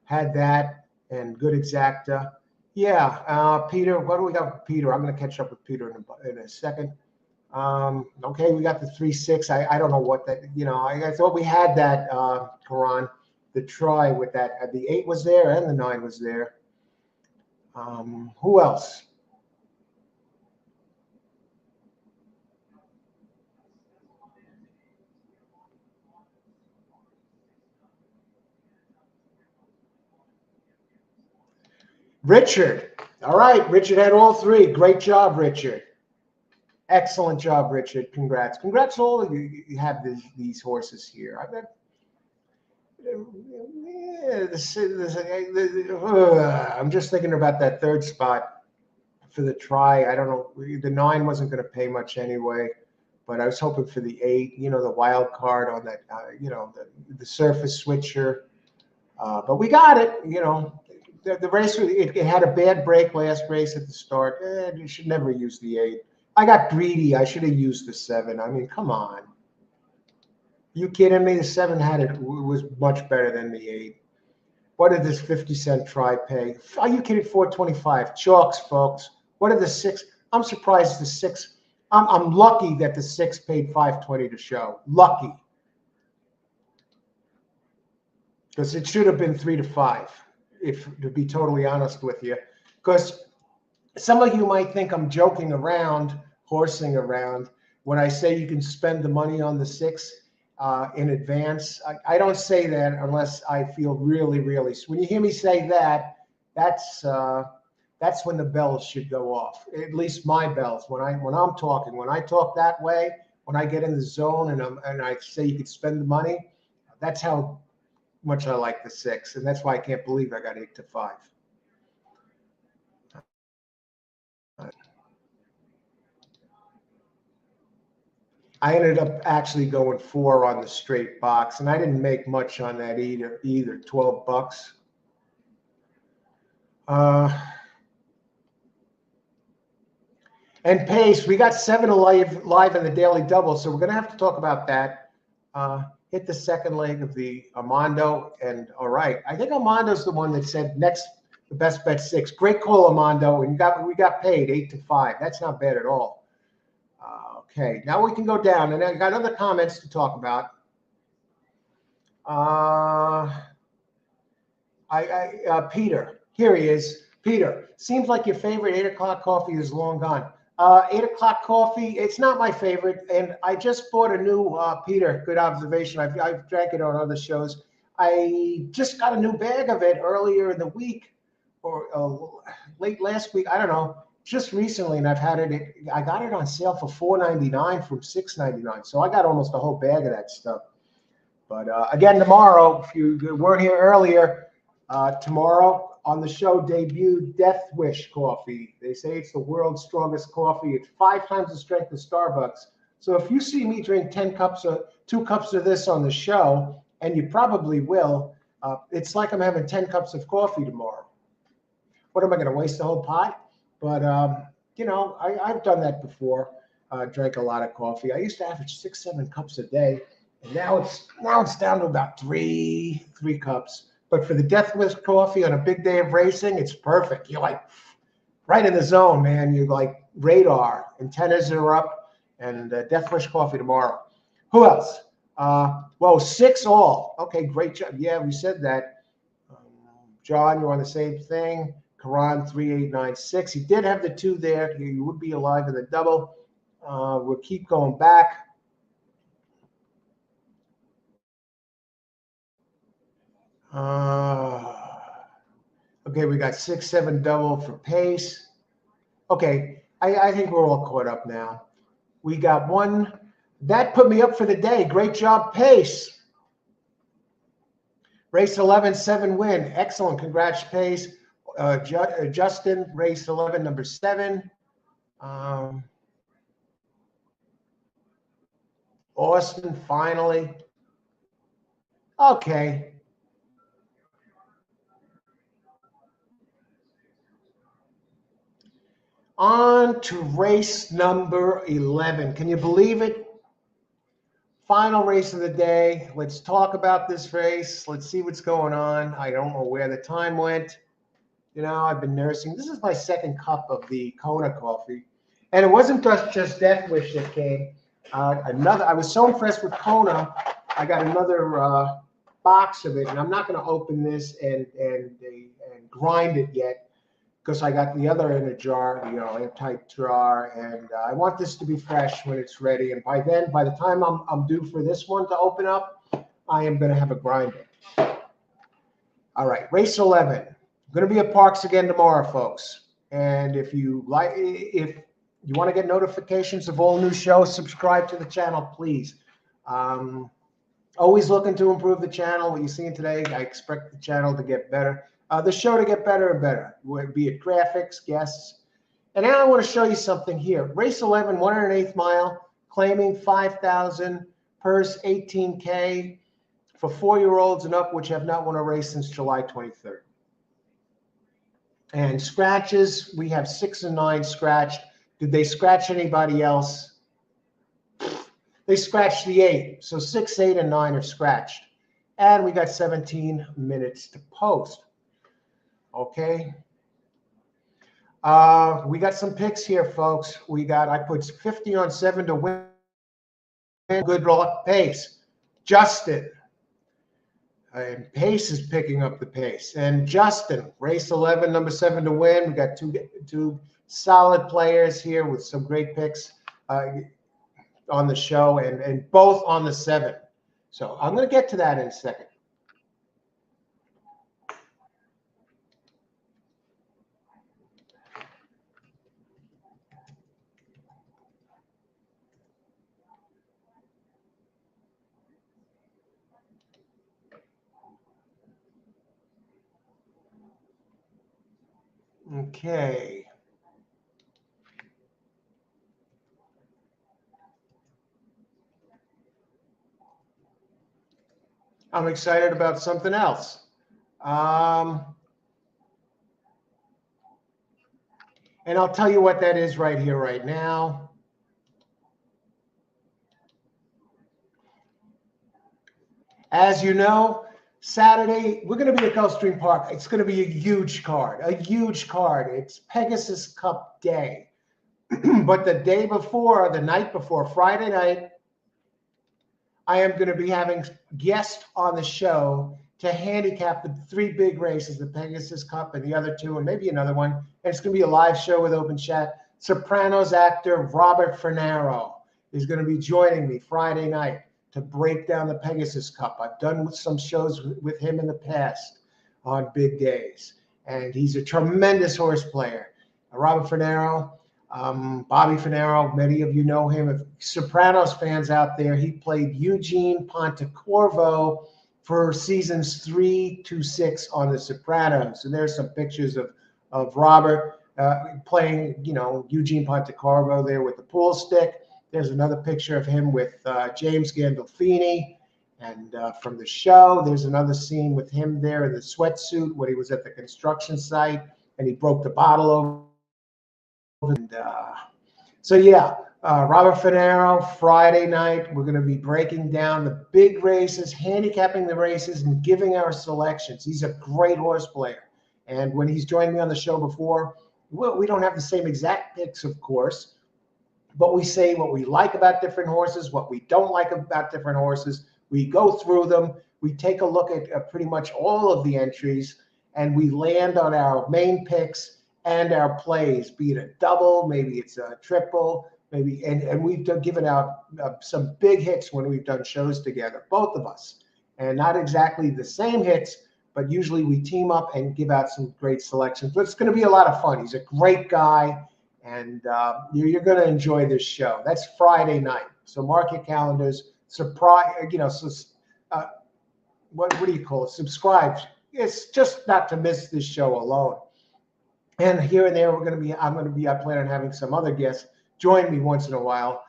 had that and good exacta. Yeah, Peter, what do we got for Peter? I'm going to catch up with Peter in a second. Okay, we got the 3-6. I don't know what that, I thought we had that, Karan, the try with that. The 8 was there and the 9 was there. Who else? Richard. All right, Richard had all 3. Great job, Richard. Excellent job, Richard. Congrats. Congrats to all of you. You have these horses here. I'm just thinking about that 3rd spot for the try. I don't know. The 9 wasn't going to pay much anyway, but I was hoping for the 8, the wild card on that, the surface switcher. But we got it, The race, it had a bad break last race at the start. You should never use the 8. I got greedy. I should have used the 7. I mean, come on. You kidding me? The 7 was much better than the 8. What did this 50-cent try pay? Are you kidding? $4.25. Chalks, folks. What did the 6? I'm surprised the 6. I'm lucky that the 6 paid $5.20 to show. Lucky. Because it should have been 3 to 5, to be totally honest with you. Because some of you might think I'm joking around, horsing around, when I say you can spend the money on the 6 in advance. I don't say that unless I feel really, really. When you hear me say that, that's when the bells should go off. At least my bells. When I'm talking, when I talk that way, when I get in the zone and I say you could spend the money, that's how much I like the 6, and that's why I can't believe I got 8 to 5. I ended up actually going 4 on the straight box, and I didn't make much on that either. $12. And pace, we got 7 live in the daily double, so we're going to have to talk about that. Hit the second leg of the Armando, and all right, I think Armando's the one that said next the best bet 6. Great call, Armando, and we got paid 8 to 5. That's not bad at all. Okay, now we can go down, and I got other comments to talk about. Peter, here he is. Peter, seems like your favorite 8 o'clock coffee is long gone. 8 o'clock coffee, it's not my favorite, and I just bought a new, Peter, good observation. I've drank it on other shows. I just got a new bag of it earlier in the week, or late last week, I don't know, just recently, and I've had it. I got it on sale for $4.99 from $6.99, so I got almost a whole bag of that stuff. But again, tomorrow, if you weren't here earlier, Tomorrow on the show debuted Death Wish coffee. They say it's the world's strongest coffee. It's 5 times the strength of Starbucks. So if you see me drink 2 cups of this on the show, and you probably will, it's like I'm having 10 cups of coffee tomorrow. What am I going to waste the whole pot? But you know, I've done that before. Drank a lot of coffee. I used to average 6-7 cups a day, and now it's down to about three cups. But for the Death Wish coffee on a big day of racing, it's perfect. You're like right in the zone, man. You're like radar. Antennas are up, and Death Wish coffee tomorrow. Who else? Well, 6 all. Okay, great job. Yeah, we said that. John, you're on the same thing. Karan 3896. He did have the 2 there. He would be alive in the double. We'll keep going back. Okay, we got 6-7 double for pace. Okay, I think we're all caught up now. We got 1. That put me up for the day. Great job, pace. Race 11, 7 win. Excellent. Congrats, pace. Justin, race 11, number 7. Austin, finally. Okay. On to race number 11. Can you believe it? Final race of the day. Let's talk about this race. Let's see what's going on. I don't know where the time went. You know, I've been nursing. This is my 2nd cup of the Kona coffee. And it wasn't just Death Wish that came. I was so impressed with Kona, I got another box of it. And I'm not going to open this and grind it yet, because I got the other in a jar, you know, airtight jar, and I want this to be fresh when it's ready. And by the time I'm due for this one to open up, I am going to have a grinder. All right, race 11. I'm going to be at Parx again tomorrow, folks. And if you want to get notifications of all new shows, subscribe to the channel, please. Always looking to improve the channel. What you're seeing today, I expect the channel to get better. The show to get better and better, be it graphics, guests. And now I want to show you something here. Race 11, 108th mile, claiming 5,000, purse 18K for 4-year-olds and up, which have not won a race since July 23rd. And scratches, we have 6 and 9 scratched. Did they scratch anybody else? They scratched the 8. So 6, 8, and 9 are scratched. And we got 17 minutes to post. Okay. We got some picks here, folks. I put 50 on 7 to win. Good luck, pace. Justin. And pace is picking up the pace. And Justin, race 11, number 7 to win. We got two solid players here with some great picks on the show, and both on the 7. So I'm going to get to that in a second. Okay. I'm excited about something else. And I'll tell you what that is right here, right now. As you know, Saturday, we're going to be at Gulfstream Park. It's going to be a huge card, It's Pegasus Cup Day. But the day before, the night before, Friday night, I am going to be having guests on the show to handicap the 3 big races, the Pegasus Cup and the other 2, and maybe another one. And it's going to be a live show with open chat. Sopranos actor Robert Fernaro is going to be joining me Friday night to break down the Pegasus Cup. I've done some shows with him in the past on big days, and he's a tremendous horse player. Robert Fernaro, Bobby Fernaro, many of you know him. If Sopranos fans out there, he played Eugene Pontecorvo for seasons 3 to 6 on The Sopranos. And there's some pictures of Robert playing, Eugene Pontecorvo there with the pool stick. There's another picture of him with James Gandolfini. And from the show, there's another scene with him there in the sweatsuit when he was at the construction site and he broke the bottle over. And so, yeah, Robert Finero, Friday night, we're going to be breaking down the big races, handicapping the races, and giving our selections. He's a great horse player. And when he's joined me on the show before, we don't have the same exact picks, of course, but we say what we like about different horses, what we don't like about different horses. We go through them. We take a look at pretty much all of the entries, and we land on our main picks and our plays, be it a double, maybe it's a triple, maybe, and we've given out some big hits when we've done shows together, both of us, and not exactly the same hits, but usually we team up and give out some great selections. But it's going to be a lot of fun. He's a great guy, and you're going to enjoy this show. That's Friday night, so mark your calendars. Surprise, what do you call it? Subscribe. It's just not to miss this show alone. And here and there, I'm going to be, I plan on having some other guests join me once in a while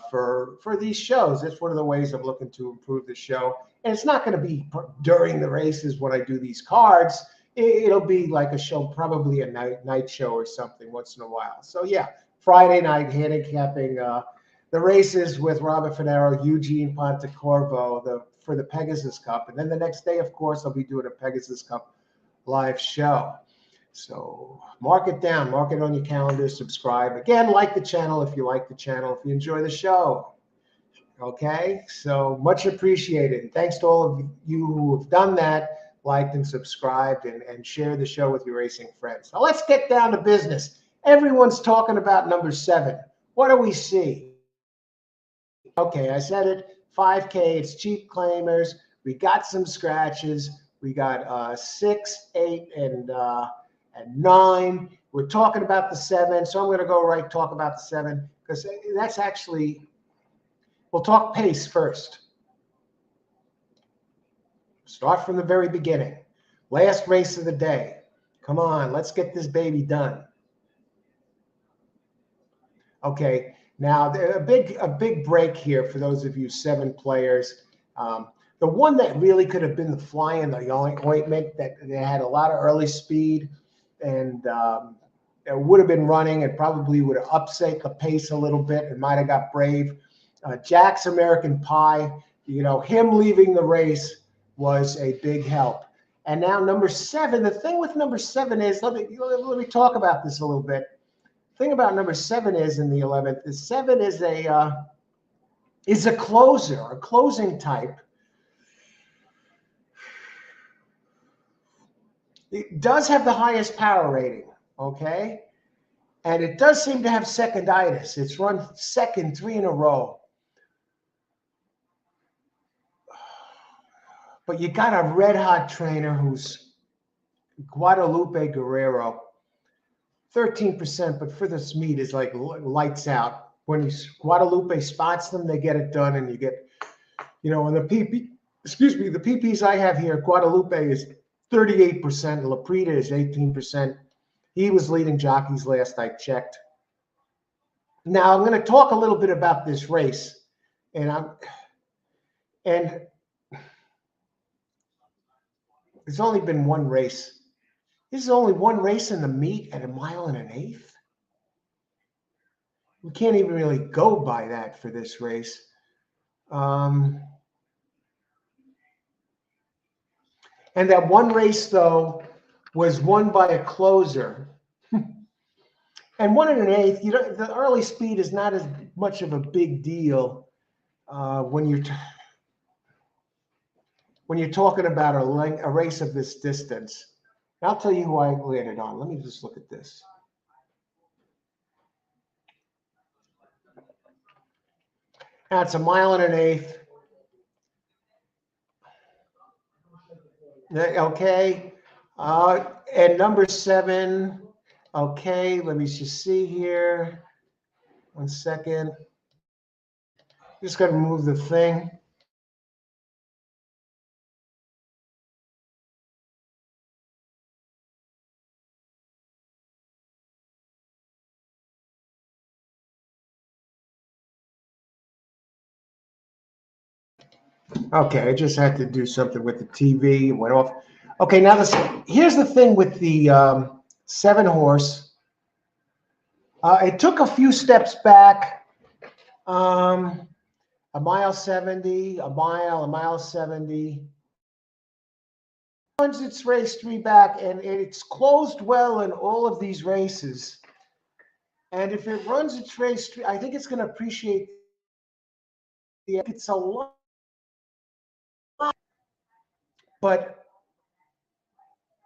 for these shows. That's one of the ways I'm looking to improve the show. And it's not going to be during the races when I do these cards. It'll be like a show, probably a night show or something once in a while. So yeah, Friday night handicapping the races with Robert Finero, Eugene Pontecorvo for the Pegasus Cup. And then the next day, of course, I'll be doing a Pegasus Cup live show. So mark it down, mark it on your calendar, subscribe. Again, like the channel if you like the channel, if you enjoy the show. Okay, so much appreciated. And thanks to all of you who have done that, liked and subscribed, and shared the show with your racing friends. Now let's get down to business. Everyone's talking about number 7. What do we see? Okay, I said it, 5K, it's cheap claimers. We got some scratches. We got 6, 8, and 9. We're talking about the 7, so I'm going to go talk about the 7, because that's actually, we'll talk pace first. Start from the very beginning. Last race of the day. Come on, let's get this baby done. Okay, now a big break here for those of you 7 players. The one that really could have been the fly in the ointment, that they had a lot of early speed, and it would have been running and probably would have upset the pace a little bit and might have got brave. Jack's American Pie, him leaving the race was a big help. And now number 7, the thing with number 7 is, let me talk about this a little bit. The thing about number 7 is in the 11th, the 7 is a closer, a closing type. It does have the highest power rating, okay? And it does seem to have seconditis. It's run second 3 in a row. But you got a red-hot trainer who's Guadalupe Guerrero, 13%, but for this meet is like lights out. When Guadalupe spots them, they get it done, and you get, and the PPs I have here, Guadalupe is 38%, Laprida is 18%. He was leading jockeys last I checked. Now I'm going to talk a little bit about this race, and there's only been one race. This is only one race in the meet at 1 1/8 miles. We can't even really go by that for this race. And that one race, though, was won by a closer. And 1 1/8, the early speed is not as much of a big deal when you're talking about a race of this distance. I'll tell you who I landed on. Let me just look at this. Now it's 1 1/8 miles. Okay. And number 7. Okay, let me just see here. 1 second. Just got to move the thing. Okay, I just had to do something with the TV. It went off. Okay, now here's the thing with the 7 horse. It took a few steps back. A mile 70, a mile 70. Runs its race 3 back, and it's closed well in all of these races. And if it runs its race 3, I think it's going to appreciate it's a lot. But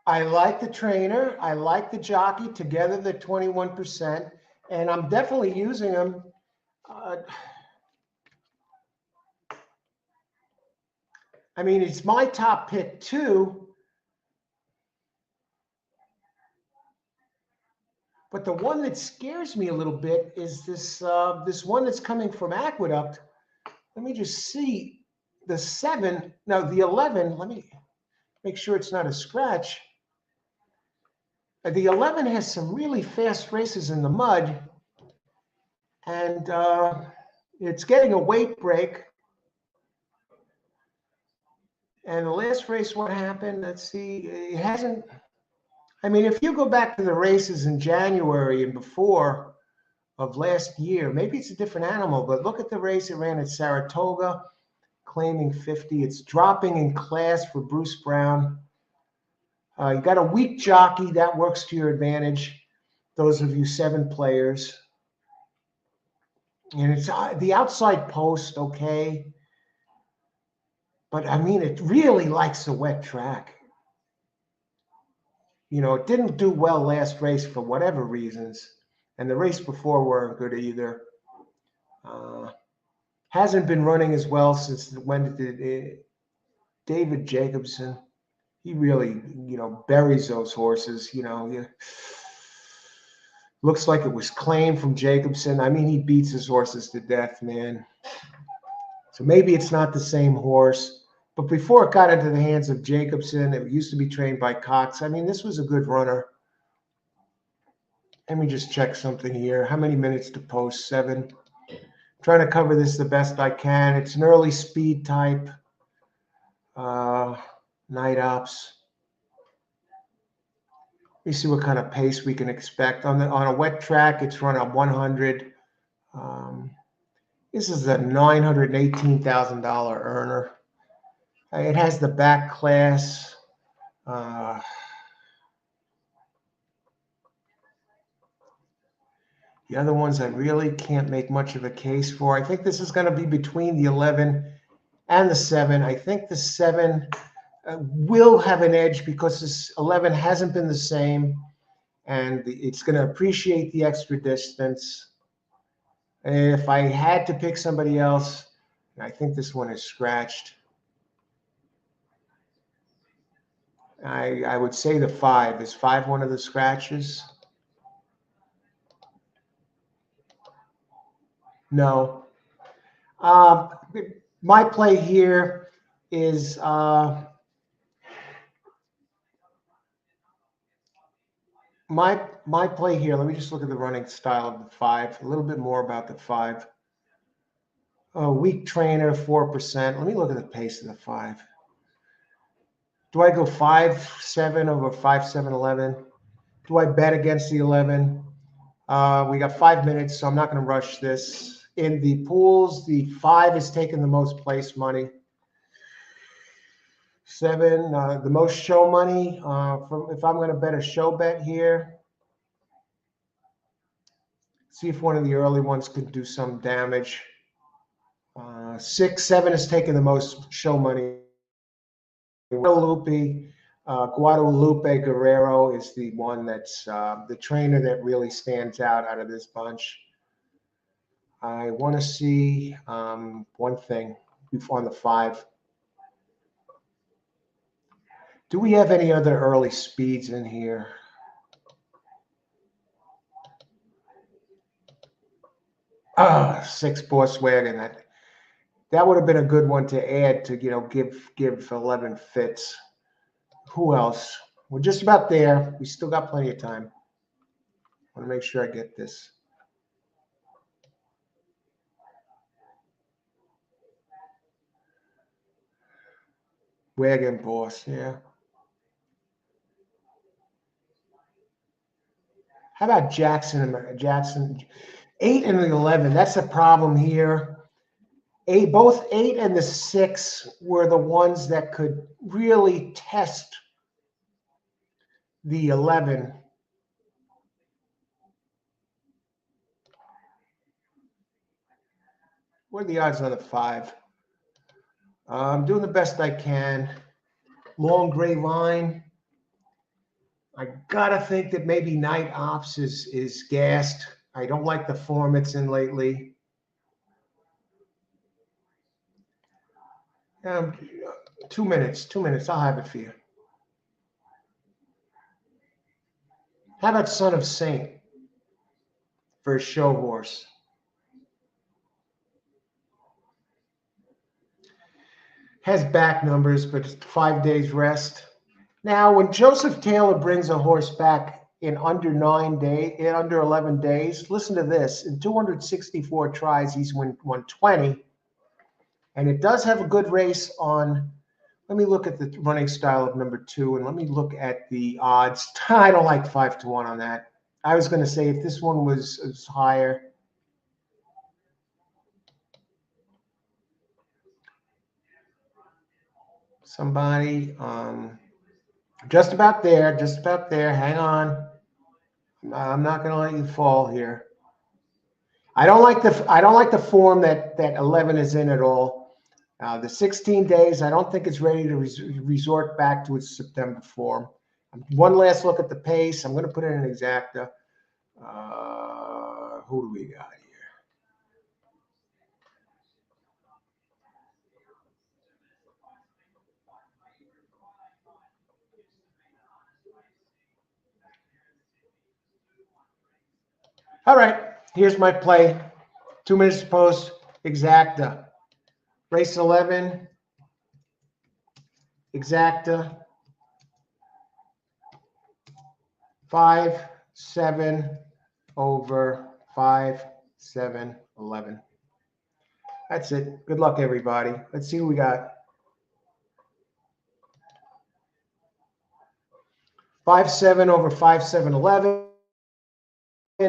I like the trainer. I like the jockey. Together, they're 21%. And I'm definitely using them. I mean, it's my top pick, too. But the one that scares me a little bit is this one that's coming from Aqueduct. Let me just see. The 7, no, the 11. Let me make sure it's not a scratch. The 11 has some really fast races in the mud, and it's getting a weight break. And the last race, what happened? Let's see. It hasn't. I mean, if you go back to the races in January and before of last year, maybe it's a different animal, but look at the race it ran at Saratoga, claiming 50. It's dropping in class for Bruce Brown. You got a weak jockey, that works to your advantage. Those of you 7 players. And it's the outside post, okay. But I mean, it really likes a wet track. You know, it didn't do well last race for whatever reasons. And the race before weren't good either. Hasn't been running as well since when did David Jacobson. He really, buries those horses, Looks like it was claimed from Jacobson. I mean, he beats his horses to death, man. So maybe it's not the same horse. But before it got into the hands of Jacobson, it used to be trained by Cox. I mean, this was a good runner. Let me just check something here. How many minutes to post? 7. Trying to cover this the best I can. It's an early speed type. Night ops. Let me see what kind of pace we can expect. On a wet track, it's run at 100. This is a $918,000 earner. It has the back class. The other ones I really can't make much of a case for. I think this is going to be between the 11 and the 7. I think the 7 will have an edge because this 11 hasn't been the same, and it's going to appreciate the extra distance. If I had to pick somebody else, I think this one is scratched. I would say the 5. Is 5 one of the scratches? No. My play here is my play here. Let me just look at the running style of the 5. A little bit more about the 5. Weak trainer, 4%. Let me look at the pace of the 5. Do I go 5-7 over 5-7-11? Do I bet against the 11? We got 5 minutes, so I'm not going to rush this. In the pools, the 5 is taking the most place money. 7, the most show money. If I'm going to bet a show bet here, see if one of the early ones could do some damage. 6, 7 is taking the most show money. Guadalupe Guerrero is the one that's the trainer that really stands out of this bunch. I want to see one thing before on the 5. Do we have any other early speeds in here? Ah, 6 Volkswagen. That would have been a good one to add to give 11 fits. Who else? We're just about there. We still got plenty of time. I want to make sure I get this. Wagon Boss, yeah. How about Jackson? Jackson, 8 and the 11. That's the problem here. Both 8 and the 6 were the ones that could really test the 11. What are the odds on the 5? I'm doing the best I can. Long gray line. I gotta think that maybe Night Ops is gassed. I don't like the form it's in lately. 2 minutes. 2 minutes. I'll have it for you. How about Son of Saint for a show horse? Has back numbers, but 5 days rest. Now, when Joseph Taylor brings a horse back in under 9 days, in under 11 days, listen to this. In 264 tries, he's won 20. And it does have a good race on. Let me look at the running style of number 2, and let me look at the odds. I don't like 5-1 on that. I was going to say if this one was higher. Somebody, just about there, just about there. Hang on. I'm not going to let you fall here. I don't like the form that 11 is in at all. The 16 days, I don't think it's ready to resort back to its September form. One last look at the pace. I'm going to put it in exacta. Who do we got here? All right, here's my play. 2 minutes post, exacta. Race 11, exacta. 5, 7 over 5, 7, 11. That's it. Good luck, everybody. Let's see what we got. 5, 7 over 5, 7, 11.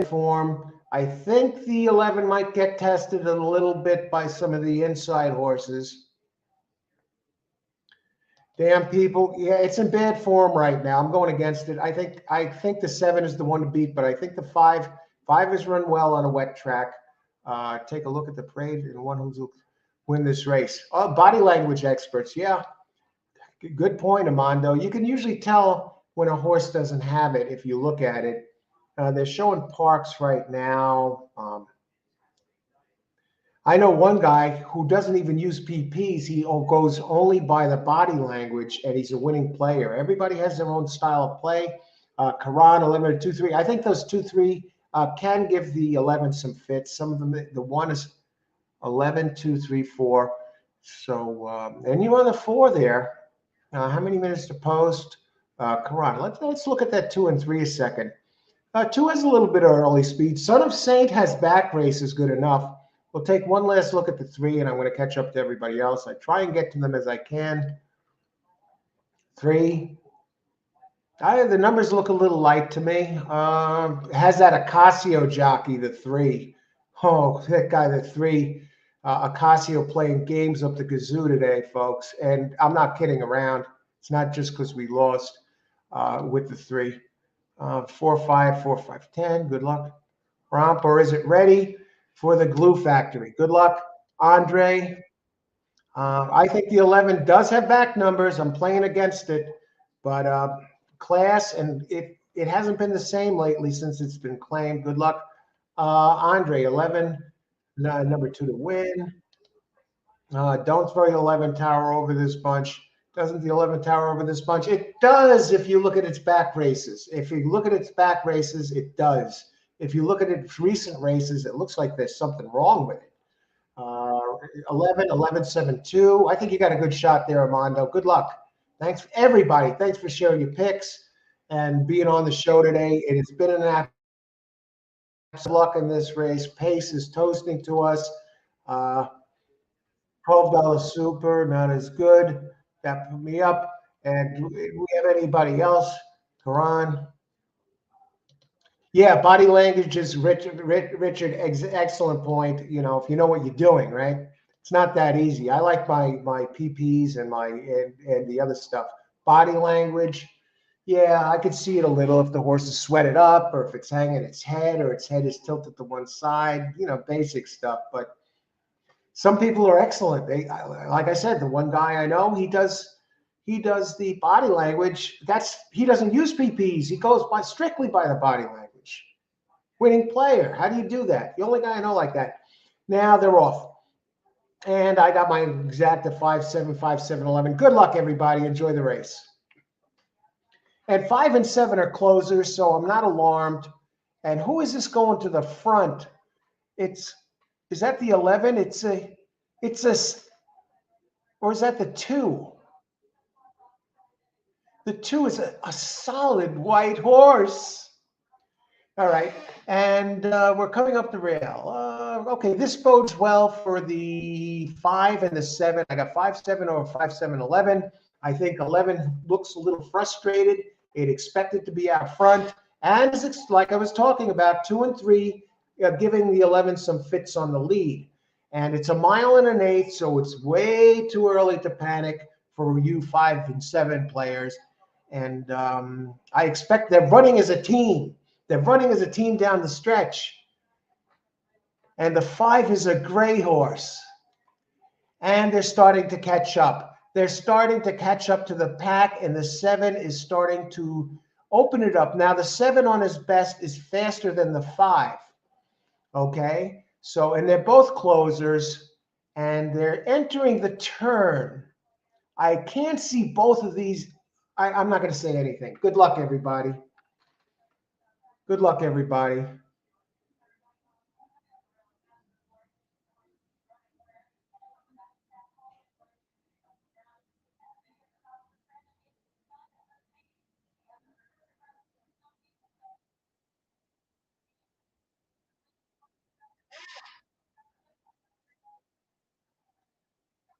Form. I think the 11 might get tested a little bit by some of the inside horses. Damn people. Yeah, it's in bad form right now. I'm going against it. I think the 7 is the one to beat, but I think the 5 has run well on a wet track. Take a look at the parade and one who's win this race. Oh, body language experts. Yeah. Good point, Amando. You can usually tell when a horse doesn't have it if you look at it. They're showing Parx right now. I know one guy who doesn't even use PPs. He goes only by the body language, and he's a winning player. Everybody has their own style of play. Karan, 11, 2, 3. I think those 2, 3 can give the 11 some fits. Some of them, the one is 11, 2, 3, 4. So, and you're on the 4 there. How many minutes to post? Karan, let's look at that 2 and 3 a second. 2 has a little bit of early speed. Son of Saint has back races good enough. We'll take one last look at the 3, and I'm going to catch up to everybody else. I try and get to them as I can. 3. The numbers look a little light to me. Has that Ocasio jockey, the 3. Oh, that guy, the 3. Ocasio playing games up the kazoo today, folks. And I'm not kidding around. It's not just because we lost with the 3. 4, 5, 4, 5, 10. Good luck. Romp, or is it ready for the glue factory? Good luck, Andre. I think the 11 does have back numbers. I'm playing against it, but class, and it hasn't been the same lately since it's been claimed. Good luck, Andre. 11, number 2 to win. Don't throw the 11 tower over this bunch. Doesn't the 11 tower over this bunch? It does if you look at its back races. If you look at its back races, it does. If you look at its recent races, it looks like there's something wrong with it. 11, 11, 7, 2. I think you got a good shot there, Armando. Good luck. Thanks, everybody. Thanks for sharing your picks and being on the show today. It has been an absolute luck in this race. Pace is toasting to us. $12 super, not as good That put me up. And do we have anybody else? Karan? Yeah, body language is Richard, excellent point. You know, if you know what you're doing, right? It's not that easy. I like my PPs and and the other stuff. Body language, yeah, I could see it a little if the horse is sweated up or if it's hanging its head or its head is tilted to one side, you know, basic stuff. But some people are excellent. Like I said, the one guy I know, he does the body language. He doesn't use PPs. He goes strictly by the body language. Winning player. How do you do that? The only guy I know like that. Now they're off. And I got my exact at 5-7, 5-7, 11. Good luck, everybody. Enjoy the race. And 5 and 7 are closers, so I'm not alarmed. And who is this going to the front? Is that the 11? Or is that the 2? The 2 is a solid white horse. All right, and we're coming up the rail. Okay, this bodes well for the 5 and the 7. I got 5-7 or 5-7-11. I think 11 looks a little frustrated. It expected to be out front, and like I was talking about, 2 and 3, giving the 11 some fits on the lead. And it's 1 1/8, so it's way too early to panic for you 5 and 7 players. And I expect they're running as a team. They're running as a team down the stretch. And the 5 is a gray horse. And they're starting to catch up. They're starting to catch up to the pack, and the 7 is starting to open it up. Now, the 7 on his best is faster than the 5. Okay? So, and they're both closers, and they're entering the turn. I can't see both of these. I'm not going to say anything. Good luck, everybody. Good luck, everybody.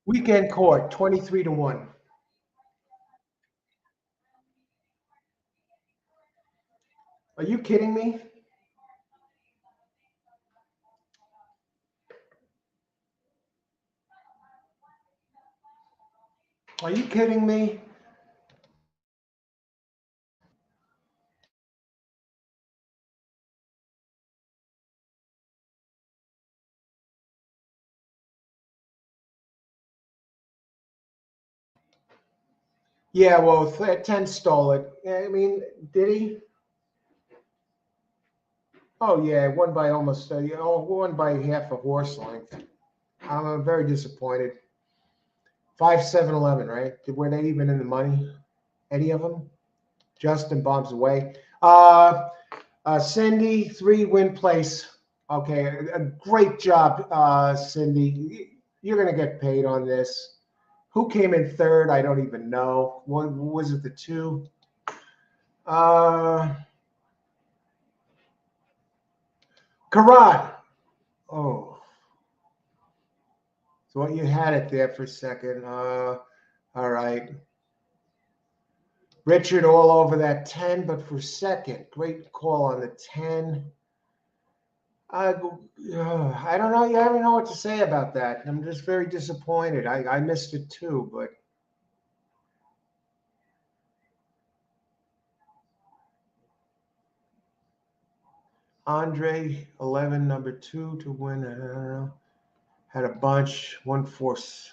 Weekend court, 23-1. Are you kidding me? Are you kidding me? Yeah, well, 10 stole it. I mean, did he? Oh, yeah, won by almost, won by half a horse length. I'm very disappointed. 5-7-11, right? Were they even in the money? Any of them? Justin bombs away. Cindy, 3-win place. Okay, a great job, Cindy. You're going to get paid on this. Who came in third? I don't even know. Was it the 2? Karan. Oh. So you had it there for a second. All right. Richard all over that 10, but for second. Great call on the 10. I don't know. I don't know what to say about that. I'm just very disappointed. I missed it too, but Andre, 11, number 2 to win. I don't know. Had a bunch. 1-4.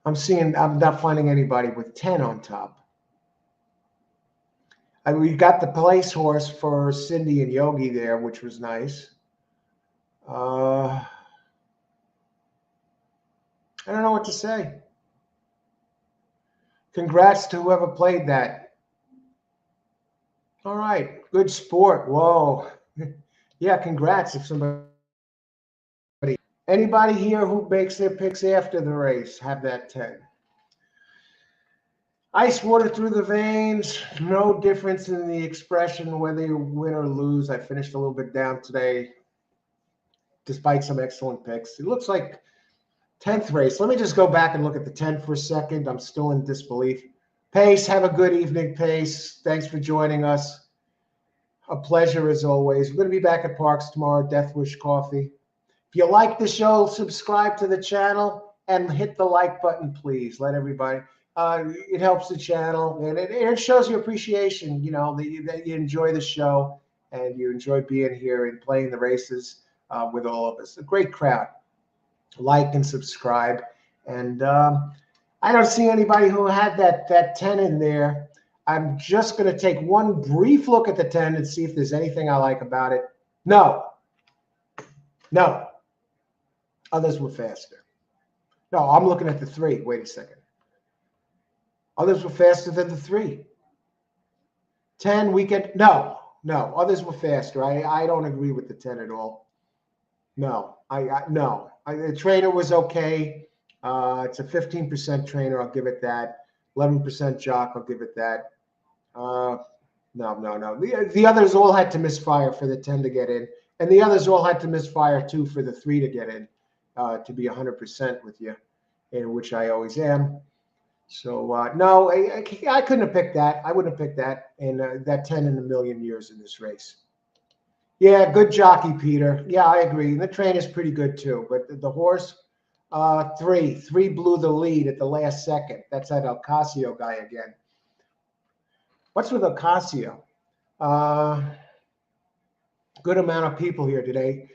Oh, God. I'm not finding anybody with 10 on top. We got the place horse for Cindy and Yogi there, which was nice. I don't know what to say. Congrats to whoever played that. All right, good sport. Whoa. Yeah, congrats if somebody. Anybody here who makes their picks after the race have that 10. Ice water through the veins. No difference in the expression whether you win or lose. I finished a little bit down today, despite some excellent picks. It looks like 10th race. Let me just go back and look at the 10 for a second. I'm still in disbelief. Pace, have a good evening, Pace. Thanks for joining us. A pleasure as always. We're going to be back at Parx tomorrow, Death Wish Coffee. If you like the show, subscribe to the channel and hit the like button, please. Let everybody. It helps the channel, and it shows your appreciation, you know, that you enjoy the show and you enjoy being here and playing the races with all of us. A great crowd. Like and subscribe. And I don't see anybody who had that 10 in there. I'm just going to take one brief look at the 10 and see if there's anything I like about it. No. Others were faster. No, I'm looking at the 3. Wait a second. Others were faster than the 3. 10 weekend. No. Others were faster. I don't agree with the 10 at all. No. No. The trainer was okay. It's a 15% trainer. I'll give it that. 11% jock. I'll give it that. No. The others all had to misfire for the 10 to get in, and the others all had to misfire too for the 3 to get in. To be 100% with you, in which I always am. So no, I couldn't have picked that. I wouldn't have picked that in that 10 in a million years in this race. Yeah, good jockey, Peter. Yeah, I agree. And the train is pretty good too. But the horse, 3 blew the lead at the last second. That's that Ocasio guy again. What's with Ocasio? Good amount of people here today.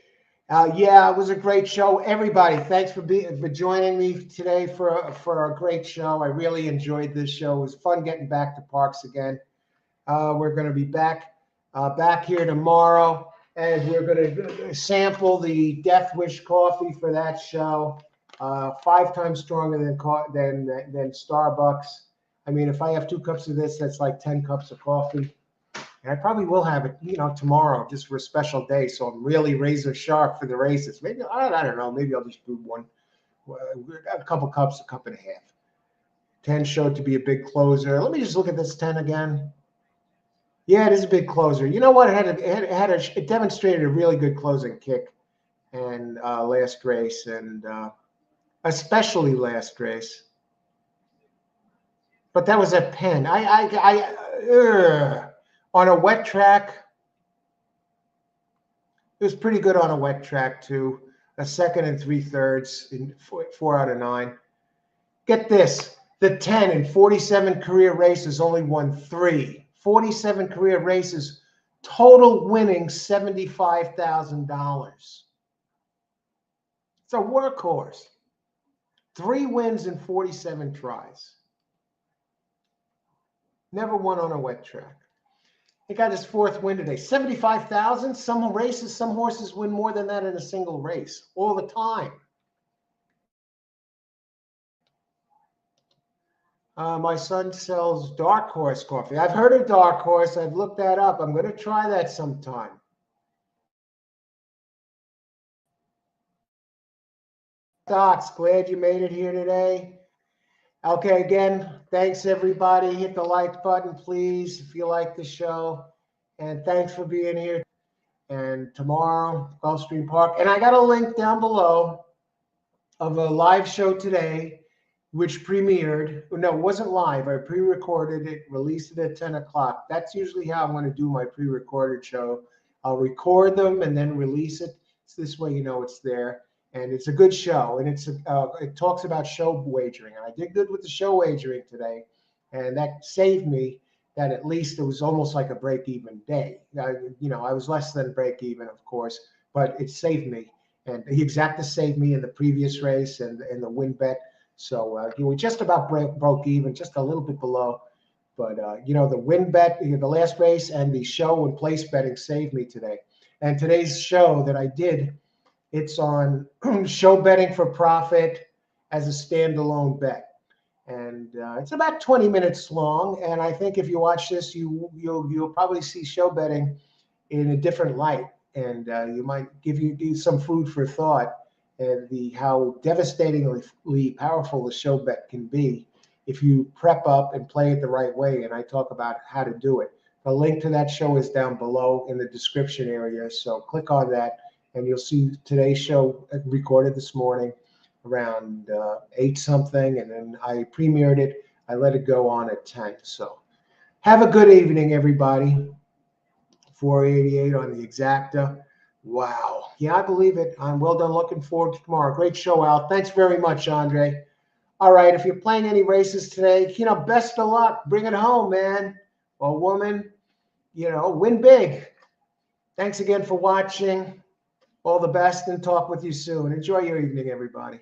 Yeah, it was a great show. Everybody, thanks for joining me today for a great show. I really enjoyed this show. It was fun getting back to Parx again. We're going to be back here tomorrow, and we're going to sample the Death Wish coffee for that show. 5 times stronger than Starbucks. I mean, if I have 2 cups of this, that's like 10 cups of coffee. And I probably will have it, you know, tomorrow just for a special day. So I'm really razor sharp for the races. Maybe, I don't know. Maybe I'll just do one, a couple cups, a cup and a half. 10 showed to be a big closer. Let me just look at this 10 again. Yeah, it is a big closer. You know what? It demonstrated a really good closing kick and last race, and especially last race. But that was a pen. On a wet track, it was pretty good on a wet track too. A 2 3/3 in 4 out of 9. Get this: the 10 in 47 career races only won 3. 47 career races, total winning $75,000. It's a workhorse. 3 wins in 47 tries. Never won on a wet track. He got his 4th win today. 75,000. Some races, some horses win more than that in a single race all the time. My son sells Dark Horse coffee. I've heard of Dark Horse. I've looked that up. I'm going to try that sometime. Docs, glad you made it here today. Okay, again, thanks everybody. Hit the like button, please, if you like the show. And thanks for being here. And tomorrow, Gulfstream Park. And I got a link down below of a live show today, which premiered. No, it wasn't live. I pre-recorded it, released it at 10 o'clock. That's usually how I'm going to do my pre-recorded show. I'll record them and then release it. So this way you know it's there. And it's a good show, and it talks about show wagering. And I did good with the show wagering today, and that saved me. That at least it was almost like a break-even day. I was less than break-even, of course, but it saved me. And the Exacta saved me in the previous race and the win bet. So we just about broke even, just a little bit below. But the win bet, the last race, and the show and place betting saved me today. And today's show that I did. It's on show betting for profit as a standalone bet. And it's about 20 minutes long. And I think if you watch this, you'll probably see show betting in a different light. And you might give you some food for thought and how devastatingly powerful the show bet can be if you prep up and play it the right way. And I talk about how to do it. The link to that show is down below in the description area. So click on that. And you'll see today's show recorded this morning. around 8 something, and then I premiered it. I let it go on at 10. So have a good evening, everybody. 488 on the exacta. Wow. Yeah, I believe it. I'm well done. Looking forward to tomorrow. Great show, Al. Thanks very much, Andre. All right. If you're playing any races today, best of luck. Bring it home, man or woman. Win big. Thanks again for watching. All the best, and talk with you soon. Enjoy your evening, everybody.